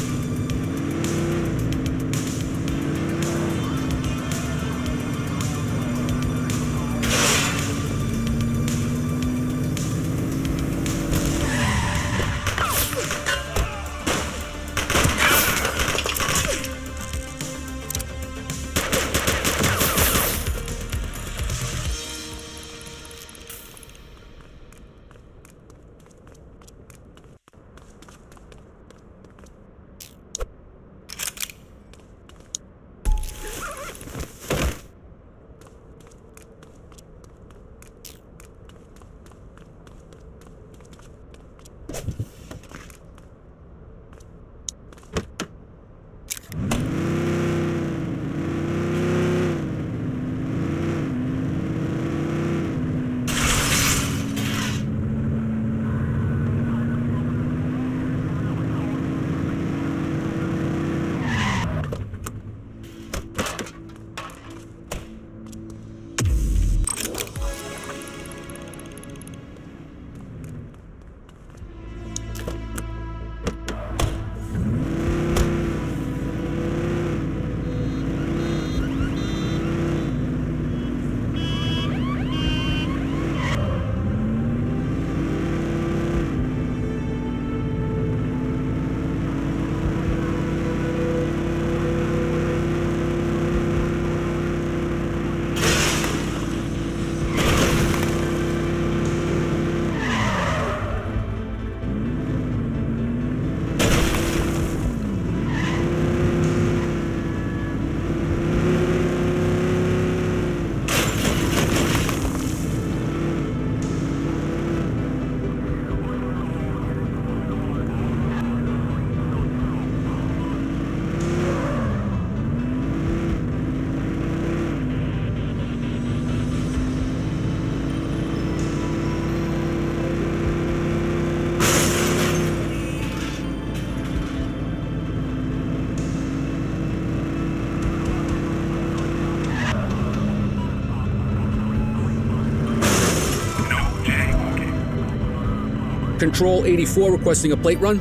Control 84 requesting a plate run.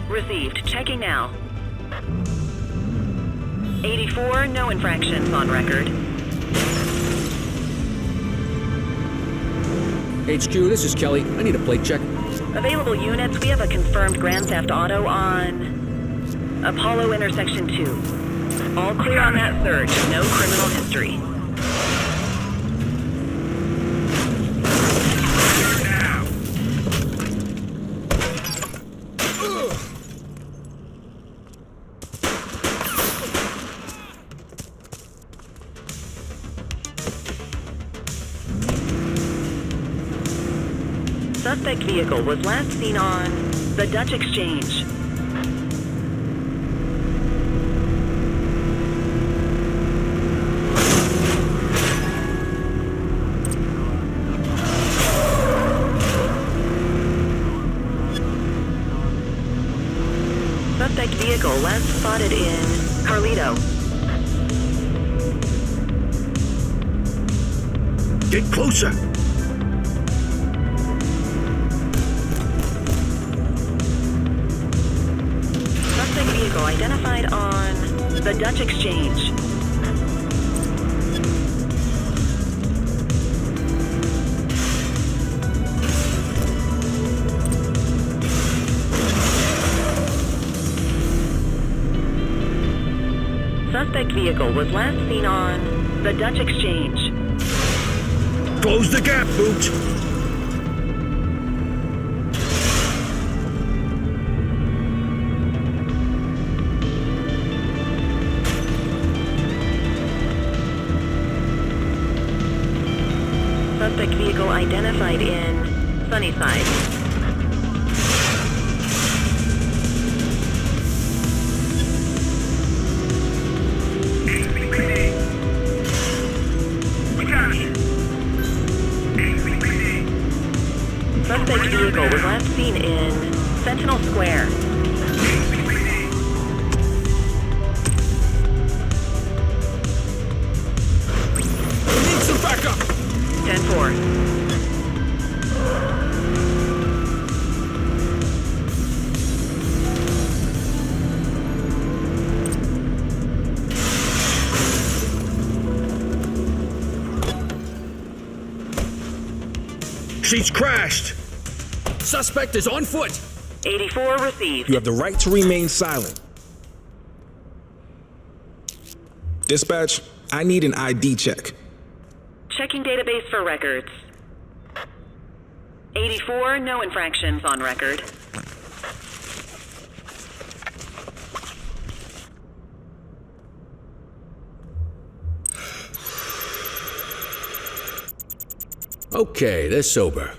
Received. Checking now. 84, no infractions on record. HQ, this is Kelly. I need a plate check. Available units, we have a confirmed Grand Theft Auto on Apollo Intersection 2. All clear on that search. No criminal history. Suspect vehicle was last seen on the Dutch Exchange. Suspect vehicle last spotted in Carlito. Get closer! Vehicle identified on the Dutch Exchange. Suspect vehicle was last seen on the Dutch Exchange. Close the gap, Boots! Suspect vehicle identified in Sunnyside. Suspect vehicle was last seen in Sentinel Square. Need some backup! 10-4. She's crashed! Suspect is on foot! 84 received. You have the right to remain silent. Dispatch, I need an ID check. Checking database for records. 84, no infractions on record. Okay, they're sober.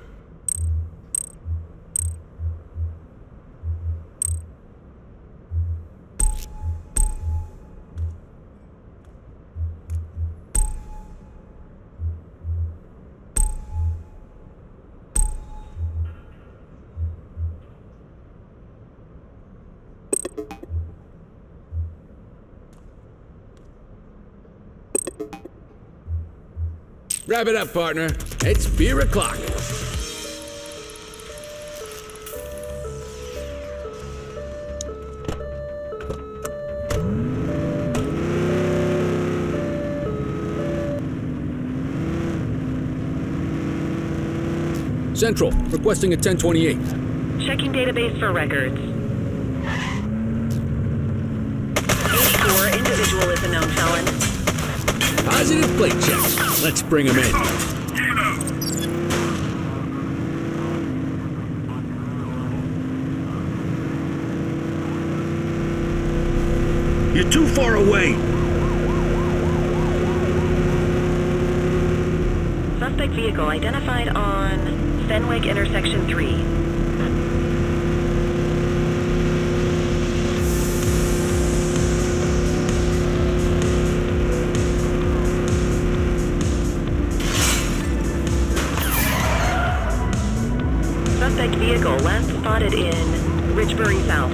Wrap it up, partner. It's beer o'clock. Central, requesting a 1028. Checking database for records. 84, individual is a known felon. Positive plate check. Let's bring him in. You're too far away! Suspect vehicle identified on Fenwick intersection 3. Suspect vehicle last spotted in Ridgebury South.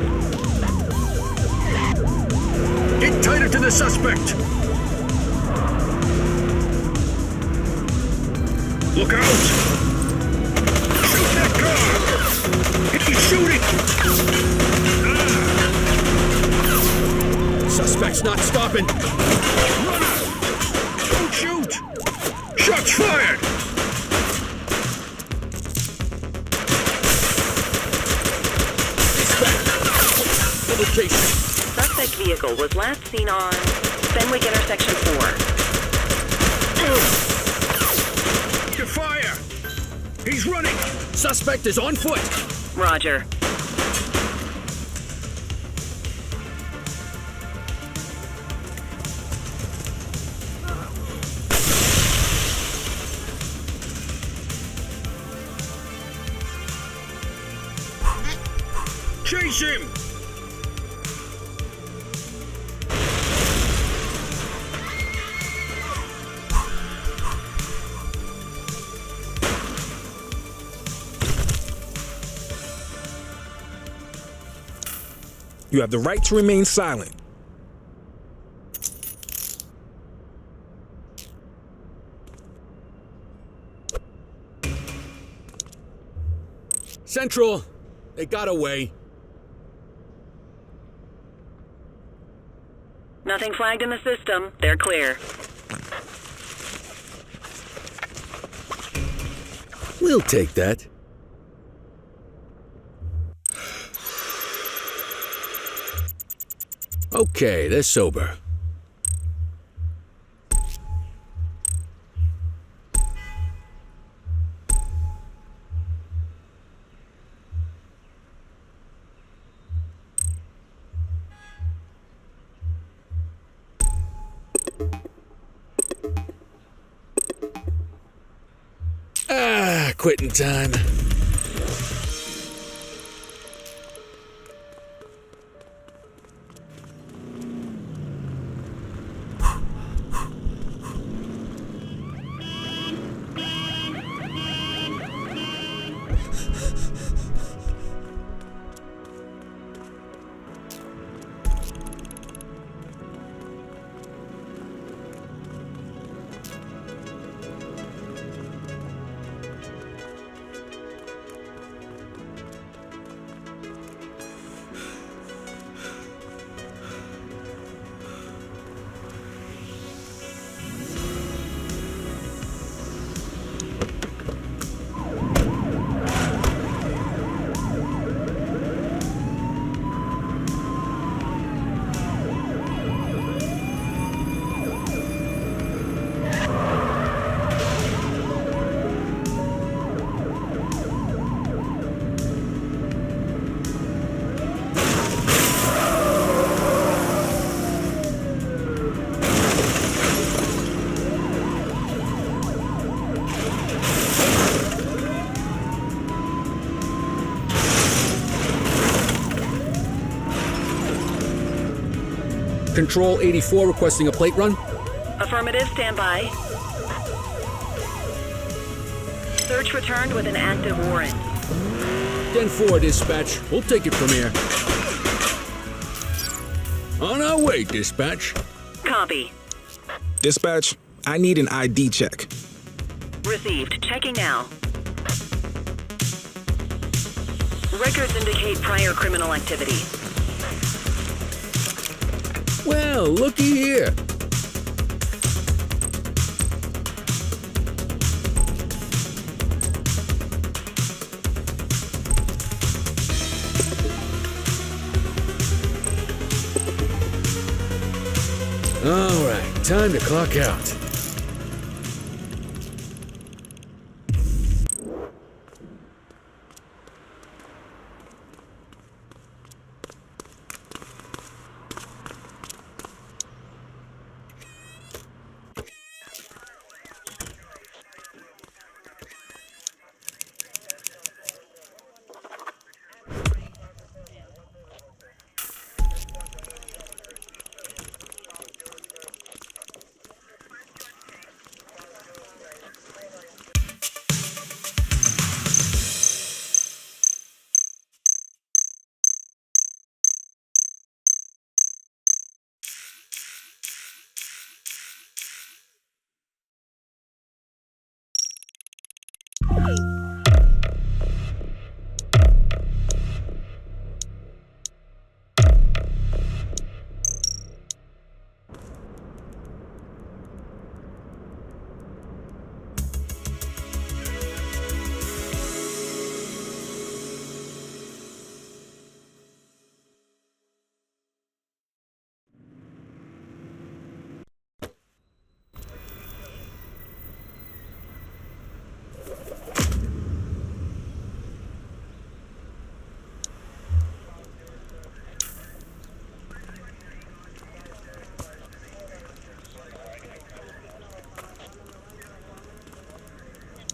Get tighter to the suspect! Look out! Shoot that car! He's shooting! Suspect's not stopping. Runner! Don't shoot! Shots fired! Location. Suspect vehicle was last seen on Fenwick intersection 4. Your fire! He's running! Suspect is on foot! Roger. Chase him! You have the right to remain silent. Central, they got away. Nothing flagged in the system. They're clear. We'll take that. Okay, they're sober. Quitting time. Control 84 requesting a plate run. Affirmative, stand by. Search returned with an active warrant. 10-4, dispatch. We'll take it from here. On our way, dispatch. Copy. Dispatch, I need an ID check. Received. Checking now. Records indicate prior criminal activity. Well, looky here. All right, time to clock out.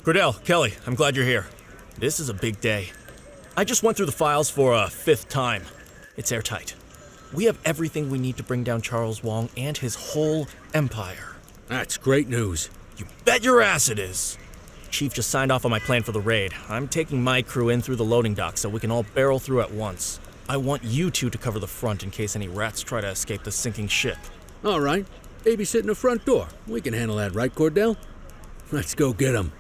Cordell, Kelly, I'm glad you're here. This is a big day. I just went through the files for a 5th time. It's airtight. We have everything we need to bring down Charles Wong and his whole empire. That's great news. You bet your ass it is. Chief just signed off on my plan for the raid. I'm taking my crew in through the loading dock so we can all barrel through at once. I want you two to cover the front in case any rats try to escape the sinking ship. All right. Babysitting the front door. We can handle that, right, Cordell? Let's go get him.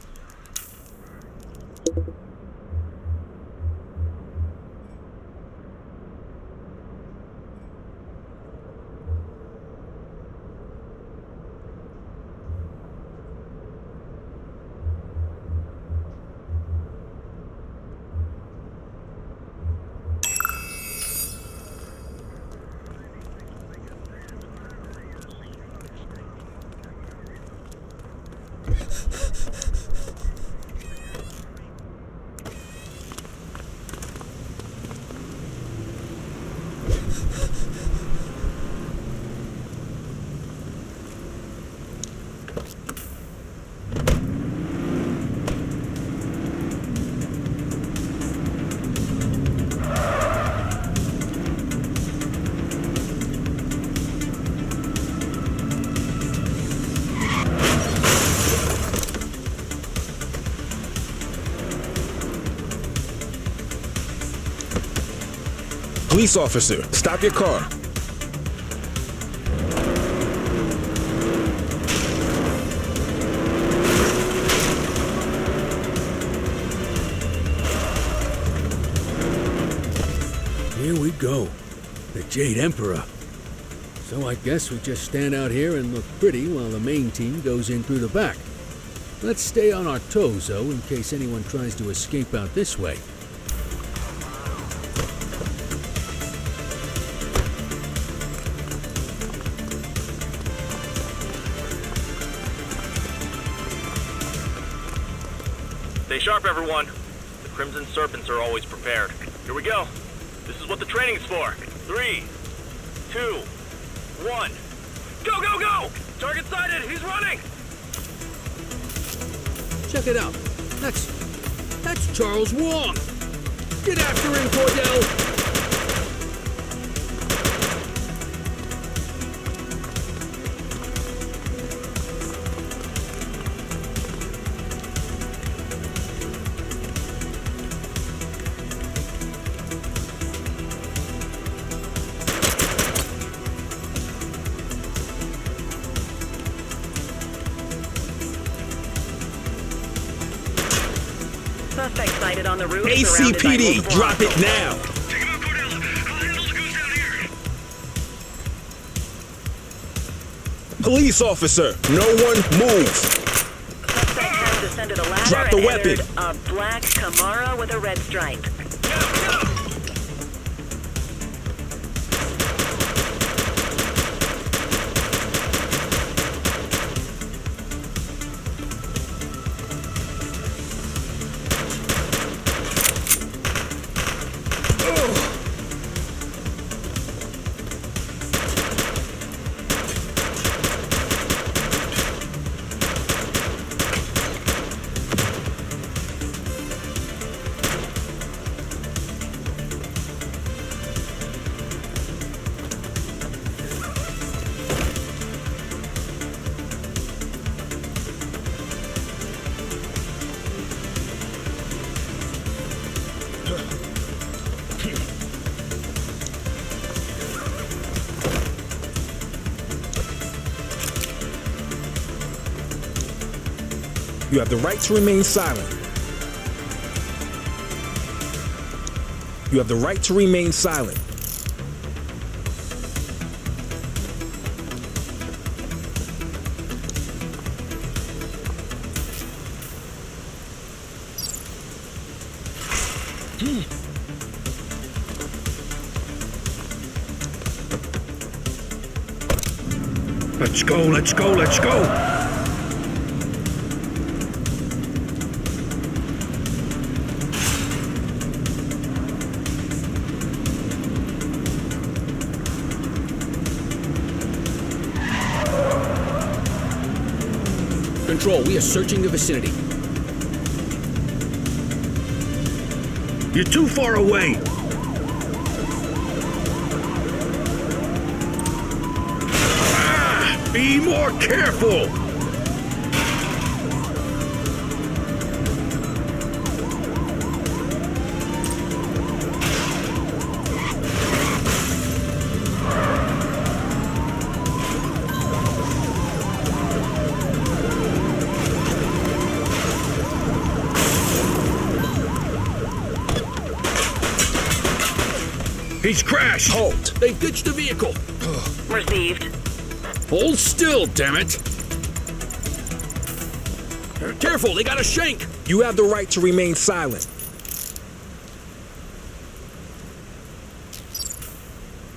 Police officer, stop your car. Here we go. The Jade Emperor. So I guess we just stand out here and look pretty while the main team goes in through the back. Let's stay on our toes, though, in case anyone tries to escape out this way. Stay sharp, everyone. The Crimson Serpents are always prepared. Here we go. This is what the training's for. 3, 2, 1. Go, go, go! Target sighted! He's running! Check it out. That's Charles Wong. Get after him, Cordell. Suspect sighted on the roof. surrounded by ACPD, multiple drop it hostiles. now! Police officer, no one move! Suspect has descended a ladder Drop the and weapon. entered a black Camaro with a red stripe. You have the right to remain silent. You have the right to remain silent. Let's go, let's go, let's go! Control, we are searching the vicinity. You're too far away! Be more careful! He's crashed! Halt! They ditched the vehicle! Received. Hold still, damn it! Careful, they got a shank! You have the right to remain silent.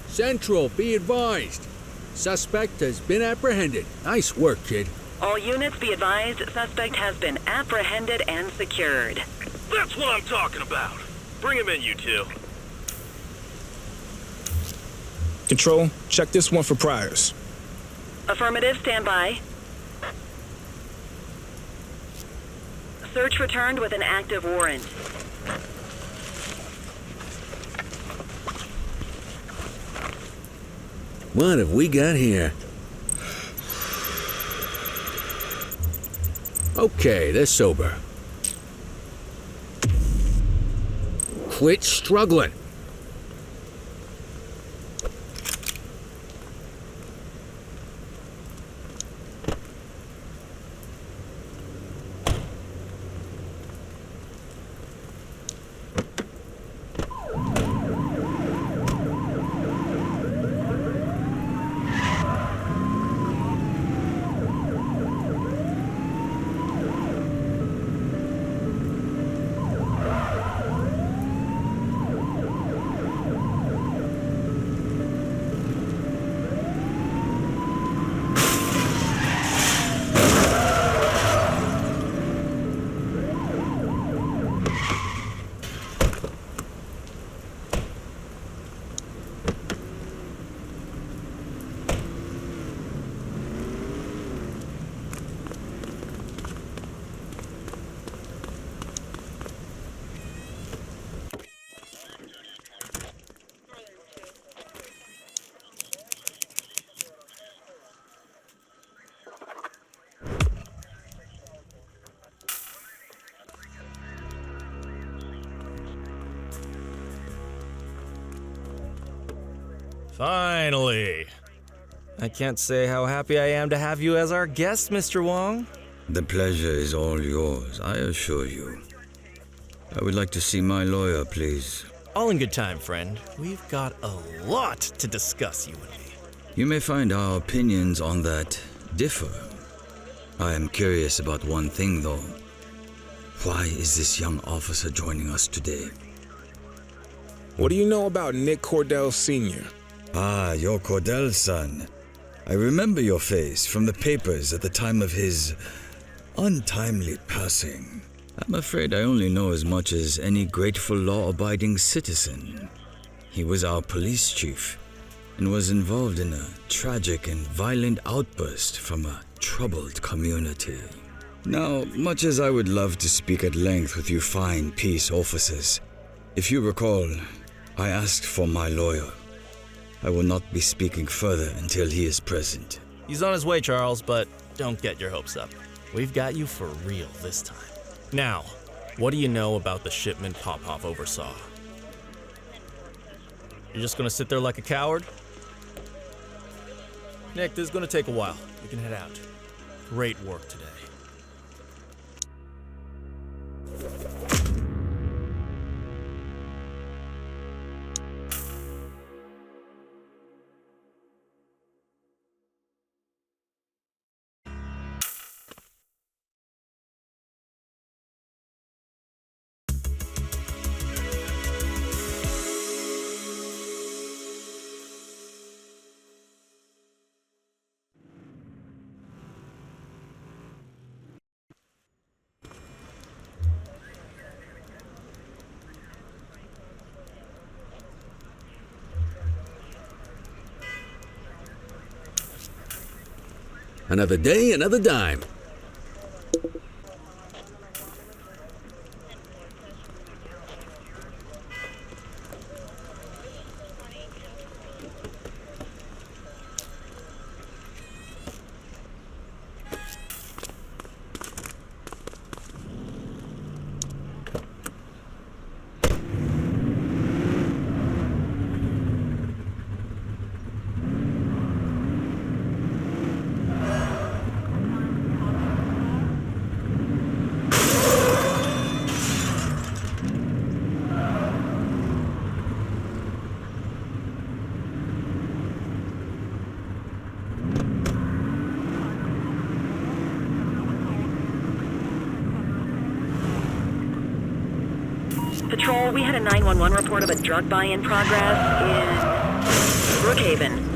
Central, be advised. Suspect has been apprehended. Nice work, kid. All units be advised, suspect has been apprehended and secured. That's what I'm talking about. Bring him in, you two. Control, check this one for priors. Affirmative, stand by. Search returned with an active warrant. What have we got here? Okay, they're sober. Quit struggling. Finally! I can't say how happy I am to have you as our guest, Mr. Wong. The pleasure is all yours, I assure you. I would like to see my lawyer, please. All in good time, friend. We've got a lot to discuss, you and me. You may find our opinions on that differ. I am curious about one thing, though. Why is this young officer joining us today? What do you know about Nick Cordell Sr.? Ah, you're Cordell's son. I remember your face from the papers at the time of his untimely passing. I'm afraid I only know as much as any grateful law-abiding citizen. He was our police chief and was involved in a tragic and violent outburst from a troubled community. Now, much as I would love to speak at length with you fine peace officers, if you recall, I asked for my lawyer. I will not be speaking further until he is present. He's on his way, Charles, but don't get your hopes up. We've got you for real this time. Now, what do you know about the shipment Popov oversaw? You're just gonna sit there like a coward? Nick, this is gonna take a while. You can head out. Great work today. Another day, another dime. Patrol, we had a 911 report of a drug buy in progress in Brookhaven.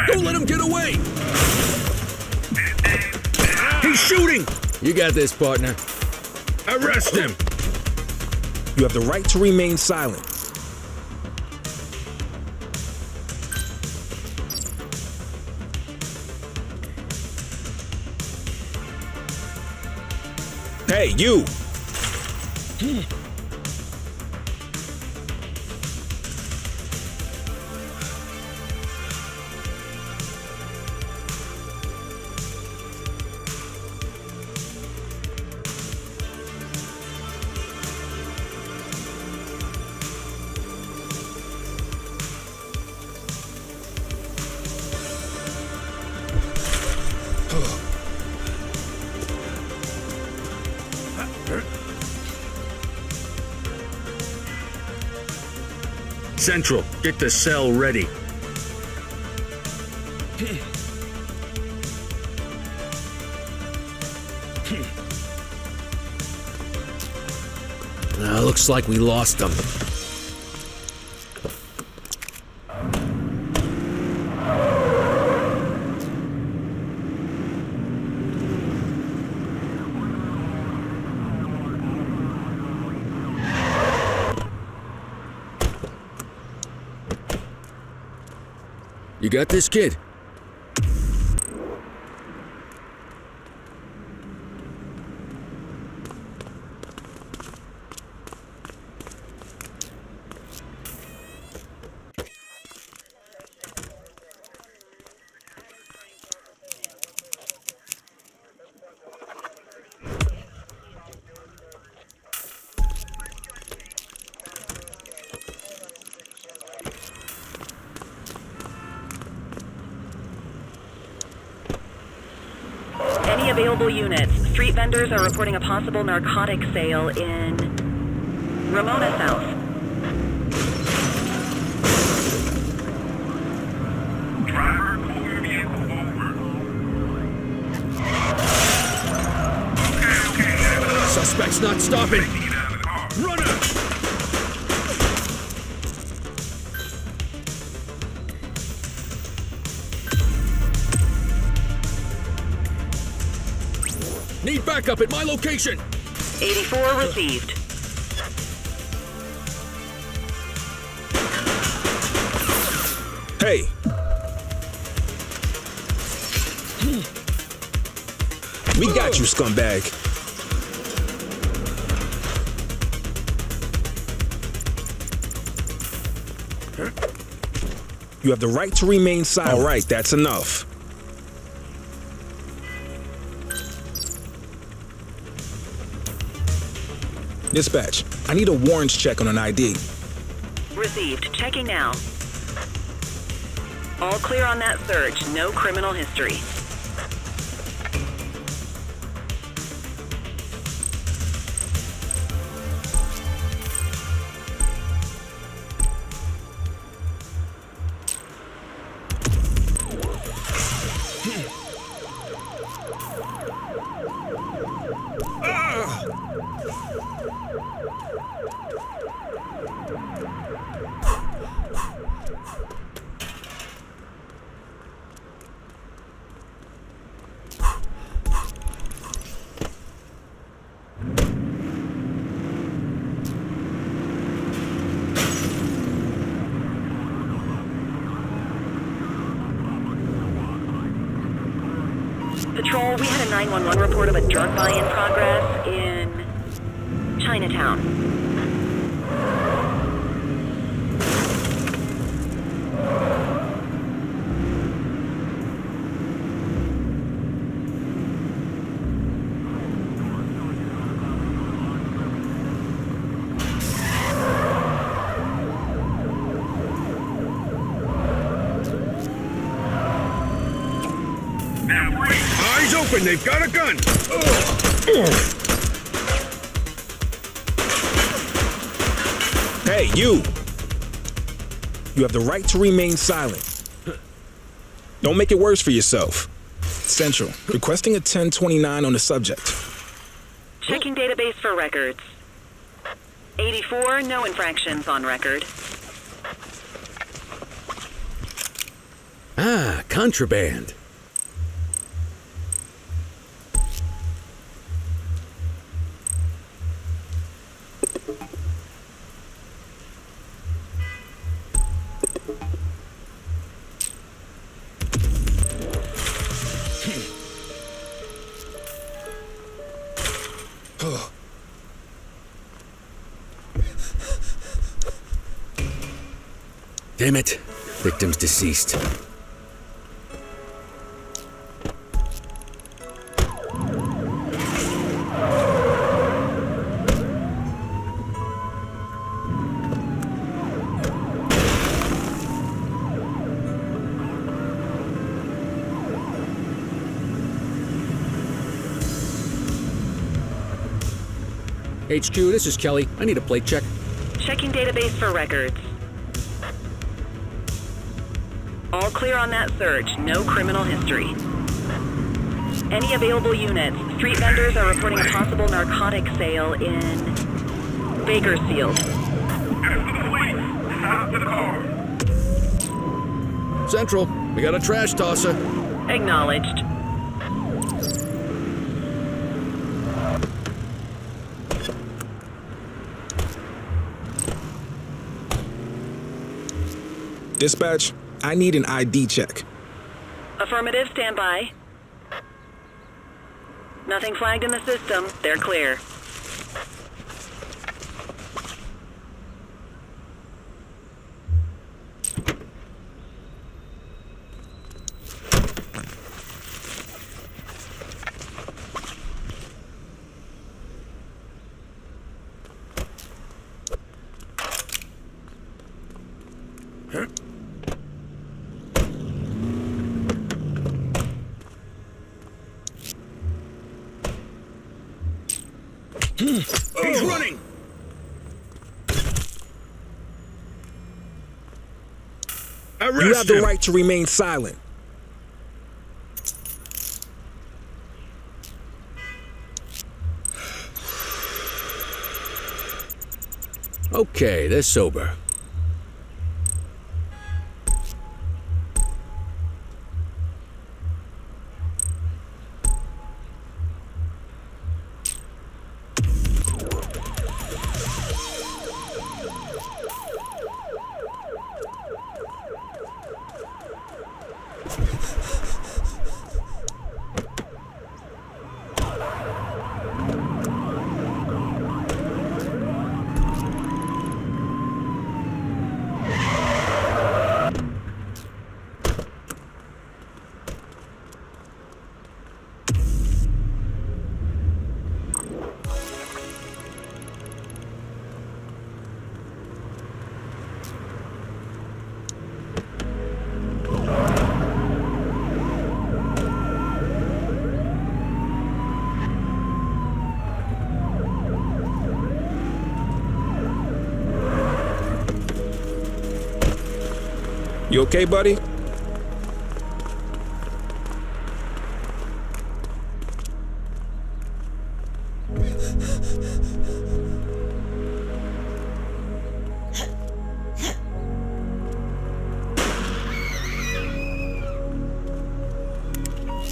Don't let him get away! He's shooting! You got this, partner. Arrest him! You have the right to remain silent. Hey, you! Central, get the cell ready. Looks like we lost them. You got this, kid? available units? Street vendors are reporting a possible narcotic sale in Ramona South. Driver, pull your vehicle over. Okay. Suspect's not stopping. Runner! Need backup at my location. 84 received. Hey. We got you, scumbag. You have the right to remain silent. All right, that's enough. Dispatch, I need a warrants check on an ID. Received. Checking now. All clear on that search. No criminal history. Patrol, we had a 911 report of a drug buy in progress in Chinatown. Eyes open, they've got a gun! Hey, you! You have the right to remain silent. Don't make it worse for yourself. Central, requesting a 1029 on the subject. Checking database for records. 84, no infractions on record. Ah, contraband. Damn it. Victim's deceased. HQ, this is Kelly. I need a plate check. Checking database for records. All clear on that search. No criminal history. Any available units? Street vendors are reporting a possible narcotic sale in Bakersfield. Stop the car. Central, we got a trash tosser. Acknowledged. Dispatch, I need an ID check. Affirmative, stand by. Nothing flagged in the system. They're clear. Arrest You have the him. right to remain silent. Okay, they're sober. You okay, buddy?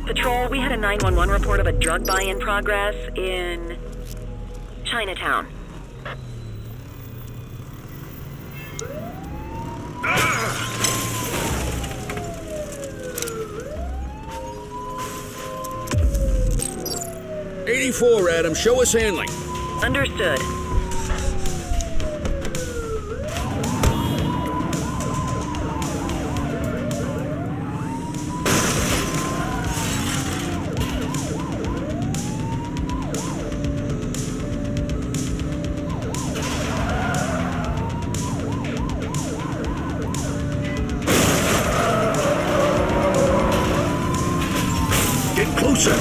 Patrol, we had a 911 report of a drug buy in progress in Chinatown. '84, Adam. Show us handling. Understood. Get closer.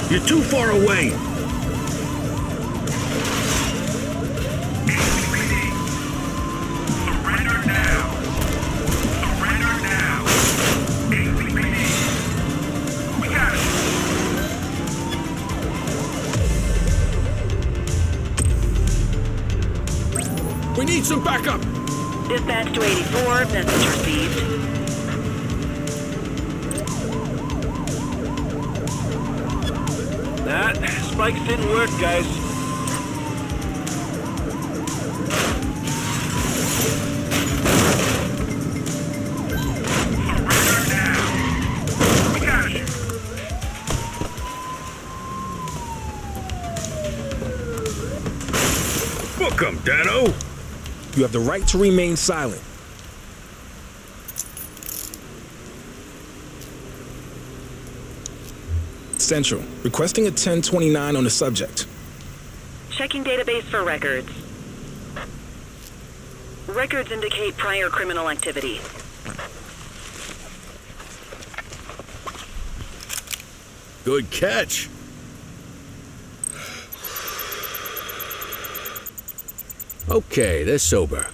You're too far away. Surrender now. Surrender now. ACPD. We got it. We need some backup. Dispatch to 84, message received. That spikes didn't work, guys. Surrender now. We got it. Book 'em, Dano. You have the right to remain silent. Central, requesting a 1029 on the subject. Checking database for records. Records indicate prior criminal activity. Good catch. Okay, they're sober.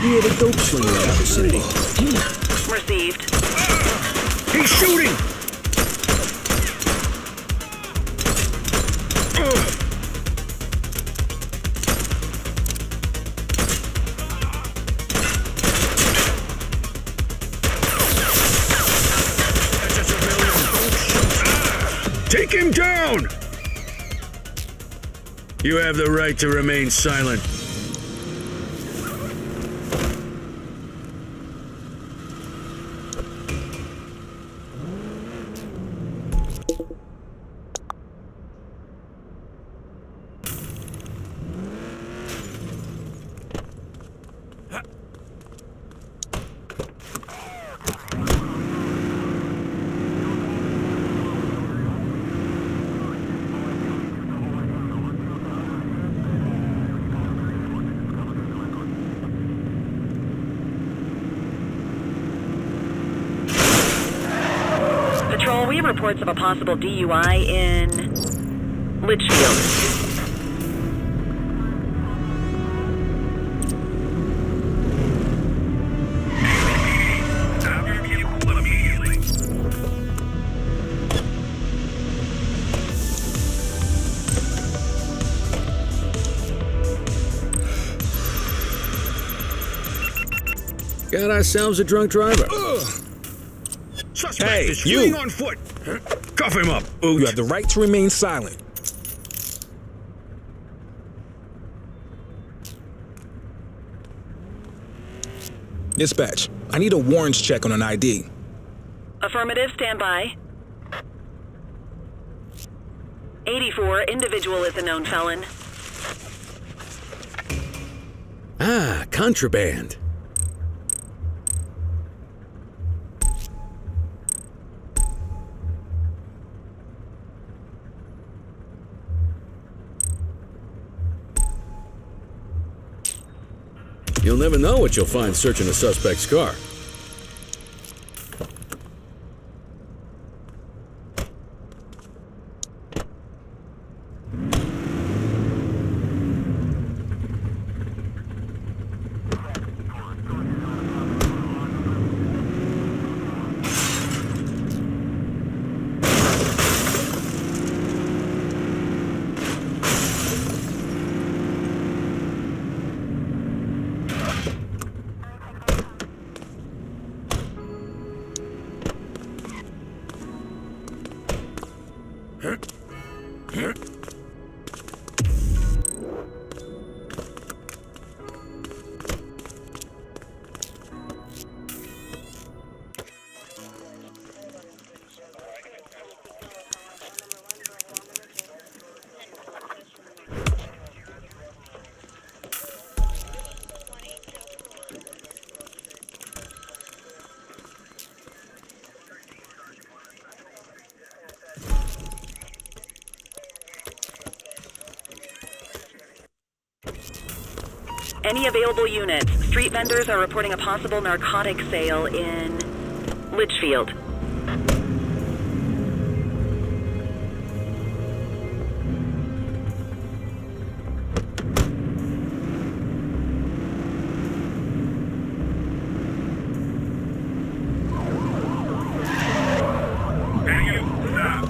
we have a dope slinger in our vicinity. Received. He's shooting! Take him down! You have the right to remain silent. Patrol, we have reports of a possible DUI in Litchfield. Got ourselves a drunk driver. Suspect Hey, is you! fleeing on foot. Cuff him up, Oot. You have the right to remain silent. Dispatch, I need a warrants check on an ID. Affirmative, stand by. 84, individual is a known felon. Ah, contraband. You'll never know what you'll find searching a suspect's car. Any available units? Street vendors are reporting a possible narcotic sale in Litchfield.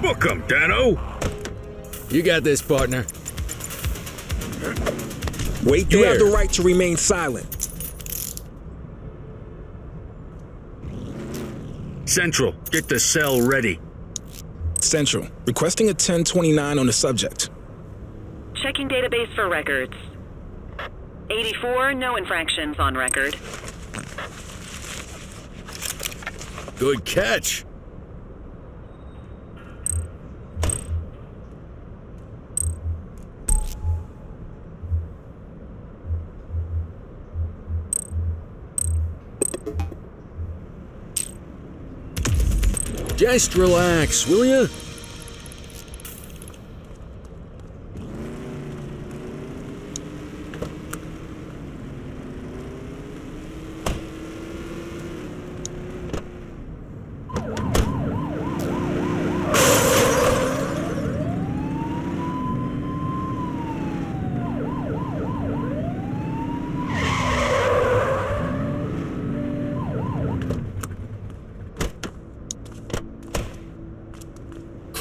Book him, Dano! You got this, partner. Wait there. You have the right to remain silent. Central, get the cell ready. Central, requesting a 1029 on the subject. Checking database for records. 84, no infractions on record. Good catch. Just relax, will ya?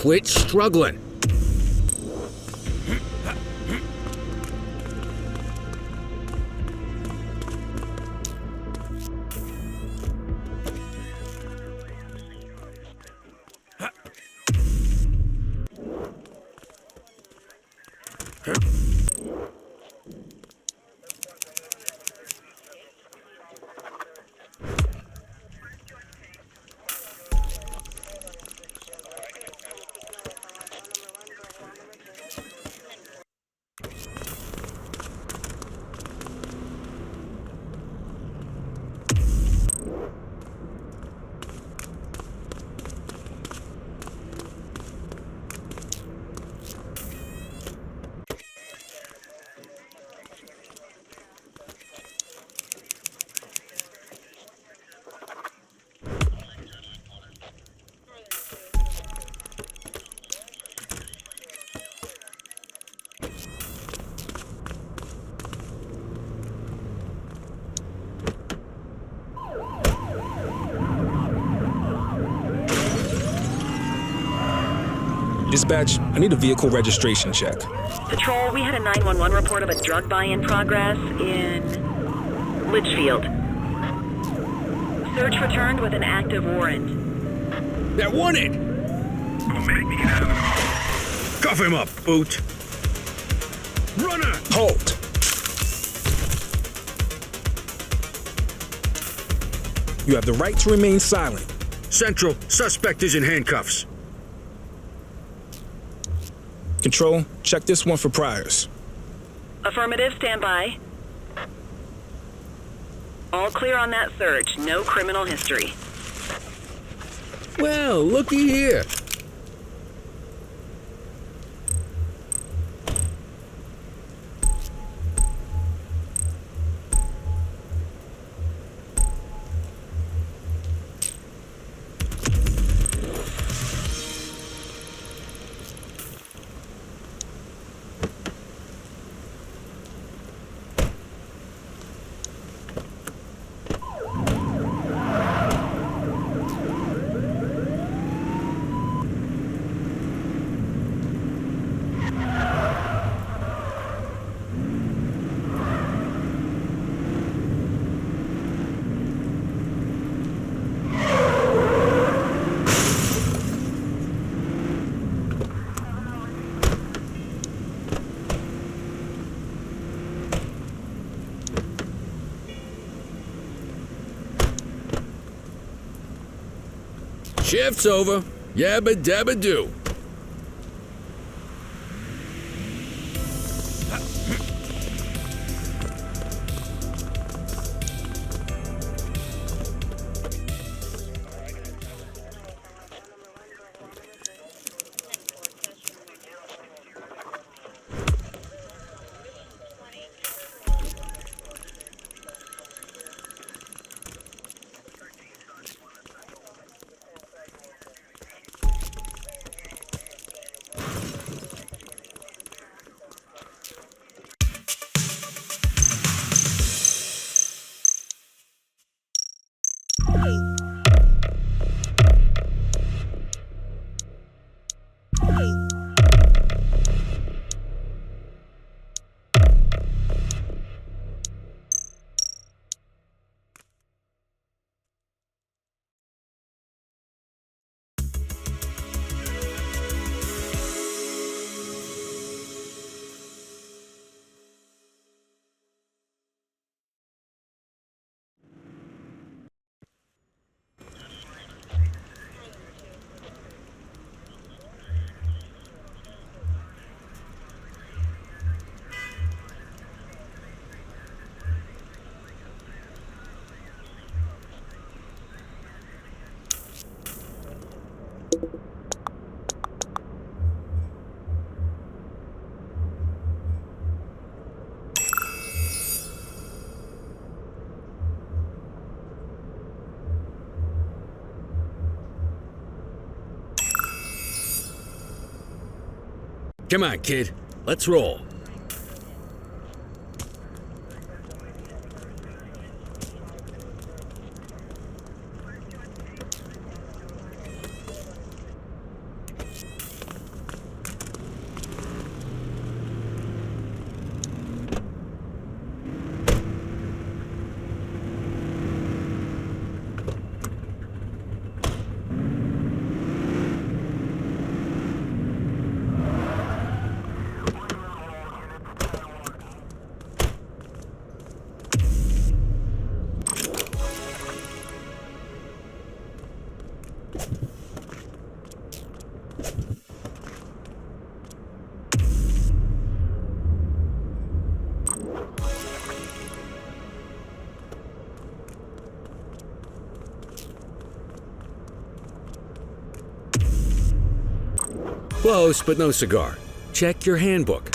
quit struggling. Dispatch, I need a vehicle registration check. Patrol, we had a 911 report of a drug buy in progress in Litchfield. Search returned with an active warrant. They're wanted! Cuff him up, Boot. Runner! Halt! You have the right to remain silent. Central, suspect is in handcuffs. Control, check this one for priors. Affirmative, stand by. All clear on that search. No criminal history. Well, looky here. Shift's over. Yabba dabba do. Come on, kid. Let's roll. Close, but no cigar. Check your handbook.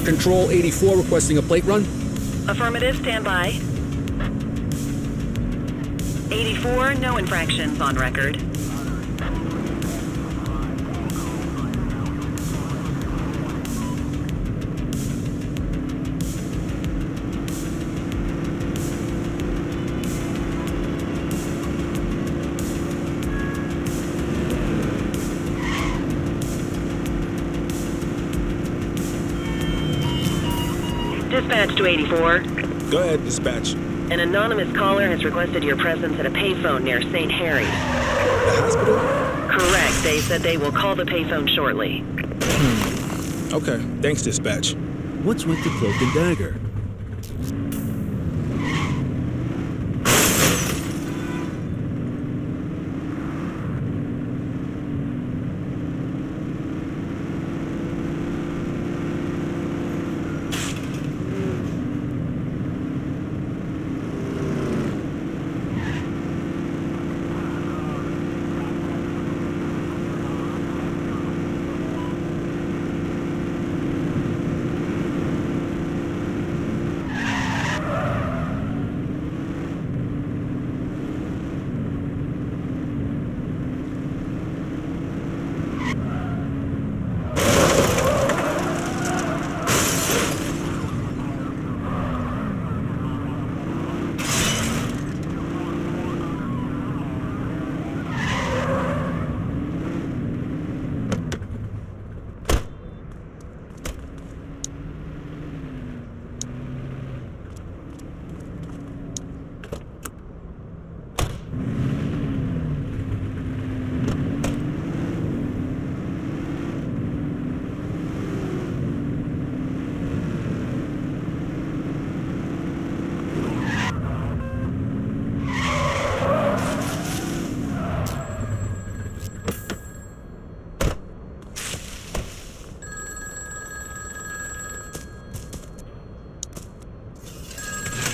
Control 84 requesting a plate run. Affirmative, stand by. 84, no infractions on record. Dispatch to 84. Go ahead, dispatch. An anonymous caller has requested your presence at a payphone near St. Harry's. The hospital? Correct. They said they will call the payphone shortly. Okay, thanks, dispatch. What's with the cloak and dagger?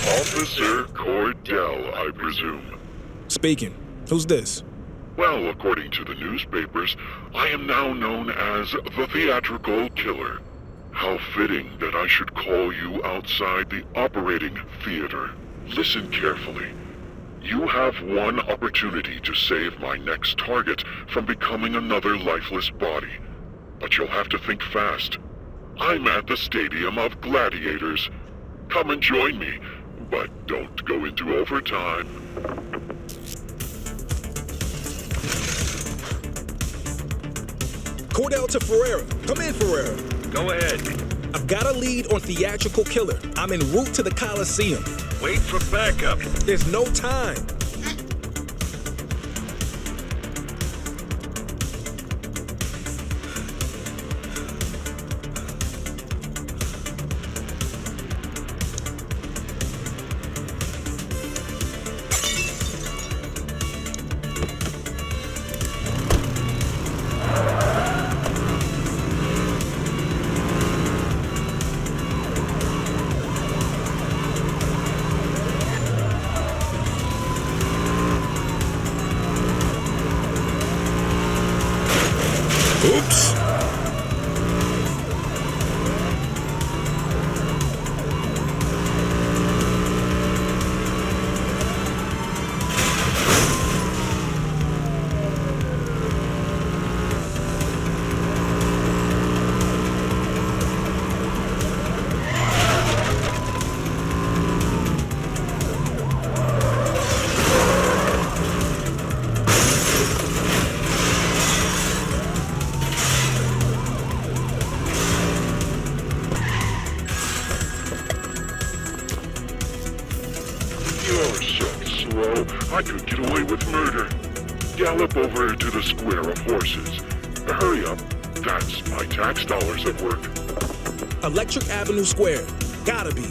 Officer Cordell, I presume. Speaking. Who's this? Well, according to the newspapers, I am now known as the Theatrical Killer. How fitting that I should call you outside the operating theater. Listen carefully. You have one opportunity to save my next target from becoming another lifeless body. But you'll have to think fast. I'm at the Stadium of Gladiators. Come and join me, but don't go into overtime. Cordell to Ferreira. Come in, Ferreira. Go ahead. I've got a lead on Theatrical Killer. I'm en route to the Coliseum. Wait for backup. There's no time. bro. I could get away with murder. Gallop over to the square of horses. Hurry up. That's my tax dollars at work. Electric Avenue Square. Gotta be.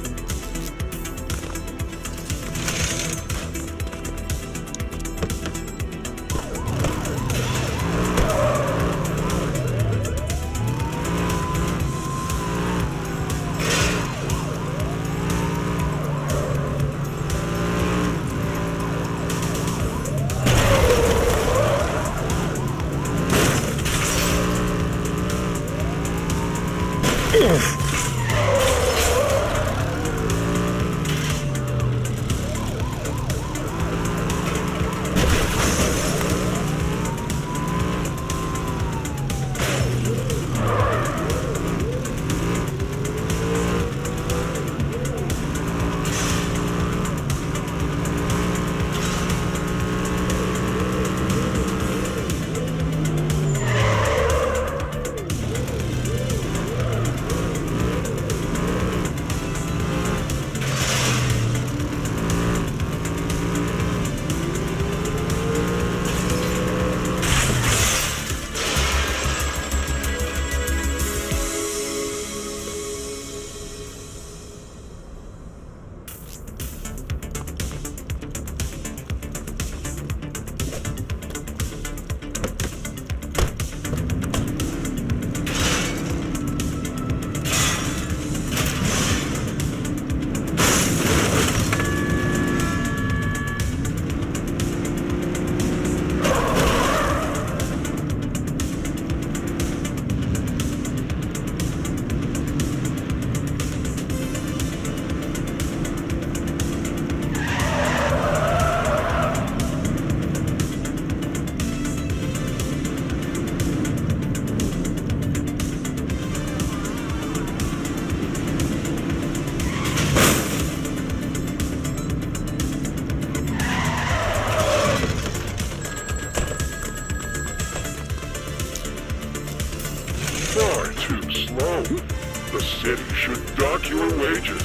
The city should dock your wages.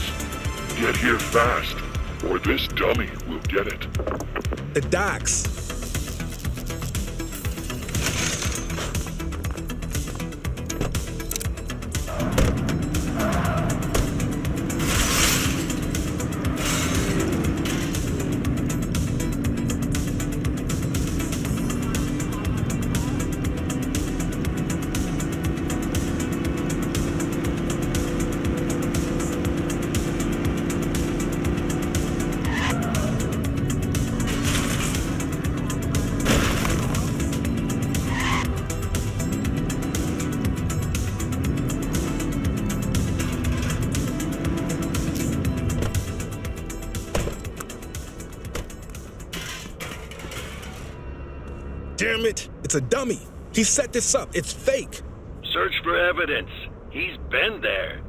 Get here fast, or this dummy will get it. The docks. Damn it! It's a dummy! He set this up! It's fake! Search for evidence. He's been there.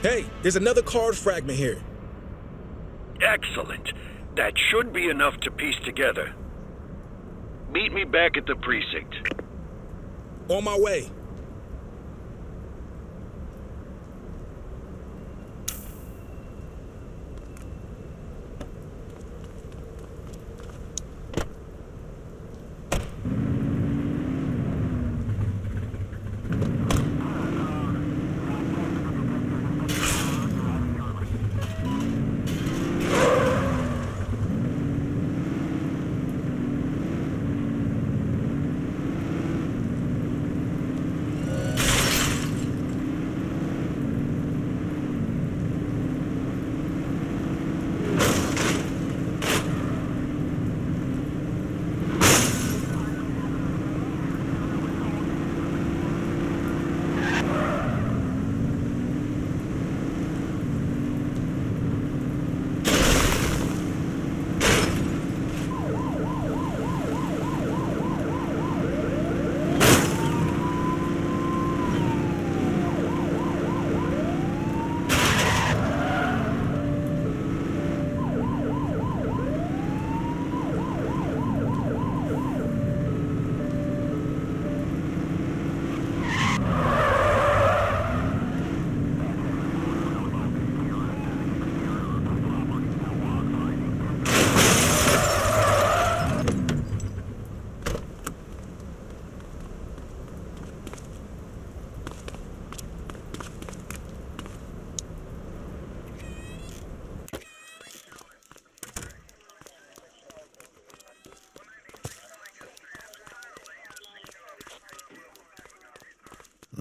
Hey, there's another card fragment here. Excellent. That should be enough to piece together. Meet me back at the precinct. On my way.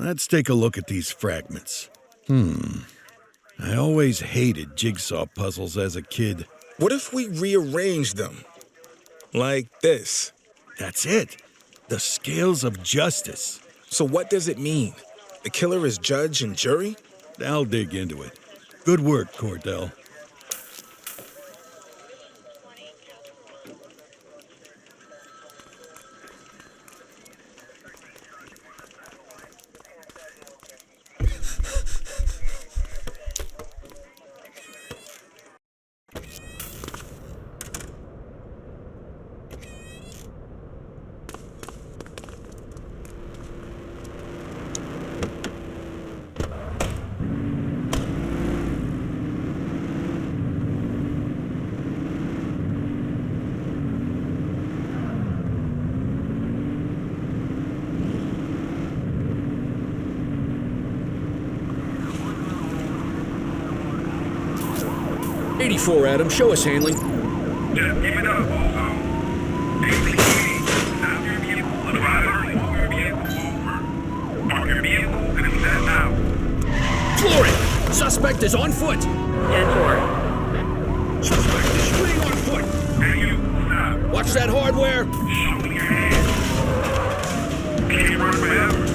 Let's take a look at these fragments. I always hated jigsaw puzzles as a kid. What if we rearrange them? Like this. That's it. The scales of justice. So what does it mean? The killer is judge and jury? I'll dig into it. Good work, Cordell. '84, Adam. Show us handling. Just give it up, Bozo. APC, stop your vehicle and drive your vehicle over. Park your vehicle and set out. Floor it! Suspect is on foot! 10-4. Suspect is fleeing on foot! Hey, you, stop. Watch that hardware! Show me your hands. Can't run forever.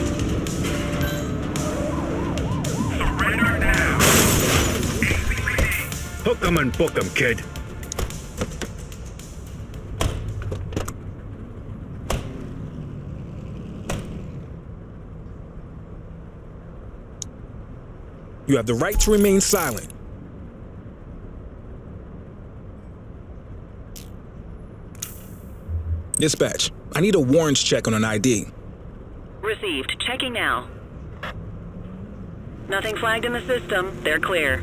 Surrender now. APC. Hook 'em and book 'em, kid. You have the right to remain silent. Dispatch, I need a warrants check on an ID. Received. Checking now. Nothing flagged in the system. They're clear.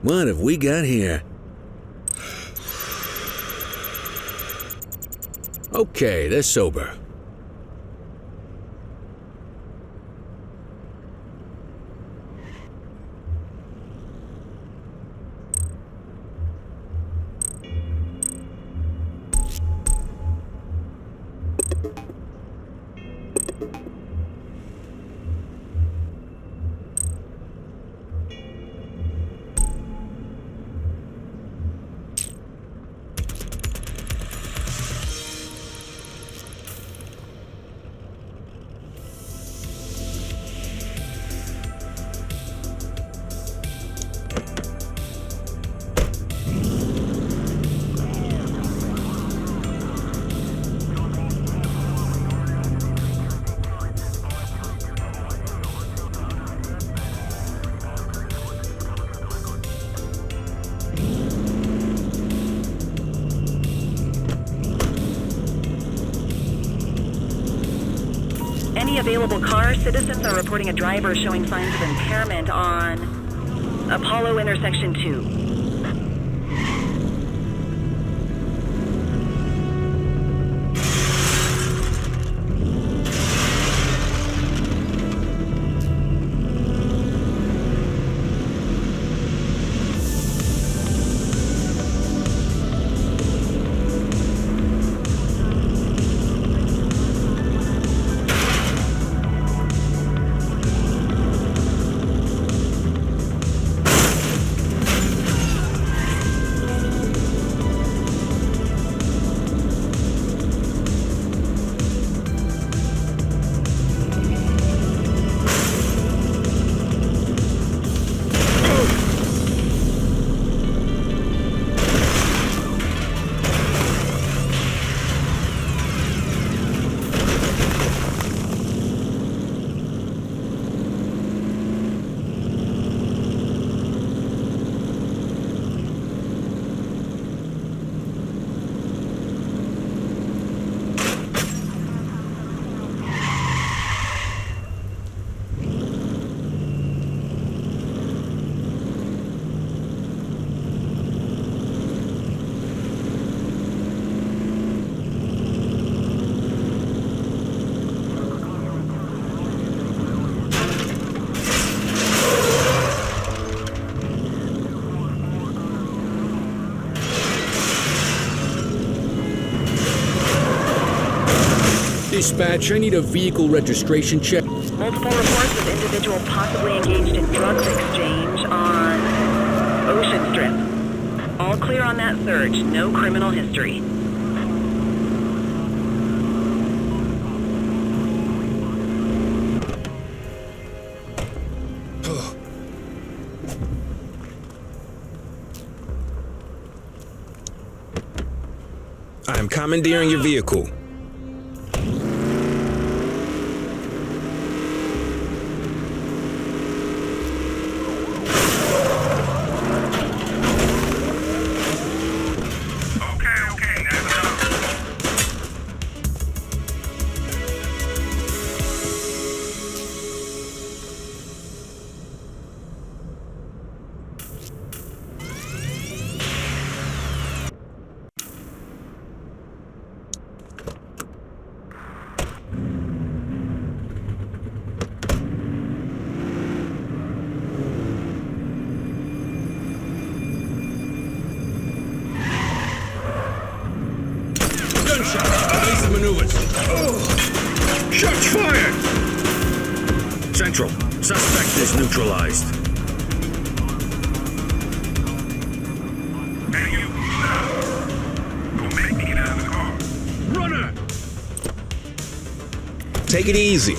What have we got here? Okay, they're sober. Any available cars, citizens are reporting a driver showing signs of impairment on Apollo Intersection 2. Dispatch, I need a vehicle registration check. Multiple reports of individual possibly engaged in drugs exchange on Ocean Strip. All clear on that search. No criminal history. I am commandeering your vehicle. Evasive maneuvers. Shots fired! Central, suspect is neutralized. Hey, you, stop. Go make me get out of the car. Runner! Take it easy.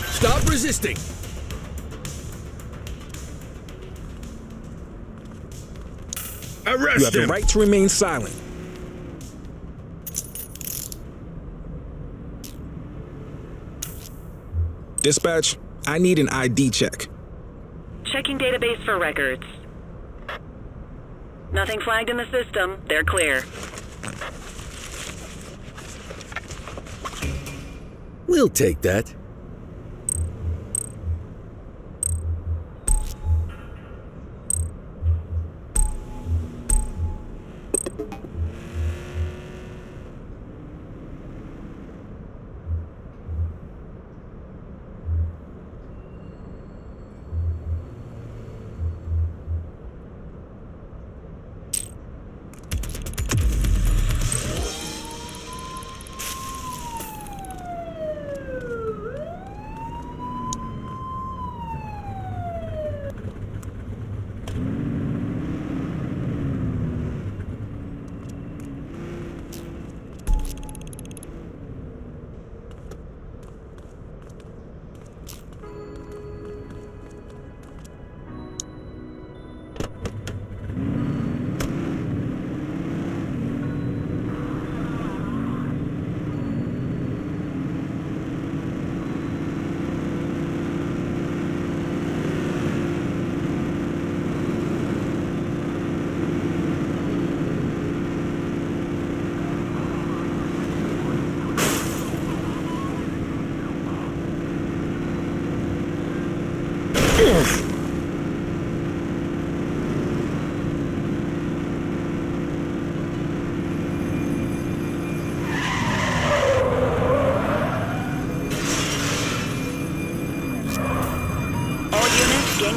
Stop resisting. You have the right to remain silent. Dispatch, I need an ID check. Checking database for records. Nothing flagged in the system. They're clear. We'll take that.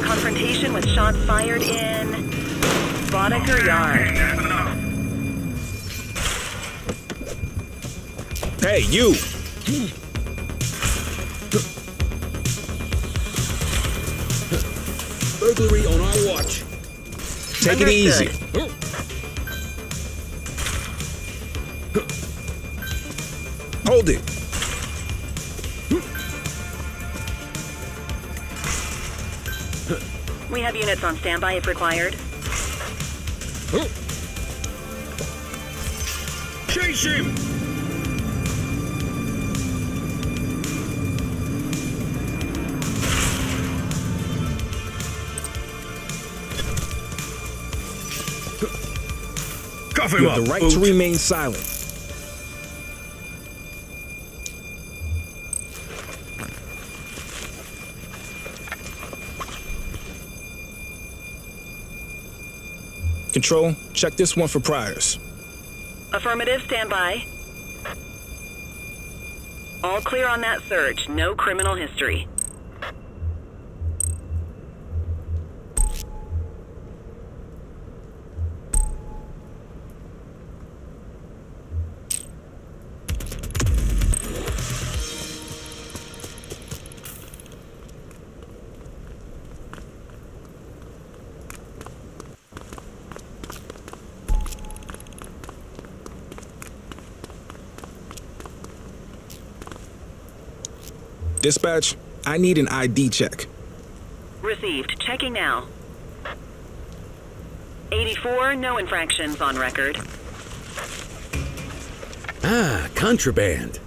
Confrontation with shots fired in Boddicker Yard. Hey, you! Burglary on our watch. Take it easy. Hold it. We have units on standby if required. Chase him! Cuff him You up. have the right to remain silent. Control, check this one for priors. Affirmative, standby. All clear on that search. No criminal history. Dispatch, I need an ID check. Received. Checking now. 84, no infractions on record. Ah, contraband.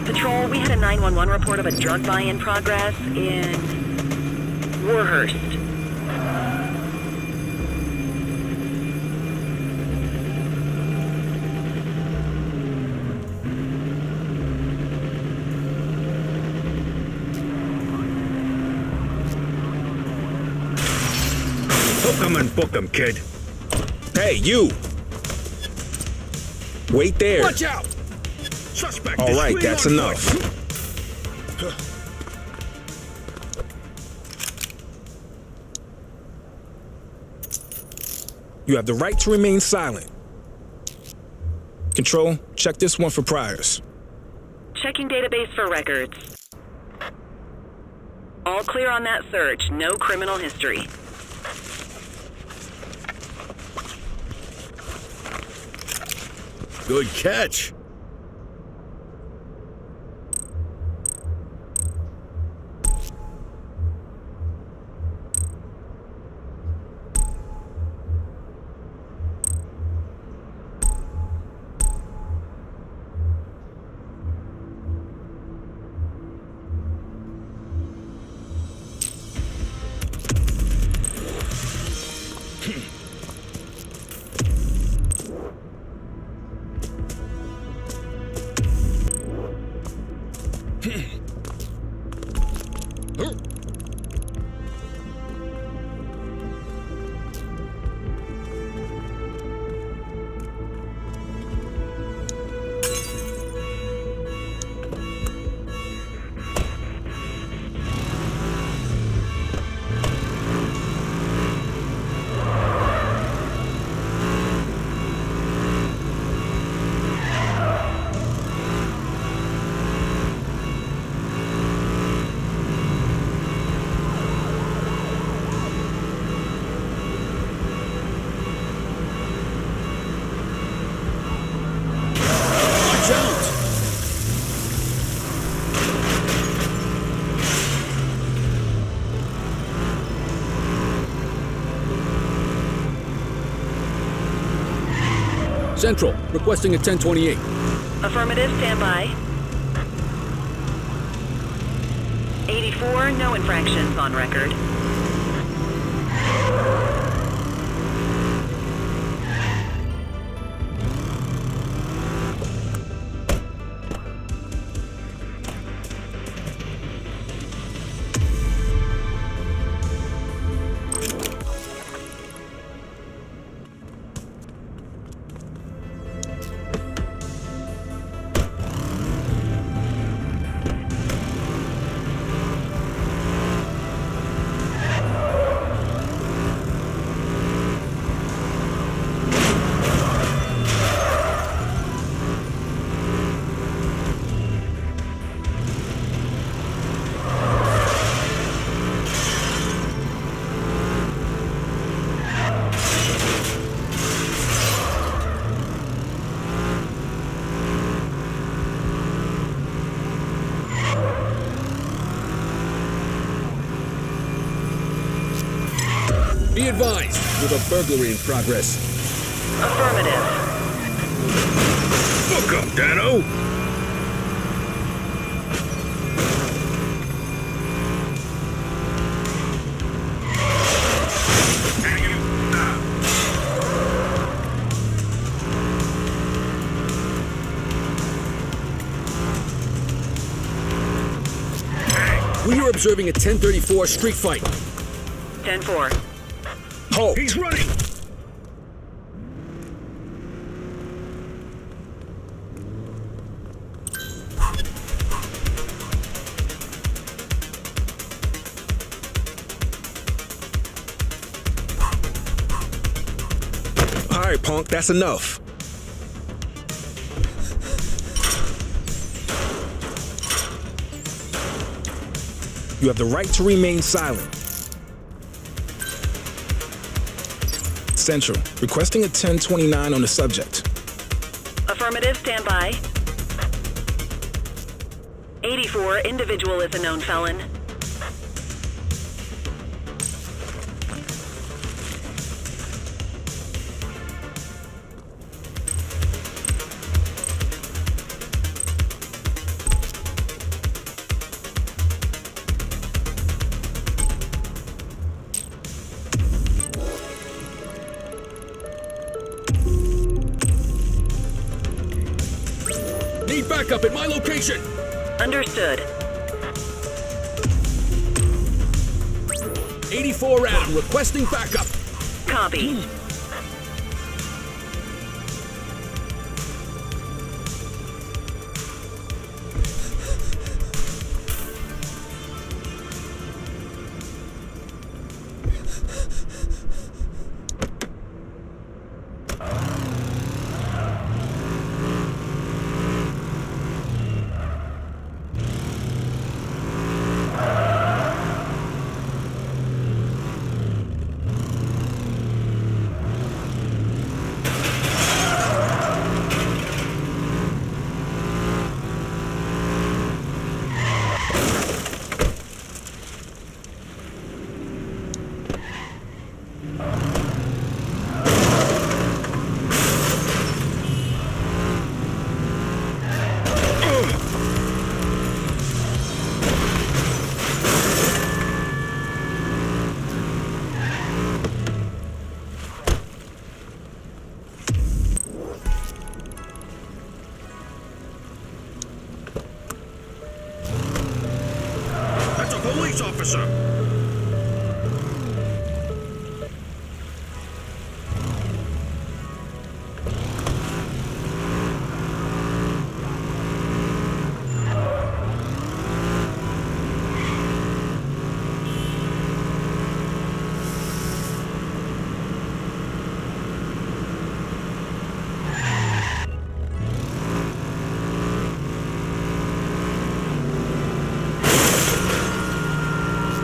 Patrol, we had a 911 report of a drug buy in progress in Warhurst. Hook 'em and book 'em, kid. Hey, you! Wait there. Watch out! Suspect All is right, fleeing that's on enough. foot. You have the right to remain silent. Control, check this one for priors. Checking database for records. All clear on that search. No criminal history. Good catch. Central, requesting a 1028. Affirmative, stand by. 84, no infractions on record. Be advised, we have a burglary in progress. Affirmative. Book 'em, Dano! observing a 1034 street fight. 10-4. Halt! He's running! All right, punk, that's enough. You have the right to remain silent. Central, requesting a 1029 on the subject. Affirmative, stand by. 84, individual is a known felon. Need backup at my location. Understood. 84 Adam, requesting backup. Copy. Police officer!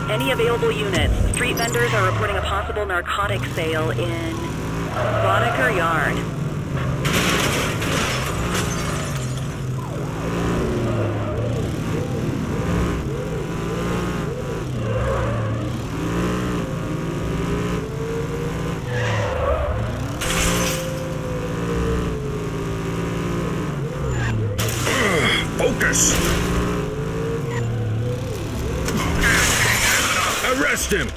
Any available units? Street vendors are reporting a possible narcotic sale in Boddicker Yard. Focus! Arrest him!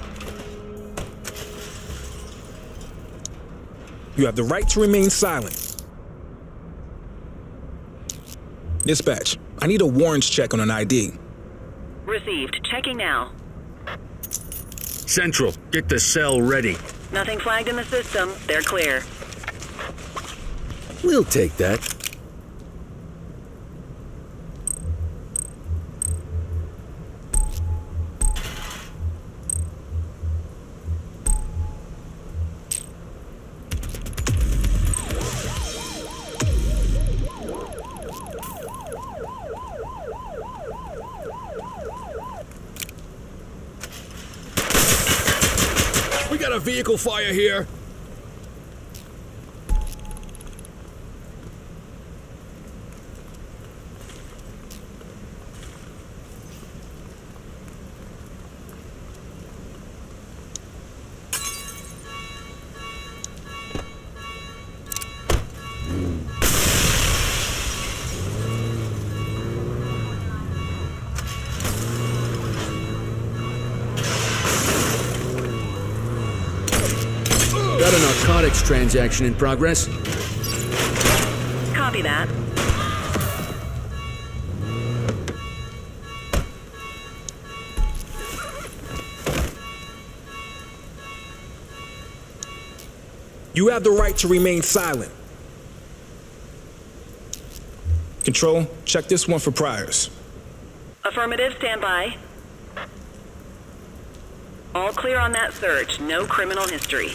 You have the right to remain silent. Dispatch, I need a warrants check on an ID. Received. Checking now. Central, get the cell ready. Nothing flagged in the system. They're clear. We'll take that. We got a vehicle fire here. Got a narcotics transaction in progress. Copy that. You have the right to remain silent. Control, check this one for priors. Affirmative, stand by. All clear on that search. No criminal history.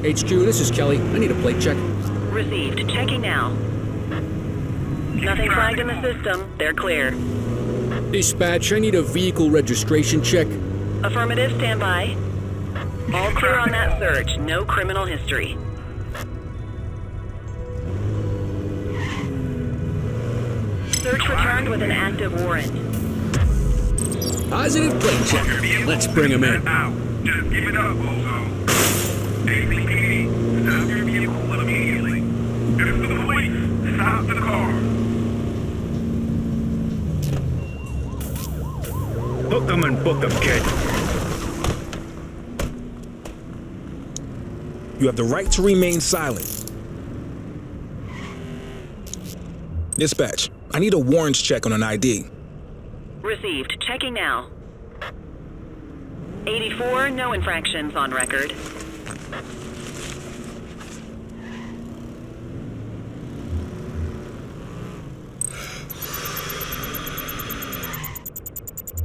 HQ, this is Kelly. I need a plate check. Received. Checking now. Nothing flagged in the system. They're clear. Dispatch, I need a vehicle registration check. Affirmative, stand by. All clear on that search. No criminal history. Search returned with an active warrant. Positive plate check. Let's bring him in. Just give it up, bozo. ACPD, stop your vehicle immediately. If it's the police, stop the car. Hook 'em and book 'em, kid. You have the right to remain silent. Dispatch, I need a warrants check on an ID. Received. Checking now. 84, no infractions on record.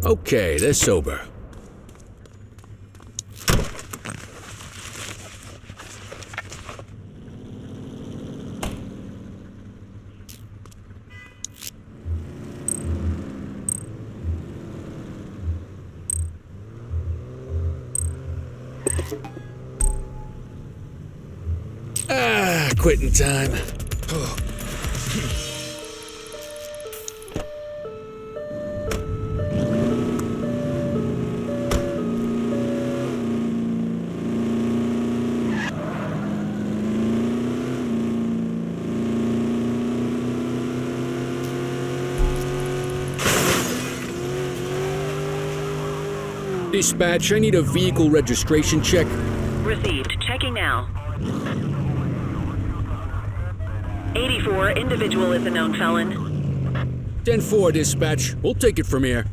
Okay, they're sober. Quitting time. Dispatch, I need a vehicle registration check. Received. Checking now. 84, individual is a known felon. 10-4, dispatch. We'll take it from here.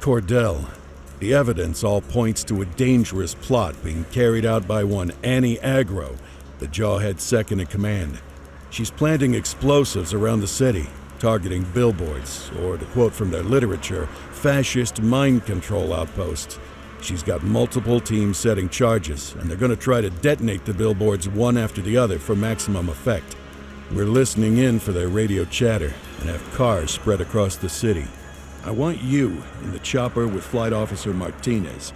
Cordell. The evidence all points to a dangerous plot being carried out by one Annie Aggro, the Jawhead's second-in-command. She's planting explosives around the city, targeting billboards, or to quote from their literature, fascist mind control outposts. She's got multiple teams setting charges, and they're going to try to detonate the billboards one after the other for maximum effect. We're listening in for their radio chatter and have cars spread across the city. I want you in the chopper with Flight Officer Martinez.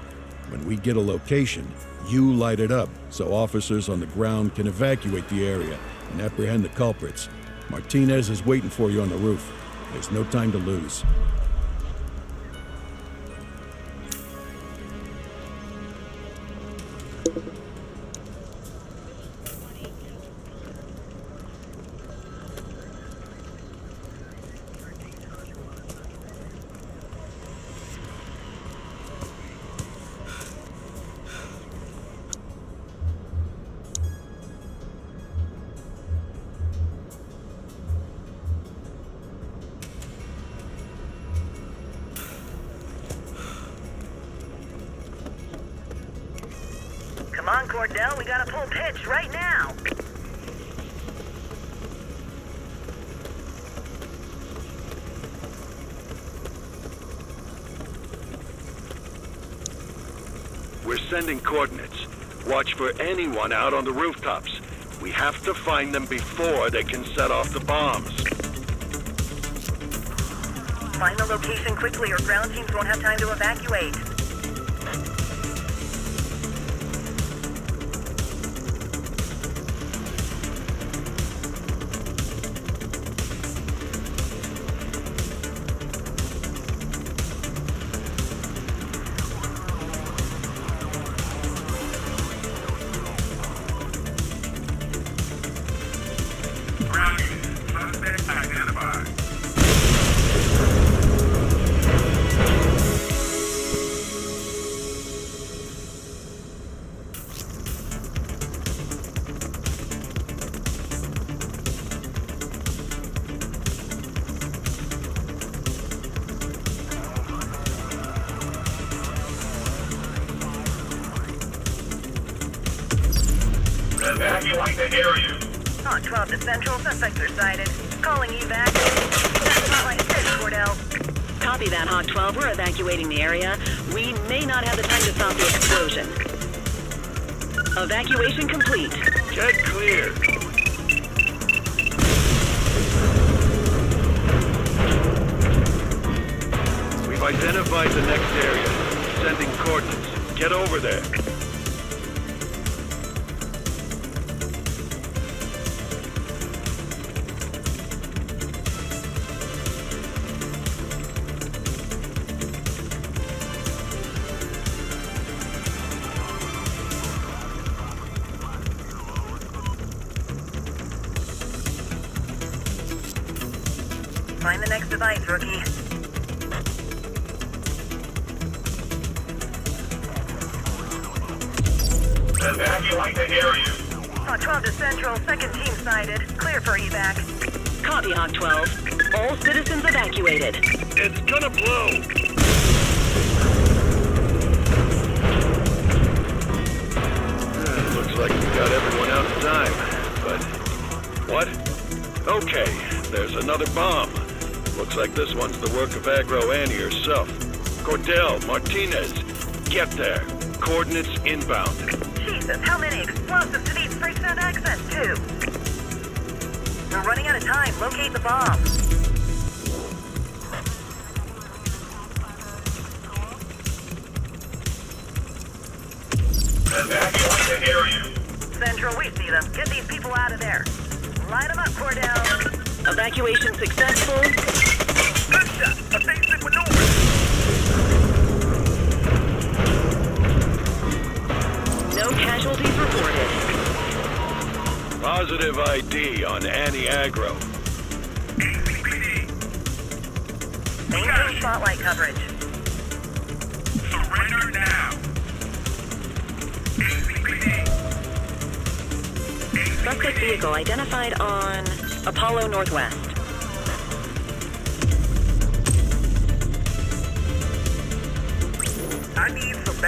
When we get a location, you light it up so officers on the ground can evacuate the area and apprehend the culprits. Martinez is waiting for you on the roof. There's no time to lose. Come on, Cordell, we gotta pull pitch right now. We're sending coordinates. Watch for anyone out on the rooftops. We have to find them before they can set off the bombs. Find the location quickly or ground teams won't have time to evacuate. Evacuate the area. Hawk 12 to Central, suspects are sighted. Calling evac. That's not like this, Cordell. Copy that, Hawk 12. We're evacuating the area. We may not have the time to stop the explosion. Evacuation complete. Get clear. We've identified the next area. Sending coordinates. Get over there. Find the next device, rookie. Evacuate the area. Hawk 12 to Central, second team sighted. Clear for evac. Copy, Hawk 12. All citizens evacuated. It's gonna blow. Looks like we got everyone out in time, but... What? Okay, there's another bomb. Looks like this one's the work of Aggro Annie herself. Cordell, Martinez, get there. Coordinates inbound. Jesus, how many explosives do these freaks have access to? We're running out of time. Locate the bomb. Evacuate the area. Central, we see them. Get these people out of there. Light them up, Cordell. Evacuation successful. Good shot. Evasive maneuver. No casualties reported. Positive ID on Annie Aggro. Maintain spotlight coverage. Surrender now. Suspect vehicle identified on Apollo Northwest.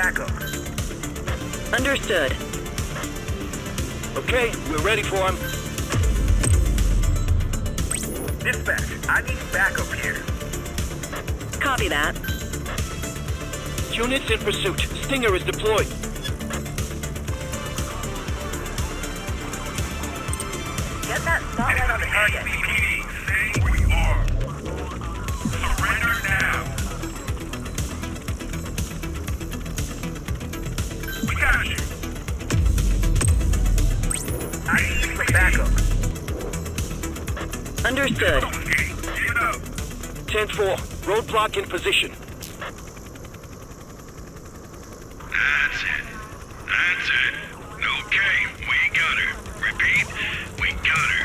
backup. Understood. Okay, we're ready for him. Dispatch, I need backup here. Copy that. Units in pursuit. Stinger is deployed. Get that spotlight on the target. Stay where you are. Surrender now. We got you. I need some backup. Understood. 10-4. Roadblock in position. That's it. That's it. Okay, we got her. Repeat, we got her.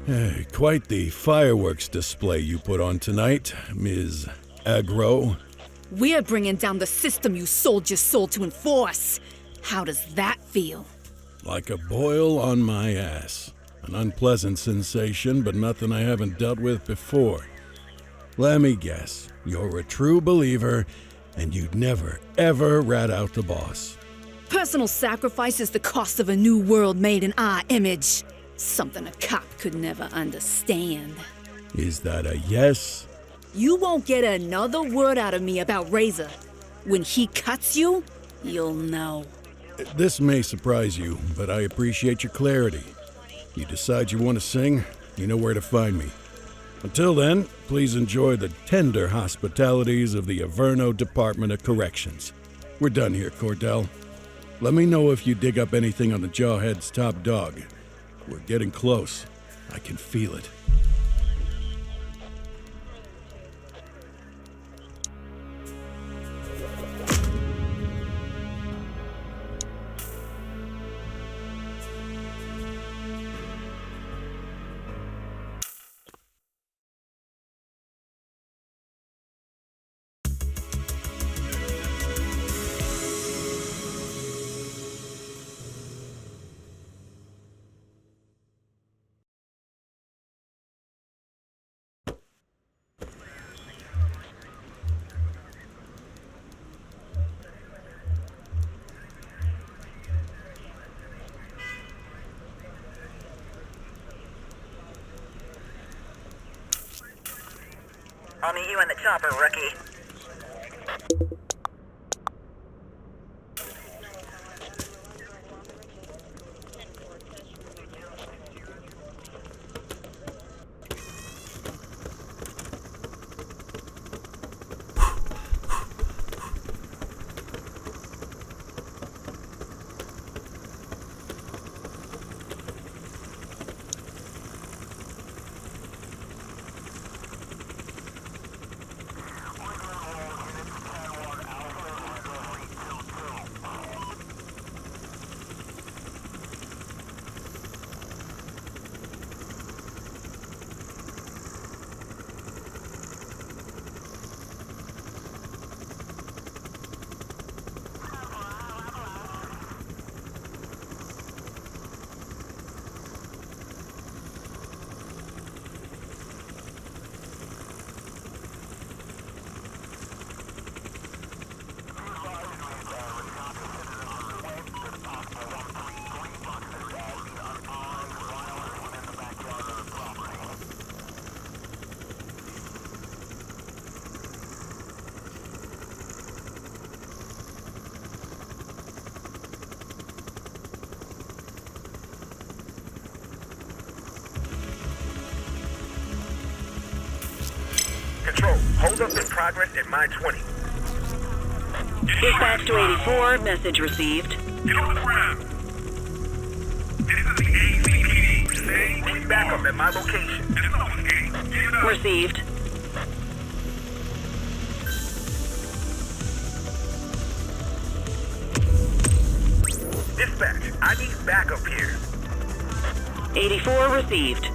Hey, quite the fireworks display you put on tonight, Ms. Aggro. We're bringing down the system you sold your soul to enforce. How does that feel? Like a boil on my ass. An unpleasant sensation, but nothing I haven't dealt with before. Let me guess, you're a true believer, and you'd never, ever rat out the boss. Personal sacrifice is the cost of a new world made in our image. Something a cop could never understand. Is that a yes? You won't get another word out of me about Razor. When he cuts you, you'll know. This may surprise you, but I appreciate your clarity. You decide you want to sing, you know where to find me. Until then, please enjoy the tender hospitalities of the Averno Department of Corrections. We're done here, Cordell. Let me know if you dig up anything on the Jawheads' top dog. We're getting close. I can feel it. I'll meet you in the chopper, rookie. Control, hold up in progress at my 20. Dispatch to 84, message received. Get on the ground. This is the ACPD. Stay where Need backup at my location. This is Owen Gate. Get up. Received. Dispatch, I need backup here. 84 received.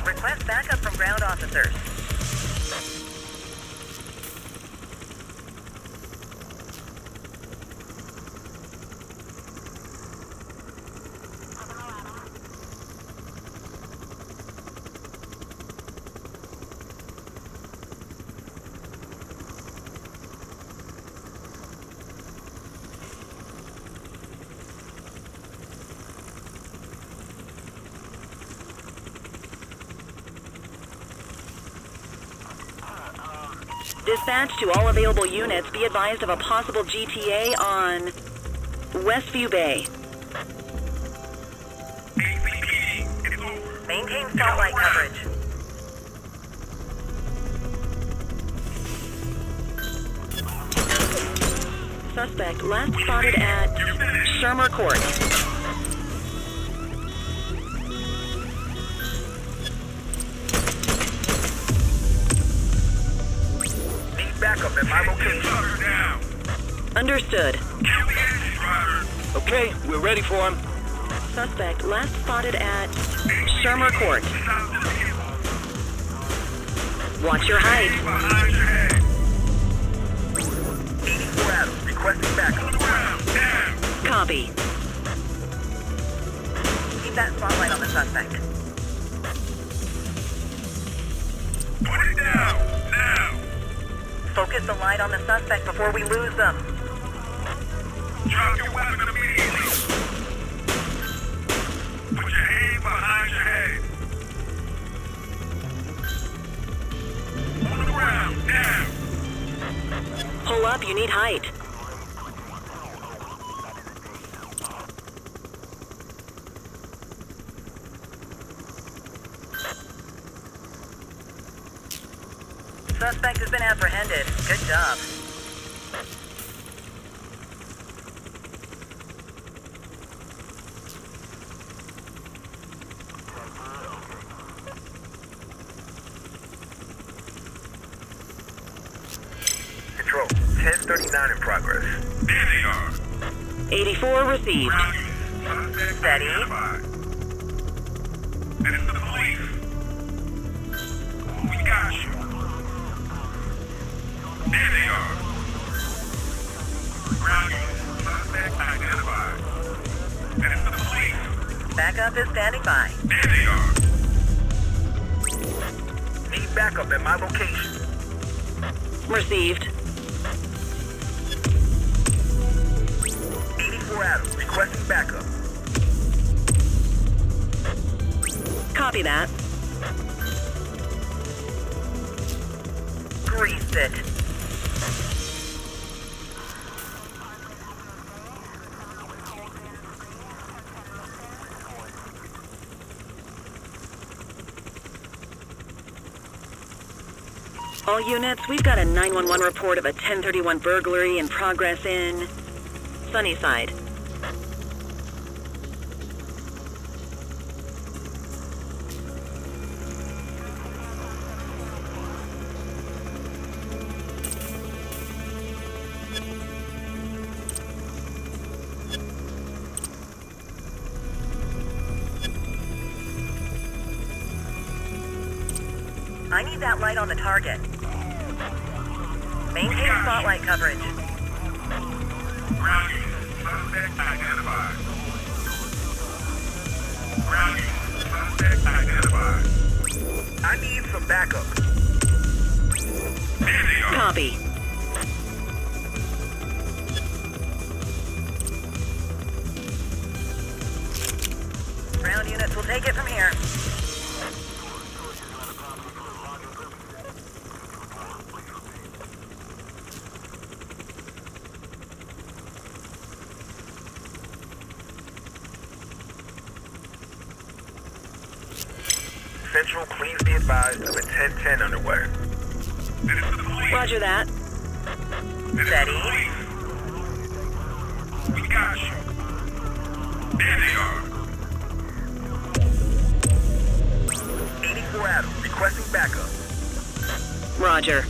Request backup from ground officers. Dispatch to all available units. Be advised of a possible GTA on Westview Bay. Maintain spotlight coverage. Suspect last spotted at Shermer Court. Backup at my location. Understood. Okay, we're ready for him. Suspect last spotted at Shermer Court. Watch your height. 84 Adams, requesting backup. Copy. Keep that spotlight on the suspect. Put it down, now! Focus the light on the suspect before we lose them. Drop your weapon immediately. Put your hand behind your head. On the ground, down. Pull up, you need height. Suspect has been apprehended. Good job. Control, 1039 in progress. There they are. 84 received. Steady. And it's the police. We got you. There they are. Ground unit, suspect identified. And it's the police. Backup is standing by. There they are. Need backup at my location. Received. 84 Adams, requesting backup. Copy that. Greased it. All units, we've got a 911 report of a 1031 burglary in progress in Sunnyside. I need that light on the target. Maintain spotlight coverage. Ground unit, suspect identified. Ground unit, suspect identified. I need some backup. There they are. Copy. Ground units will take it from here. Central, please be advised of a 1010 underway. Roger that. Steady. We got you. There they are. 84 Adam, requesting backup. Roger.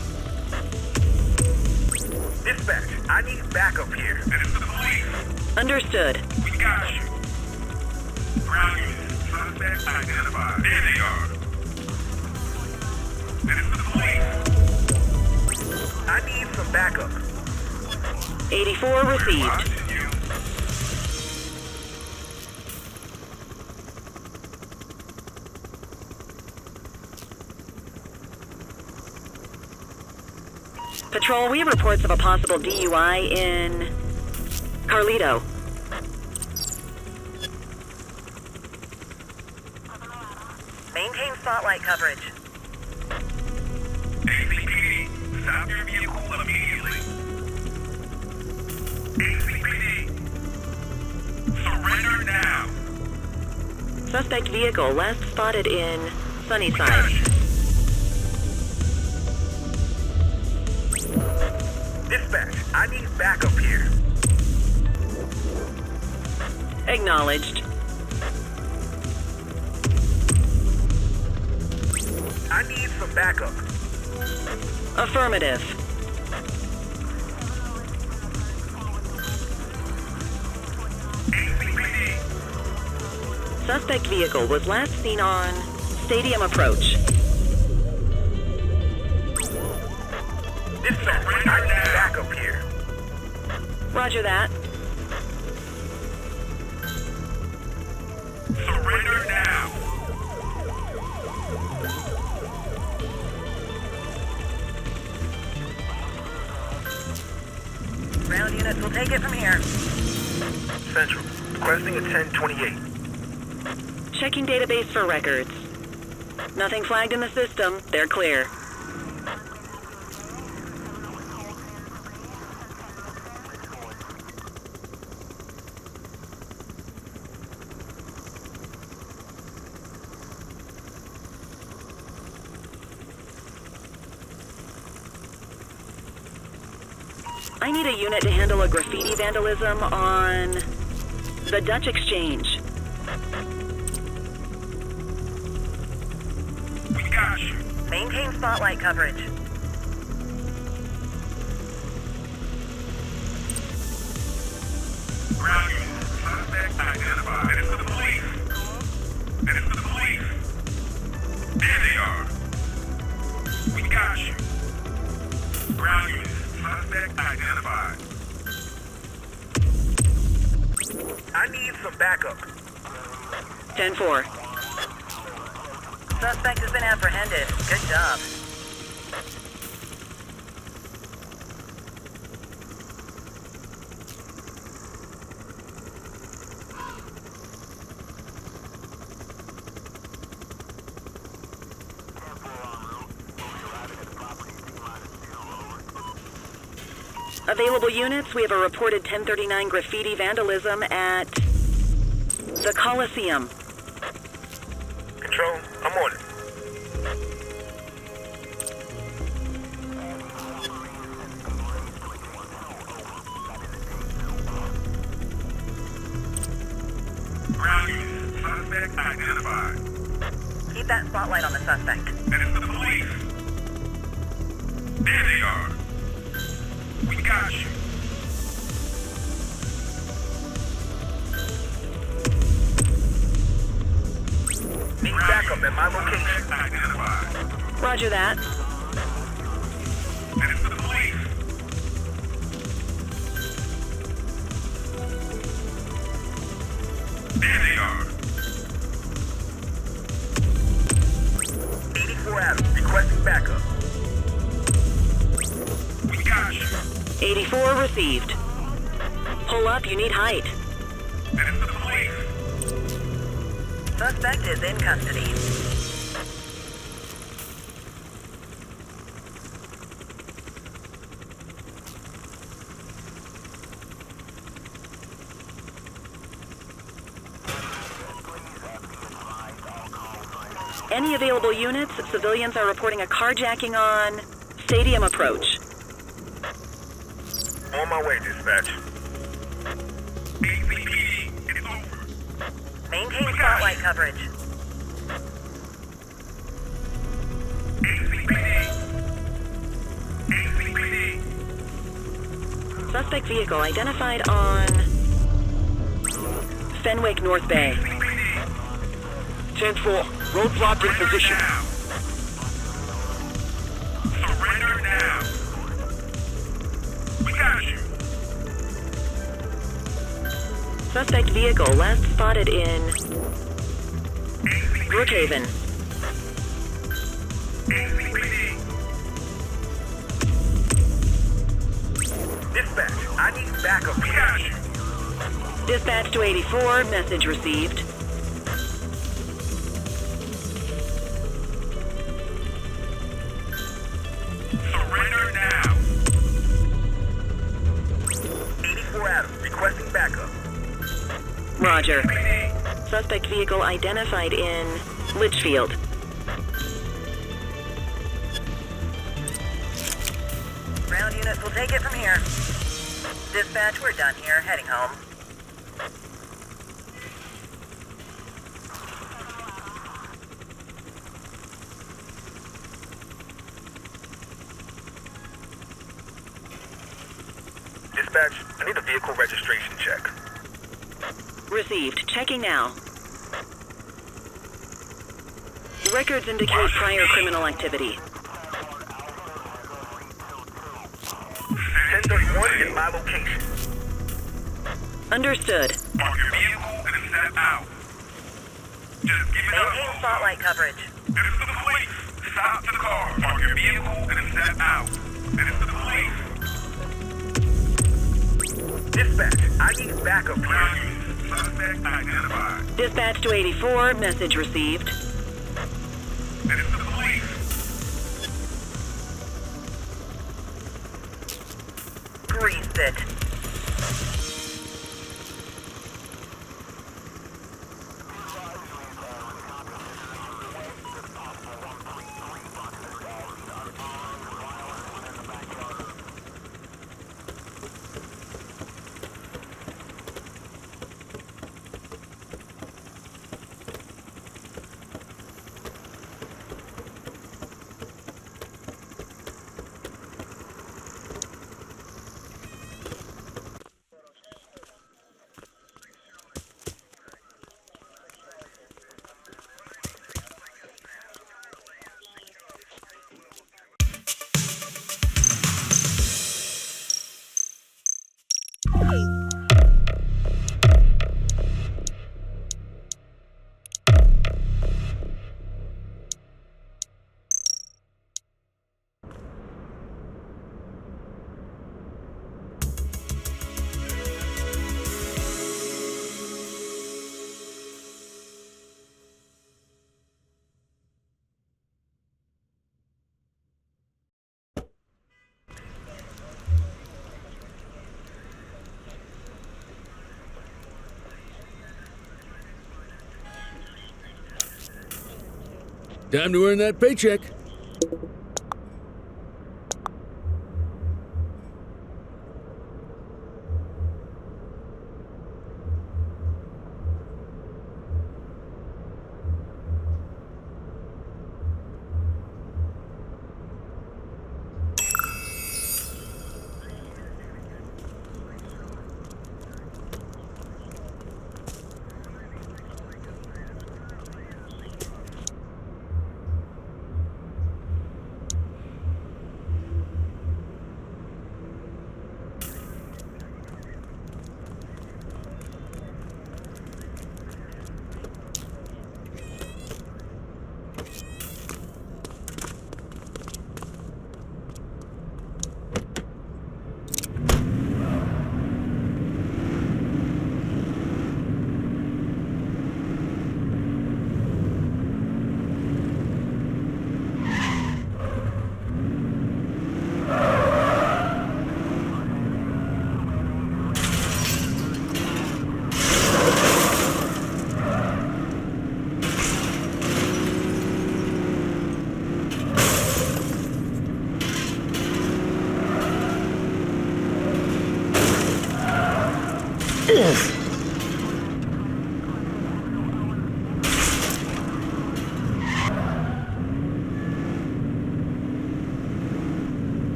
Dispatch, I need backup here. And it's the police. Understood. We got you. Ground units, suspect identified. There they are. And it's the police. I need some backup. 84 received. Watching you. Patrol, we have reports of a possible DUI in Carlito. Maintain spotlight coverage. ACPD, stop your vehicle immediately. ACPD, surrender now. Suspect vehicle last spotted in Sunnyside. Dispatch, I need backup here. Acknowledged. I need some backup. Affirmative. Suspect vehicle was last seen on Stadium Approach. Dispatch, I need backup here. Roger that. Surrender now. Ground units will take it from here. Central, requesting a 1028. Checking database for records. Nothing flagged in the system. They're clear. I need a unit to handle a graffiti vandalism on the Dutch Exchange. We got you. Maintain spotlight coverage. Ground units, suspect identified. And it's for the police. And it's for the police. There they are. We got you. Ground units, suspect identified. I need some backup. 10-4. Suspect has been apprehended. Good job. Available units, we have a reported 1039 graffiti vandalism at the Coliseum. Control, I'm on it. Ground units, suspect identified. Keep that spotlight on the suspect. And it's for the police. There they are. We got you. Need backup at my location. Identified. Roger that. And it's for the police. There they are. 84 Adam, requesting backup. We got you. 84 received. Pull up, you need height. And it's for the police. Suspect is in custody. Any available units, civilians are reporting a carjacking on Stadium Approach. On my way, dispatch. ACPD, it's over. spotlight coverage. Suspect vehicle identified on Fenwick North Bay. 10-4, roadblock in position. Surrender now. We got you. Suspect vehicle last spotted in Brookhaven. Dispatch, I need backup. We got you. Dispatch to 84, message received. Surrender now. 84 Adams, requesting backup. Roger. Suspect vehicle identified in Litchfield. Ground units will take it from here. Dispatch, we're done here. Heading home. Dispatch, I need a vehicle registration check. Received. Checking now. Records indicate prior criminal activity. 1031 in my location. Understood. Park your vehicle and set out. Just give it up. Maintain spotlight coverage. This is the police. Stop to the car. Park your vehicle and set out. This is the police. Dispatch, I need backup, please. Suspect identified. Dispatch to 84, message received. This is the police. Greased it. Time to earn that paycheck.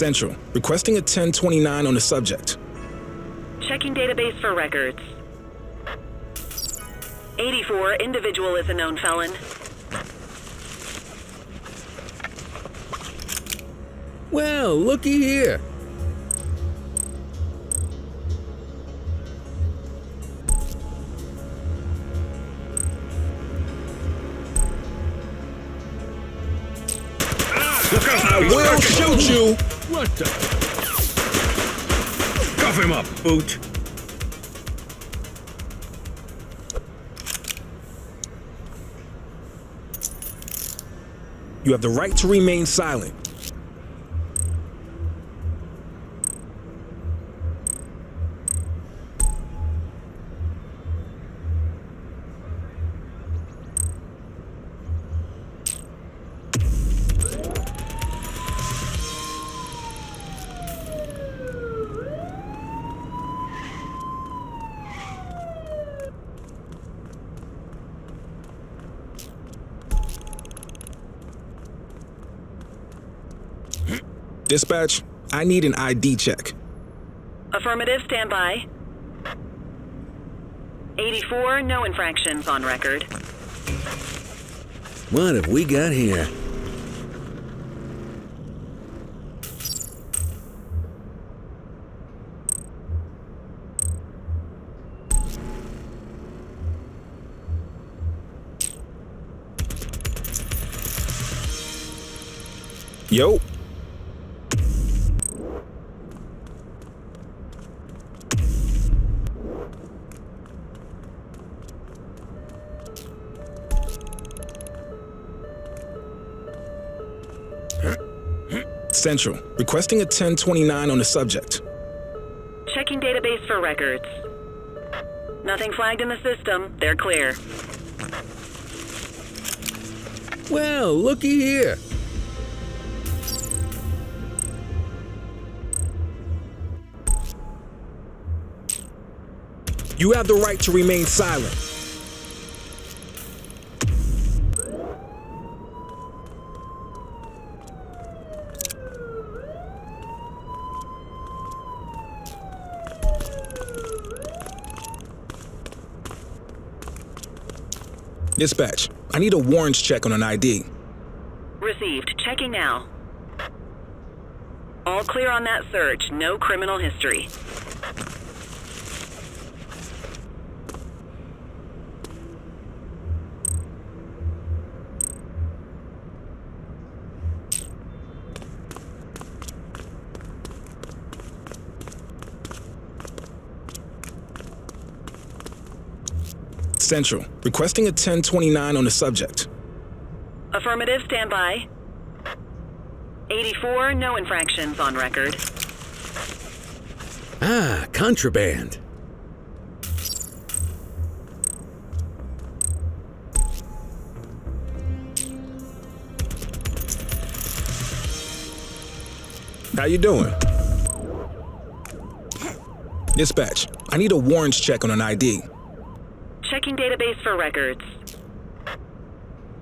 Central, requesting a 1029 on the subject. Checking database for records. 84, individual is a known felon. Well, looky here. I will shoot you! What the? Cuff him up, boot. You have the right to remain silent. Dispatch, I need an ID check. Affirmative, stand by. 84, no infractions on record. What have we got here? Yo. Central, requesting a 1029 on the subject. Checking database for records. Nothing flagged in the system. They're clear. Well, looky here. You have the right to remain silent. Dispatch, I need a warrants check on an ID. Received. Checking now. All clear on that search. No criminal history. Central, requesting a 1029 on the subject. Affirmative, stand by. 84, no infractions on record. Ah, contraband. How you doing? Dispatch, I need a warrants check on an ID. Checking database for records.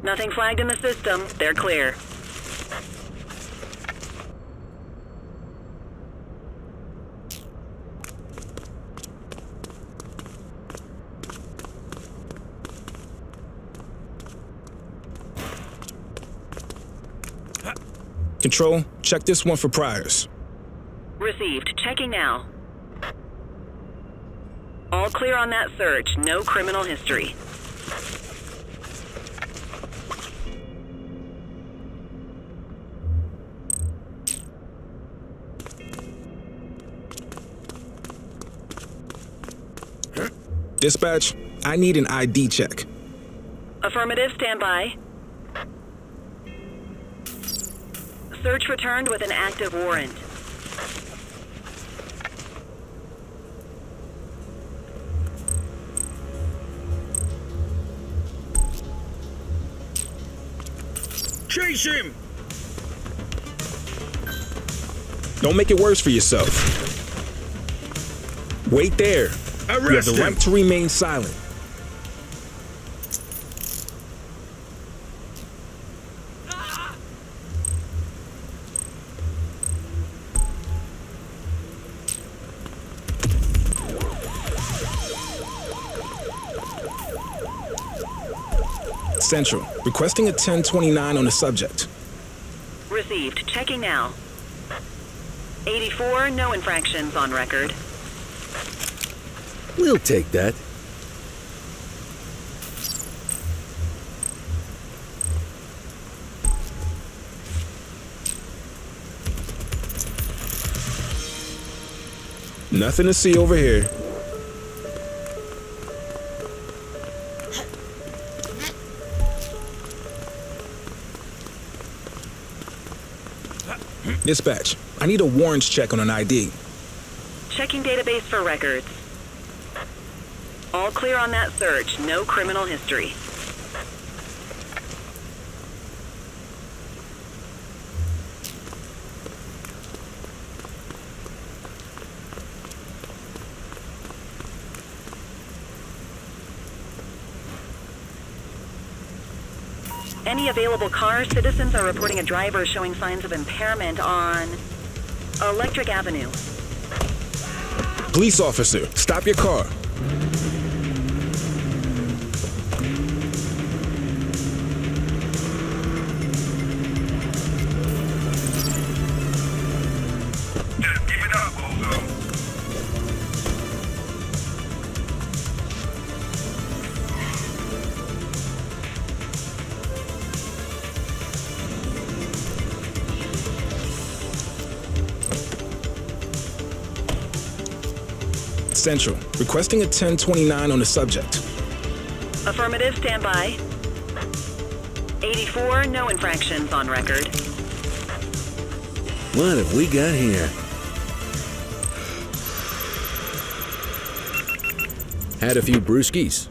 Nothing flagged in the system. They're clear. Control, check this one for priors. Received. Checking now. All clear on that search. No criminal history. Dispatch, I need an ID check. Affirmative, stand by. Search returned with an active warrant. Chase him! Don't make it worse for yourself. Wait there. You have the right to remain silent. Central, requesting a 1029 on the subject. Received. Checking now. 84, no infractions on record. We'll take that. Nothing to see over here. Dispatch, I need a warrants check on an ID. Checking database for records. All clear on that search. No criminal history. Any available cars, citizens are reporting a driver showing signs of impairment on Electric Avenue. Police officer, stop your car. Give it up, Bozo. Central, requesting a 1029 on the subject. Affirmative, stand by. 84, no infractions on record. What have we got here? Had a few brewskis.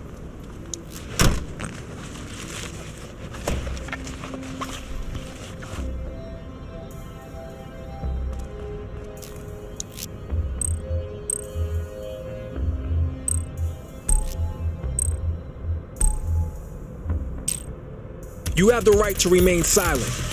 You have the right to remain silent.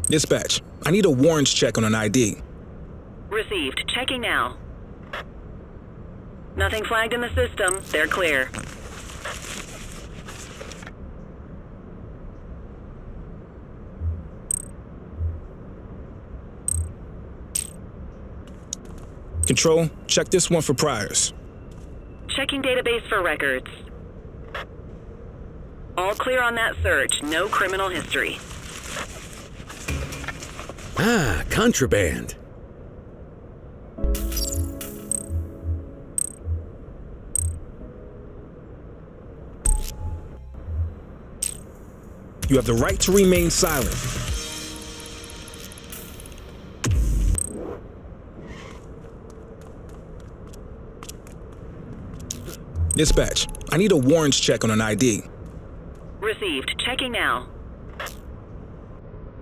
Dispatch, I need a warrants check on an ID. Received. Checking now. Nothing flagged in the system. They're clear. Control, check this one for priors. Checking database for records. All clear on that search. No criminal history. Ah, contraband. You have the right to remain silent. Dispatch, I need a warrants check on an ID. Received. Checking now.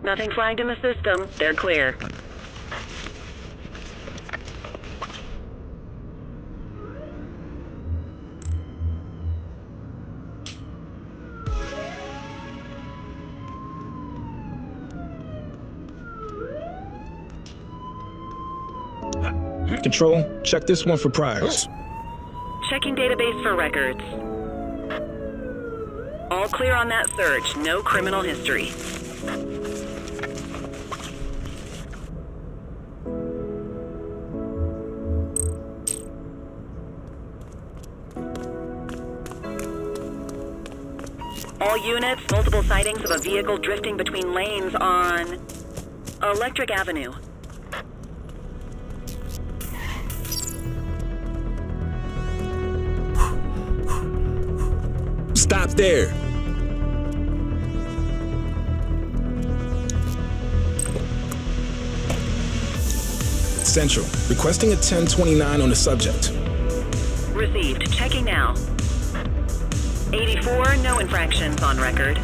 Nothing flagged in the system. They're clear. Control, check this one for priors. Checking database for records. All clear on that search. No criminal history. All units, multiple sightings of a vehicle drifting between lanes on Electric Avenue. Stop there. Central, requesting a 1029 on the subject. Received. Checking now. 84, no infractions on record.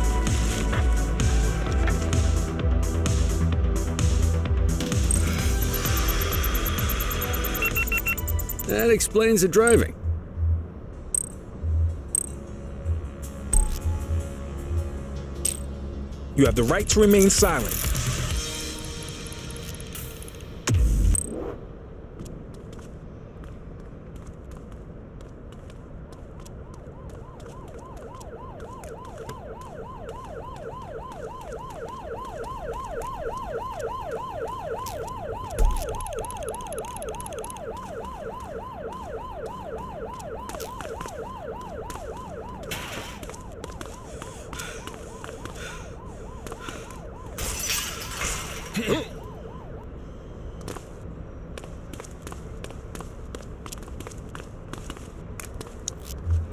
That explains the driving. You have the right to remain silent.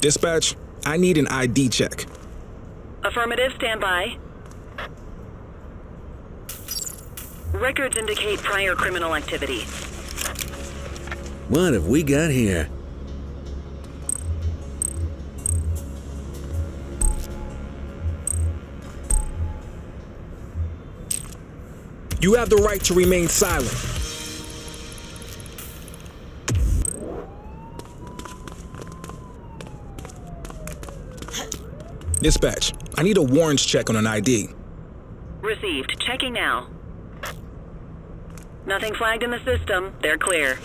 Dispatch, I need an ID check. Affirmative, stand by. Records indicate prior criminal activity. What have we got here? You have the right to remain silent. Dispatch, I need a warrants check on an ID. Received. Checking now. Nothing flagged in the system. They're clear.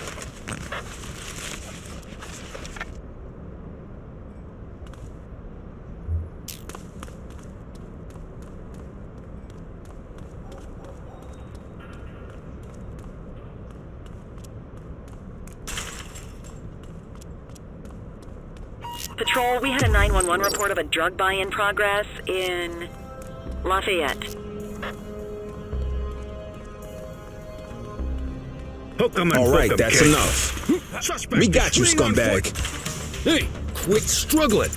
Patrol, we had a 911 report of a drug buy in progress in Lafayette. All right, that's enough. We got you, scumbag. Hey, quit struggling.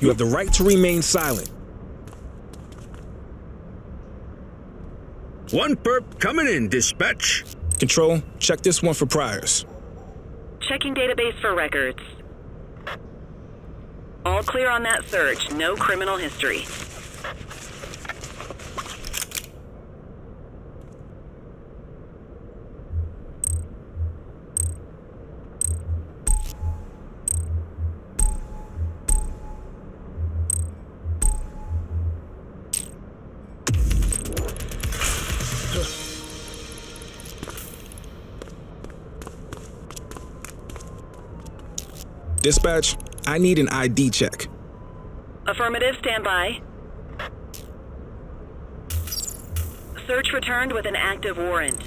You have the right to remain silent. One perp coming in, dispatch. Control, check this one for priors. Checking database for records. All clear on that search. No criminal history. Dispatch, I need an ID check. Affirmative, stand by. Search returned with an active warrant.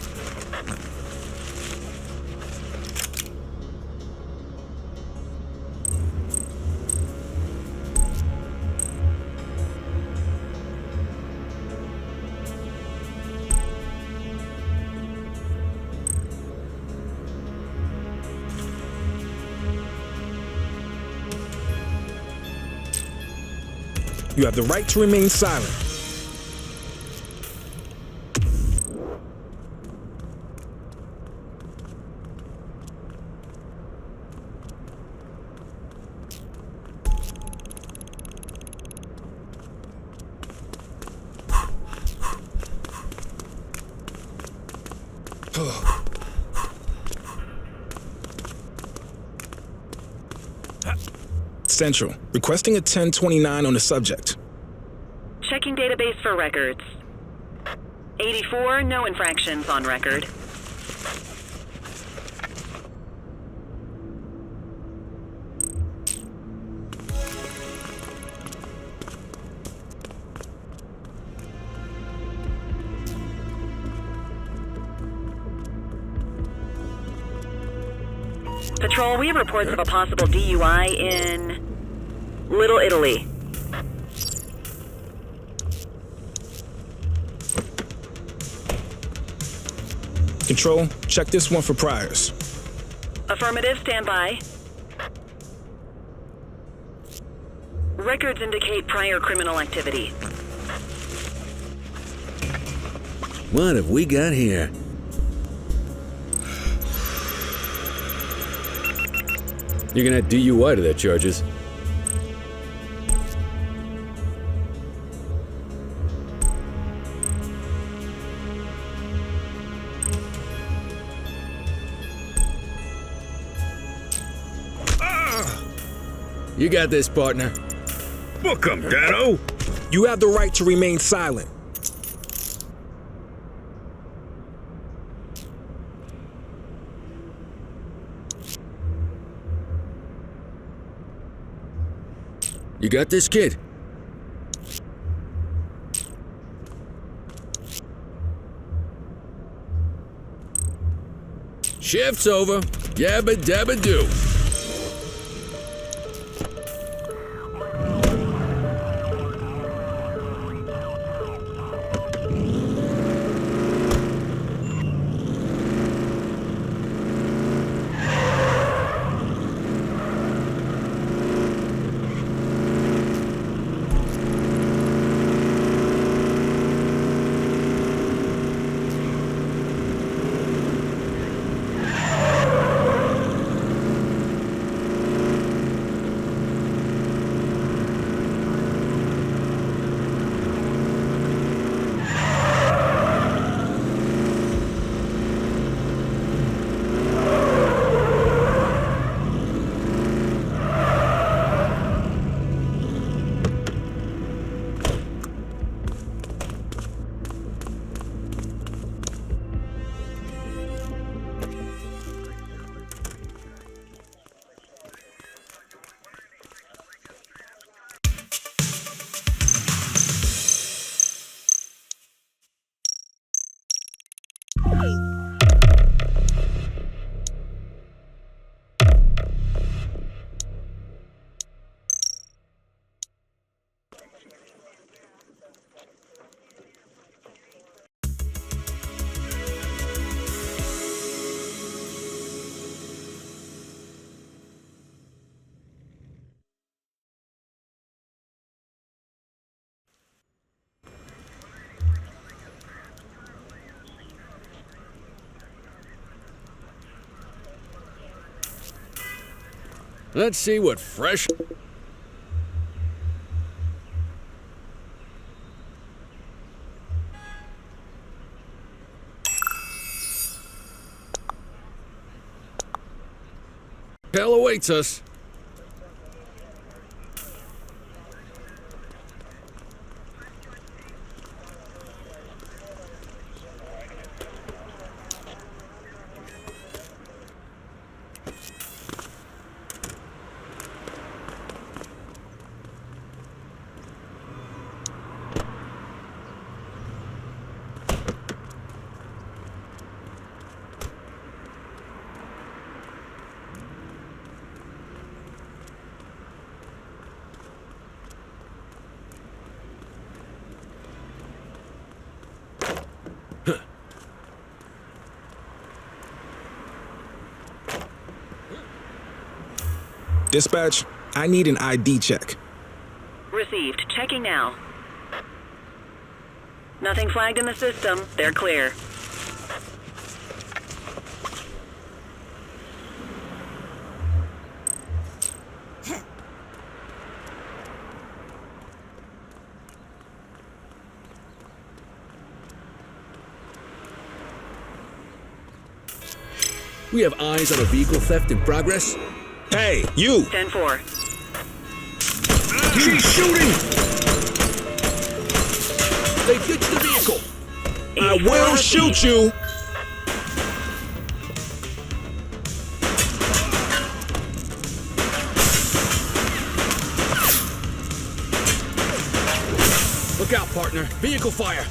You have the right to remain silent. Central, requesting a 1029 on the subject. Checking database for records. 84, no infractions on record. Patrol, we have reports of a possible DUI in Little Italy. Control, check this one for priors. Affirmative, stand by. Records indicate prior criminal activity. What have we got here? You can add DUI to their charges. You got this, partner. Book 'em, Dano. You have the right to remain silent. You got this, kid? Shift's over. Yabba dabba do. Let's see what fresh... hell awaits us. Dispatch, I need an ID check. Received. Checking now. Nothing flagged in the system. They're clear. We have eyes on a vehicle theft in progress. Hey, you! 10-4. She's shooting! They ditched the vehicle! I will shoot you! Look out, partner. Vehicle fire.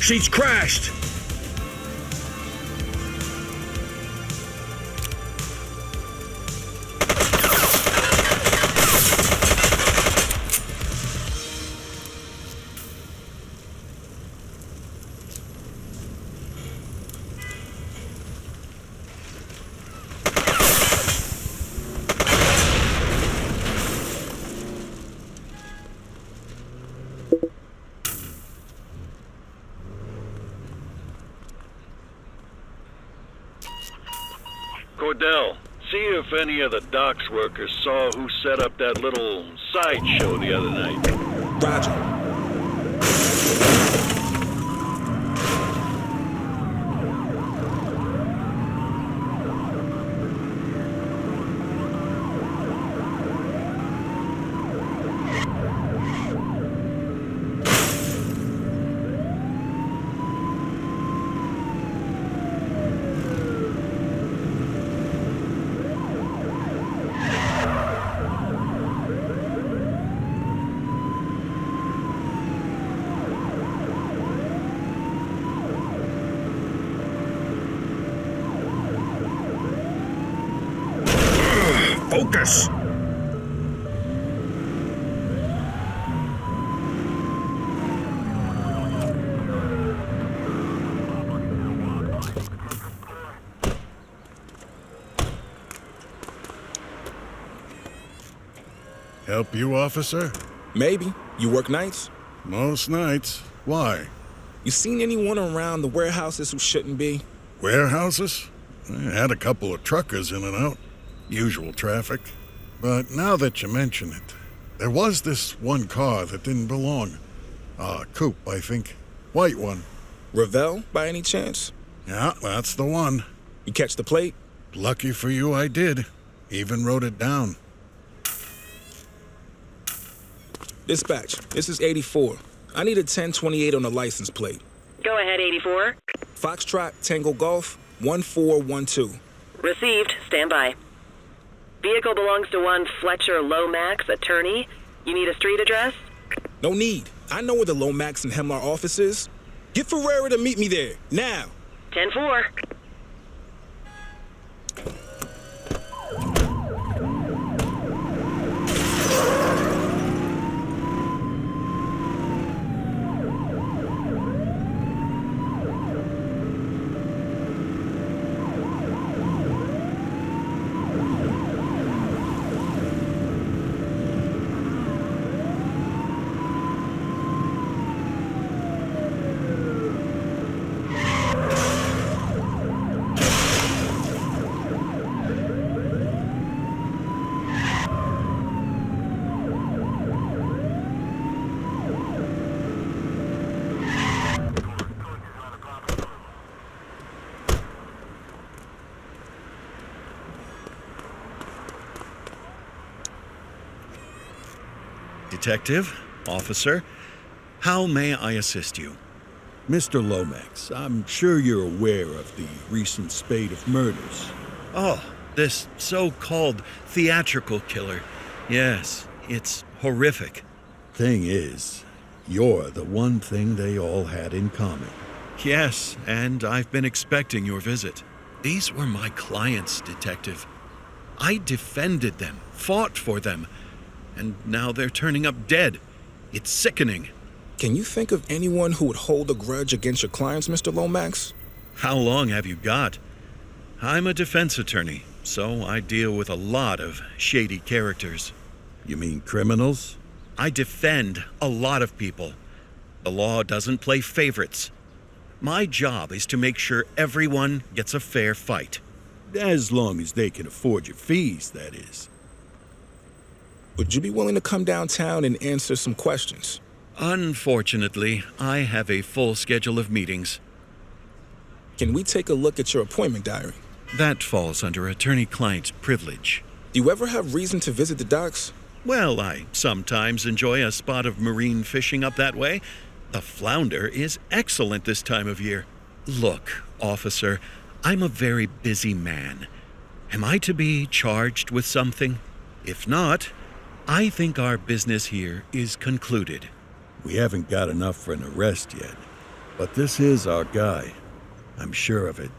She's crashed! Cordell, see if any of the docks workers saw who set up that little sideshow the other night. Roger. Focus! Help you, officer? Maybe. You work nights? Most nights. Why? You seen anyone around the warehouses who shouldn't be? Warehouses? I had a couple of truckers in and out. Usual traffic. But now that you mention it, there was this one car that didn't belong. Coupe, I think. White one. Ravel, by any chance? Yeah, that's the one. You catch the plate? Lucky for you, I did. Even wrote it down. Dispatch, this is 84. I need a 1028 on the license plate. Go ahead, 84. Foxtrot Tango Golf 1412. Received. Stand by. Vehicle belongs to one Fletcher Lomax, attorney. You need a street address? No need. I know where the Lomax and Hemlar office is. Get Ferreira to meet me there, now. 10-4. Detective, officer, how may I assist you? Mr. Lomax, I'm sure you're aware of the recent spate of murders. Oh, this so-called theatrical killer. Yes, it's horrific. Thing is, you're the one thing they all had in common. Yes, and I've been expecting your visit. These were my clients, Detective. I defended them, fought for them, and now they're turning up dead. It's sickening. Can you think of anyone who would hold a grudge against your clients, Mr. Lomax? How long have you got? I'm a defense attorney, so I deal with a lot of shady characters. You mean criminals? I defend a lot of people. The law doesn't play favorites. My job is to make sure everyone gets a fair fight. As long as they can afford your fees, that is. Would you be willing to come downtown and answer some questions? Unfortunately, I have a full schedule of meetings. Can we take a look at your appointment diary? That falls under attorney-client privilege. Do you ever have reason to visit the docks? Well, I sometimes enjoy a spot of marine fishing up that way. The flounder is excellent this time of year. Look, officer, I'm a very busy man. Am I to be charged with something? If not, I think our business here is concluded. We haven't got enough for an arrest yet, but this is our guy. I'm sure of it.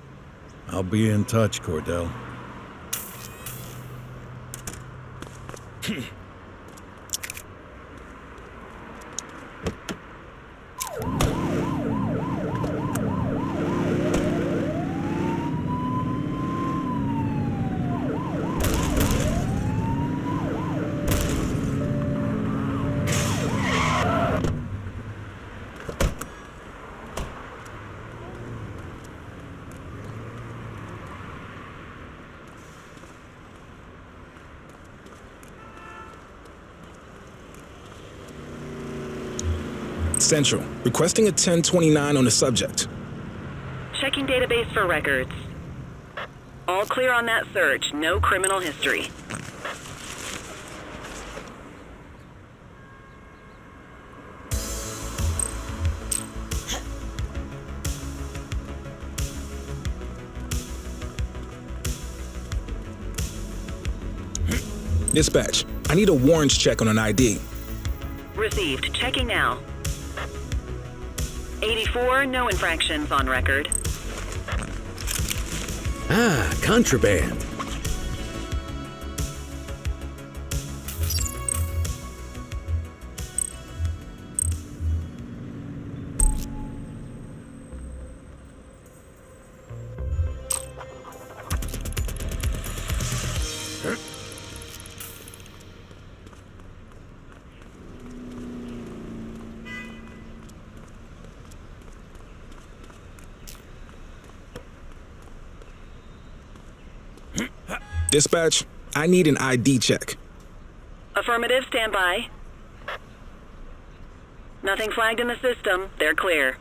I'll be in touch, Cordell. Central, requesting a 1029 on the subject. Checking database for records. All clear on that search. No criminal history. Dispatch, I need a warrants check on an ID. Received. Checking now. 84, no infractions on record. Ah, contraband. Dispatch, I need an ID check. Affirmative, stand by. Nothing flagged in the system. They're clear.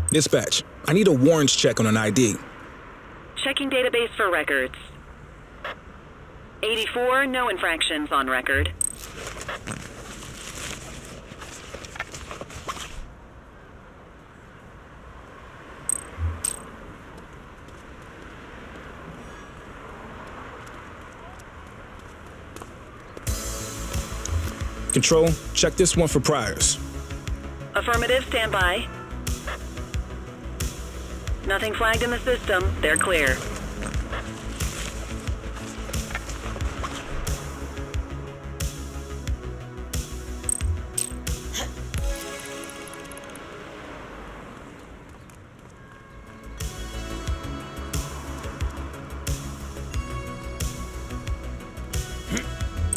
Dispatch, I need a warrants check on an ID. Checking database for records. 84, no infractions on record. Control, check this one for priors. Affirmative, stand by. Nothing flagged in the system. They're clear.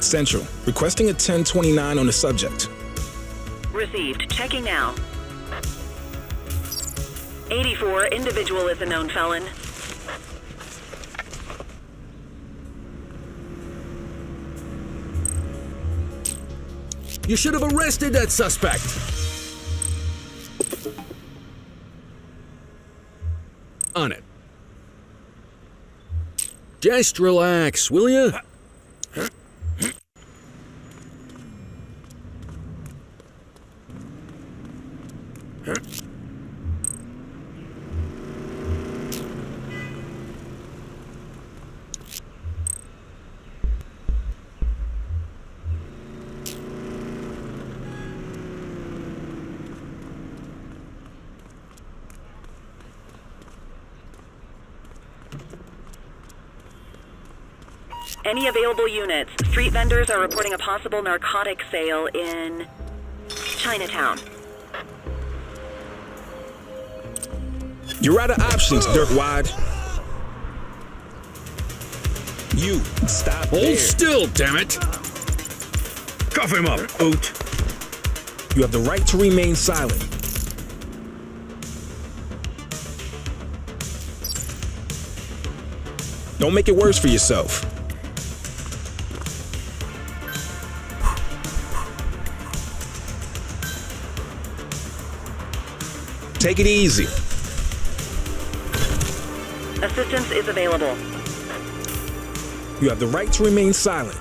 Central, requesting a 1029 on the subject. Received. Checking now. 84, individual is a known felon. You should have arrested that suspect. On it. Just relax, will you? Any available units? Street vendors are reporting a possible narcotic sale in Chinatown. You're out of options, Dirtwad. You, stop Hold there. still, damn it! Cuff him up, Oot. You have the right to remain silent. Don't make it worse for yourself. Take it easy. Assistance is available. You have the right to remain silent.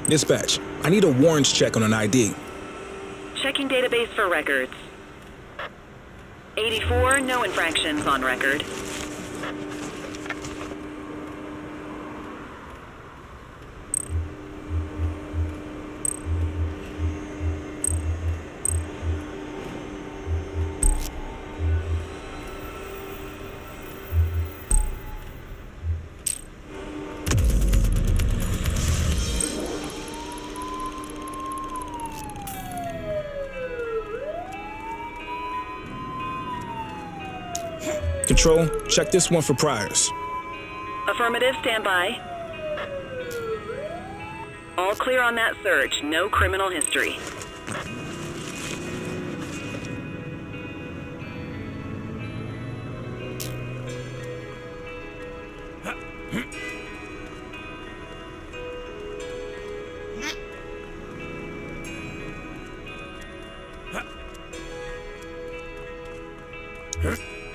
Dispatch, I need a warrants check on an ID. Checking database for records. 84, no infractions on record. Control, check this one for priors. Affirmative, stand by. All clear on that search. No criminal history.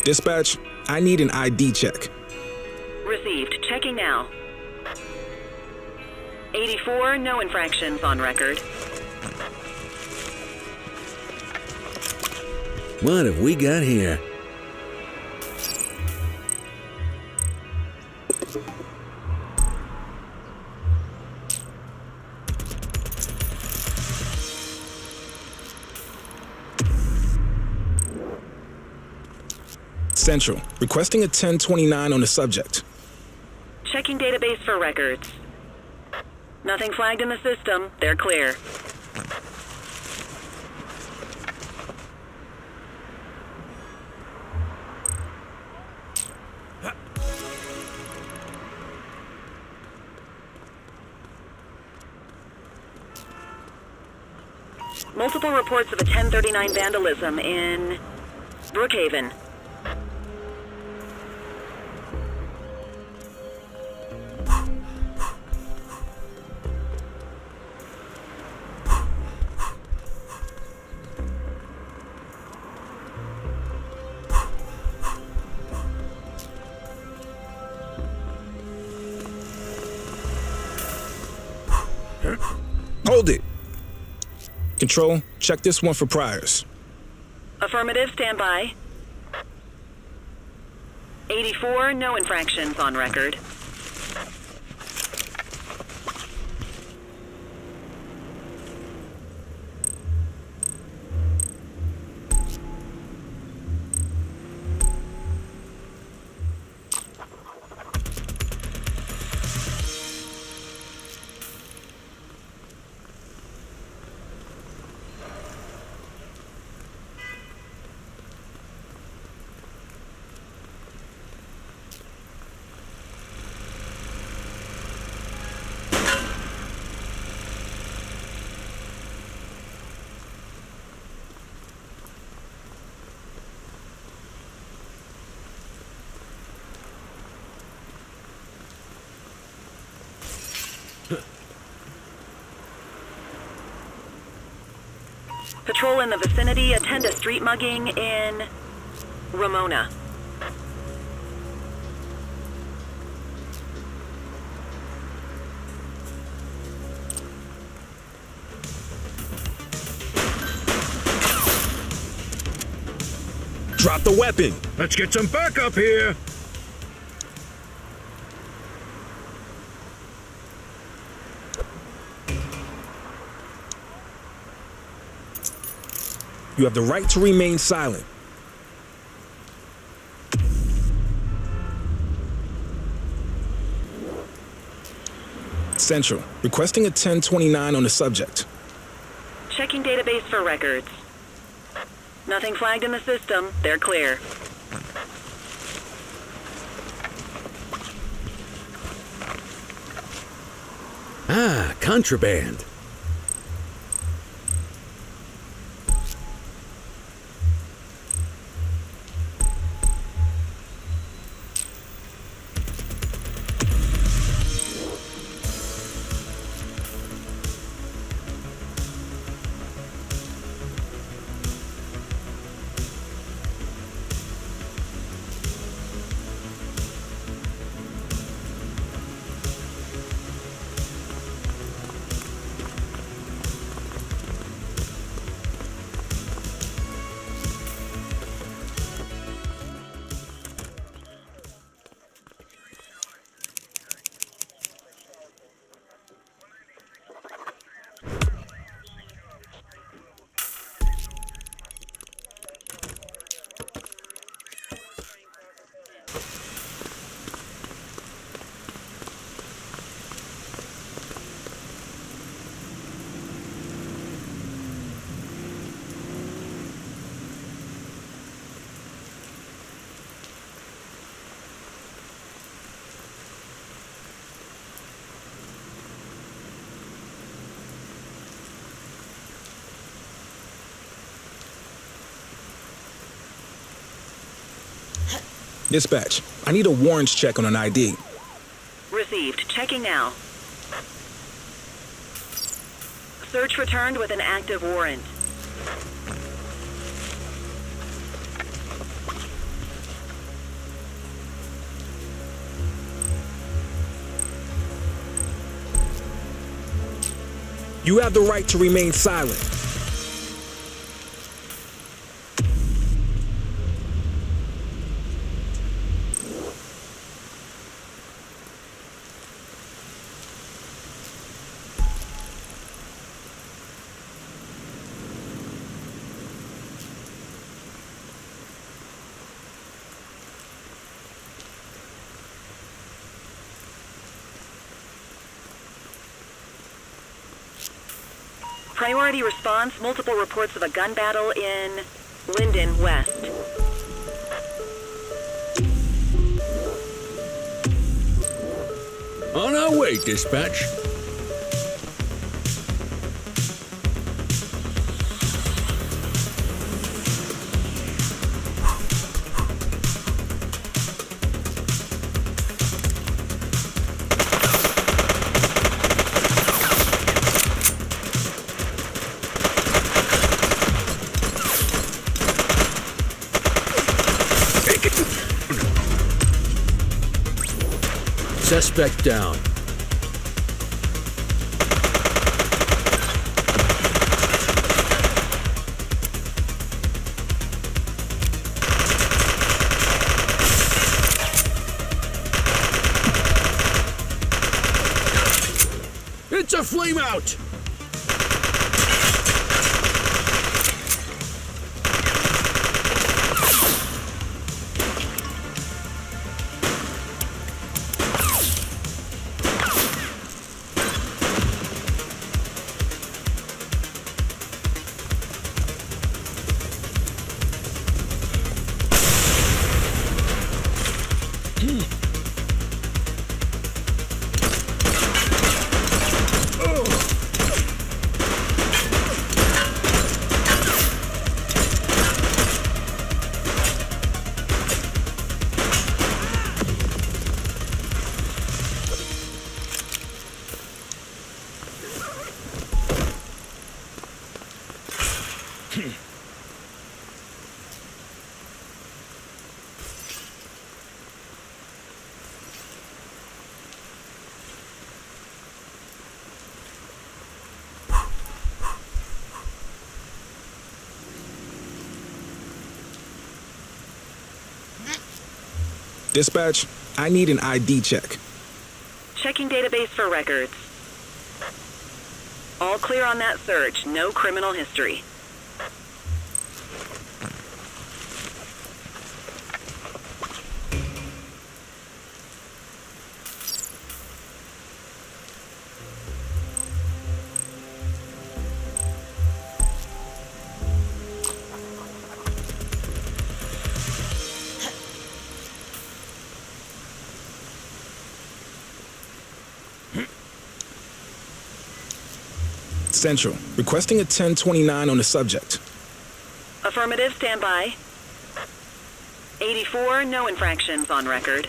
Dispatch, I need an ID check. Received. Checking now. 84, no infractions on record. What have we got here? Central, requesting a 1029 on the subject. Checking database for records. Nothing flagged in the system. They're clear. Multiple reports of a 1039 vandalism in Brookhaven. Hold it. Control, check this one for priors. Affirmative, stand by. 84, no infractions on record. Patrol in the vicinity, attend a street mugging in Ramona. Drop the weapon. Let's get some backup here. You have the right to remain silent. Central, requesting a 1029 on the subject. Checking database for records. Nothing flagged in the system. They're clear. Ah, contraband. Dispatch, I need a warrants check on an ID. Received. Checking now. Search returned with an active warrant. You have the right to remain silent. Priority response, multiple reports of a gun battle in Linden West. On our way, dispatch. Suspect down. It's a flame out! Dispatch, I need an ID check. Checking database for records. All clear on that search. No criminal history. Central, requesting a 1029 on the subject. Affirmative, stand by. 84, no infractions on record.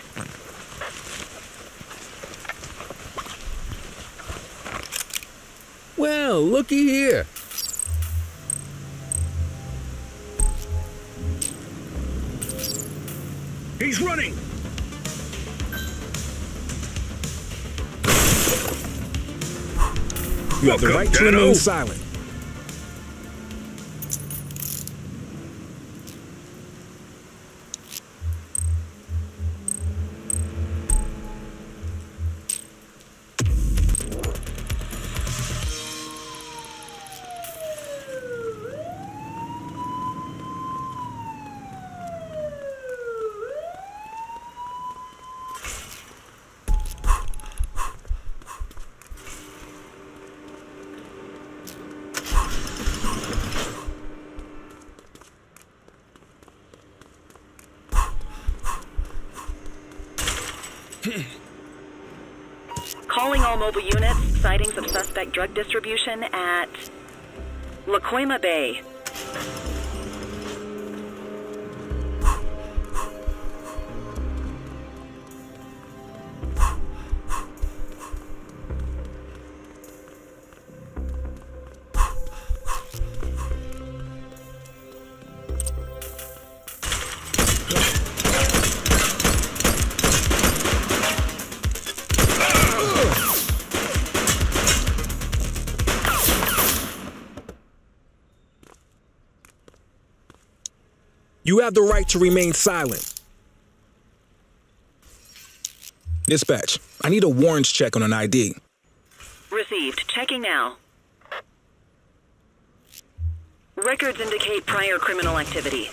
Well, looky here. He's running! You have the right to remain silent. Calling all mobile units, sightings of suspect drug distribution at Lakoima Bay. You have the right to remain silent. Dispatch, I need a warrants check on an ID. Received. Checking now. Records indicate prior criminal activity.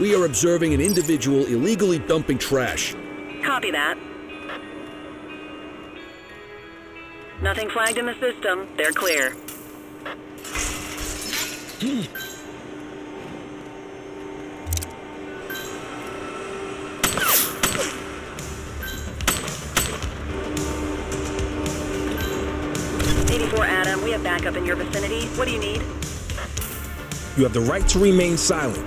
We are observing an individual illegally dumping trash. Copy that. Nothing flagged in the system. They're clear. Adam, we have backup in your vicinity. What do you need? You have the right to remain silent.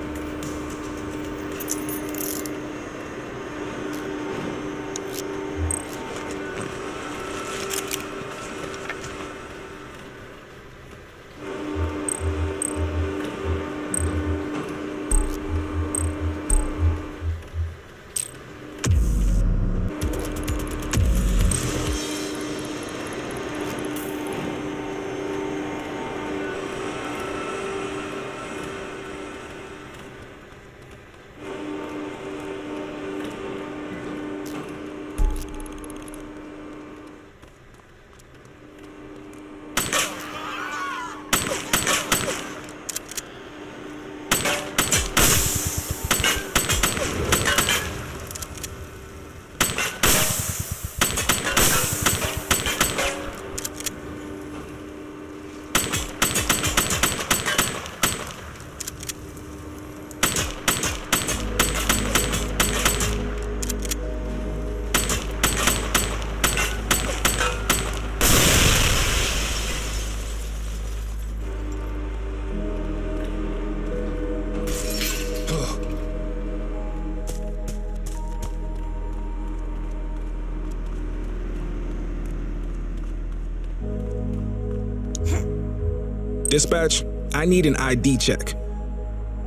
Dispatch, I need an ID check.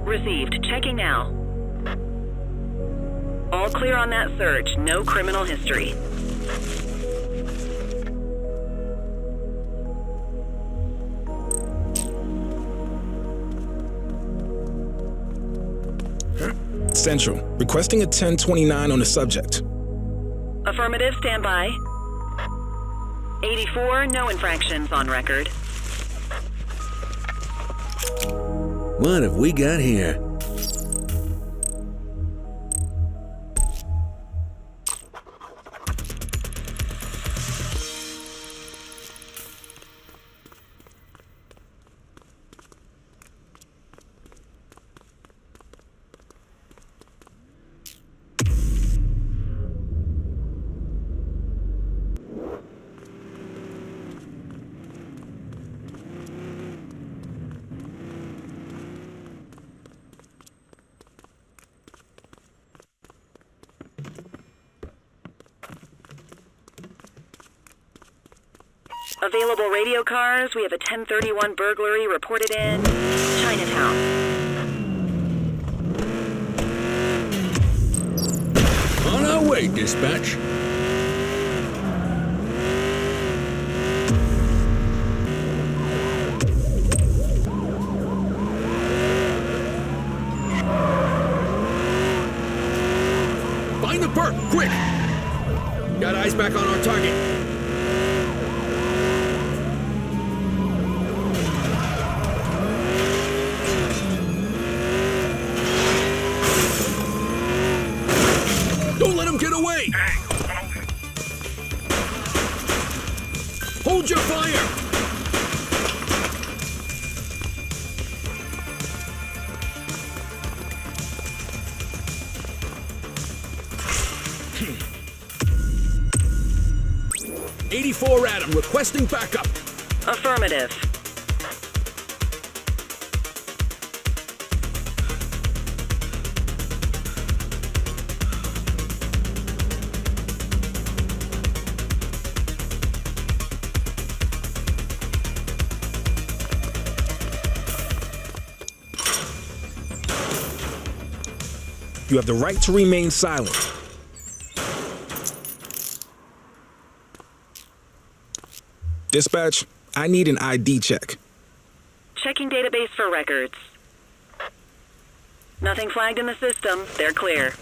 Received. Checking now. All clear on that search. No criminal history. Central, requesting a 1029 on the subject. Affirmative, stand by. 84, no infractions on record. What have we got here? Available radio cars. We have a 1031 burglary reported in Chinatown. On our way, dispatch. Find the perp, quick! Got eyes back on our target. 84 Adam, requesting backup. Affirmative. You have the right to remain silent. Dispatch, I need an ID check. Checking database for records. Nothing flagged in the system. They're clear.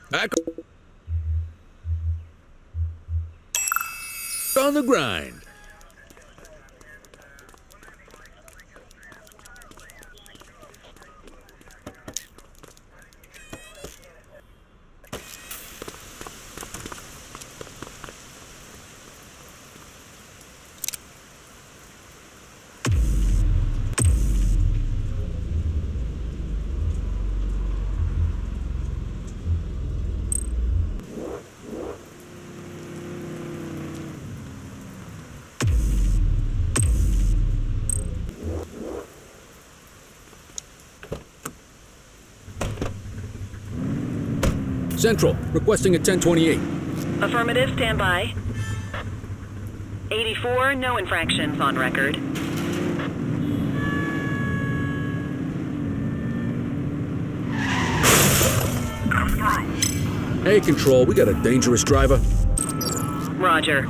Back on the grind. Central, requesting a 1028. Affirmative, stand by. 84, no infractions on record. Hey, Control, we got a dangerous driver. Roger.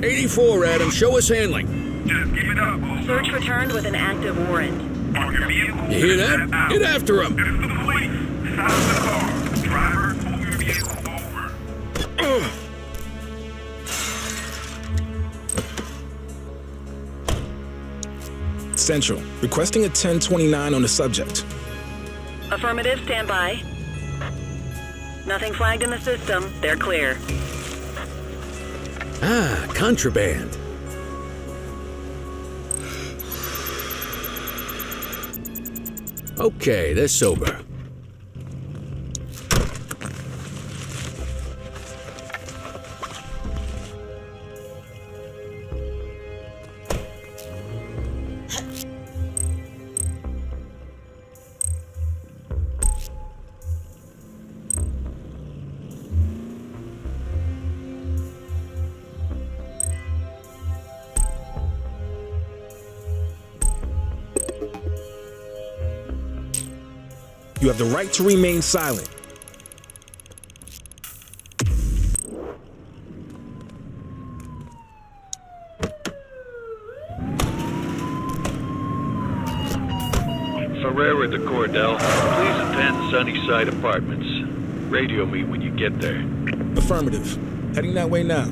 84 Adam, show us handling. Just keep it up, Bullseye. Search returned with an active warrant. Park your vehicle. You hear that? Get after him. It's the police. Stop the car. Driver, pull your vehicle over. Central, requesting a 1029 on the subject. Affirmative, stand by. Nothing flagged in the system. They're clear. Ah, contraband. Okay, they're sober. You have the right to remain silent. Ferreira to Cordell. Please attend Sunnyside Apartments. Radio me when you get there. Affirmative. Heading that way now.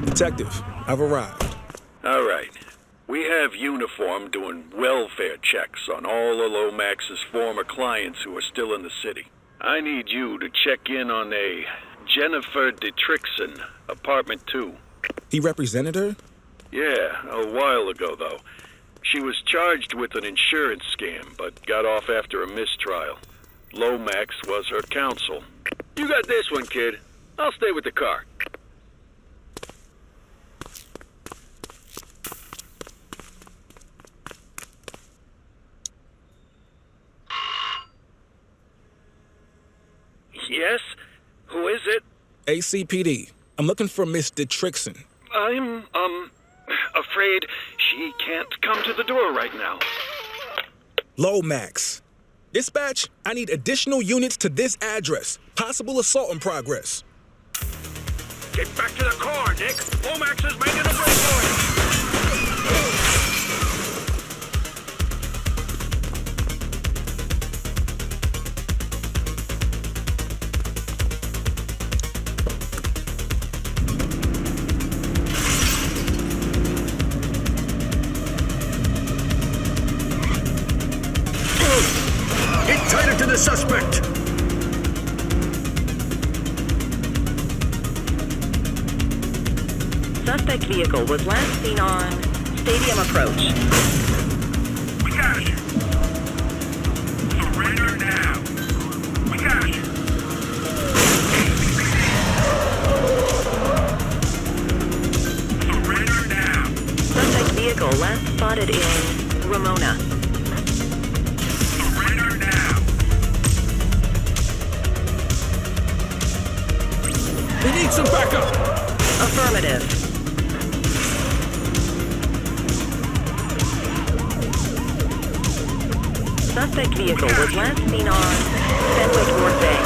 Detective, I've arrived. All right. We have Uniform doing welfare checks on all of Lomax's former clients who are still in the city. I need you to check in on a Jennifer Dietrichson, apartment 2. He represented her? Yeah, a while ago, though. She was charged with an insurance scam, but got off after a mistrial. Lomax was her counsel. You got this one, kid. I'll stay with the car. Yes? Who is it? ACPD. I'm looking for Miss Dietrichson. I'm, afraid she can't come to the door right now. Lomax. Dispatch, I need additional units to this address. Possible assault in progress. Get back to the car, Nick. Lomax is making a break for you. Get tighter to the suspect! Suspect vehicle was last seen on Stadium Approach. We got you. Surrender now. We got you. Surrender now. Suspect vehicle last spotted in Ramona. Surrender now. We need some backup! Affirmative. Suspect vehicle was last seen on Fenwick North Bay.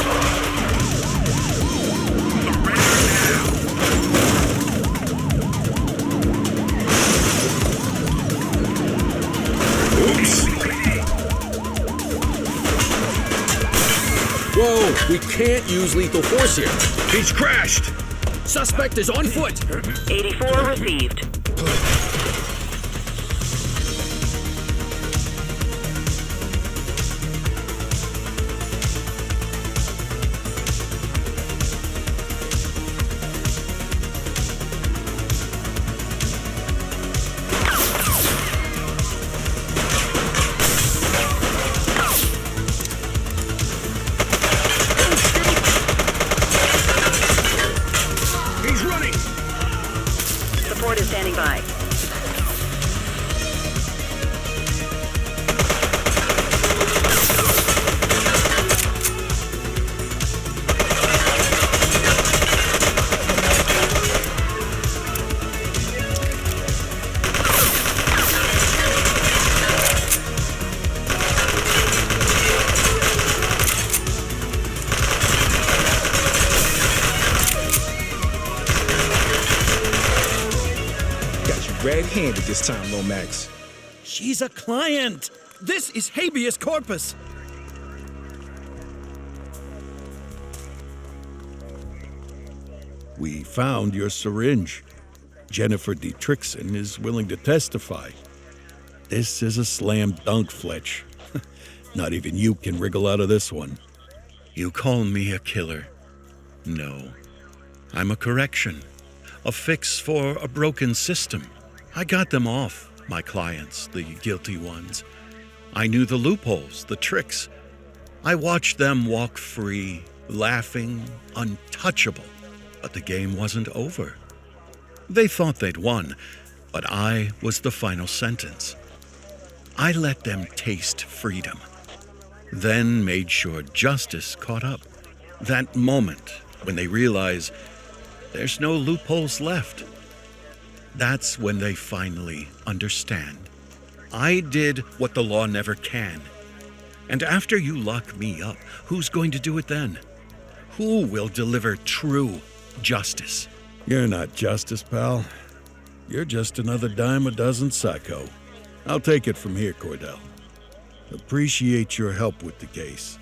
Whoa, we can't use lethal force here. He's crashed! Suspect is on foot. 84 received. He's running! Support is standing by. Got you red-handed this time, Lomax. She's a client. This is habeas corpus. We found your syringe. Jennifer Dietrichson is willing to testify. This is a slam dunk, Fletch. Not even you can wriggle out of this one. You call me a killer. No. I'm a correction. A fix for a broken system. I got them off, my clients, the guilty ones. I knew the loopholes, the tricks. I watched them walk free, laughing, untouchable. But the game wasn't over. They thought they'd won, but I was the final sentence. I let them taste freedom, then made sure justice caught up. That moment when they realize there's no loopholes left, that's when they finally understand. I did what the law never can. And after you lock me up, who's going to do it then? Who will deliver true justice? You're not justice, pal. You're just another dime a dozen psycho. I'll take it from here, Cordell. Appreciate your help with the case.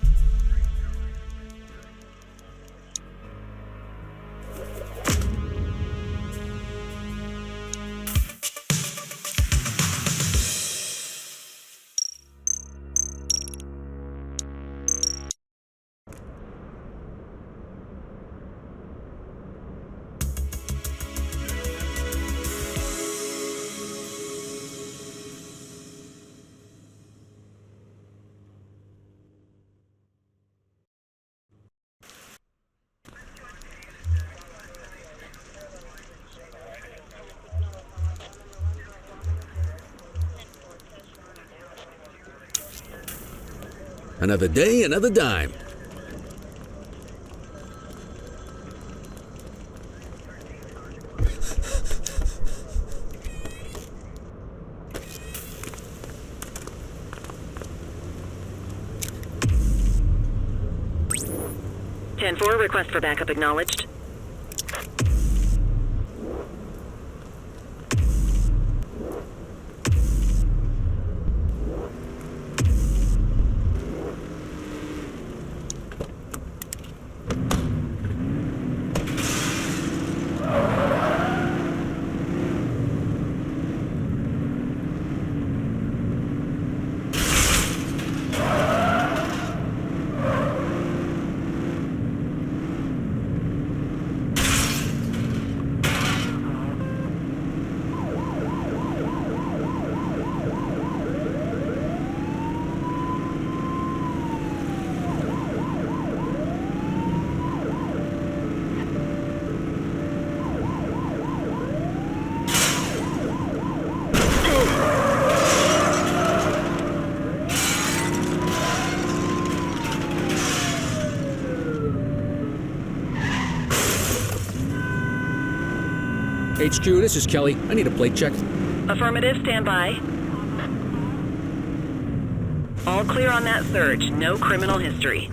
Another day, another dime. (10-4), request for backup acknowledged. HQ, this is Kelly. I need a plate check. Affirmative, stand by. All clear on that search. No criminal history.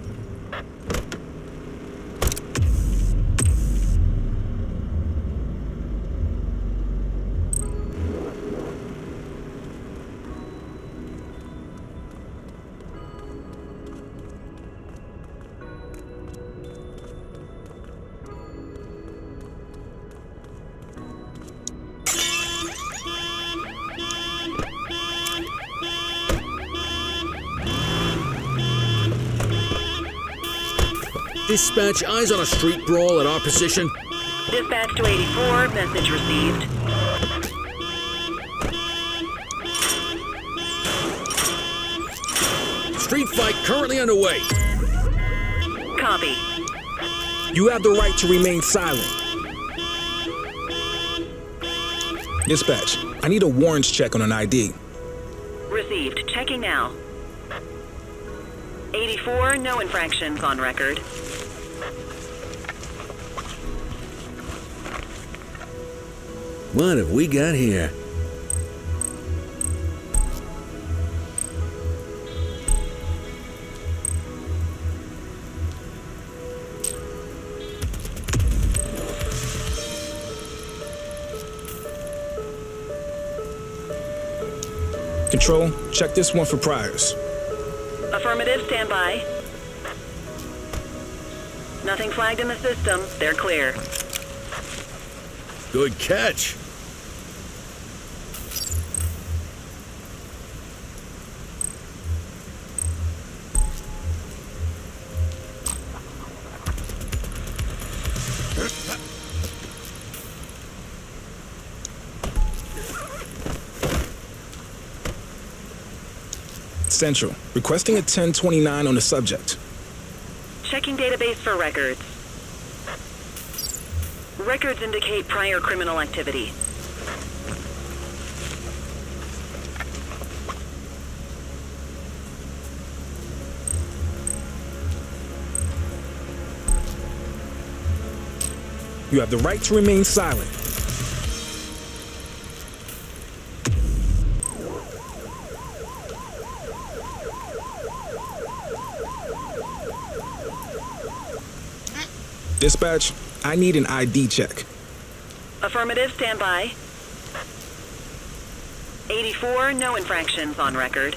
Dispatch, eyes on a street brawl at our position. Dispatch to 84, message received. Street fight currently underway. Copy. You have the right to remain silent. Dispatch, I need a warrants check on an ID. Received. Checking now. 84, no infractions on record. What have we got here? Control, check this one for priors. Affirmative, stand by. Nothing flagged in the system. They're clear. Good catch. Central, requesting a 1029 on the subject. Checking database for records. Records indicate prior criminal activity. You have the right to remain silent. Dispatch, I need an ID check. Affirmative, stand by. 84, no infractions on record.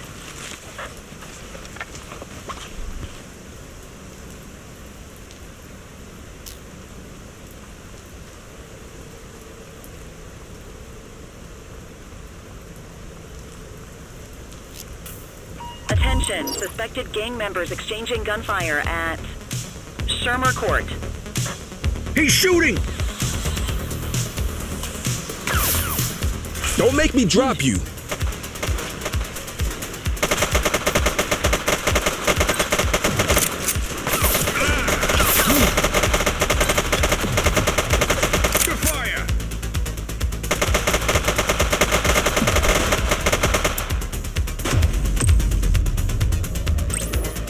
Attention, suspected gang members exchanging gunfire at Shermer Court. He's shooting! Don't make me drop you.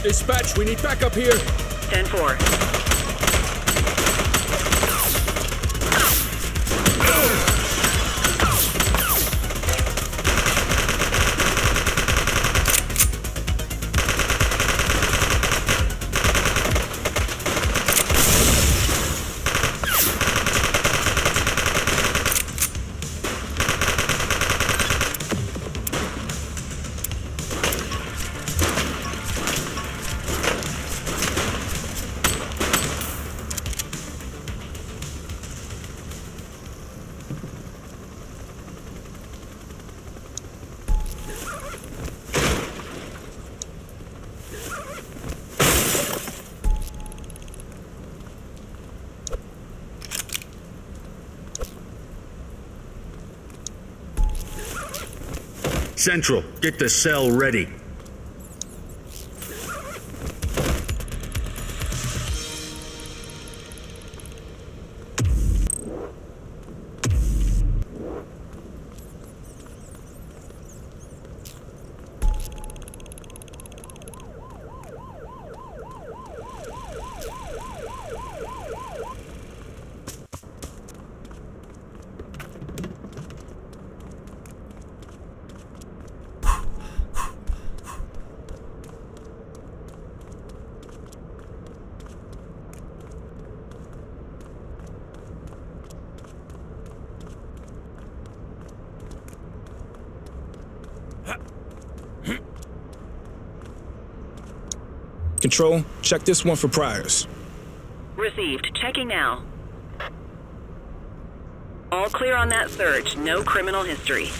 Dispatch, we need backup here. 10-4. Central, get the cell ready. Control, check this one for priors. Received. Checking now. All clear on that search. No criminal history.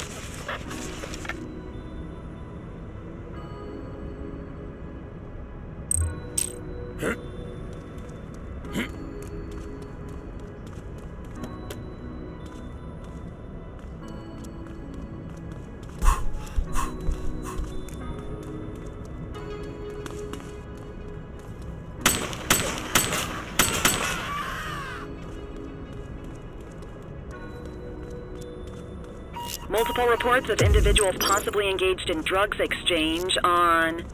Multiple reports of individuals possibly engaged in drugs exchange on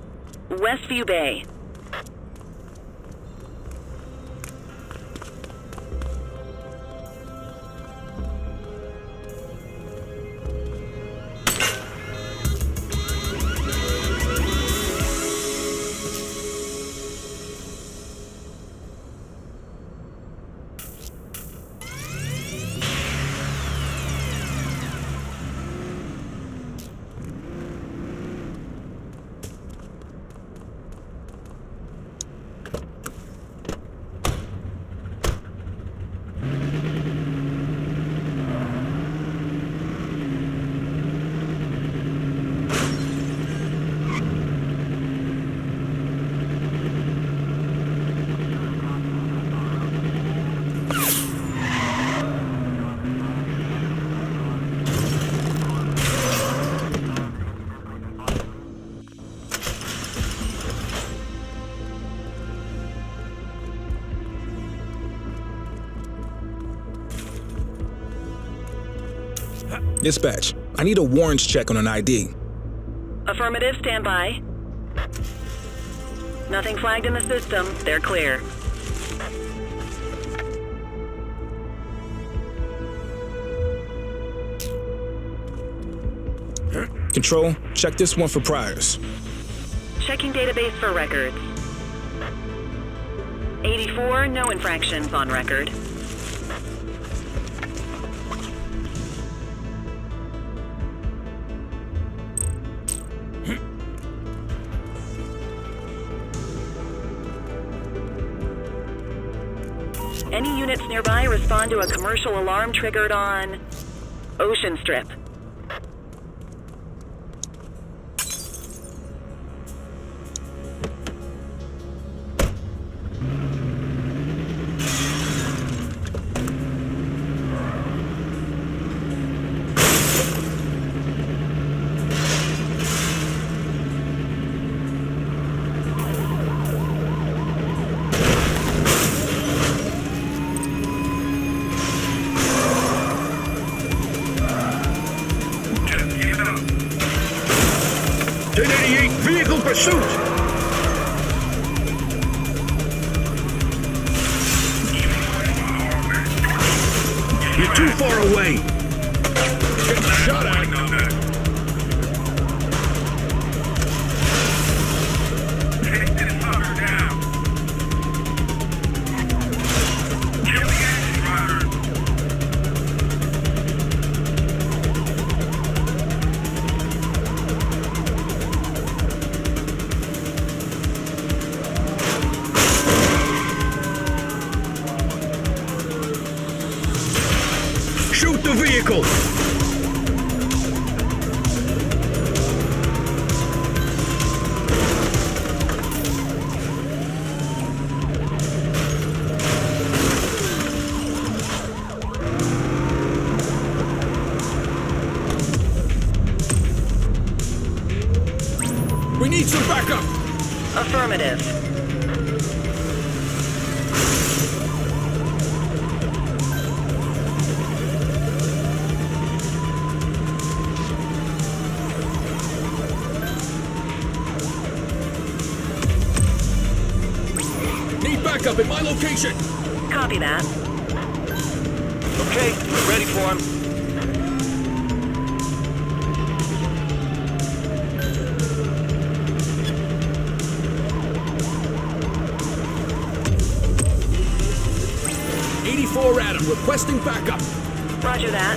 Westview Bay. Dispatch, I need a warrants check on an ID. Affirmative, stand by. Nothing flagged in the system. They're clear. Control, check this one for priors. Checking database for records. 84, no infractions on record. Any units nearby respond to a commercial alarm triggered on Ocean Strip. Vehicle pursuit! You're too far away! Getting shot at! Take this fucker down! Kill the engine driver! Shoot the vehicle! We need some backup! Affirmative. Need backup at my location! Copy that. Okay, we're ready for him. Adam, requesting backup. Roger that.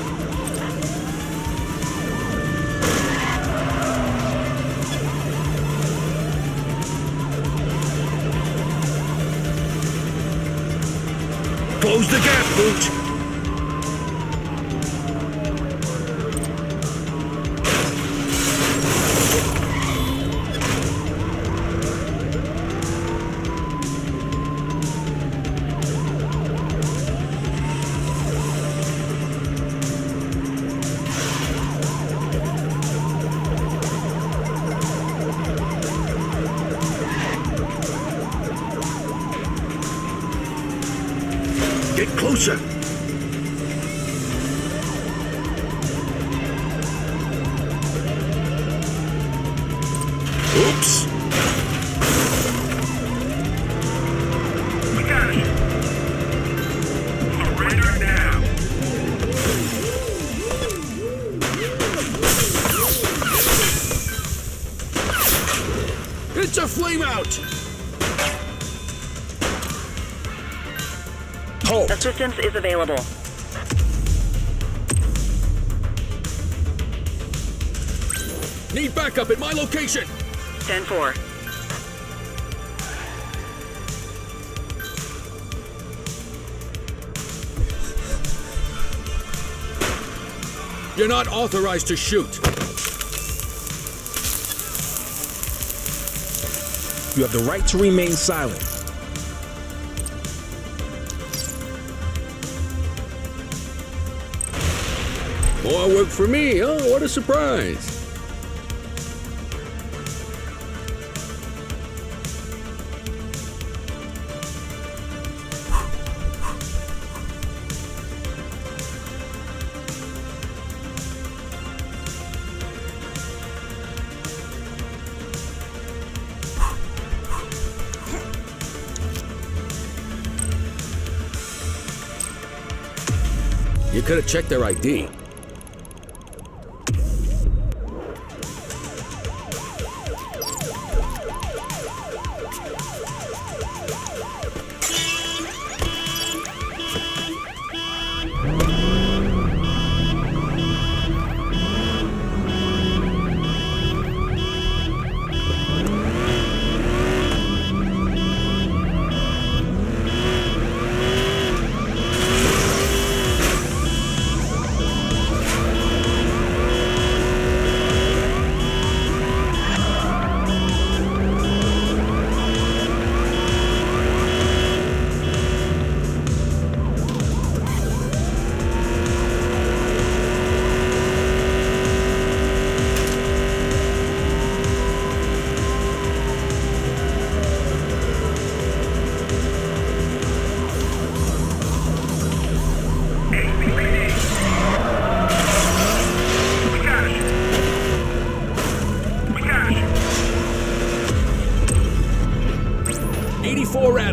Close the gap, Booch. Get closer! Oops! We got it! Surrender now! It's a flame out! Assistance is available. Need backup at my location! 10-4. You're not authorized to shoot. You have the right to remain silent. More work for me, huh? What a surprise. You could have checked their ID.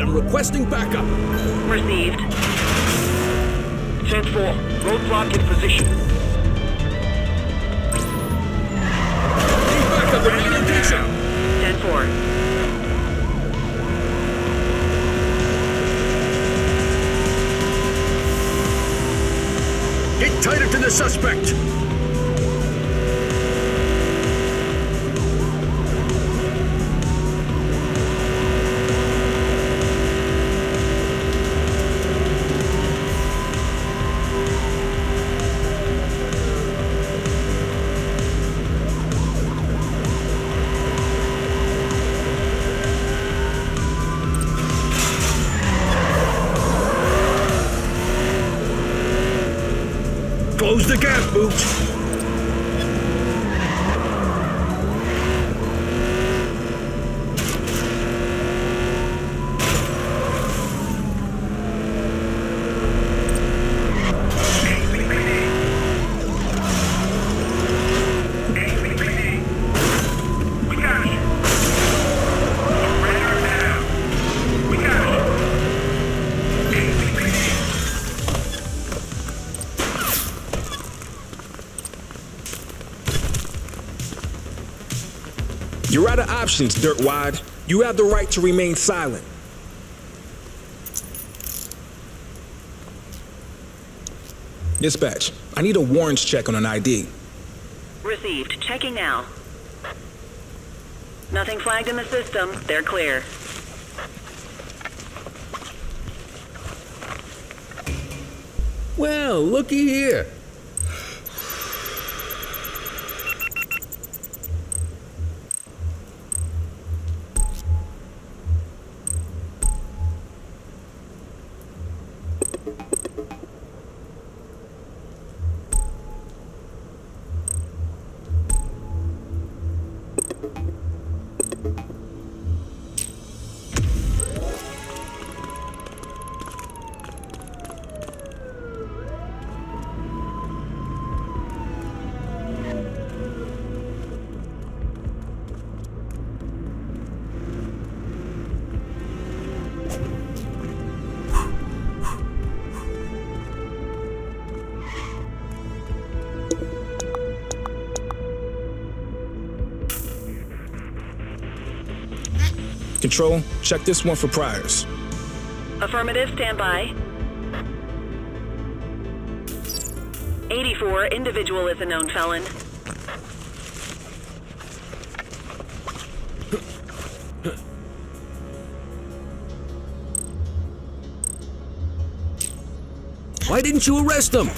Requesting backup. Received. 10-4, roadblock in position. Need backup in any location. 10-4. Get tighter to the suspect. Close the gap, Boots. You're out of options, Dirtwad. You have the right to remain silent. Dispatch, I need a warrants check on an ID. Received. Checking now. Nothing flagged in the system. They're clear. Well, looky here. Control, check this one for priors. Affirmative, stand by. 84, individual is a known felon. Why didn't you arrest him?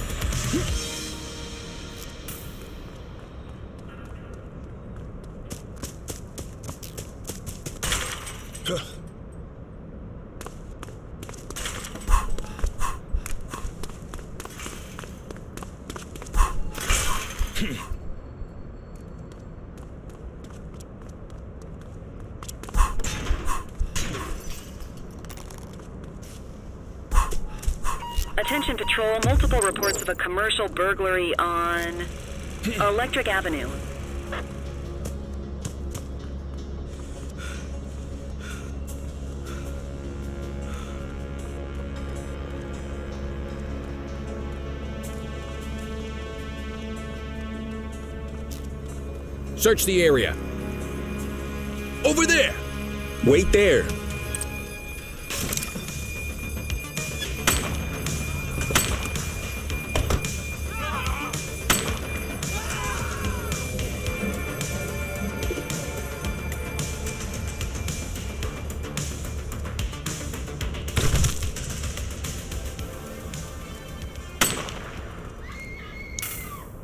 Attention patrol, multiple reports of a commercial burglary on Electric Avenue. Search the area. Over there! Wait there.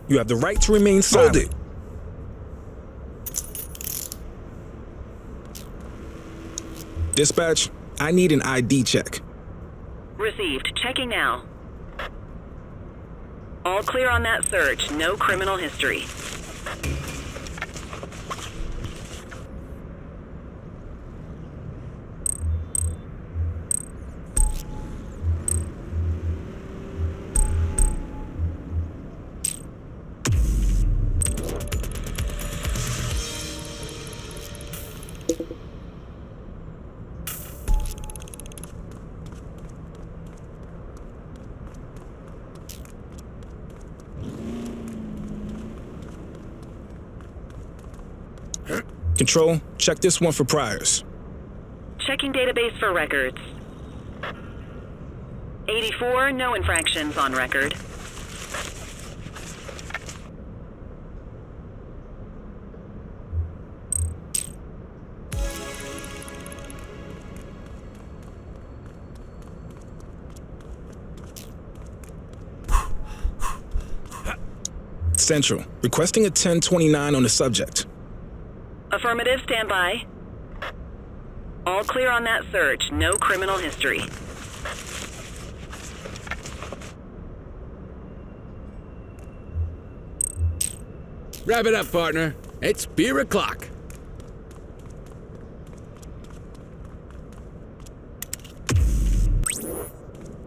You have the right to remain silent. Hold it. Dispatch, I need an ID check. Received. Checking now. All clear on that search. No criminal history. Control, check this one for priors. Checking database for records. 84, no infractions on record. Central, requesting a 1029 on the subject. Affirmative, stand by. All clear on that search. No criminal history. Wrap it up, partner. It's beer o'clock.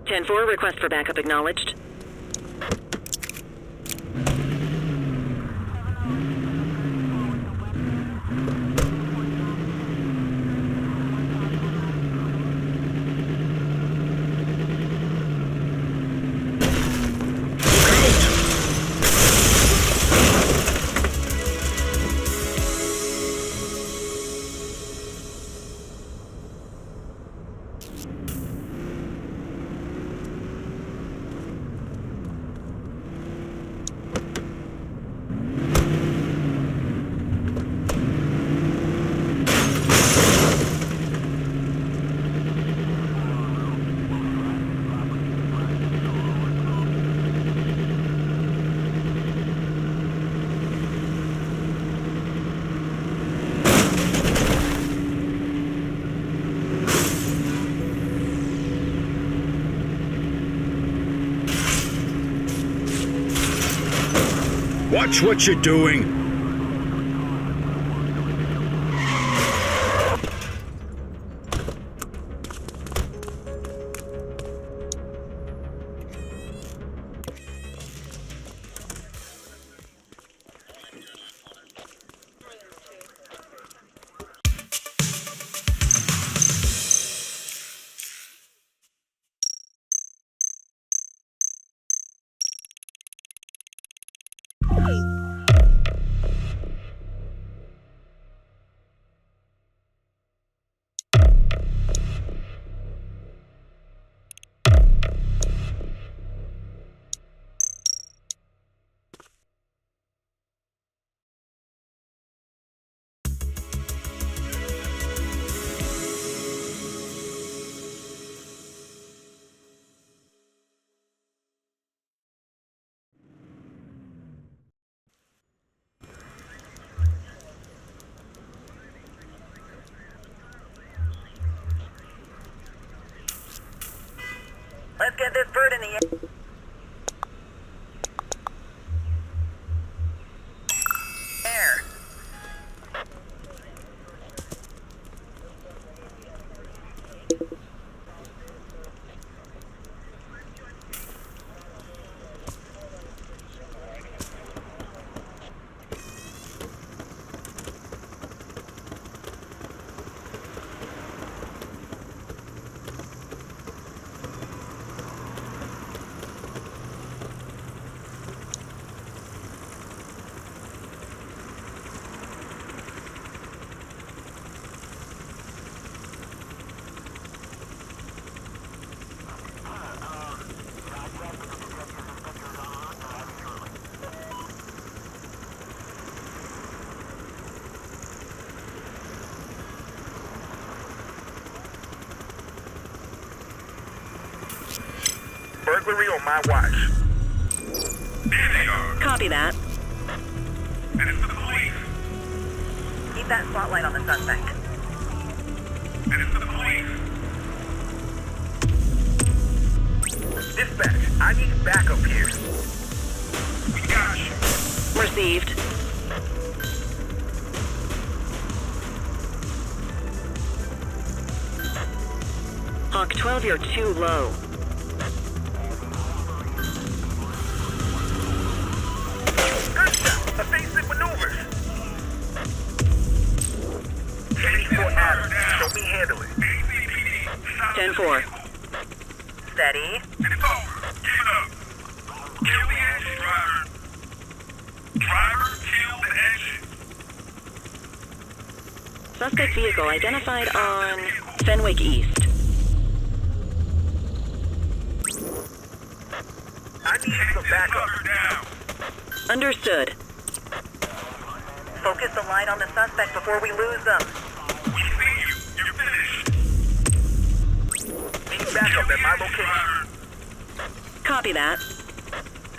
Ten-4, request for backup acknowledged. Watch what you're doing. Let's get this bird in the air. burglary on my watch. There they are. Copy that. And it's the police. Keep that spotlight on the suspect. And it's the police. Dispatch, I need backup here. We got you. Received. Hawk 12, you're too low. Good shot. Evasive maneuvers. 84 Adams. Show me handle it. 10-4. Steady. And it's over. Give it up. Kill the engine driver. Driver, kill the engine. Suspect vehicle identified on Fenwick East. I need some backup. Understood. Focus the light on the suspect before we lose them. We see you. You're finished. Need backup at my location. Copy that.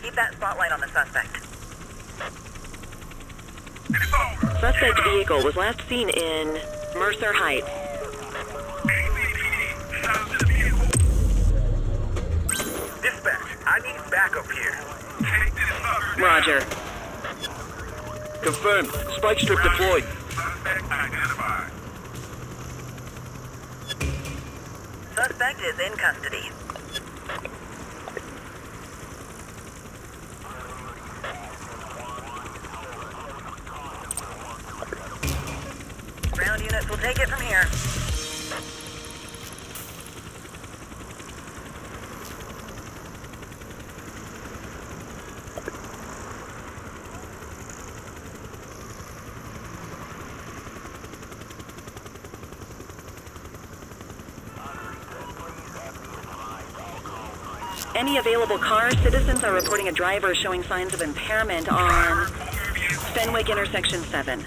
Keep that spotlight on the suspect. Suspect vehicle was last seen in Mercer Heights. Dispatch, I need backup here. Take this up. Roger. Confirmed. Spike strip deployed. Suspect identified. Suspect is in custody. Ground units will take it from here. Any available cars, citizens are reporting a driver showing signs of impairment on Fenwick Intersection 7.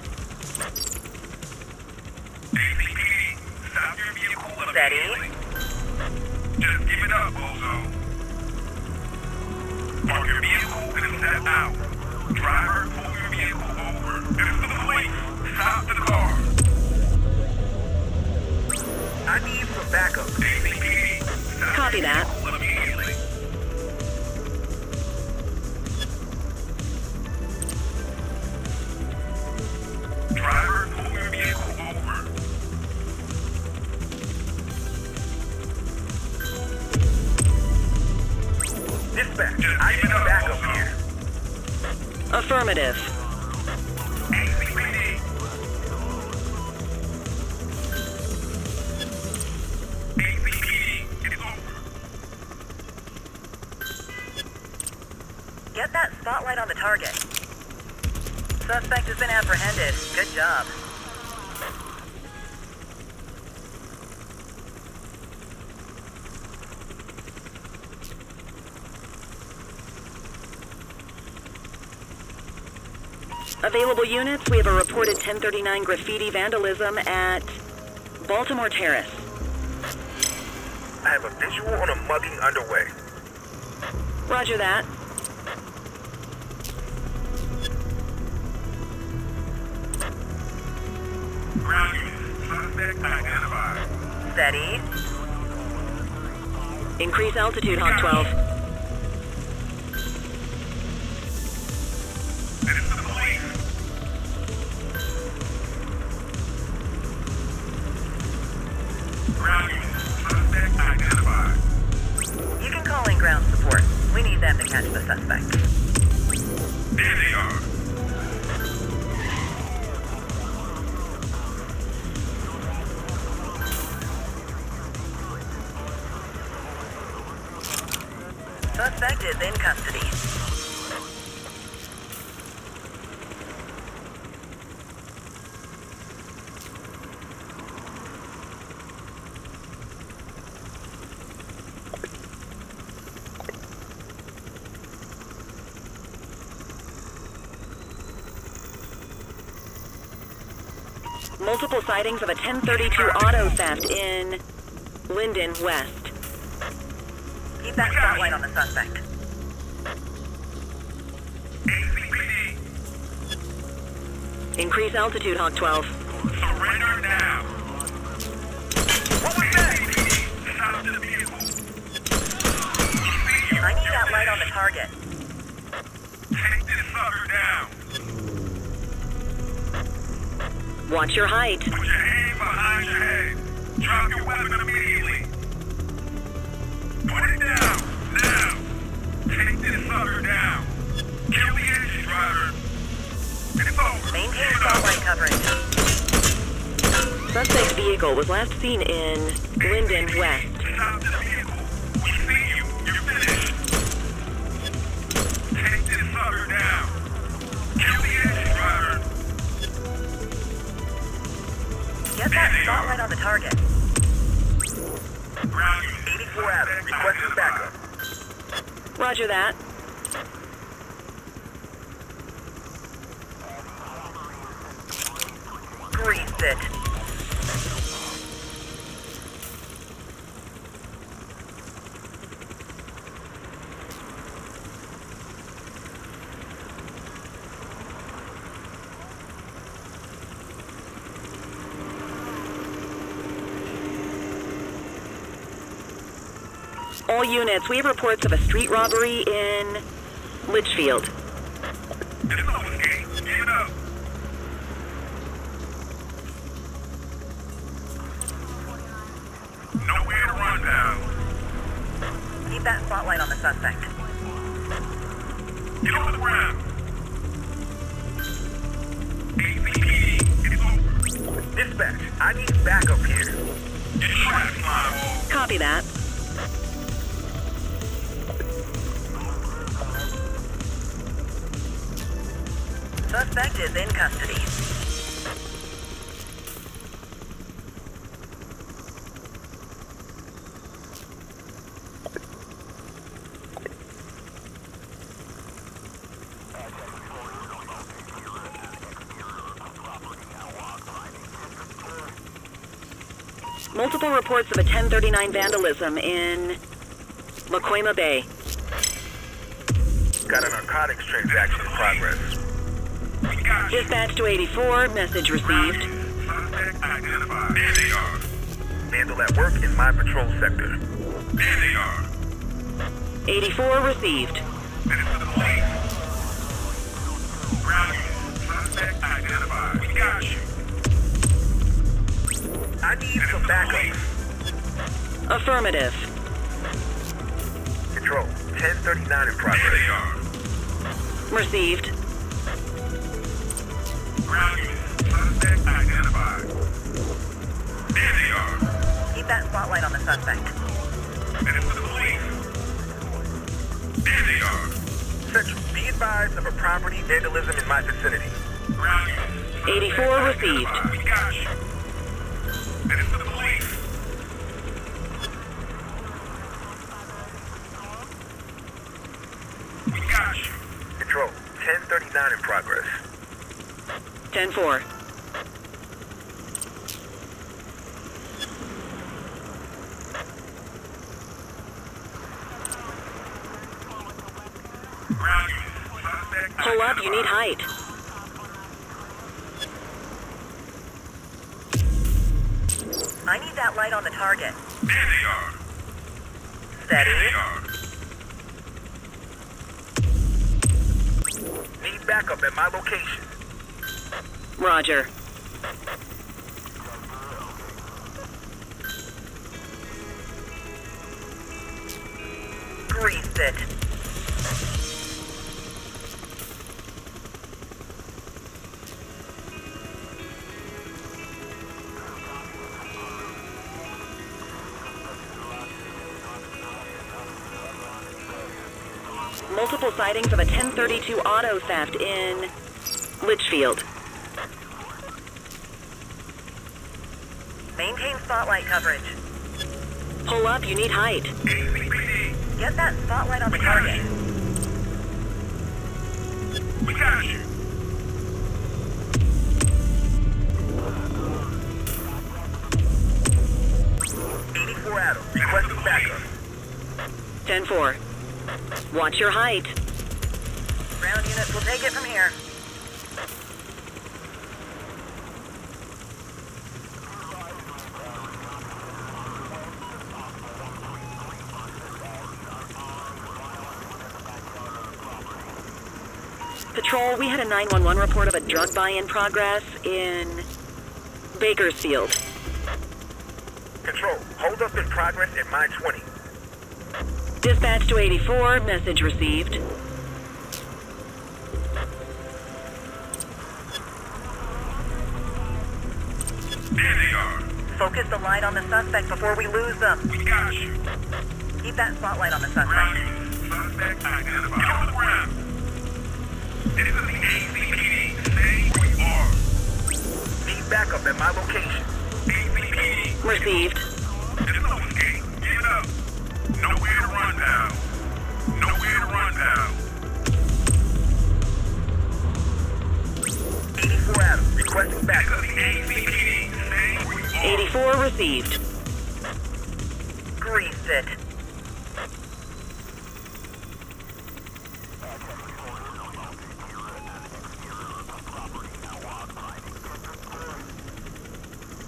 Steady. Just give it up, Bozo. Park your vehicle and step out. Driver, pull your vehicle over. And it's for the police. Stop the car. I need some backup. Copy that. Driver, pull your vehicle over. Dispatch, I need backup here. Affirmative. ACPD. ACPD, it's over. Get that spotlight on the target. Suspect has been apprehended. Good job. Available units, we have a reported 1039 graffiti vandalism at Baltimore Terrace. I have a visual on a mugging underway. Roger that. Ground unit, suspect identified. Steady. Increase altitude, Hawk 12. And it's the police. Ground unit, suspect identified. You can call in ground support. We need them to catch the suspect. There they are. Suspect is in custody. Multiple sightings of a 1032 auto theft in Linden West. Keep that spotlight on the suspect. Increase altitude, Hawk 12. Surrender now. What was that? Stop the vehicle. I need that light on the target. Take this sucker down. Watch your height. Put your hand behind your head. Drop your weapon immediately. Put it down, now. Take this sucker down. Kill the engine driver. And it's over. Maintain spotlight coverage. Suspect vehicle was last seen in Linden West. Stop the vehicle. We see you. You're finished. Take this sucker down. Kill the engine driver. Get that spotlight on the target. Ground 84 Adam, requesting backup. Roger that. Greased it. All units, we have reports of a street robbery in Litchfield. It's over, gang. Give it up. Nowhere to run now. Keep that spotlight on the suspect. Get on the ground. ACPD, it's over. Dispatch, I need backup here. Get trapped, Lionel. Copy that. Suspect is in custody. Multiple reports of a 1039 vandalism in Lacoima Bay. Got a narcotics transaction in progress. Dispatch to 84, message received. Suspect identified. There they are. Vandal at work in my patrol sector. There they are. 84 received. Minutes to the police. Ground unit. Suspect identified. We got you. I need some backup. Affirmative. Control, 1039 in progress. There they are. Received. Ground unit. Suspect identified. There they are. Keep that spotlight on the suspect. Minutes to the police. There they are. Central, be advised of a property vandalism in my vicinity. Ground unit. 84 received. We got you. Minutes to the police. We got you. Control, 1039 in progress. 10-4. Ground unit. Suspect Pull up, you need height. I need that light on the target. There they are. Steady. There they are. Need backup at my location. Roger. Greased it. Multiple sightings of a 1032 auto theft in Litchfield. Maintain spotlight coverage. Pull up, you need height. Get that spotlight on the target. We got you. Adam, requesting backup. 84. Watch your height. Ground units will take it from here. Patrol, we had a 911 report of a drug buy in progress in Bakersfield. Control, hold up in progress at mile 20. Dispatch to 84, message received. There they are. Focus the light on the suspect before we lose them. We got you. Keep that spotlight on the suspect. Ground units. Suspect identified. Get on the ground. This is the ACPD. Stay where you are. Need backup at my location. ACPD. Received. There's no escape. Give it up. Nowhere to run now. Nowhere to run now. 84 Adam, requesting backup. This is the ACPD. Stay where you are. 84 received. Greased it.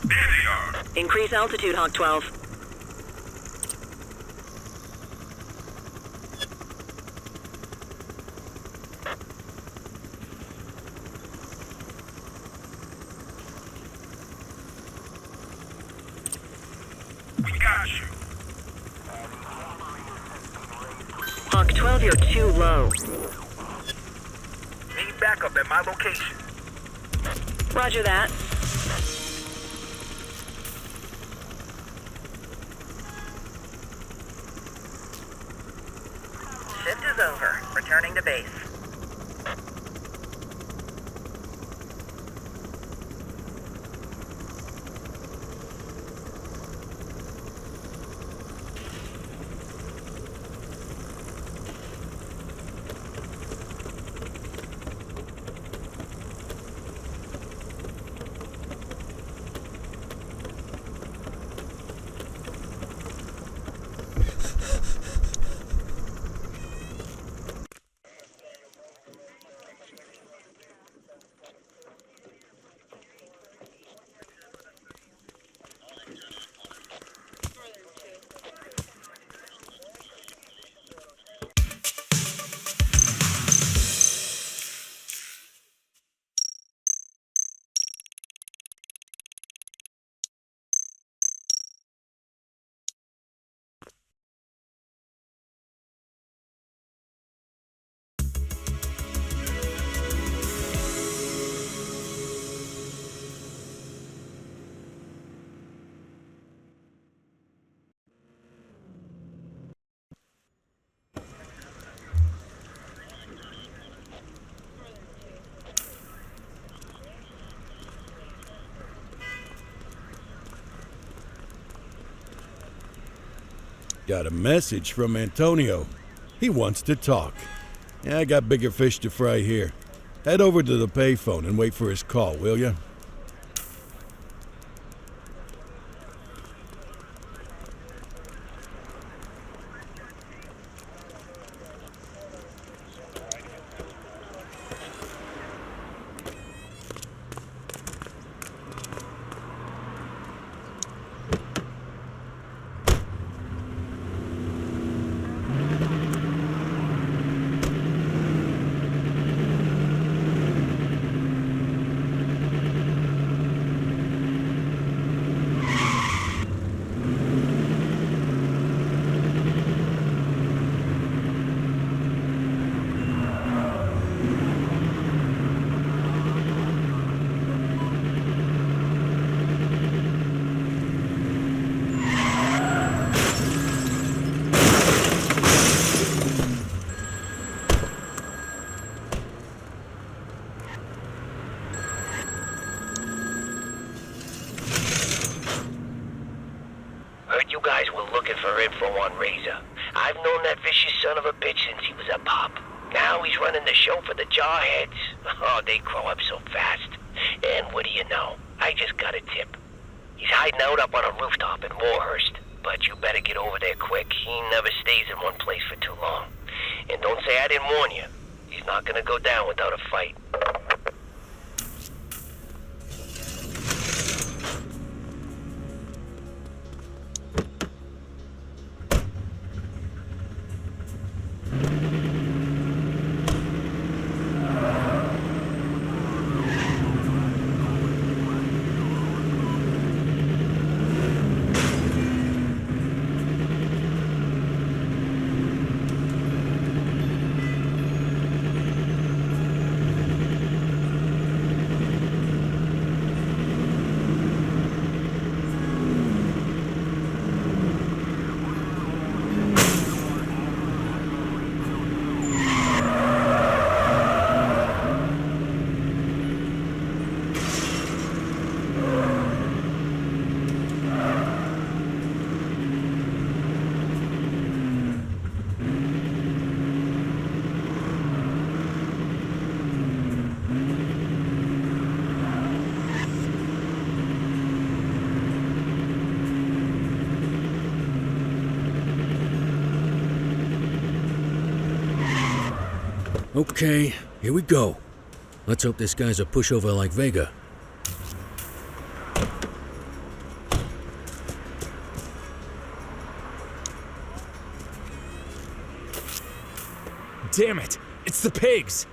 There they are. Increase altitude, Hawk 12. We got you. Hawk 12, you're too low. Need backup at my location. Roger that. Shift is over. Returning to base. Got a message from Antonio. He wants to talk. Yeah, I got bigger fish to fry here. Head over to the payphone and wait for his call, will ya? for info on Razor. I've known that vicious son of a bitch since he was a pup. Now he's running the show for the Jawheads. Oh, they grow up so fast. And what do you know? I just got a tip. He's hiding out up on a rooftop in Warhurst. but you better get over there quick. He never stays in one place for too long. And don't say I didn't warn you. He's not gonna go down without a fight. Okay, here we go. Let's hope this guy's a pushover like Vega. Damn it! It's the pigs!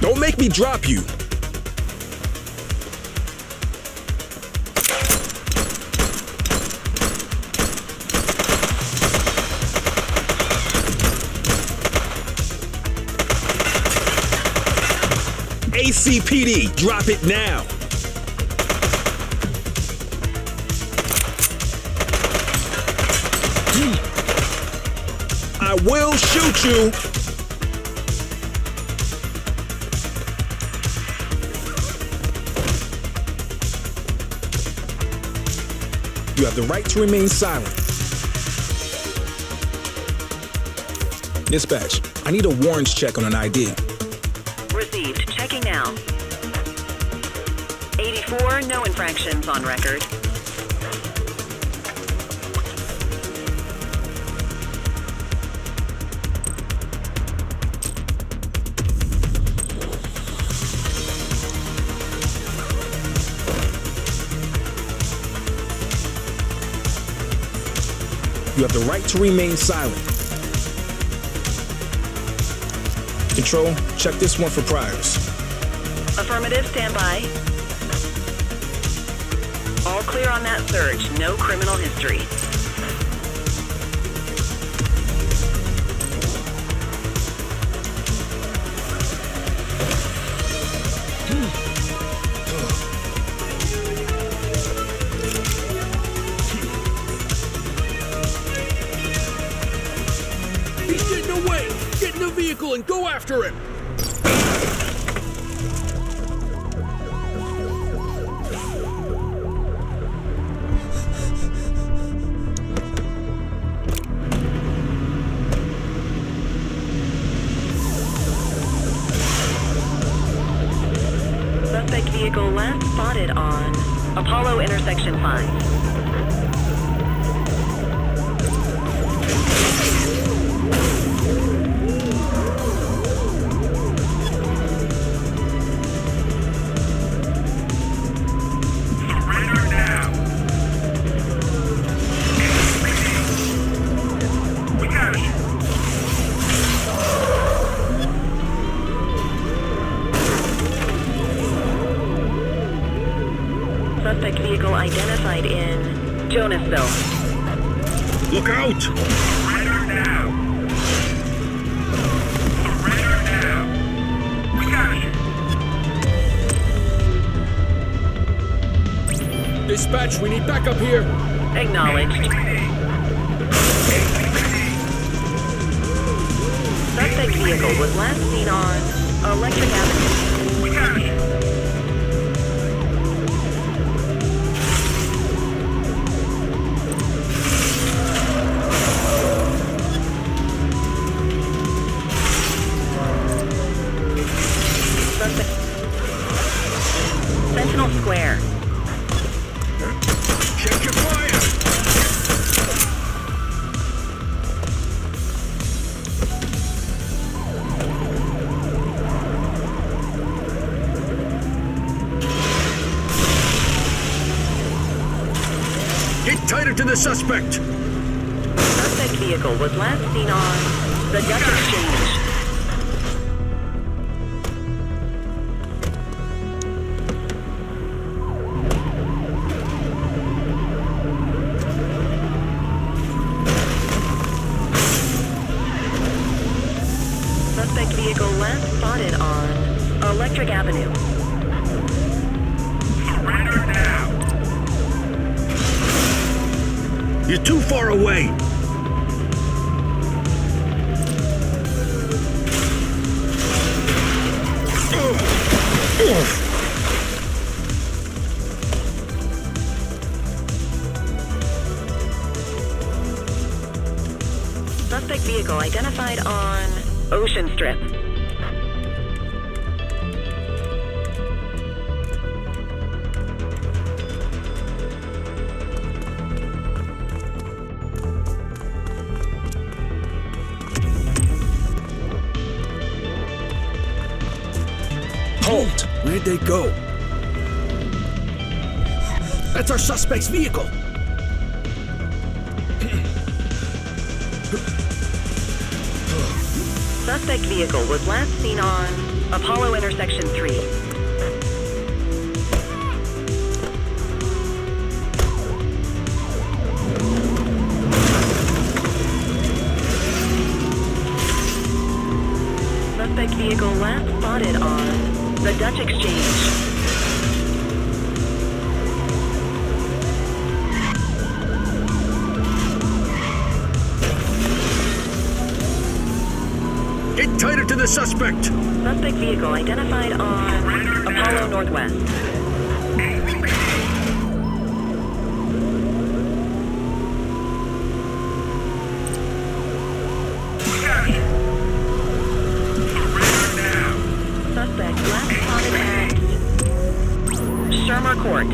Don't make me drop you. ACPD, drop it now. I will shoot you. You have the right to remain silent. Dispatch, I need a warrants check on an ID. Received. Checking now. 84, no infractions on record. You have the right to remain silent. Control, check this one for priors. Affirmative, stand by. All clear on that search. No criminal history. He's getting away! Get in the vehicle and go after him! Suspect vehicle last spotted on Apollo intersection 5. Suspect vehicle identified in Jonasville. Look out! Surrender now! Surrender now! We got you! Dispatch, we need backup here. Acknowledged. Suspect vehicle was last seen on Electric Avenue. We got it. Sentinel Square. Check your fire. Get tighter to the suspect. Suspect vehicle was last seen on the Dutch Exchange. Suspect vehicle last spotted on Electric Avenue. Surrender now. You're too far away. Suspect vehicle identified on Ocean Strip. Halt! Where'd they go? That's our suspect's vehicle. Suspect vehicle was last seen on Apollo Intersection 3. Suspect vehicle last spotted on the Dutch Exchange. Get tighter to the suspect. Suspect vehicle identified on Apollo Northwest. Suspect last spotted at Shermer Court.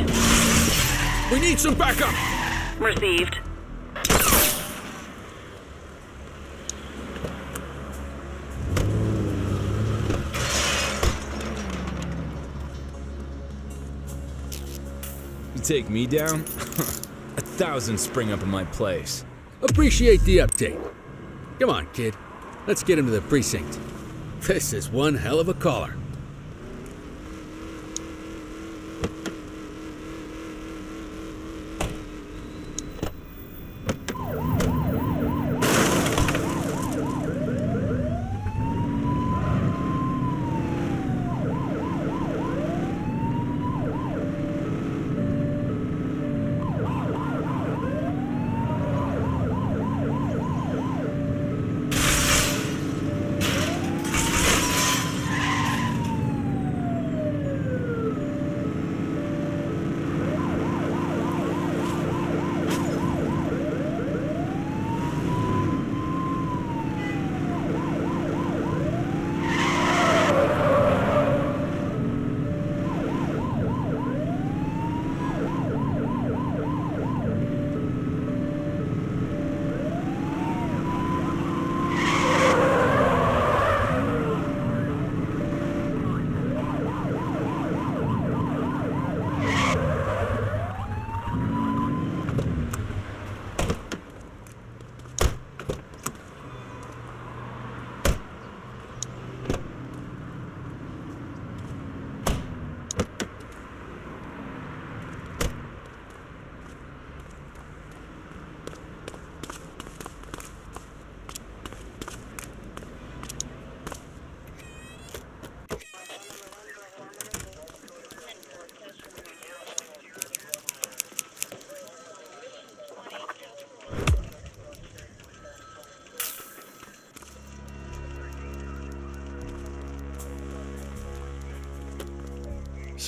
We need some backup. Received. You take me down? 1,000 spring up in my place. Appreciate the update. Come on, kid. Let's get into the precinct. This is one hell of a caller.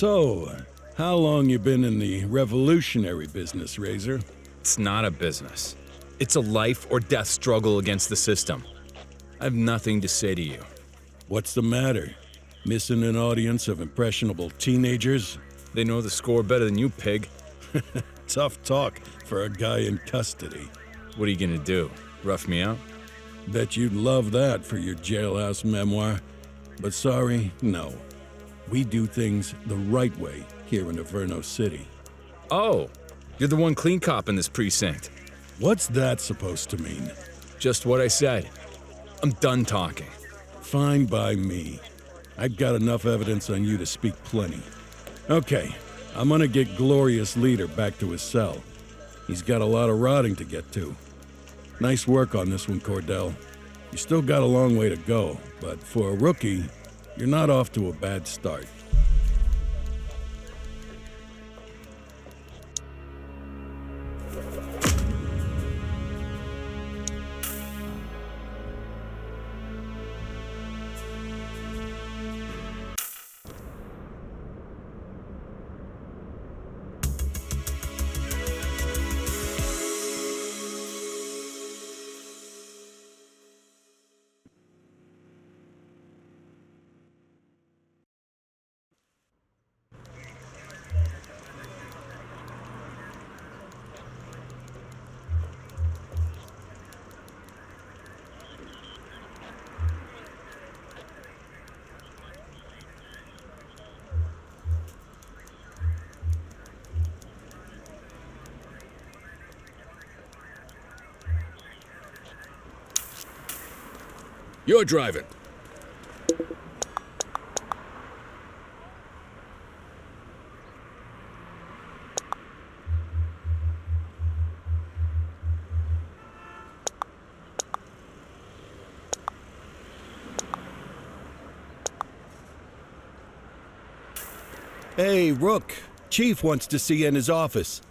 So, how long you been in the revolutionary business, Razor? It's not a business. It's a life or death struggle against the system. I have nothing to say to you. What's the matter? Missing an audience of impressionable teenagers? They know the score better than you, pig. Tough talk for a guy in custody. What are you gonna do? Rough me out? Bet you'd love that for your jailhouse memoir. But sorry, no. We do things the right way here in Averno City. Oh, you're the one clean cop in this precinct. What's that supposed to mean? Just what I said. I'm done talking. Fine by me. I've got enough evidence on you to speak plenty. Okay, I'm gonna get Glorious Leader back to his cell. He's got a lot of rotting to get to. Nice work on this one, Cordell. You still got a long way to go, but for a rookie, you're not off to a bad start. You're driving. Hey, Rook. Chief wants to see you in his office.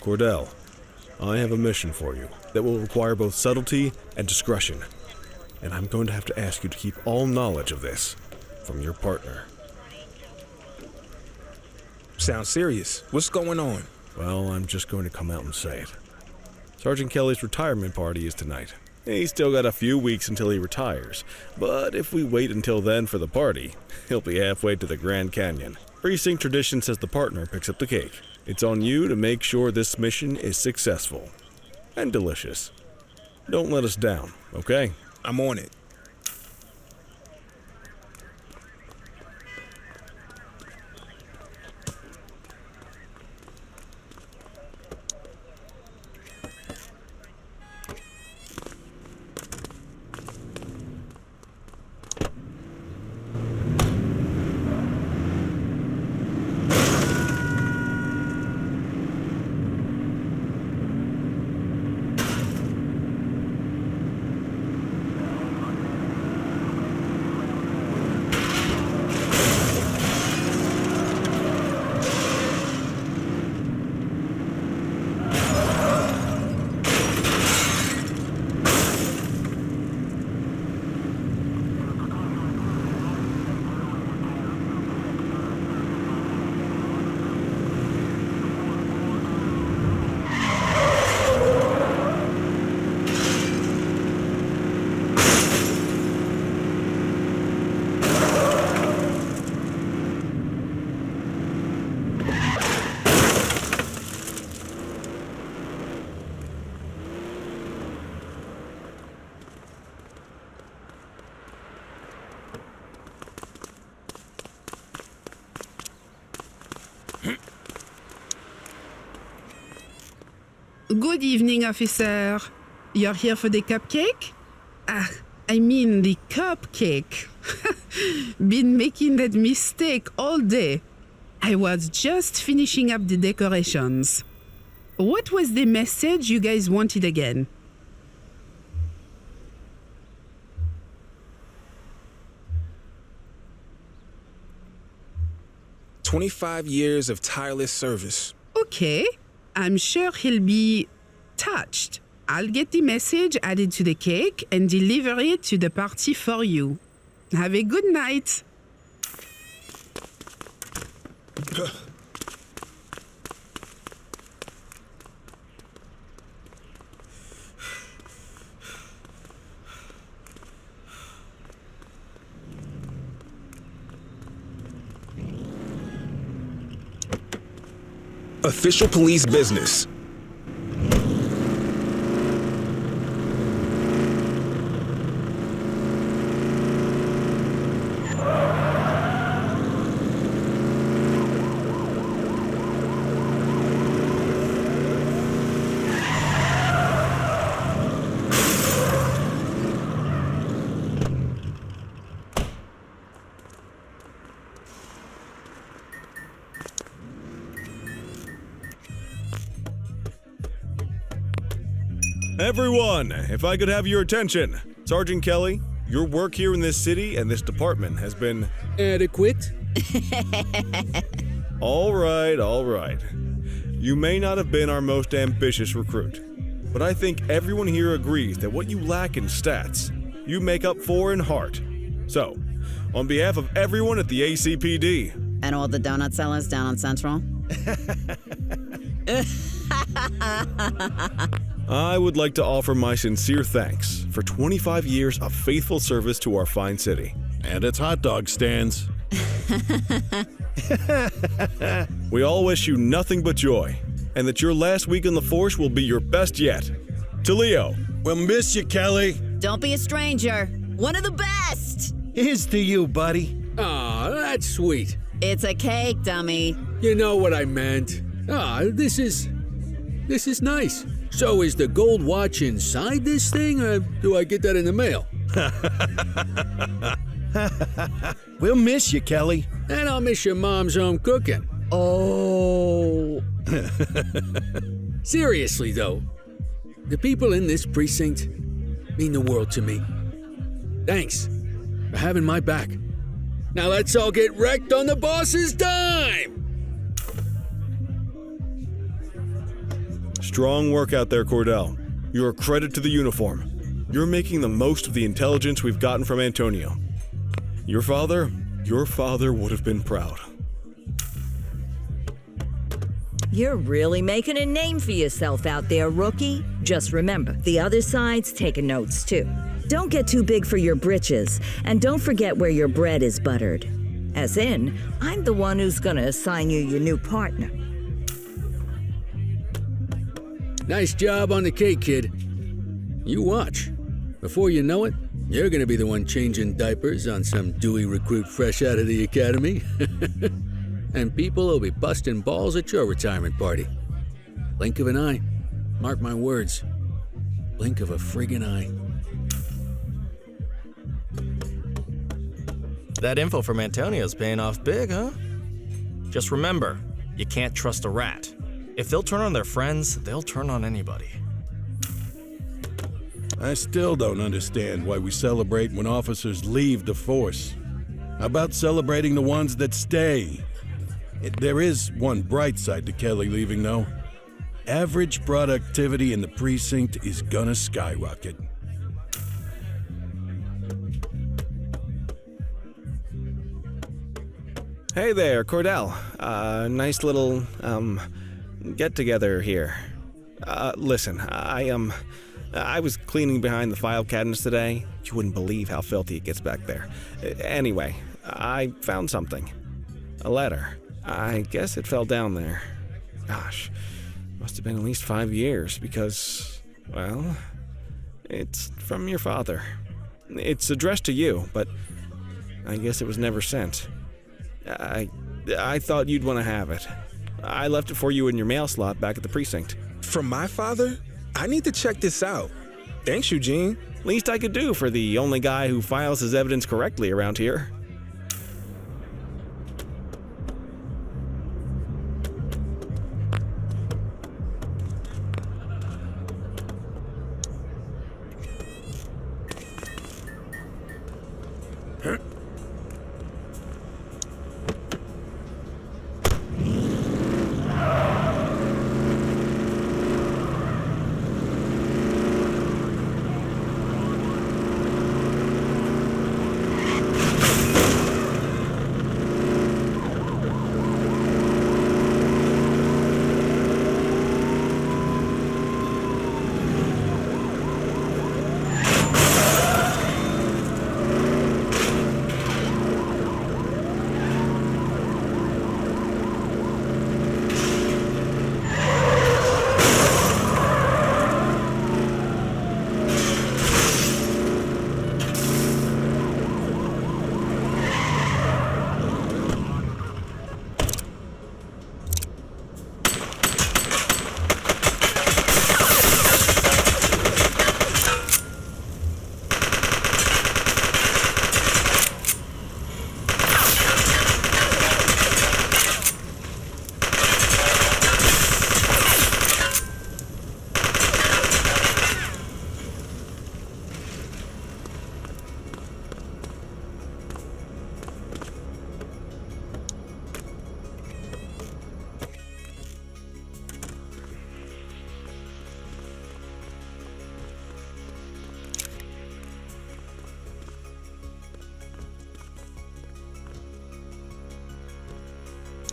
Cordell, I have a mission for you that will require both subtlety and discretion. And I'm going to have to ask you to keep all knowledge of this from your partner. Sounds serious. What's going on? Well, I'm just going to come out and say it. Sergeant Kelly's retirement party is tonight. He's still got a few weeks until he retires, but if we wait until then for the party, he'll be halfway to the Grand Canyon. Precinct tradition says the partner picks up the cake. It's on you to make sure this mission is successful and delicious. Don't let us down, okay? I'm on it. Good evening, officer. You're here for the cupcake? I mean the cupcake. Been making that mistake all day. I was just finishing up the decorations. What was the message you guys wanted again? "25 years of tireless service." Okay. I'm sure he'll be touched. I'll get the message added to the cake and deliver it to the party for you. Have a good night. Official police business. Everyone, if I could have your attention. Sergeant Kelly, your work here in this city and this department has been... Adequate? All right. You may not have been our most ambitious recruit, but I think everyone here agrees that what you lack in stats, you make up for in heart. So, on behalf of everyone at the ACPD... And all the donut sellers down on Central? I would like to offer my sincere thanks for 25 years of faithful service to our fine city. And its hot dog stands. We all wish you nothing but joy, and that your last week on the force will be your best yet. To Leo. We'll miss you, Kelly. Don't be a stranger. One of the best. Here's to you, buddy. Aw, that's sweet. It's a cake, dummy. You know what I meant. This is nice. So is the gold watch inside this thing, or do I get that in the mail? We'll miss you, Kelly. And I'll miss your mom's home cooking. Oh. Seriously, though, the people in this precinct mean the world to me. Thanks for having my back. Now let's all get wrecked on the boss's dime! Strong work out there, Cordell. You're a credit to the uniform. You're making the most of the intelligence we've gotten from Antonio. Your father would have been proud. You're really making a name for yourself out there, rookie. Just remember, the other side's taking notes too. Don't get too big for your britches, and don't forget where your bread is buttered. As in, I'm the one who's gonna assign you your new partner. Nice job on the cake, kid. You watch. Before you know it, you're gonna be the one changing diapers on some dewy recruit fresh out of the academy. And people will be busting balls at your retirement party. Blink of an eye. Mark my words. Blink of a friggin' eye. That info from Antonio's paying off big, huh? Just remember, you can't trust a rat. If they'll turn on their friends, they'll turn on anybody. I still don't understand why we celebrate when officers leave the force. How about celebrating the ones that stay? There is one bright side to Kelly leaving, though. Average productivity in the precinct is gonna skyrocket. Hey there, Cordell. Nice little, get-together here. Listen, I was cleaning behind the file cabinets today. You wouldn't believe how filthy it gets back there. Anyway, I found something. A letter. I guess it fell down there. Gosh, must have been at least 5 years because, well, it's from your father. It's addressed to you, but I guess it was never sent. I thought you'd want to have it. I left it for you in your mail slot back at the precinct. From my father? I need to check this out. Thanks, Eugene. Least I could do for the only guy who files his evidence correctly around here.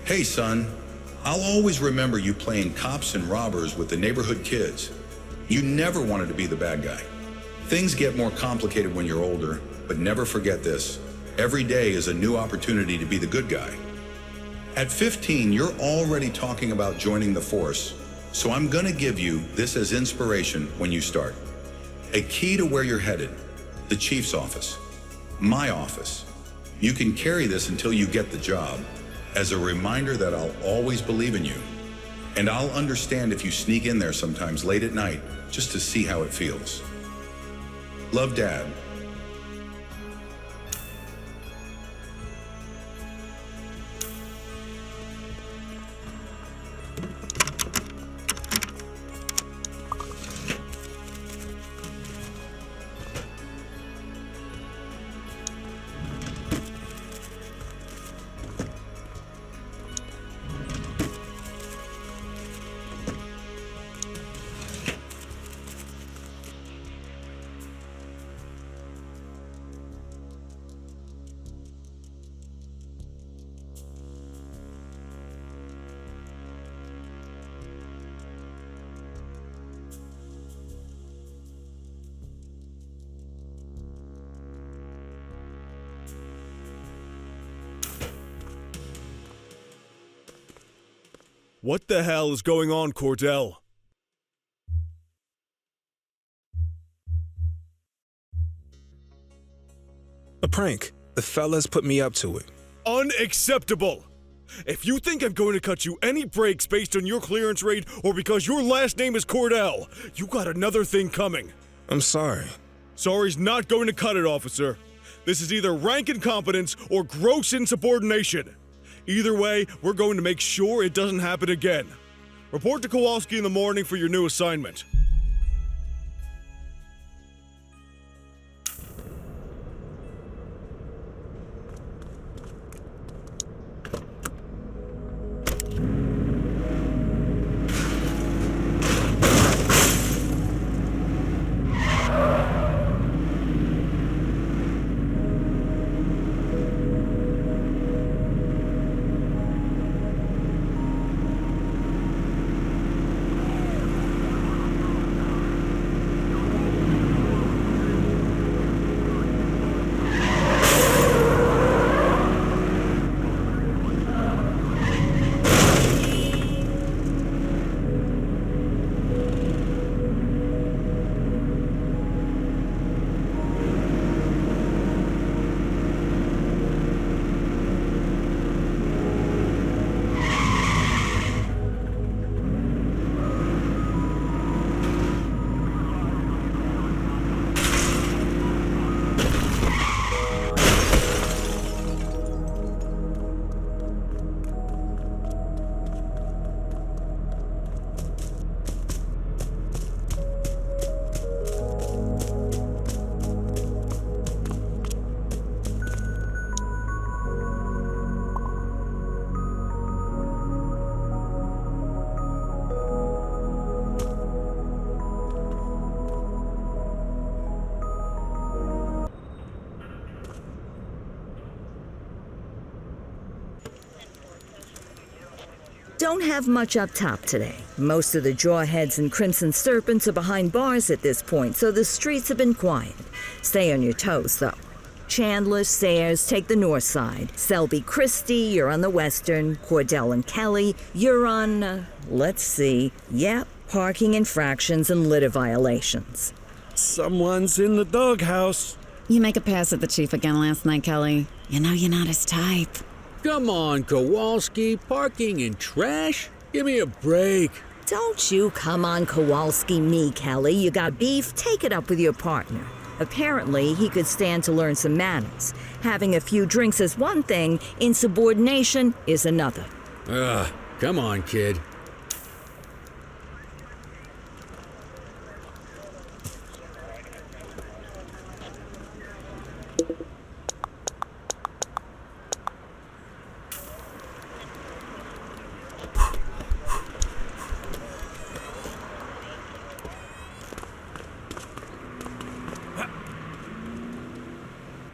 Hey, son. I'll always remember you playing cops and robbers with the neighborhood kids. You never wanted to be the bad guy. Things get more complicated when you're older, but never forget this. Every day is a new opportunity to be the good guy. At 15, you're already talking about joining the force, so I'm gonna give you this as inspiration when you start. A key to where you're headed, the chief's office, my office. You can carry this until you get the job, as a reminder that I'll always believe in you. And I'll understand if you sneak in there sometimes late at night, just to see how it feels. Love, Dad. What the hell is going on, Cordell? A prank. The fellas put me up to it. Unacceptable! If you think I'm going to cut you any breaks based on your clearance rate or because your last name is Cordell, you got another thing coming. I'm sorry. Sorry's not going to cut it, officer. This is either rank incompetence or gross insubordination. Either way, we're going to make sure it doesn't happen again. Report to Kowalski in the morning for your new assignment. Don't have much up top today. Most of the Jawheads and Crimson Serpents are behind bars at this point, so the streets have been quiet. Stay on your toes, though. Chandler, Sayers take the north side. Selby, Christie, you're on the western. Cordell and Kelly, you're on, let's see. Yep, parking infractions and litter violations. Someone's in the doghouse. You make a pass at the chief again last night, Kelly. You know you're not his type. Come on, Kowalski. Parking and trash? Give me a break. Don't you come on Kowalski me, Kelly. You got beef? Take it up with your partner. Apparently, he could stand to learn some manners. Having a few drinks is one thing, insubordination is another. Come on, kid.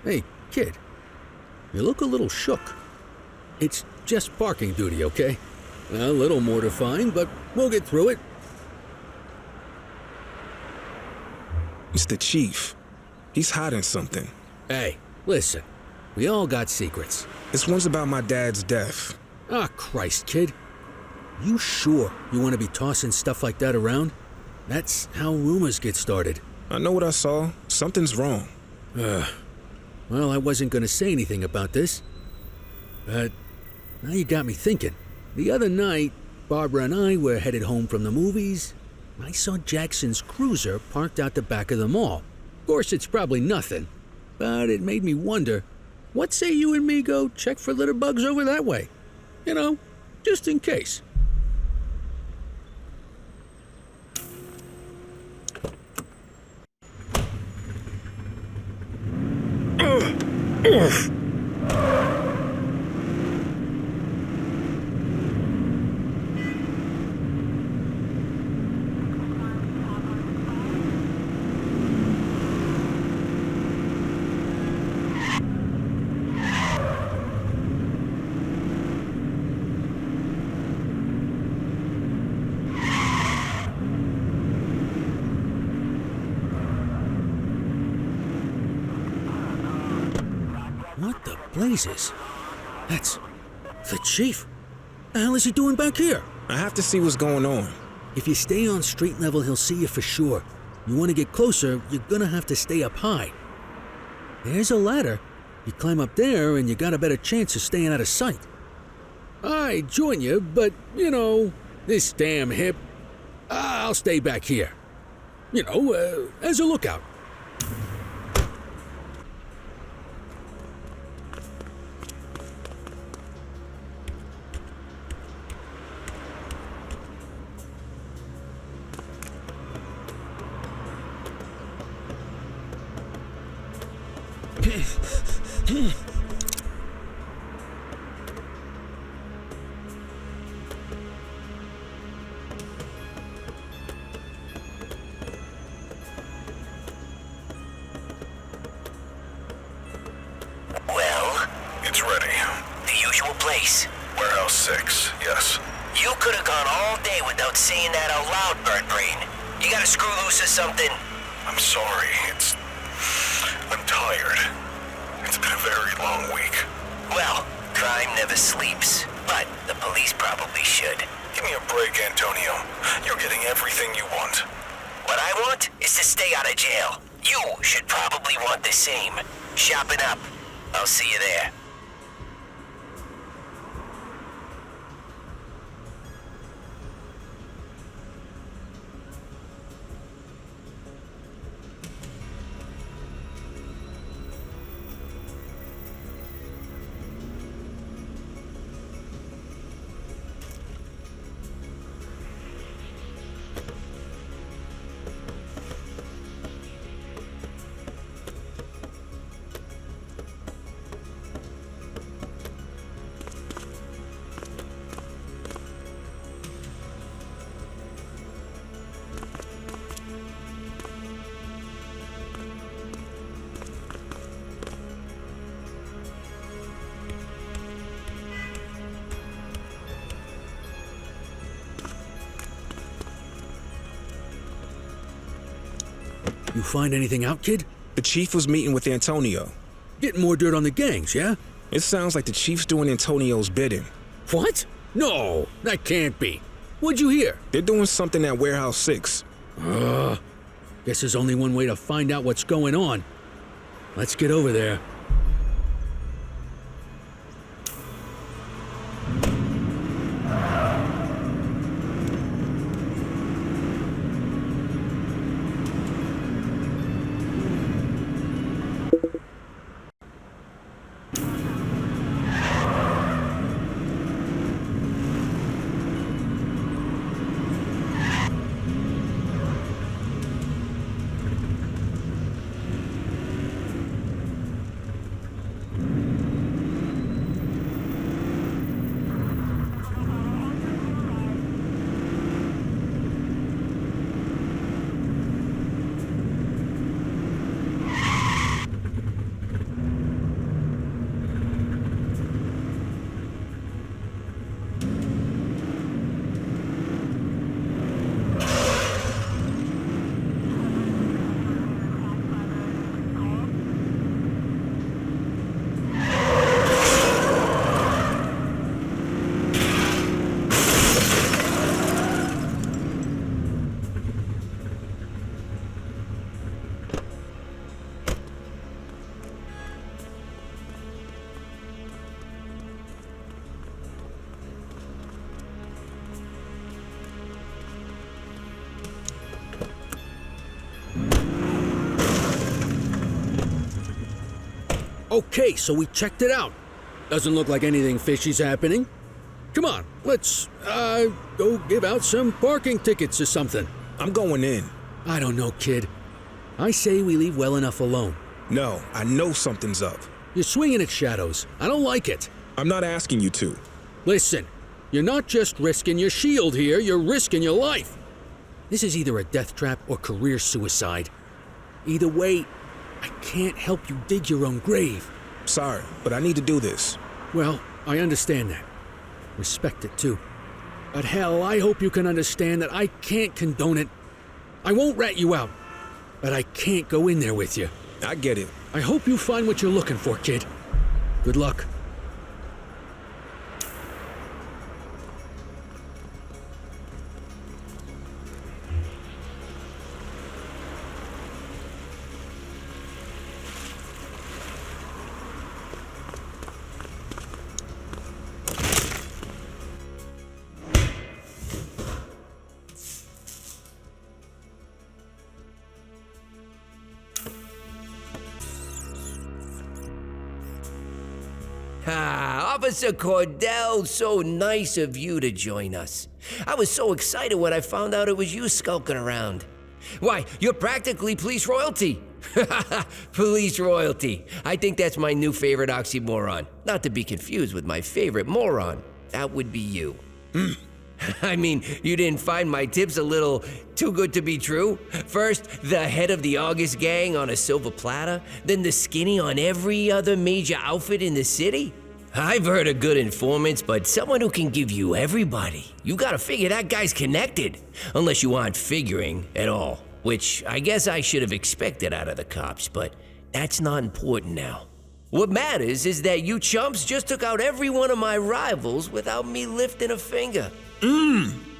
Hey, kid, you look a little shook. It's just parking duty, okay? A little mortifying, but we'll get through it. It's the chief. He's hiding something. Hey, listen. We all got secrets. This one's about my dad's death. Ah, Christ, kid. You sure you want to be tossing stuff like that around? That's how rumors get started. I know what I saw. Something's wrong. Well, I wasn't going to say anything about this. But now you got me thinking. The other night, Barbara and I were headed home from the movies. I saw Jackson's cruiser parked out the back of the mall. Of course, it's probably nothing. But it made me wonder, what say you and me go check for litter bugs over that way? You know, just in case. What the blazes? That's the chief. The hell is he doing back here? I have to see what's going on. If you stay on street level, he'll see you for sure. You want to get closer, you're gonna have to stay up high. There's a ladder. You climb up there and you got a better chance of staying out of sight. I'd join you, but, you know, this damn hip. I'll stay back here. You know, as a lookout. Well, It's ready. the usual place. Warehouse 6, yes. You could have gone all day without saying that out loud, Bird Brain. You got a screw loose or something? I'm sorry, I'm tired. It's been a very long week. Well, crime never sleeps, but the police probably should. Give me a break, Antonio. You're getting everything you want. What I want is to stay out of jail. You should probably want the same. Shopping up. I'll see you there. You find anything out, kid? The chief was meeting with Antonio. Getting more dirt on the gangs, yeah? It sounds like the chief's doing Antonio's bidding. What? No, that can't be. What'd you hear? They're doing something at Warehouse 6. Guess there's only one way to find out what's going on. Let's get over there. Okay, so we checked it out. Doesn't look like anything fishy's happening. Come on, let's, go give out some parking tickets or something. I'm going in. I don't know, kid. I say we leave well enough alone. No, I know something's up. You're swinging at shadows. I don't like it. I'm not asking you to. Listen, you're not just risking your shield here, you're risking your life. This is either a death trap or career suicide. Either way, I can't help you dig your own grave. Sorry, but I need to do this. Well, I understand that. Respect it too. But hell, I hope you can understand that I can't condone it. I won't rat you out, but I can't go in there with you. I get it. I hope you find what you're looking for, kid. Good luck. Officer Cordell, so nice of you to join us. I was so excited when I found out it was you skulking around. Why, you're practically police royalty. Police royalty. I think that's my new favorite oxymoron. Not to be confused with my favorite moron. That would be you. I mean, you didn't find my tips a little too good to be true? First, the head of the August gang on a silver platter, then the skinny on every other major outfit in the city? I've heard of good informants, but someone who can give you everybody. You gotta figure that guy's connected, unless you aren't figuring at all, which I guess I should have expected out of the cops, but that's not important now. What matters is that you chumps just took out every one of my rivals without me lifting a finger.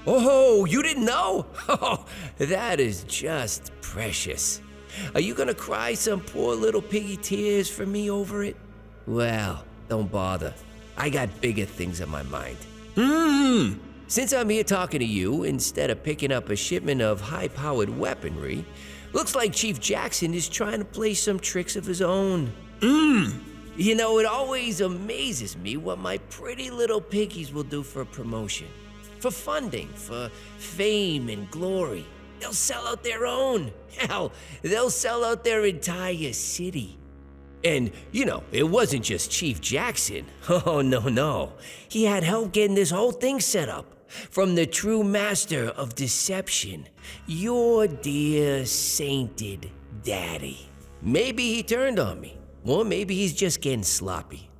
Oh, you didn't know? Oh, that is just precious. Are you gonna cry some poor little piggy tears for me over it? Well, don't bother. I got bigger things on my mind. Since I'm here talking to you, instead of picking up a shipment of high-powered weaponry, looks like Chief Jackson is trying to play some tricks of his own. You know, it always amazes me what my pretty little piggies will do for a promotion. For funding, for fame and glory. They'll sell out their own. Hell, they'll sell out their entire city. And, you know, it wasn't just Chief Jackson. Oh, no. He had help getting this whole thing set up. From the true master of deception, your dear sainted daddy. Maybe he turned on me, or maybe he's just getting sloppy.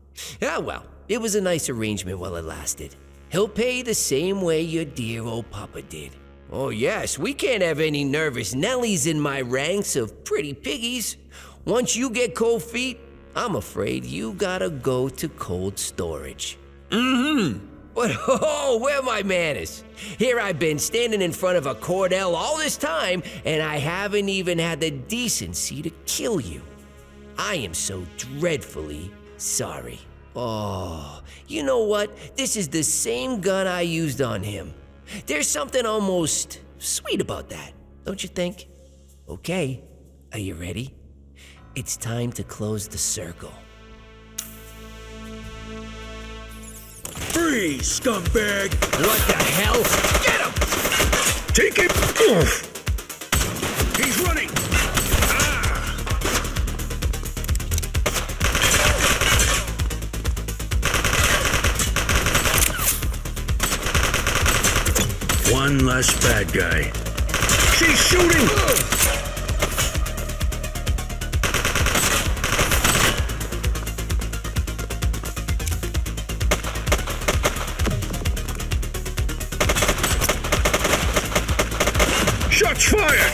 Ah, well, it was a nice arrangement while it lasted. He'll pay the same way your dear old papa did. Oh yes, we can't have any nervous Nellies in my ranks of pretty piggies. Once you get cold feet, I'm afraid you gotta go to cold storage. But oh, where are my manners? Here I've been standing in front of a Cordell all this time, and I haven't even had the decency to kill you. I am so dreadfully sorry. Oh, you know what? This is the same gun I used on him. There's something almost sweet about that, don't you think? Okay, are you ready? It's time to close the circle. Freeze, scumbag! What the hell? Get him! Take him! He's running! One less bad guy. She's shooting! Shots fired!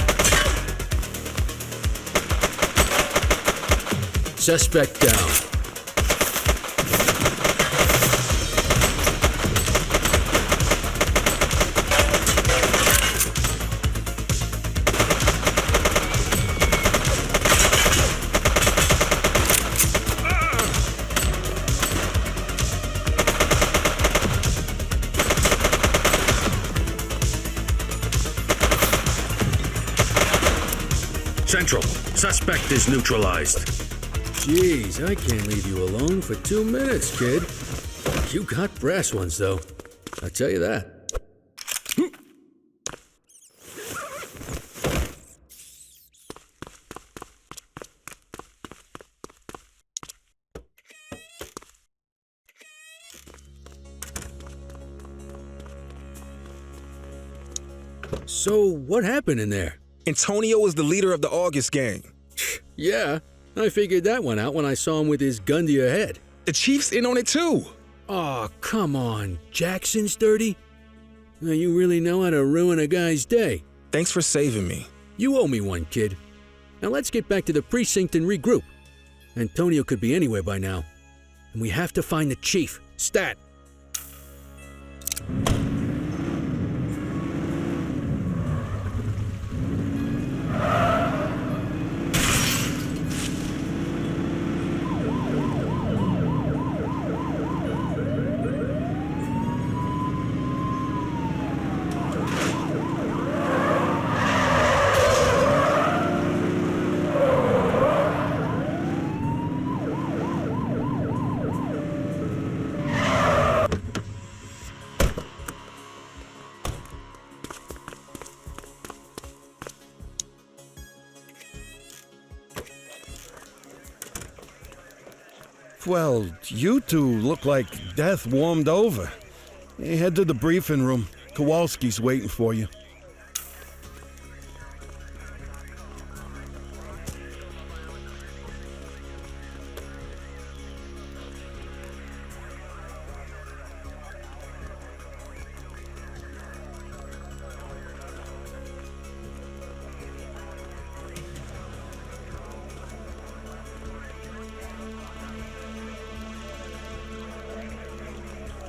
Suspect down. Central, suspect is neutralized. Jeez, I can't leave you alone for 2 minutes, kid. You got brass ones, though. I'll tell you that. So, what happened in there? Antonio is the leader of the August gang. Yeah, I figured that one out when I saw him with his gun to your head. The chief's in on it too. Aw, come on. Jackson's dirty? Now, you really know how to ruin a guy's day. Thanks for saving me. You owe me one, kid. Now let's get back to the precinct and regroup. Antonio could be anywhere by now. And we have to find the chief. Stat. Well, you two look like death warmed over. Hey, head to the briefing room. Kowalski's waiting for you.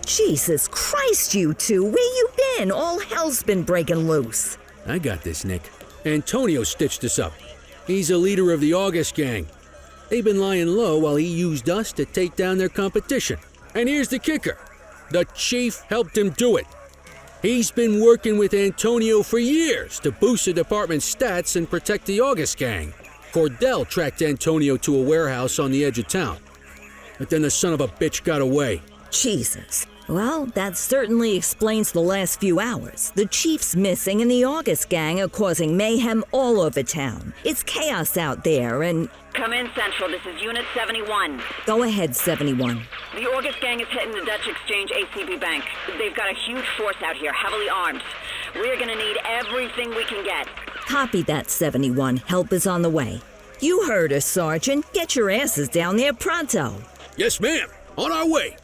Jesus Christ, you two, where you been? All hell's been breaking loose. I got this, Nick. Antonio stitched us up. He's a leader of the August gang. They've been lying low while he used us to take down their competition. And here's the kicker. The chief helped him do it. He's been working with Antonio for years to boost the department's stats and protect the August gang. Cordell tracked Antonio to a warehouse on the edge of town. But then the son of a bitch got away. Jesus. Well, that certainly explains the last few hours. The chief's missing and the August gang are causing mayhem all over town. It's chaos out there and... Come in, Central. This is Unit 71. Go ahead, 71. The August gang is hitting the Dutch Exchange ACB Bank. They've got a huge force out here, heavily armed. We're gonna need everything we can get. Copy that, 71. Help is on the way. You heard us, Sergeant. Get your asses down there pronto. Yes, ma'am. On our way.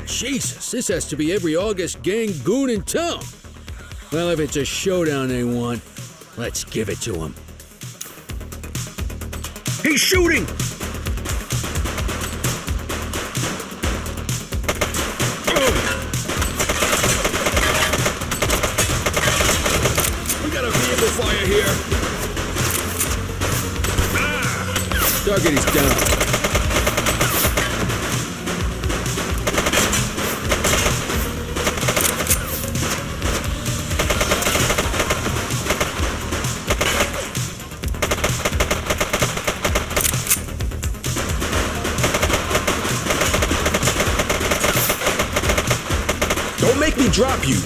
Jesus, this has to be every August gang goon in town. Well, if it's a showdown they want, let's give it to them. He's shooting! Target is down. Don't make me drop you.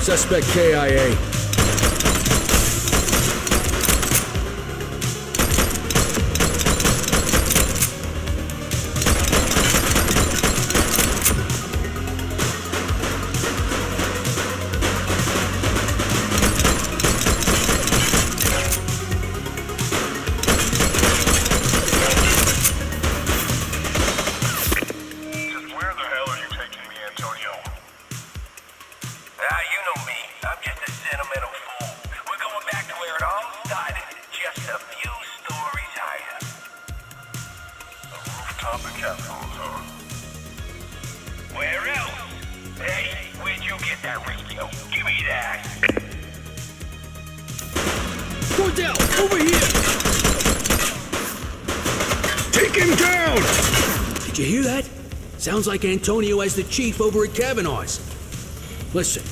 Suspect KIA. Where else? Hey, where'd you get that radio? Give me that. Cordell, over here! Take him down! Did you hear that? Sounds like Antonio as the chief over at Kavanaugh's. Listen,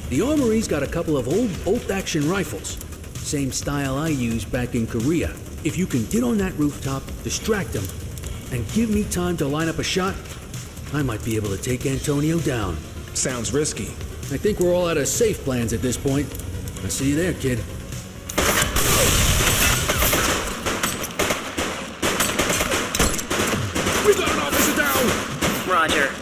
the armory's got a couple of old bolt-action rifles. Same style I used back in Korea. If you can get on that rooftop, distract them, and give me time to line up a shot, I might be able to take Antonio down. Sounds risky. I think we're all out of safe plans at this point. I'll see you there, kid. We got an officer down! Roger.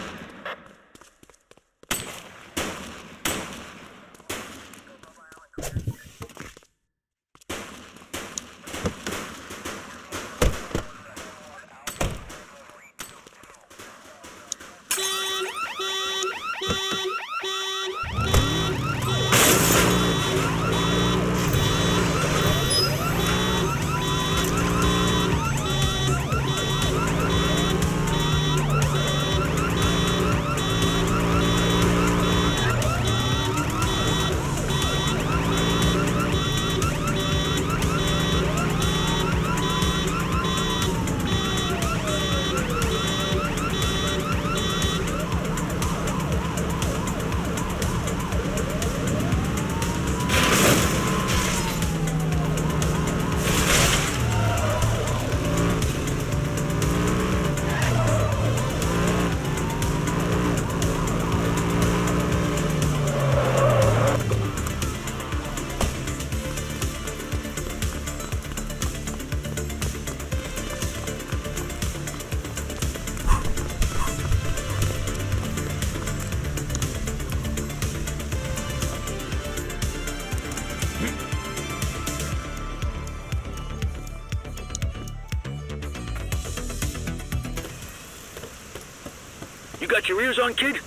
You got your ears on, kid?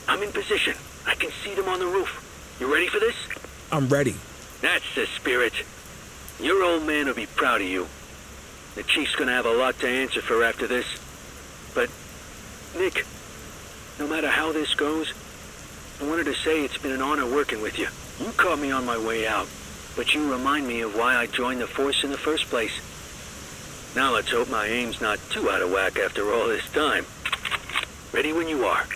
I'm in position. I can see them on the roof. You ready for this? I'm ready. That's the spirit. Your old man will be proud of you. The chief's gonna have a lot to answer for after this. But, Nick, no matter how this goes, I wanted to say it's been an honor working with you. You caught me on my way out, but you remind me of why I joined the force in the first place. Now let's hope my aim's not too out of whack after all this time. Ready when you are.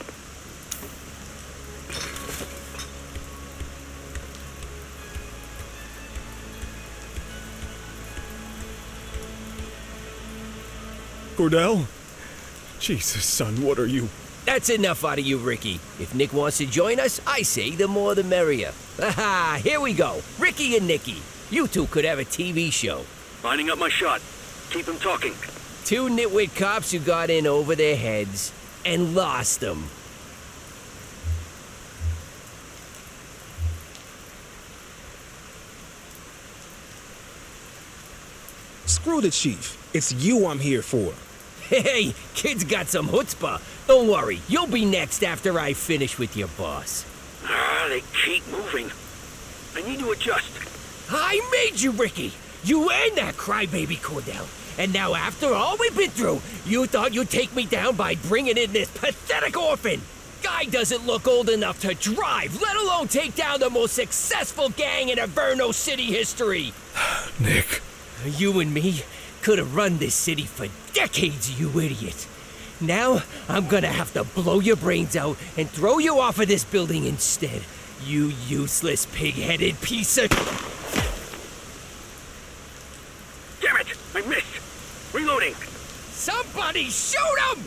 Cordell? Jesus, son, what are you? That's enough out of you, Ricky. If Nick wants to join us, I say the more the merrier. Aha, here we go. Ricky and Nicky. You two could have a TV show. Lining up my shot. Keep him talking. Two nitwit cops who got in over their heads and lost them. Screw the chief. It's you I'm here for. Hey, kid's got some chutzpah. Don't worry, you'll be next after I finish with your boss. They keep moving. I need to adjust. I made you, Ricky. You and that crybaby Cordell. And now after all we've been through, you thought you'd take me down by bringing in this pathetic orphan. Guy doesn't look old enough to drive, let alone take down the most successful gang in Averno City history. Nick. You and me could have run this city for decades, you idiot. Now, I'm gonna have to blow your brains out and throw you off of this building instead. You useless, pig-headed piece of... Damn it! I missed! Reloading! Somebody shoot him!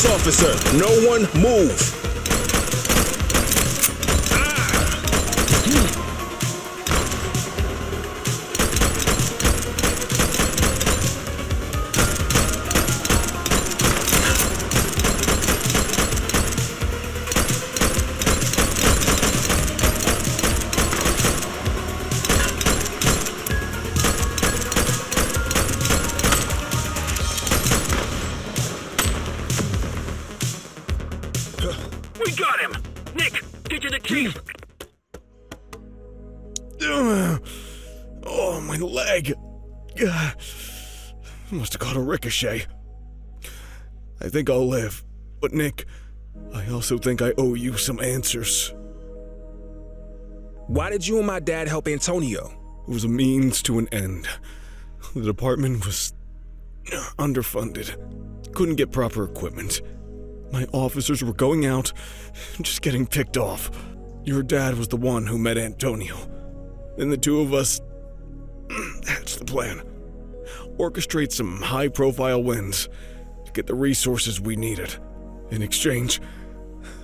Officer, no one move. Oh, my leg. Must have caught a ricochet. I think I'll live. But Nick, I also think I owe you some answers. Why did you and my dad help Antonio? It was a means to an end. The department was underfunded. Couldn't get proper equipment. My officers were going out, just getting picked off. Your dad was the one who met Antonio. Then the two of us hatched the plan. Orchestrate some high-profile wins to get the resources we needed. In exchange,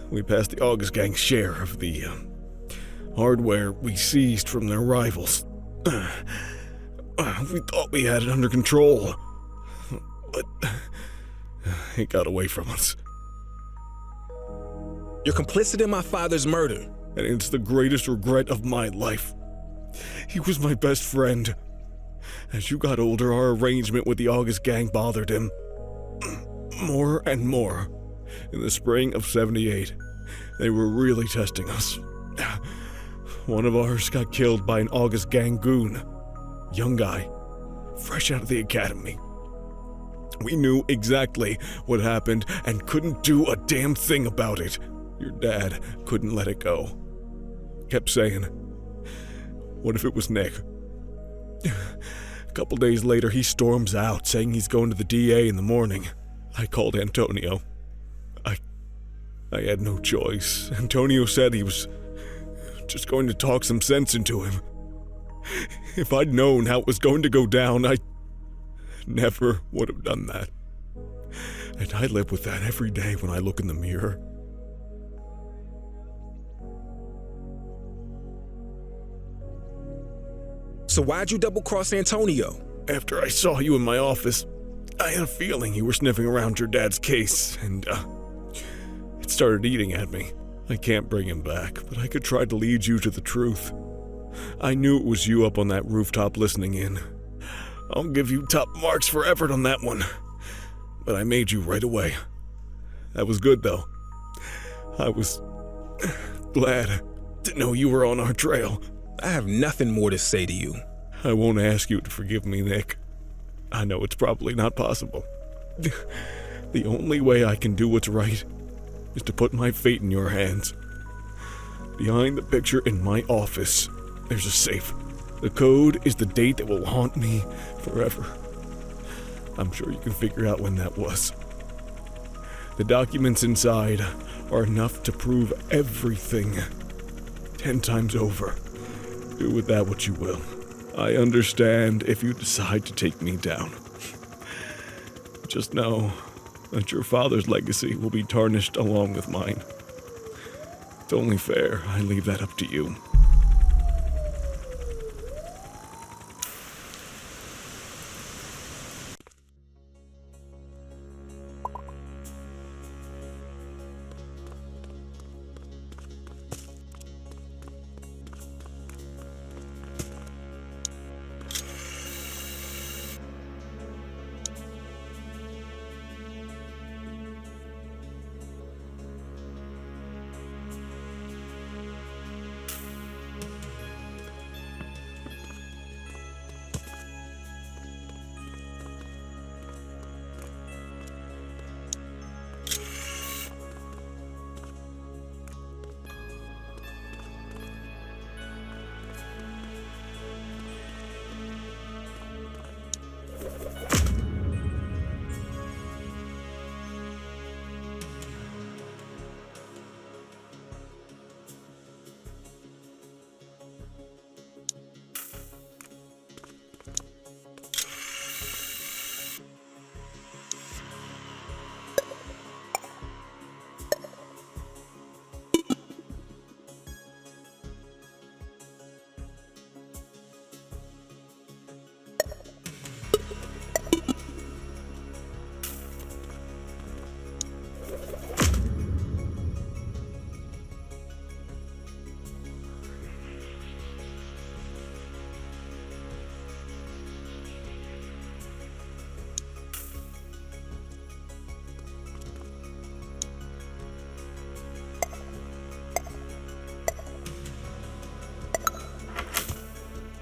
we passed the August Gang's share of the hardware we seized from their rivals. We thought we had it under control, but it got away from us. You're complicit in my father's murder. And it's the greatest regret of my life. He was my best friend. As you got older, our arrangement with the August Gang bothered him. More and more. In the spring of '78, they were really testing us. One of ours got killed by an August gang goon. Young guy, fresh out of the academy. We knew exactly what happened and couldn't do a damn thing about it. Your dad couldn't let it go. Kept saying, what if it was Nick? A couple days later, he storms out, saying he's going to the DA in the morning. I called Antonio. I had no choice. Antonio said he was just going to talk some sense into him. If I'd known how it was going to go down, I never would have done that. And I live with that every day when I look in the mirror. So why'd you double-cross Antonio? After I saw you in my office, I had a feeling you were sniffing around your dad's case, and it started eating at me. I can't bring him back, but I could try to lead you to the truth. I knew it was you up on that rooftop listening in. I'll give you top marks for effort on that one. But I made you right away. That was good, though. I was glad to know you were on our trail. I have nothing more to say to you. I won't ask you to forgive me, Nick. I know it's probably not possible. The only way I can do what's right is to put my fate in your hands. Behind the picture in my office, there's a safe. The code is the date that will haunt me forever. I'm sure you can figure out when that was. The documents inside are enough to prove everything 10 times over. Do with that what you will. I understand if you decide to take me down. Just know that your father's legacy will be tarnished along with mine. It's only fair I leave that up to you.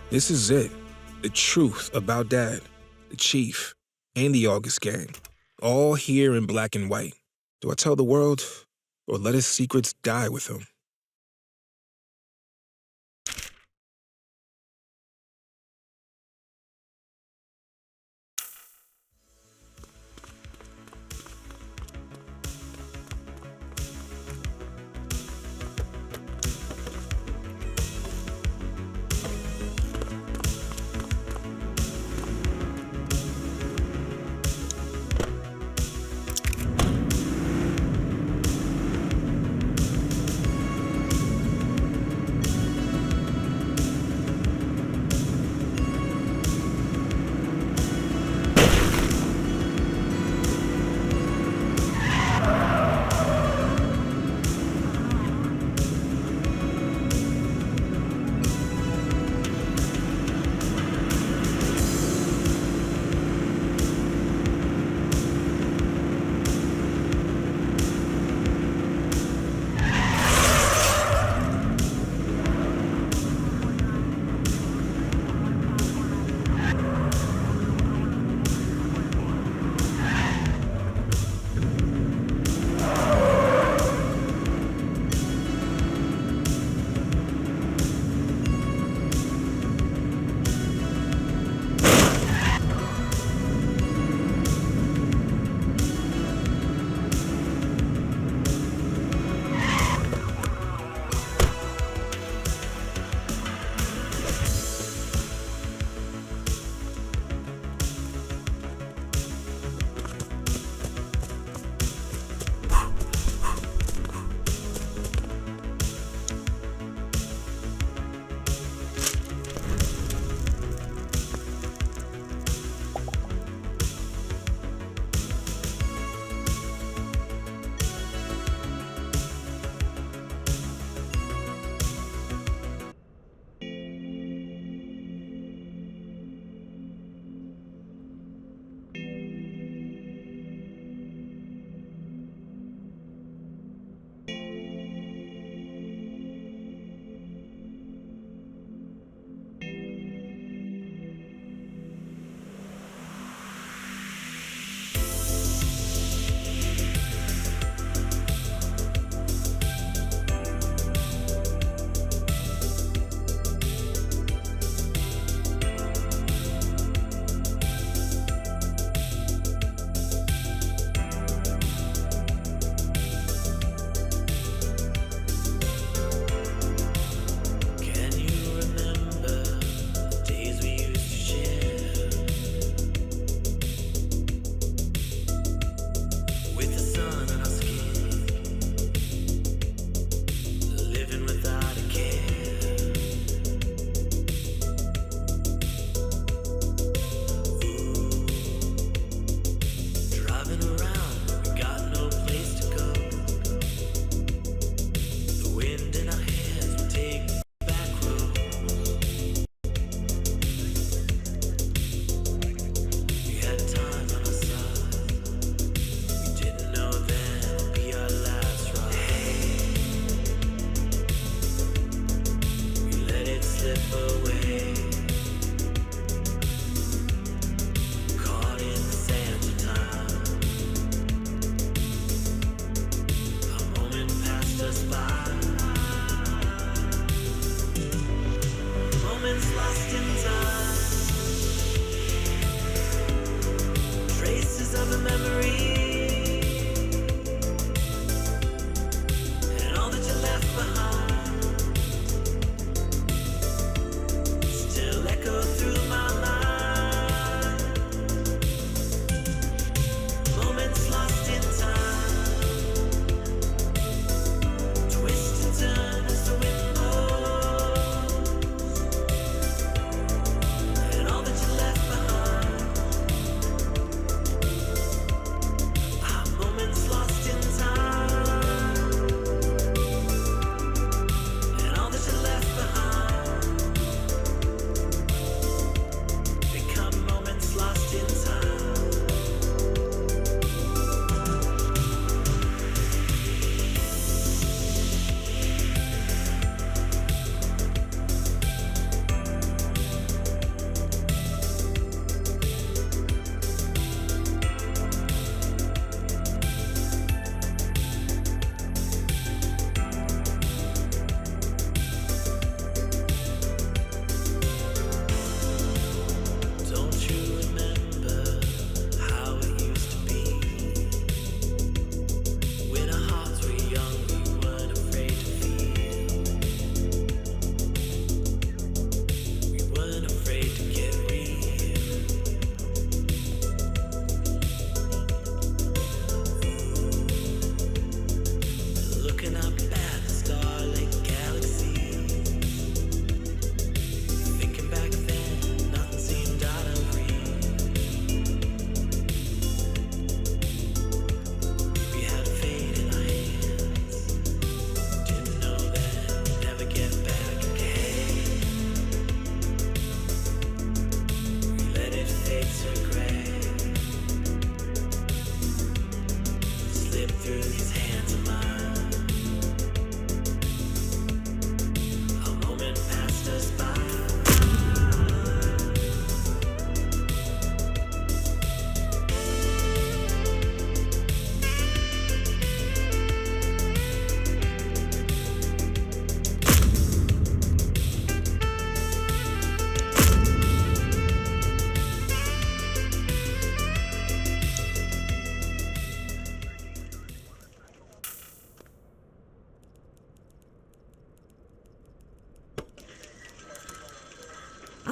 This is it. The truth about Dad, the Chief, and the August gang. All here in black and white. Do I tell the world, or let his secrets die with him?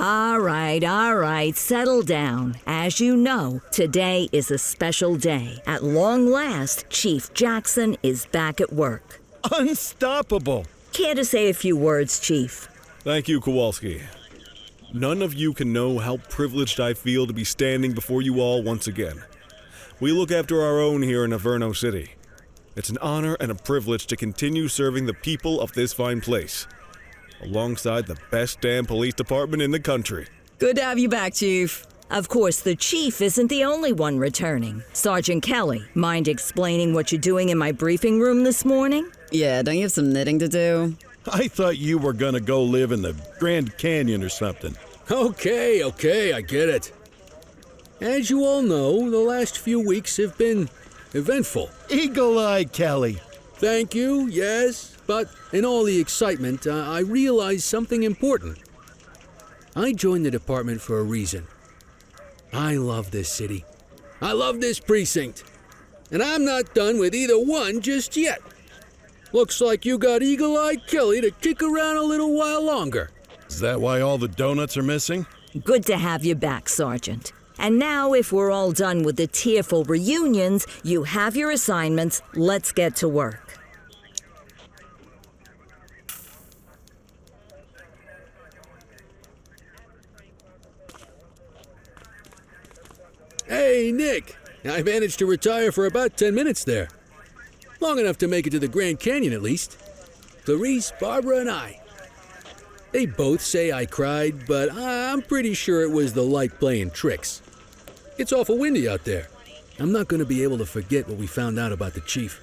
All right, settle down. As you know, today is a special day. At long last, Chief Jackson is back at work. Unstoppable! Care to say a few words, Chief? Thank you, Kowalski. None of you can know how privileged I feel to be standing before you all once again. We look after our own here in Averno City. It's an honor and a privilege to continue serving the people of this fine place, alongside the best damn police department in the country. Good to have you back, Chief. Of course, the Chief isn't the only one returning. Sergeant Kelly, mind explaining what you're doing in my briefing room this morning? Yeah, don't you have some knitting to do? I thought you were gonna go live in the Grand Canyon or something. Okay, I get it. As you all know, the last few weeks have been eventful. Eagle-Eye Kelly. Thank you, yes, but in all the excitement, I realized something important. I joined the department for a reason. I love this city. I love this precinct. And I'm not done with either one just yet. Looks like you got Eagle-Eye Kelly to kick around a little while longer. Is that why all the donuts are missing? Good to have you back, Sergeant. And now, if we're all done with the tearful reunions, you have your assignments. Let's get to work. Hey, Nick. I managed to retire for about 10 minutes there. Long enough to make it to the Grand Canyon, at least. Clarice, Barbara, and I. They both say I cried, but I'm pretty sure it was the light playing tricks. It's awful windy out there. I'm not going to be able to forget what we found out about the Chief.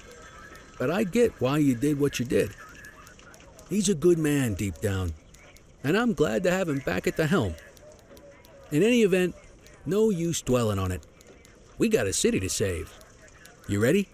But I get why you did what you did. He's a good man deep down, and I'm glad to have him back at the helm. In any event, no use dwelling on it. We got a city to save. You ready?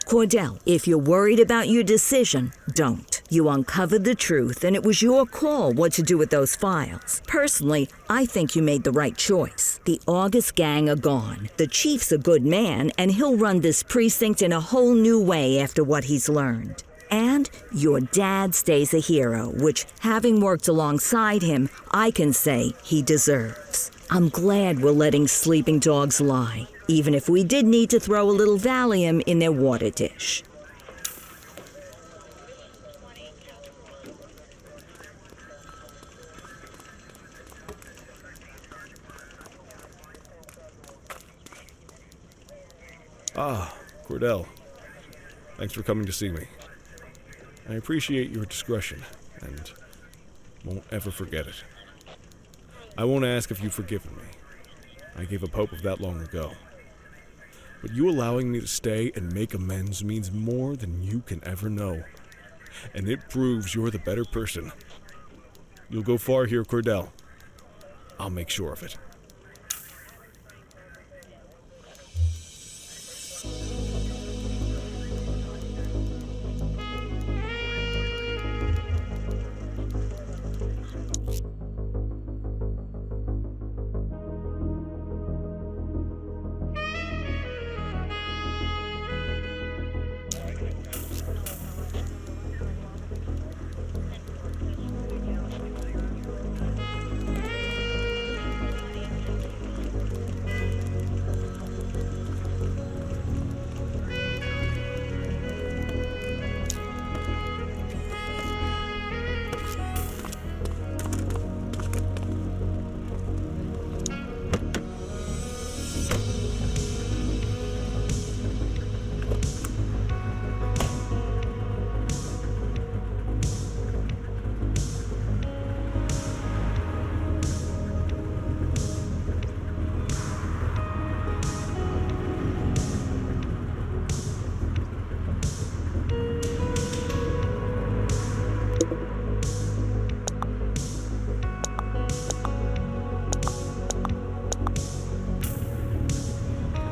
Cordell, if you're worried about your decision, don't. You uncovered the truth, and it was your call what to do with those files. Personally, I think you made the right choice. The August gang are gone. The Chief's a good man, and he'll run this precinct in a whole new way after what he's learned. And your dad stays a hero, which, having worked alongside him, I can say he deserves. I'm glad we're letting sleeping dogs lie, even if we did need to throw a little Valium in their water dish. Cordell. Thanks for coming to see me. I appreciate your discretion, and won't ever forget it. I won't ask if you've forgiven me. I gave up hope of that long ago. But you allowing me to stay and make amends means more than you can ever know. And it proves you're the better person. You'll go far here, Cordell. I'll make sure of it.